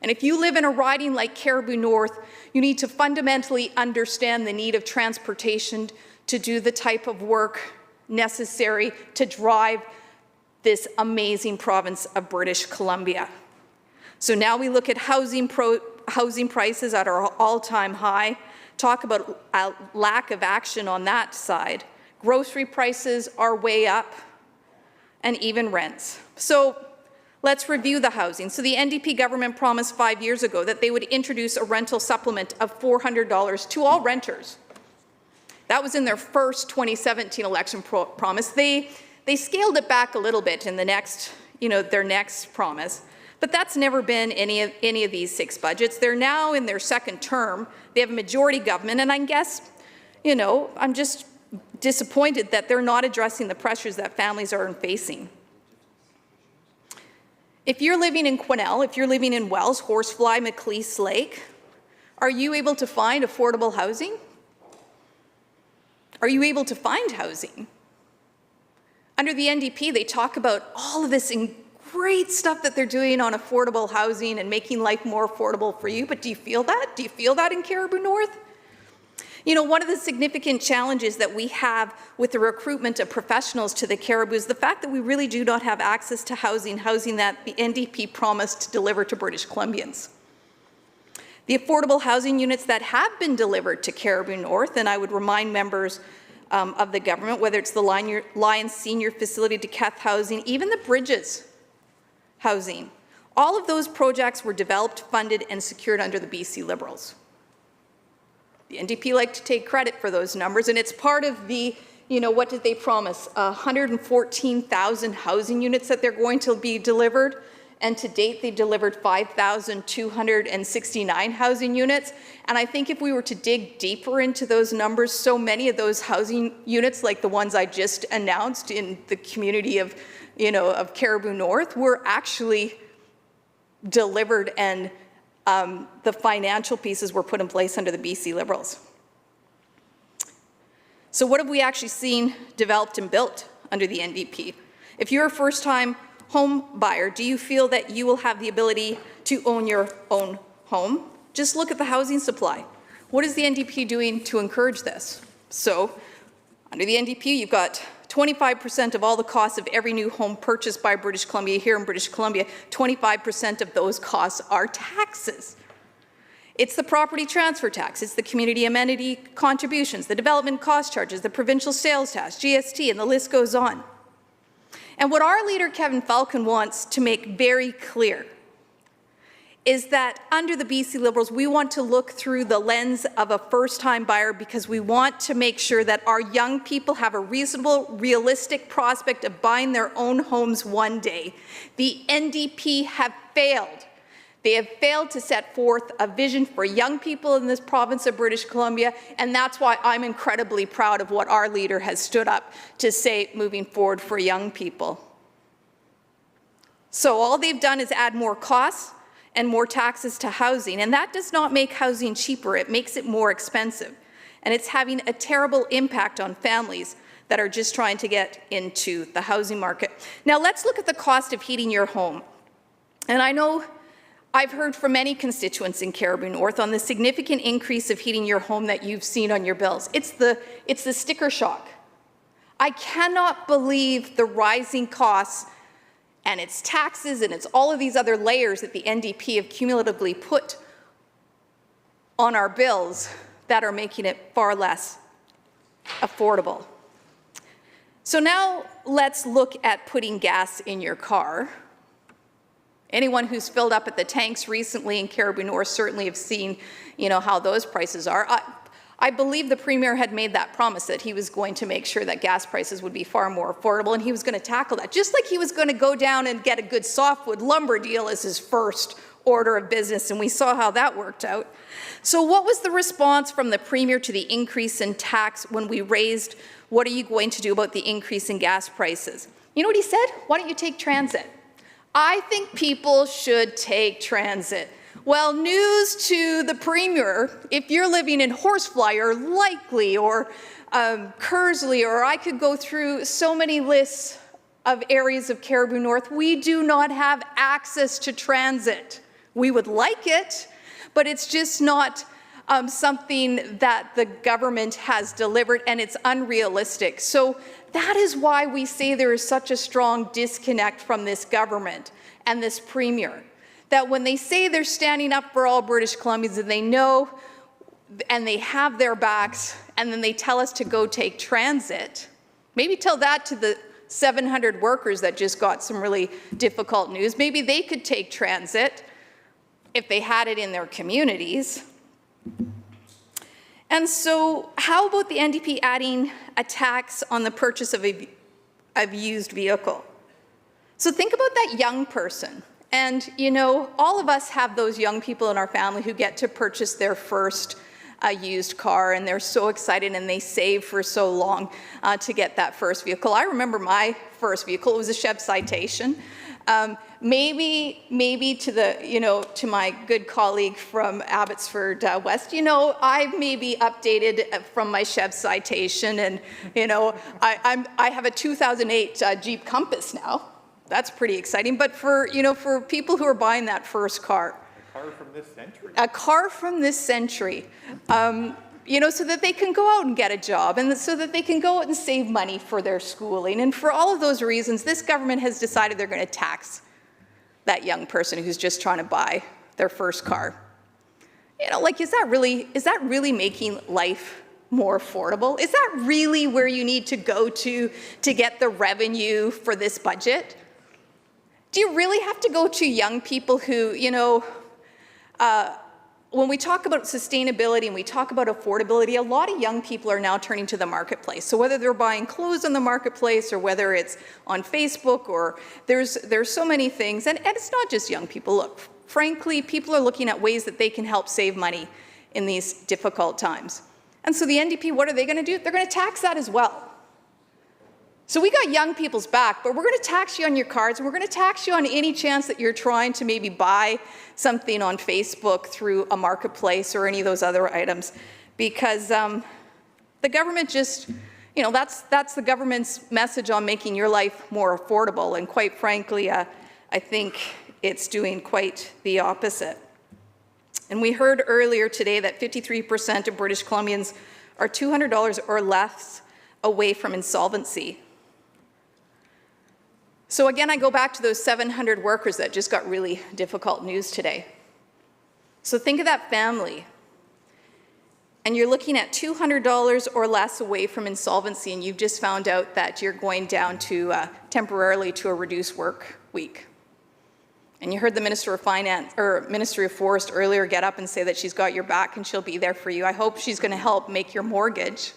And if you live in a riding like Caribou North, you need to fundamentally understand the need of transportation to do the type of work necessary to drive this amazing province of British Columbia. So now we look at housing prices at our all-time high, talk about a lack of action on that side. Grocery prices are way up, and even rents. So let's review the housing. So the NDP government promised 5 years ago that they would introduce a rental supplement of $400 to all renters. That was in their first 2017 election promise. They scaled it back a little bit in the next, their next promise, but that's never been any of these six budgets. They're now in their second term. They have a majority government, and I guess, I'm just disappointed that they're not addressing the pressures that families are facing. If you're living in Quesnel, if you're living in Wells, Horsefly, Maclease Lake, are you able to find affordable housing? Are you able to find housing? Under the NDP, they talk about all of this great stuff that they're doing on affordable housing and making life more affordable for you, but do you feel that? Do you feel that in Caribou North? One of the significant challenges that we have with the recruitment of professionals to the Caribou is the fact that we really do not have access to housing that the NDP promised to deliver to British Columbians. The affordable housing units that have been delivered to Caribou North, and I would remind members of the government, whether it's the Lions Senior Facility, Deketh Housing, even the Bridges Housing, all of those projects were developed, funded, and secured under the BC Liberals. The NDP like to take credit for those numbers, and it's part of the, what did they promise? 114,000 housing units that they're going to be delivered, and to date they delivered 5,269 housing units. And I think if we were to dig deeper into those numbers, so many of those housing units, like the ones I just announced in the community of, of Caribou North, were actually delivered, and the financial pieces were put in place under the BC Liberals. So what have we actually seen developed and built under the NDP? If you're a first-time home buyer, do you feel that you will have the ability to own your own home? Just look at the housing supply. What is the NDP doing to encourage this? So under the NDP, you've got 25% of all the costs of every new home purchased by British Columbia here in British Columbia, 25% of those costs are taxes. It's the property transfer tax, it's the community amenity contributions, the development cost charges, the provincial sales tax, GST, and the list goes on. And what our leader, Kevin Falcon, wants to make very clear is that under the BC Liberals, we want to look through the lens of a first-time buyer because we want to make sure that our young people have a reasonable, realistic prospect of buying their own homes one day. The NDP have failed. They have failed to set forth a vision for young people in this province of British Columbia, and that's why I'm incredibly proud of what our leader has stood up to say moving forward for young people. So all they've done is add more costs and more taxes to housing, and that does not make housing cheaper, it makes it more expensive. And it's having a terrible impact on families that are just trying to get into the housing market. Now let's look at the cost of heating your home. And I know I've heard from many constituents in Cariboo North on the significant increase of heating your home that you've seen on your bills. It's the sticker shock. I cannot believe the rising costs and it's taxes and it's all of these other layers that the NDP have cumulatively put on our bills that are making it far less affordable. So now let's look at putting gas in your car. Anyone who's filled up at the tanks recently in Cariboo North certainly have seen, how those prices are. I believe the Premier had made that promise that he was going to make sure that gas prices would be far more affordable, and he was going to tackle that, just like he was going to go down and get a good softwood lumber deal as his first order of business, and we saw how that worked out. So what was the response from the Premier to the increase in tax when we raised, what are you going to do about the increase in gas prices? You know what he said? Why don't you take transit? I think people should take transit. Well, news to the Premier, if you're living in Horsefly or Likely or Kersley, or I could go through so many lists of areas of Cariboo North, we do not have access to transit. We would like it, but it's just not something that the government has delivered, and it's unrealistic. So that is why we say there is such a strong disconnect from this government and this Premier, that when they say they're standing up for all British Columbians and they know and they have their backs, and then they tell us to go take transit, maybe tell that to the 700 workers that just got some really difficult news. Maybe they could take transit if they had it in their communities. And so how about the NDP adding a tax on the purchase of a used vehicle? So think about that young person. And, all of us have those young people in our family who get to purchase their first used car, and they're so excited and they save for so long to get that first vehicle. I remember my first vehicle. It was a Chev Citation. Maybe to the, to my good colleague from Abbotsford West, I've maybe updated from my Chev Citation, and, I have a 2008 Jeep Compass now. That's pretty exciting. But for people who are buying that first car. A car from this century. A car from this century. So that they can go out and get a job, and so that they can go out and save money for their schooling. And for all of those reasons, this government has decided they're going to tax that young person who's just trying to buy their first car. Is that really making life more affordable? Is that really where you need to go to get the revenue for this budget? Do you really have to go to young people who, when we talk about sustainability and we talk about affordability, a lot of young people are now turning to the marketplace. So whether they're buying clothes on the marketplace or whether it's on Facebook, or there's so many things, and it's not just young people. Look, frankly, people are looking at ways that they can help save money in these difficult times. And so the NDP, what are they going to do? They're going to tax that as well. So we got young people's back, but we're going to tax you on your cards, and we're going to tax you on any chance that you're trying to maybe buy something on Facebook through a marketplace or any of those other items, because the government just, that's the government's message on making your life more affordable, and quite frankly, I think it's doing quite the opposite. And we heard earlier today that 53% of British Columbians are $200 or less away from insolvency. So again, I go back to those 700 workers that just got really difficult news today. So think of that family, and you're looking at $200 or less away from insolvency, and you've just found out that you're going down to temporarily to a reduced work week. And you heard the Minister of Finance or Ministry of Forest earlier get up and say that she's got your back and she'll be there for you. I hope she's going to help make your mortgage.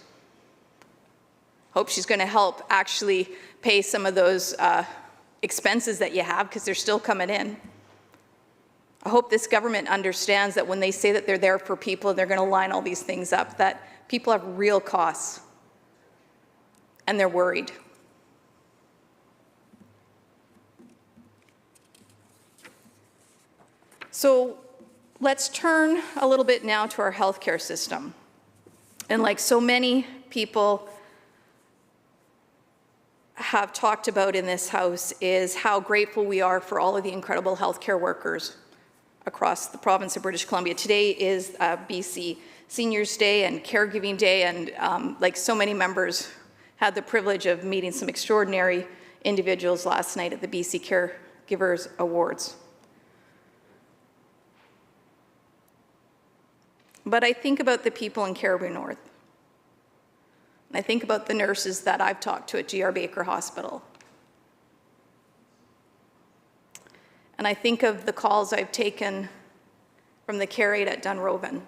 Hope she's going to help actually pay some of those expenses that you have, because they're still coming in. I hope this government understands that when they say that they're there for people and they're going to line all these things up, that people have real costs and they're worried. So let's turn a little bit now to our healthcare system. And like so many people have talked about in this House, is how grateful we are for all of the incredible healthcare workers across the province of British Columbia. Today is BC Seniors Day and Caregiving Day, and like so many members, had the privilege of meeting some extraordinary individuals last night at the BC Caregivers Awards. But I think about the people in Cariboo North. And I think about the nurses that I've talked to at GR Baker Hospital. And I think of the calls I've taken from the care aide at Dunroven.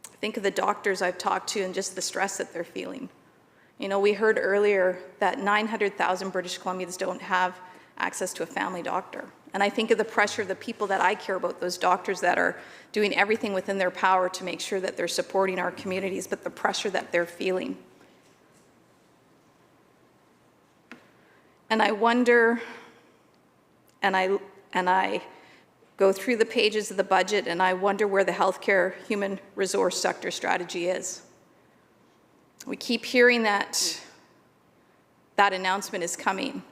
I think of the doctors I've talked to and just the stress that they're feeling. You know, we heard earlier that 900,000 British Columbians don't have access to a family doctor. And I think of the pressure of the people that I care about, those doctors that are doing everything within their power to make sure that they're supporting our communities, but the pressure that they're feeling. And I wonder, and I go through the pages of the budget, and I wonder where the healthcare human resource sector strategy is. We keep hearing that that announcement is coming.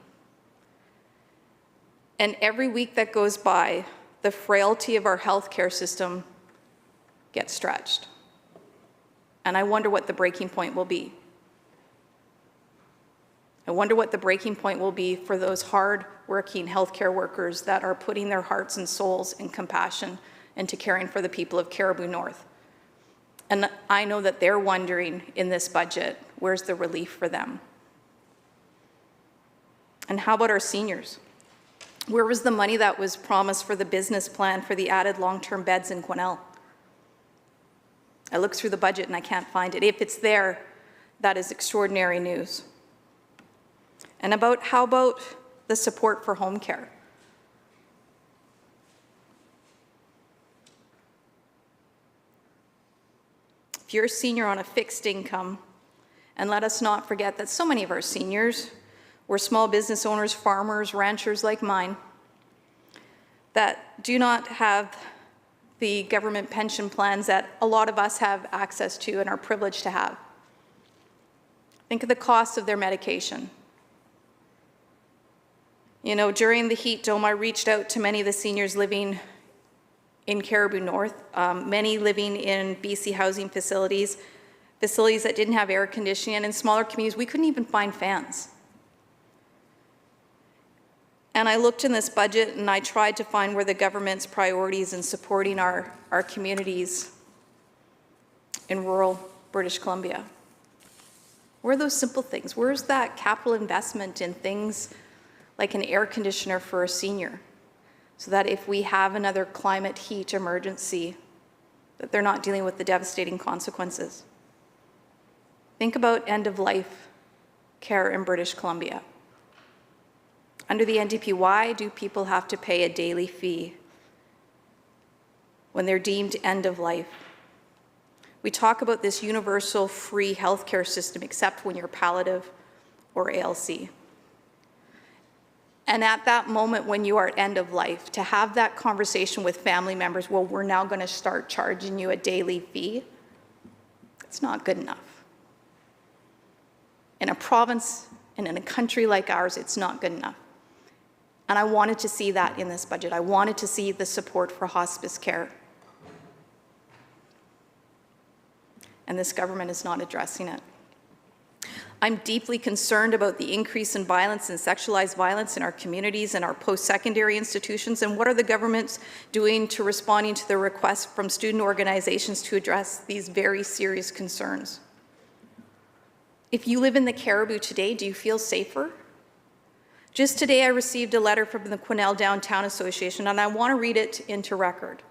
And every week that goes by, the frailty of our healthcare system gets stretched. And I wonder what the breaking point will be. I wonder what the breaking point will be for those hard-working healthcare workers that are putting their hearts and souls and compassion into caring for the people of Cariboo North. And I know that they're wondering in this budget, where's the relief for them? And how about our seniors? Where was the money that was promised for the business plan for the added long-term beds in Quesnel? I looked through the budget and I can't find it. If it's there, that is extraordinary news. And how about the support for home care? If you're a senior on a fixed income, and let us not forget that so many of our seniors were small business owners, farmers, ranchers like mine, that do not have the government pension plans that a lot of us have access to and are privileged to have. Think of the cost of their medication. You know, during the heat dome, I reached out to many of the seniors living in Cariboo North, many living in BC housing facilities that didn't have air conditioning, and in smaller communities, we couldn't even find fans. And I looked in this budget and I tried to find where the government's priorities in supporting our communities in rural British Columbia. Where are those simple things? Where's that capital investment in things like an air conditioner for a senior, so that if we have another climate heat emergency, that they're not dealing with the devastating consequences? Think about end-of-life care in British Columbia. Under the NDP, why do people have to pay a daily fee when they're deemed end of life? We talk about this universal free healthcare system except when you're palliative or ALC. And at that moment when you are at end of life, to have that conversation with family members, well, we're now going to start charging you a daily fee, it's not good enough. In a province and in a country like ours, it's not good enough. And I wanted to see that in this budget. I wanted to see the support for hospice care. And this government is not addressing it. I'm deeply concerned about the increase in violence and sexualized violence in our communities and our post-secondary institutions, and what are the governments doing to responding to the requests from student organizations to address these very serious concerns. If you live in the Caribou today, do you feel safer? Just today I received a letter from the Quesnel Downtown Association, and I want to read it into record.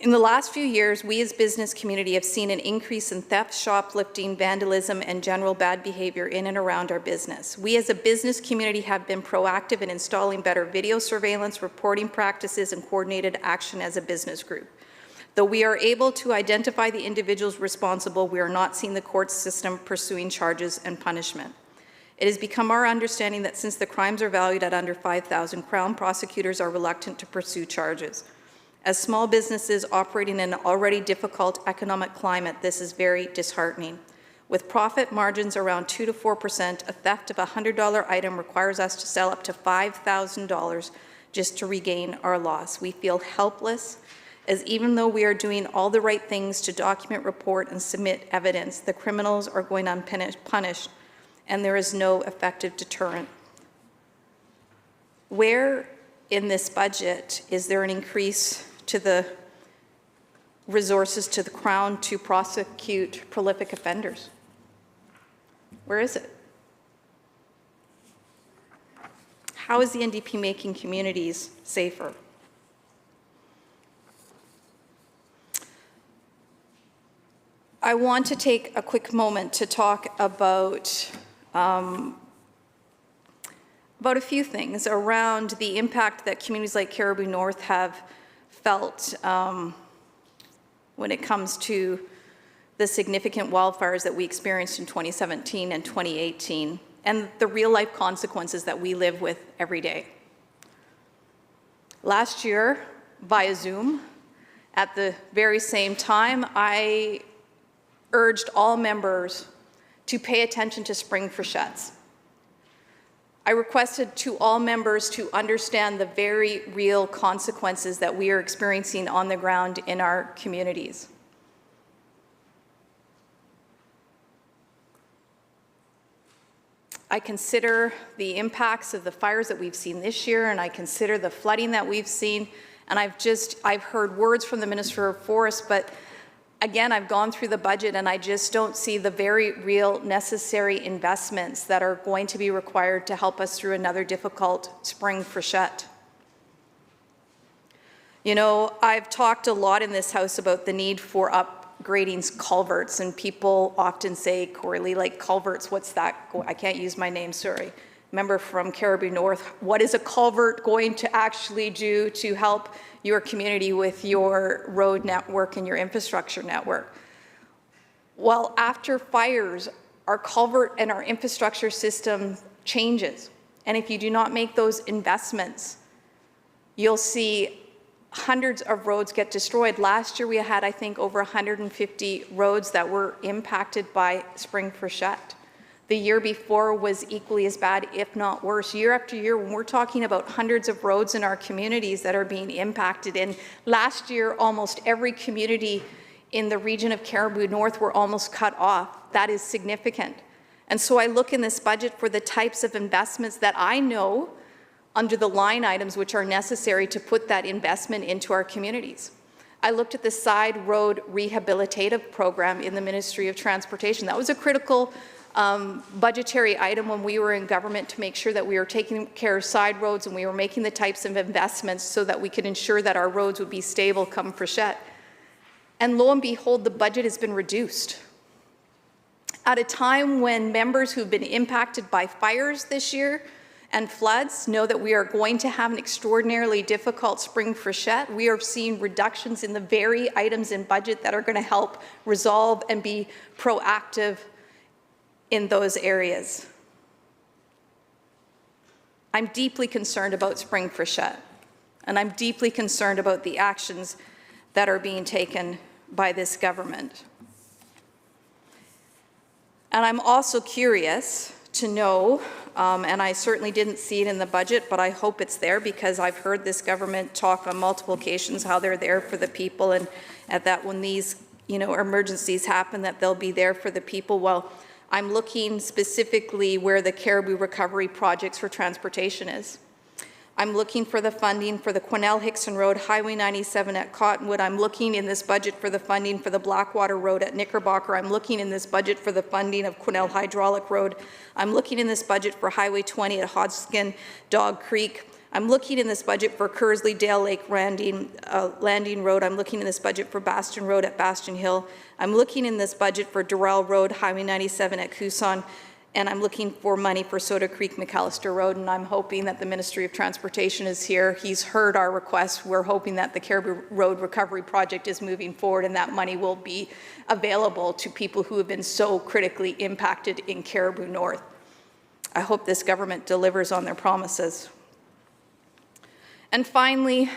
In the last few years, we as business community have seen an increase in theft, shoplifting, vandalism, and general bad behavior in and around our business. We as a business community have been proactive in installing better video surveillance, reporting practices, and coordinated action as a business group. Though we are able to identify the individuals responsible, we are not seeing the court system pursuing charges and punishment. It has become our understanding that since the crimes are valued at under 5,000, Crown prosecutors are reluctant to pursue charges. As small businesses operating in an already difficult economic climate, this is very disheartening. With profit margins around 2 to 4%, a theft of a $100 item requires us to sell up to $5,000 just to regain our loss. We feel helpless, as even though we are doing all the right things to document, report, and submit evidence, the criminals are going unpunished, and there is no effective deterrent. Where in this budget is there an increase to the resources to the Crown to prosecute prolific offenders? Where is it? How is the NDP making communities safer? I want to take a quick moment to talk about a few things around the impact that communities like Caribou North have felt when it comes to the significant wildfires that we experienced in 2017 and 2018, and the real-life consequences that we live with every day. Last year, via Zoom, at the very same time, I urged all members to pay attention to spring freshets. I requested to all members to understand the very real consequences that we are experiencing on the ground in our communities. I consider the impacts of the fires that we've seen this year, and I consider the flooding that we've seen, and I've heard words from the Minister of Forests, but again, I've gone through the budget and I just don't see the very real necessary investments that are going to be required to help us through another difficult spring freshet. You know, I've talked a lot in this House about the need for upgrading culverts, and people often say, Corley, like culverts, what's that? I can't use my name, sorry. Member from Caribou North, what is a culvert going to actually do to help your community with your road network and your infrastructure network? Well, after fires, our culvert and our infrastructure system changes. And if you do not make those investments, you'll see hundreds of roads get destroyed. Last year we had, I think, over 150 roads that were impacted by spring freshet. The year before was equally as bad, if not worse. Year after year, when we're talking about hundreds of roads in our communities that are being impacted, and last year, almost every community in the region of Caribou North were almost cut off. That is significant. And so I look in this budget for the types of investments that I know under the line items which are necessary to put that investment into our communities. I looked at the side road rehabilitative program in the Ministry of Transportation. That was a critical budgetary item when we were in government to make sure that we were taking care of side roads and we were making the types of investments so that we could ensure that our roads would be stable come freshet. And lo and behold, the budget has been reduced. At a time when members who've been impacted by fires this year and floods know that we are going to have an extraordinarily difficult spring freshet, we are seeing reductions in the very items in budget that are going to help resolve and be proactive in those areas. I'm deeply concerned about spring freshet, and I'm deeply concerned about the actions that are being taken by this government. And I'm also curious to know, and I certainly didn't see it in the budget, but I hope it's there because I've heard this government talk on multiple occasions how they're there for the people, and that when these emergencies happen that they'll be there for the people. Well, I'm looking specifically where the Caribou Recovery Projects for Transportation is. I'm looking for the funding for the Quesnel-Hickson Road, Highway 97 at Cottonwood. I'm looking in this budget for the funding for the Blackwater Road at Knickerbocker. I'm looking in this budget for the funding of Quesnel Hydraulic Road. I'm looking in this budget for Highway 20 at Hodgkin Dog Creek. I'm looking in this budget for Kersley Dale Lake Landing Road. I'm looking in this budget for Bastion Road at Bastion Hill. I'm looking in this budget for Durrell Road, Highway 97 at Coosan. And I'm looking for money for Soda Creek McAllister Road, and I'm hoping that the Ministry of Transportation is here. He's heard our request. We're hoping that the Caribou Road Recovery Project is moving forward and that money will be available to people who have been so critically impacted in Caribou North. I hope this government delivers on their promises. And finally,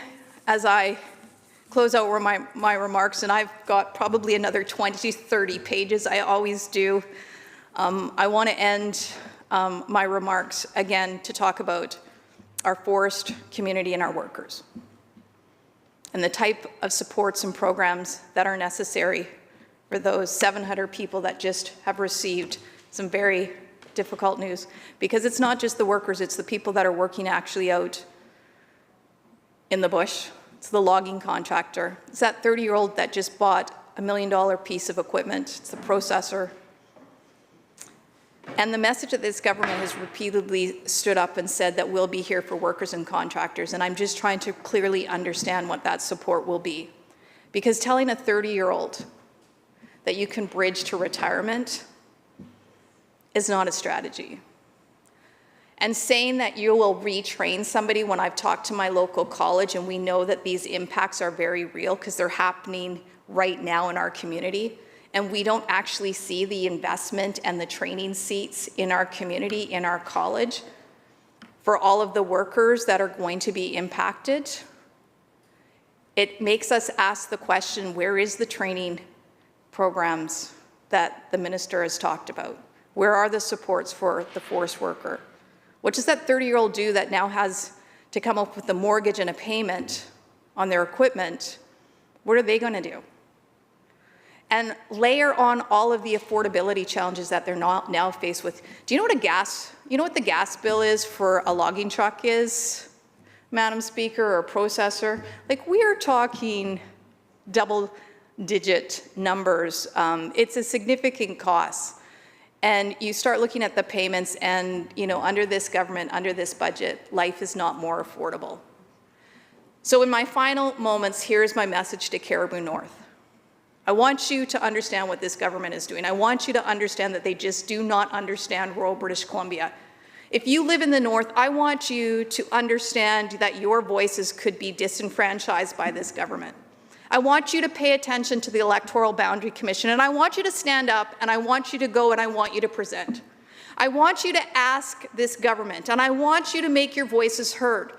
as I close out my remarks, and I've got probably another 20, 30 pages, I always do, I want to end my remarks again to talk about our forest community and our workers and the type of supports and programs that are necessary for those 700 people that just have received some very difficult news. Because it's not just the workers, it's the people that are working actually out in the bush. It's the logging contractor. It's that 30-year-old that just bought $1 million piece of equipment. It's the processor. And the message that this government has repeatedly stood up and said that we'll be here for workers and contractors, and I'm just trying to clearly understand what that support will be. Because telling a 30-year-old that you can bridge to retirement is not a strategy. And saying that you will retrain somebody, when I've talked to my local college and we know that these impacts are very real because they're happening right now in our community, and we don't actually see the investment and the training seats in our community, in our college, for all of the workers that are going to be impacted, it makes us ask the question, where is the training programs that the minister has talked about? Where are the supports for the forest worker? What does that 30-year-old do that now has to come up with a mortgage and a payment on their equipment? What are they going to do? And layer on all of the affordability challenges that they're now faced with. Do you know what the gas bill is for a logging truck is, Madam Speaker, or a processor? Like, we are talking double-digit numbers. It's a significant cost. And you start looking at the payments and, you know, under this government, under this budget, life is not more affordable. So in my final moments, here's my message to Caribou North. I want you to understand what this government is doing. I want you to understand that they just do not understand rural British Columbia. If you live in the North, I want you to understand that your voices could be disenfranchised by this government. I want you to pay attention to the Electoral Boundary Commission, and I want you to stand up, and I want you to go, and I want you to present. I want you to ask this government, and I want you to make your voices heard,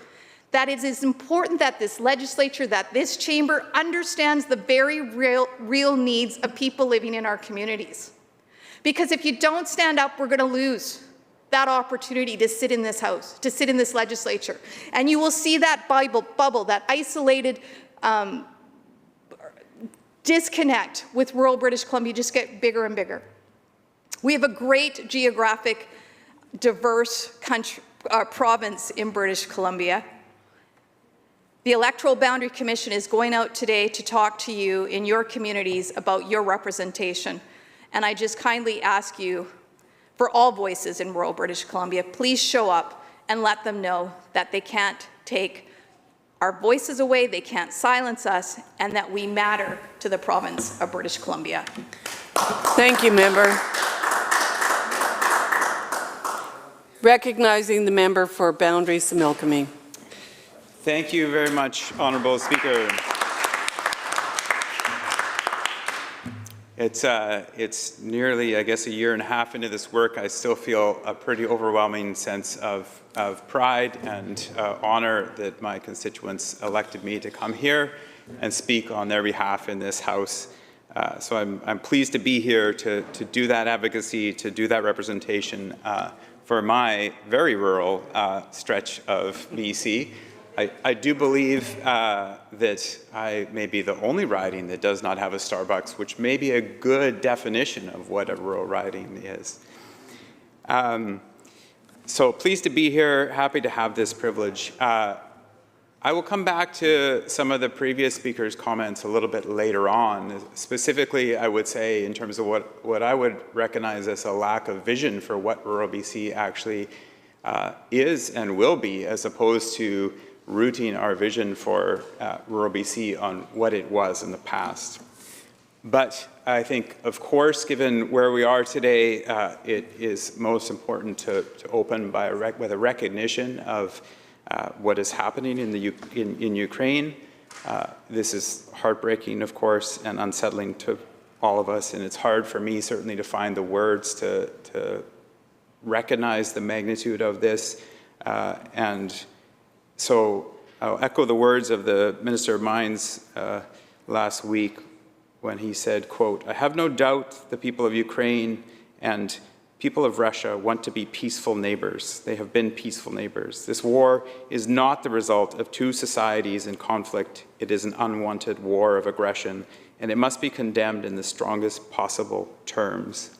that it is important that this legislature, that this chamber understands the very real needs of people living in our communities. Because if you don't stand up, we're going to lose that opportunity to sit in this house, to sit in this legislature. And you will see that bubble, that isolated disconnect with rural British Columbia just get bigger and bigger. We have a great geographic, diverse province in British Columbia. The Electoral Boundary Commission is going out today to talk to you in your communities about your representation. And I just kindly ask you, for all voices in rural British Columbia, please show up and let them know that they can't take our voices away, they can't silence us, and that we matter to the province of British Columbia. Thank you, member. Recognizing the member for Boundary Similkameen. Thank you very much, Honourable Speaker. It's nearly, I guess, a year and a half into this work. I still feel a pretty overwhelming sense of pride and honour that my constituents elected me to come here and speak on their behalf in this House. So I'm pleased to be here to do that advocacy, to do that representation for my very rural stretch of BC. I do believe that I may be the only riding that does not have a Starbucks, which may be a good definition of what a rural riding is. So pleased to be here, happy to have this privilege. I will come back to some of the previous speakers' comments a little bit later on. Specifically, I would say in terms of what I would recognize as a lack of vision for what rural BC actually is and will be, as opposed to rooting our vision for rural BC on what it was in the past. But I think, of course, given where we are today, it is most important to open with a recognition of what is happening in Ukraine. This is heartbreaking, of course, and unsettling to all of us, and it's hard for me certainly to find the words to recognize the magnitude of this. And so I'll echo the words of the Minister of Mines last week when he said, quote, "I have no doubt the people of Ukraine and people of Russia want to be peaceful neighbors. They have been peaceful neighbors. This war is not the result of two societies in conflict. It is an unwanted war of aggression, and it must be condemned in the strongest possible terms."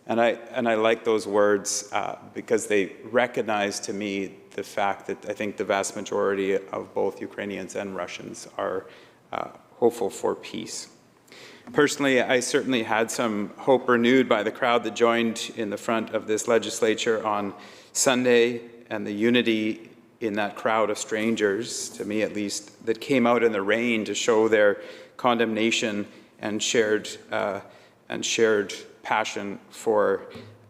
And I like those words because they recognize to me the fact that I think the vast majority of both Ukrainians and Russians are hopeful for peace. Personally, I certainly had some hope renewed by the crowd that joined in the front of this legislature on Sunday, and the unity in that crowd of strangers, to me at least, that came out in the rain to show their condemnation and shared passion for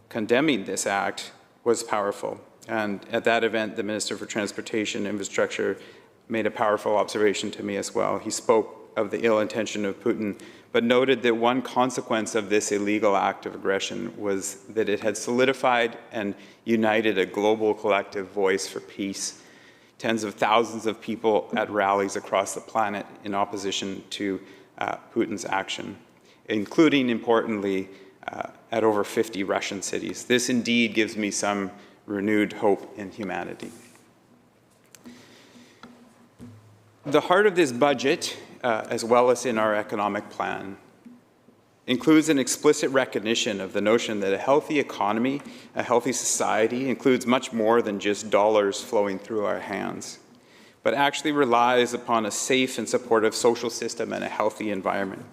condemning this act was powerful. And at that event, the Minister for Transportation and Infrastructure made a powerful observation to me as well. He spoke of the ill intention of Putin, but noted that one consequence of this illegal act of aggression was that it had solidified and united a global collective voice for peace. Tens of thousands of people at rallies across the planet in opposition to Putin's action, including, importantly, at over 50 Russian cities. This indeed gives me some renewed hope in humanity. The heart of this budget, as well as in our economic plan, includes an explicit recognition of the notion that a healthy economy, a healthy society, includes much more than just dollars flowing through our hands, but actually relies upon a safe and supportive social system and a healthy environment.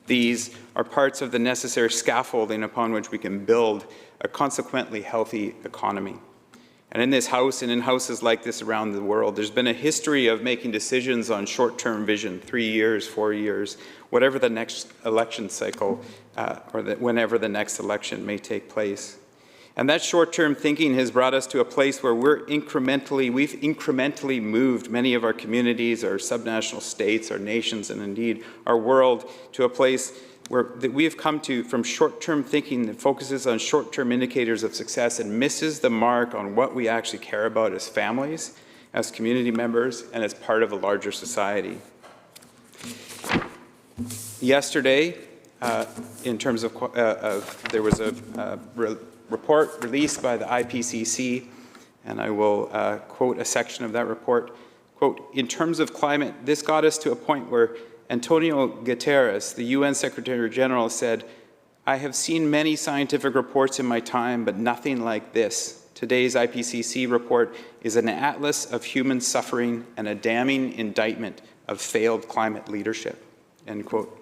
These are parts of the necessary scaffolding upon which we can build a consequently healthy economy. And in this House and in houses like this around the world, there's been a history of making decisions on short-term vision, 3 years, 4 years, whatever the next election cycle whenever the next election may take place. And that short-term thinking has brought us to a place where we've incrementally moved many of our communities, our subnational states, our nations, and indeed our world to a place that we have come to from short-term thinking that focuses on short-term indicators of success and misses the mark on what we actually care about as families, as community members, and as part of a larger society. Yesterday, in terms of, there was a report released by the IPCC, and I will quote a section of that report. Quote, "In terms of climate, this got us to a point where Antonio Guterres, the UN Secretary General, said, 'I have seen many scientific reports in my time, but nothing like this. Today's IPCC report is an atlas of human suffering and a damning indictment of failed climate leadership.'" End quote.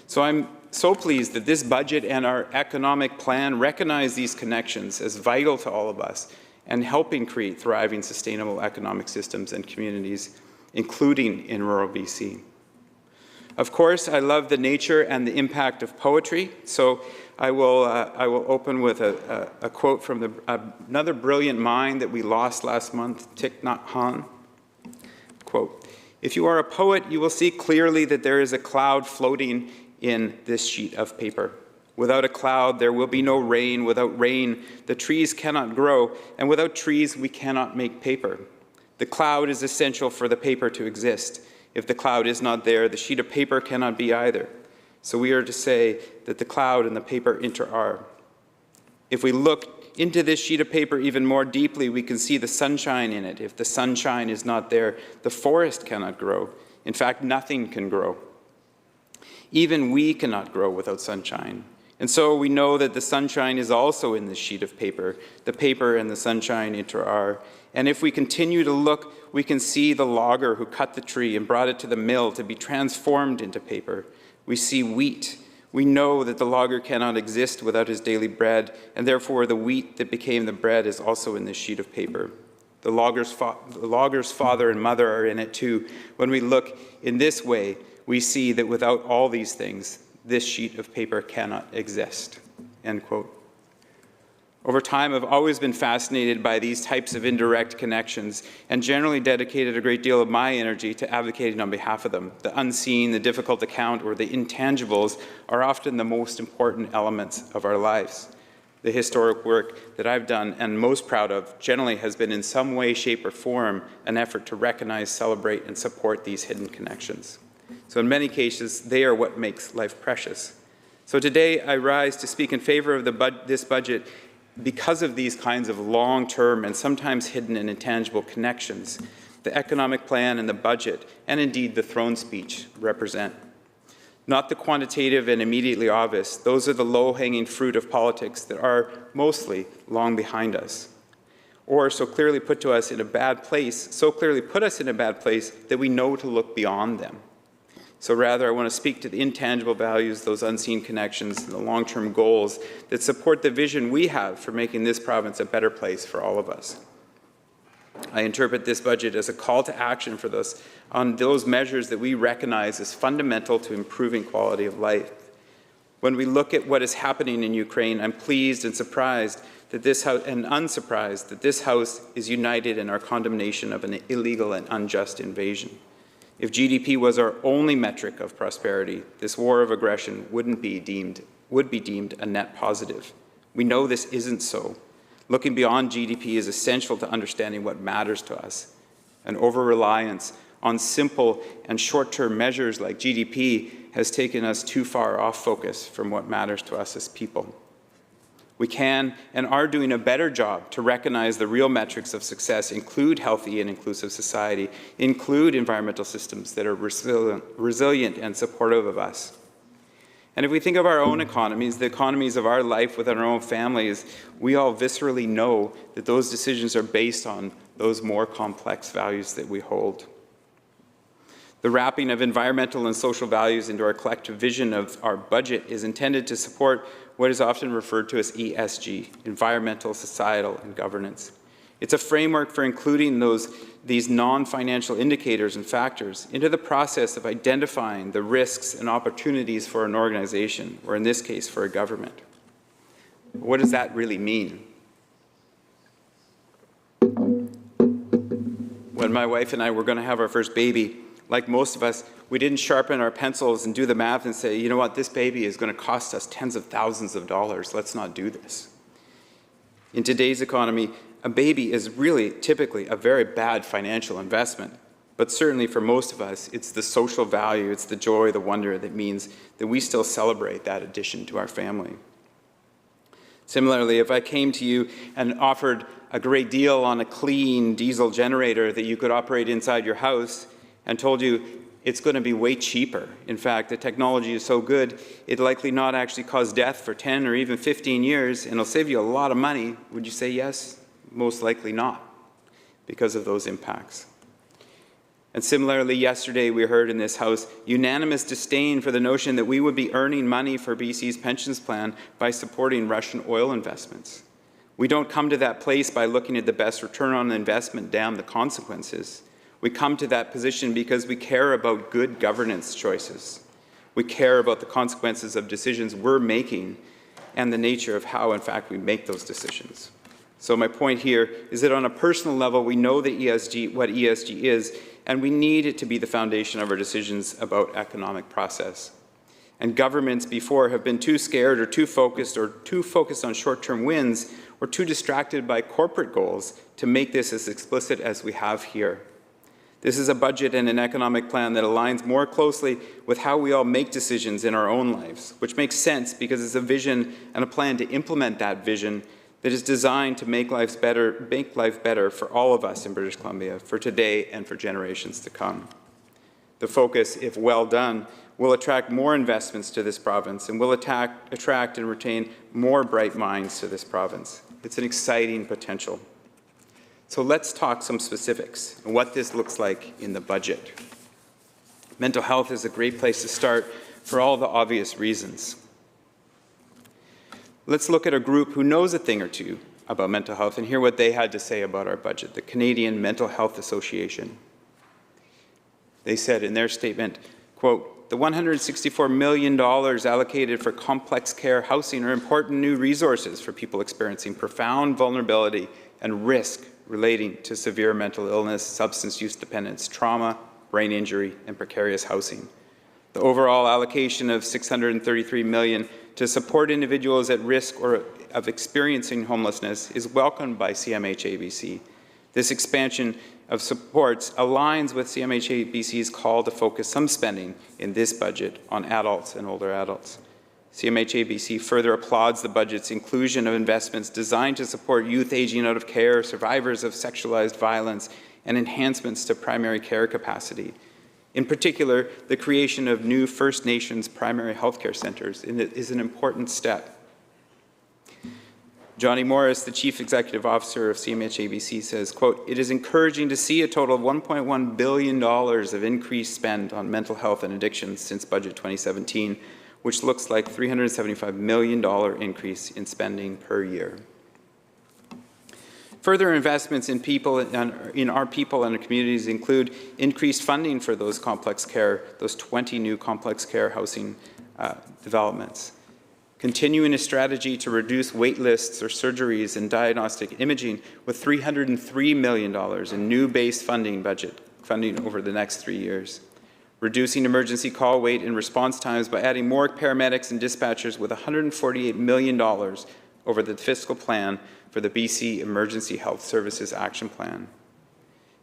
So I'm so pleased that this budget and our economic plan recognize these connections as vital to all of us and helping create thriving, sustainable economic systems and communities, including in rural BC. Of course, I love the nature and the impact of poetry, so I will open with a quote from another brilliant mind that we lost last month, Thich Nhat Hanh. Quote, "If you are a poet, you will see clearly that there is a cloud floating in this sheet of paper. Without a cloud, there will be no rain. Without rain, the trees cannot grow, and without trees, we cannot make paper. The cloud is essential for the paper to exist. If the cloud is not there, the sheet of paper cannot be either. So we are to say that the cloud and the paper inter-are. If we look into this sheet of paper even more deeply, we can see the sunshine in it. If the sunshine is not there, the forest cannot grow. In fact, nothing can grow. Even we cannot grow without sunshine. And so we know that the sunshine is also in this sheet of paper. The paper and the sunshine are. And if we continue to look, we can see the logger who cut the tree and brought it to the mill to be transformed into paper. We see wheat. We know that the logger cannot exist without his daily bread, and therefore the wheat that became the bread is also in this sheet of paper. The logger's father and mother are in it too. When we look in this way, we see that without all these things, this sheet of paper cannot exist. End quote. Over time, I've always been fascinated by these types of indirect connections and generally dedicated a great deal of my energy to advocating on behalf of them. The unseen, the difficult to count, or the intangibles are often the most important elements of our lives. The historic work that I've done and most proud of generally has been in some way, shape, or form an effort to recognize, celebrate, and support these hidden connections. So in many cases, they are what makes life precious. So today, I rise to speak in favor of this budget because of these kinds of long-term and sometimes hidden and intangible connections the economic plan and the budget, and indeed the throne speech, represent. Not the quantitative and immediately obvious. Those are the low-hanging fruit of politics that are mostly long behind us, or so clearly put us in a bad place that we know to look beyond them. So rather, I want to speak to the intangible values, those unseen connections, and the long-term goals that support the vision we have for making this province a better place for all of us. I interpret this budget as a call to action for us on those measures that we recognize as fundamental to improving quality of life. When we look at what is happening in Ukraine, I'm pleased and surprised that this House, and unsurprised that this House is united in our condemnation of an illegal and unjust invasion. If GDP was our only metric of prosperity, this war of aggression would be deemed a net positive. We know this isn't so. Looking beyond GDP is essential to understanding what matters to us. An over-reliance on simple and short-term measures like GDP has taken us too far off focus from what matters to us as people. We can and are doing a better job to recognize the real metrics of success, include healthy and inclusive society, include environmental systems that are resilient and supportive of us. And if we think of our own economies, the economies of our life within our own families, we all viscerally know that those decisions are based on those more complex values that we hold. The wrapping of environmental and social values into our collective vision of our budget is intended to support what is often referred to as ESG, environmental, societal, and governance. It's a framework for including these non-financial indicators and factors into the process of identifying the risks and opportunities for an organization, or in this case, for a government. What does that really mean? When my wife and I were going to have our first baby, like most of us, we didn't sharpen our pencils and do the math and say, you know what, this baby is going to cost us tens of thousands of dollars. Let's not do this. In today's economy, a baby is really typically a very bad financial investment. But certainly for most of us, it's the social value, it's the joy, the wonder that means that we still celebrate that addition to our family. Similarly, if I came to you and offered a great deal on a clean diesel generator that you could operate inside your house and told you it's going to be way cheaper. In fact, the technology is so good, it'll likely not actually cause death for 10 or even 15 years, and it'll save you a lot of money. Would you say yes? Most likely not, because of those impacts. And similarly, yesterday we heard in this House unanimous disdain for the notion that we would be earning money for BC's pensions plan by supporting Russian oil investments. We don't come to that place by looking at the best return on investment, damn the consequences. We come to that position because we care about good governance choices. We care about the consequences of decisions we're making and the nature of how, in fact, we make those decisions. So my point here is that on a personal level, we know that what ESG is, and we need it to be the foundation of our decisions about economic process. And governments before have been too scared or too focused on short-term wins or too distracted by corporate goals to make this as explicit as we have here. This is a budget and an economic plan that aligns more closely with how we all make decisions in our own lives, which makes sense because it's a vision and a plan to implement that vision that is designed to make life better for all of us in British Columbia, for today and for generations to come. The focus, if well done, will attract more investments to this province and will attract and retain more bright minds to this province. It's an exciting potential. So let's talk some specifics and what this looks like in the budget. Mental health is a great place to start for all the obvious reasons. Let's look at a group who knows a thing or two about mental health and hear what they had to say about our budget, the Canadian Mental Health Association. They said in their statement, quote, "The $164 million allocated for complex care housing are important new resources for people experiencing profound vulnerability and risk relating to severe mental illness, substance use dependence, trauma, brain injury, and precarious housing. The overall allocation of $633 million to support individuals at risk or of experiencing homelessness is welcomed by CMHA-BC. This expansion of supports aligns with CMHA-BC's call to focus some spending in this budget on adults and older adults. CMHA-BC further applauds the budget's inclusion of investments designed to support youth aging out of care, survivors of sexualized violence, and enhancements to primary care capacity. In particular, the creation of new First Nations primary healthcare centres is an important step. Johnny Morris, the Chief Executive Officer of CMHA-BC, says, quote, "It is encouraging to see a total of $1.1 billion of increased spend on mental health and addictions since Budget 2017, which looks like $375 million increase in spending per year." Further investments in our people and our communities include increased funding for those complex care, those 20 new complex care housing developments. Continuing a strategy to reduce wait lists or surgeries and diagnostic imaging with $303 million in new base funding over the next 3 years. Reducing emergency call wait and response times by adding more paramedics and dispatchers with $148 million over the fiscal plan for the BC Emergency Health Services Action Plan.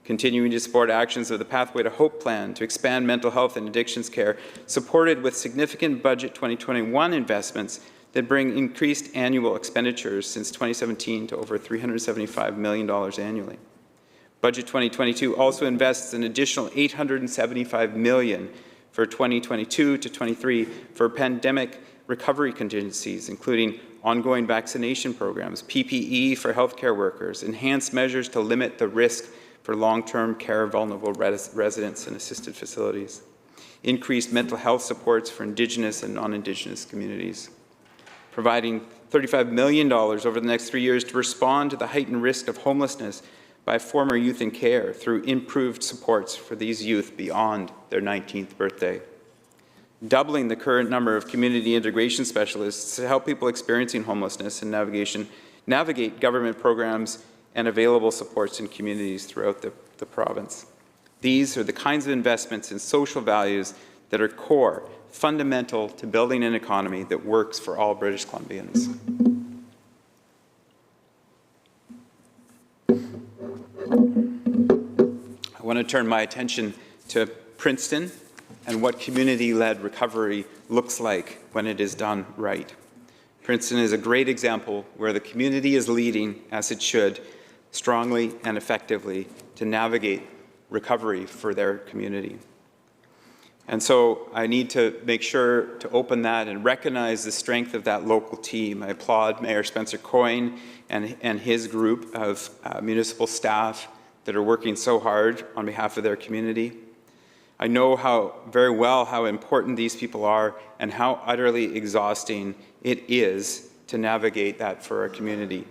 Continuing to support actions of the Pathway to Hope plan to expand mental health and addictions care, supported with significant Budget 2021 investments that bring increased annual expenditures since 2017 to over $375 million annually. Budget 2022 also invests an additional $875 million for 2022 to 23 for pandemic recovery contingencies, including ongoing vaccination programs, PPE for healthcare workers, enhanced measures to limit the risk for long-term care of vulnerable residents in assisted facilities, increased mental health supports for Indigenous and non-Indigenous communities, providing $35 million over the next 3 years to respond to the heightened risk of homelessness by former youth in care through improved supports for these youth beyond their 19th birthday, doubling the current number of community integration specialists to help people experiencing homelessness and navigate government programs and available supports in communities throughout the province. These are the kinds of investments in social values that are core, fundamental to building an economy that works for all British Columbians. I want to turn my attention to Princeton and what community-led recovery looks like when it is done right. Princeton is a great example where the community is leading, as it should, strongly and effectively to navigate recovery for their community. And so I need to make sure to open that and recognize the strength of that local team. I applaud Mayor Spencer Coyne and his group of municipal staff that are working so hard on behalf of their community. I know very well how important these people are and how utterly exhausting it is to navigate that for our community.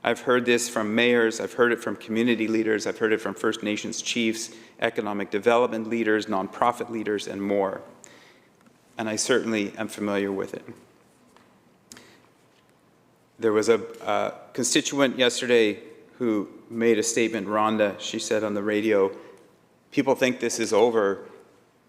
I've heard this from mayors, I've heard it from community leaders, I've heard it from First Nations chiefs, economic development leaders, nonprofit leaders, and more. And I certainly am familiar with it. There was a constituent yesterday who made a statement, Rhonda, she said on the radio, people think this is over,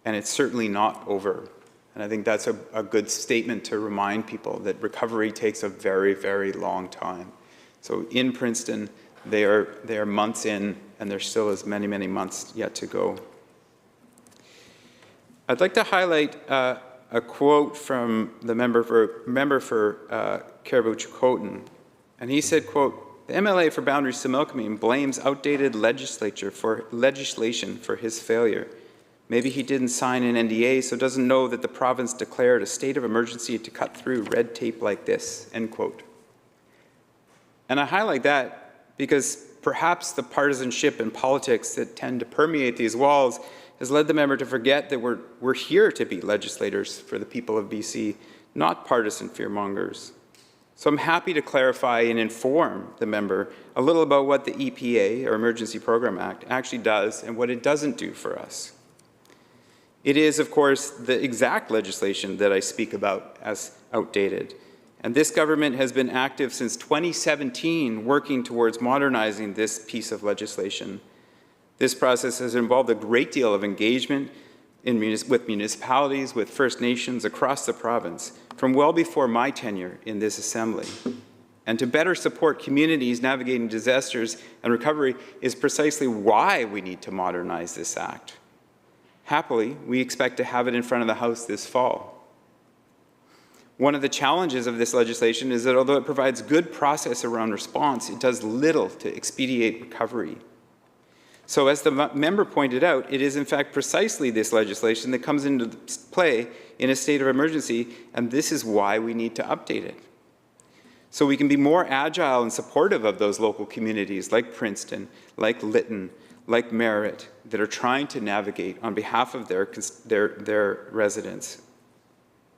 and it's certainly not over. And I think that's a good statement to remind people that recovery takes a very, very long time. So in Princeton, they are months in, and there still is many, many months yet to go. I'd like to highlight a quote from the member for Caribou-Chilcotin, And he said, quote, "The MLA for Boundary Similkameen blames outdated legislation for his failure. Maybe he didn't sign an NDA, so doesn't know that the province declared a state of emergency to cut through red tape like this," end quote. And I highlight that because perhaps the partisanship in politics that tend to permeate these walls has led the member to forget that we're here to be legislators for the people of BC, not partisan fearmongers. So I'm happy to clarify and inform the member a little about what the EPA, or Emergency Program Act, actually does and what it doesn't do for us. It is, of course, the exact legislation that I speak about as outdated. And this government has been active since 2017 working towards modernizing this piece of legislation. This process has involved a great deal of engagement with municipalities, with First Nations across the province, from well before my tenure in this assembly. And to better support communities navigating disasters and recovery is precisely why we need to modernize this act. Happily, we expect to have it in front of the House this fall. One of the challenges of this legislation is that although it provides good process around response, it does little to expedite recovery. So as the member pointed out, it is in fact precisely this legislation that comes into play in a state of emergency, and this is why we need to update it. So we can be more agile and supportive of those local communities like Princeton, like Lytton, like Merritt, that are trying to navigate on behalf of their residents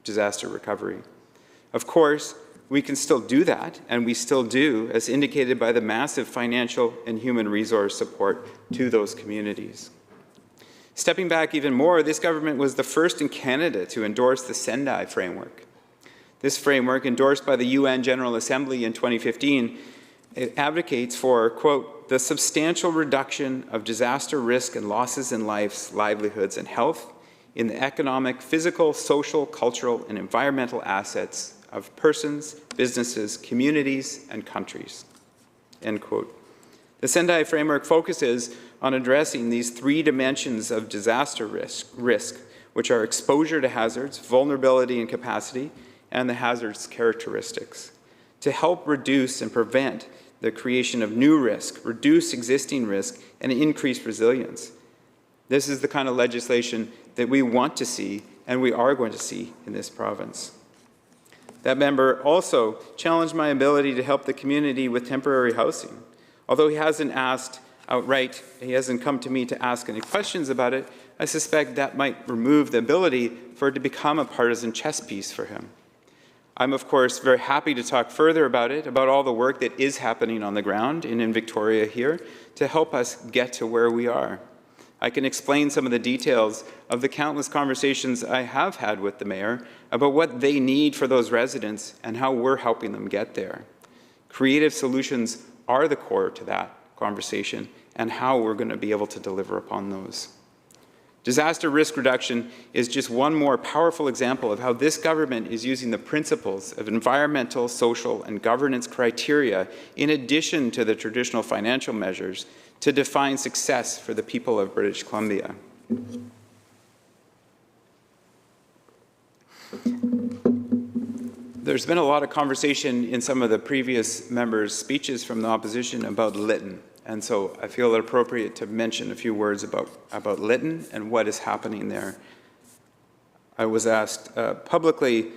disaster recovery. Of course, we can still do that, and we still do, as indicated by the massive financial and human resource support to those communities. Stepping back even more, this government was the first in Canada to endorse the Sendai framework. This framework, endorsed by the UN General Assembly in 2015, it advocates for, quote, "the substantial reduction of disaster risk and losses in lives, livelihoods, and health in the economic, physical, social, cultural, and environmental assets of persons, businesses, communities, and countries," end quote. The Sendai framework focuses on addressing these three dimensions of disaster risk, which are exposure to hazards, vulnerability and capacity, and the hazard's characteristics, to help reduce and prevent the creation of new risk, reduce existing risk, and increase resilience. This is the kind of legislation that we want to see and we are going to see in this province. That member also challenged my ability to help the community with temporary housing. Although he hasn't asked outright, he hasn't come to me to ask any questions about it, I suspect that might remove the ability for it to become a partisan chess piece for him. I'm, of course, very happy to talk further about it, about all the work that is happening on the ground and in Victoria here to help us get to where we are. I can explain some of the details of the countless conversations I have had with the mayor about what they need for those residents and how we're helping them get there. Creative solutions are the core to that conversation and how we're going to be able to deliver upon those. Disaster risk reduction is just one more powerful example of how this government is using the principles of environmental, social, and governance criteria in addition to the traditional financial measures to define success for the people of British Columbia. There's been a lot of conversation in some of the previous members' speeches from the opposition about Lytton, and so I feel it appropriate to mention a few words about Lytton and what is happening there. I was asked publicly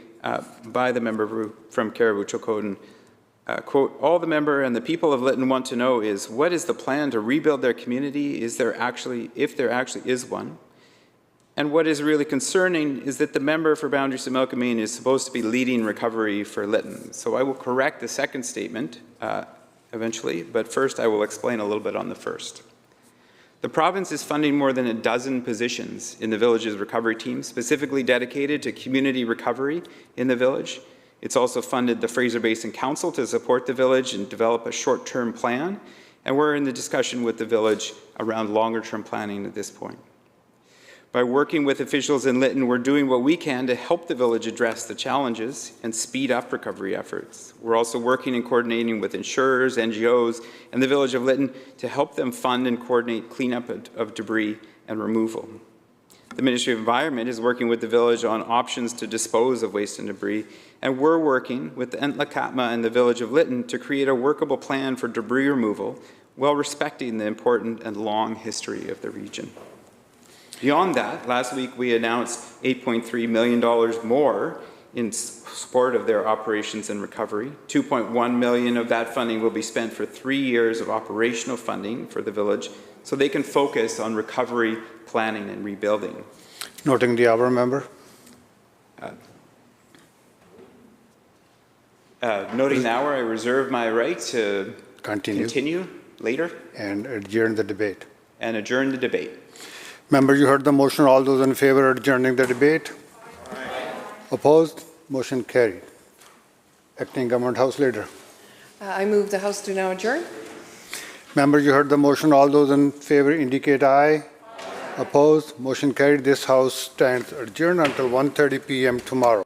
by the member from Caribou-Chilcotin, quote, "All the member and the people of Lytton want to know is, what is the plan to rebuild their community? If there actually is one? And what is really concerning is that the member for Boundary Similkameen is supposed to be leading recovery for Lytton." So I will correct the second statement eventually, but first I will explain a little bit on the first. The province is funding more than a dozen positions in the village's recovery team, specifically dedicated to community recovery in the village. It's also funded the Fraser Basin Council to support the village and develop a short-term plan, and we're in the discussion with the village around longer-term planning at this point. By working with officials in Lytton, we're doing what we can to help the village address the challenges and speed up recovery efforts. We're also working and coordinating with insurers, NGOs, and the village of Lytton to help them fund and coordinate cleanup of debris and removal. The Ministry of Environment is working with the village on options to dispose of waste and debris, and we're working with the Entlakatma and the village of Lytton to create a workable plan for debris removal while respecting the important and long history of the region. Beyond that, last week we announced $8.3 million more in support of their operations and recovery. $2.1 million of that funding will be spent for 3 years of operational funding for the village so they can focus on recovery, planning, and rebuilding. Noting the hour, member. Noting the hour, I reserve my right to Continue later and adjourn the debate. and adjourn the debate. Member, you heard the motion. All those in favor of adjourning the debate? Opposed? Motion carried. Acting Government House Leader. I move the House to now adjourn. Member, you heard the motion. All those in favor indicate aye. Opposed? Motion carried. This House stands adjourned until 1:30 p.m. tomorrow.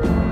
you.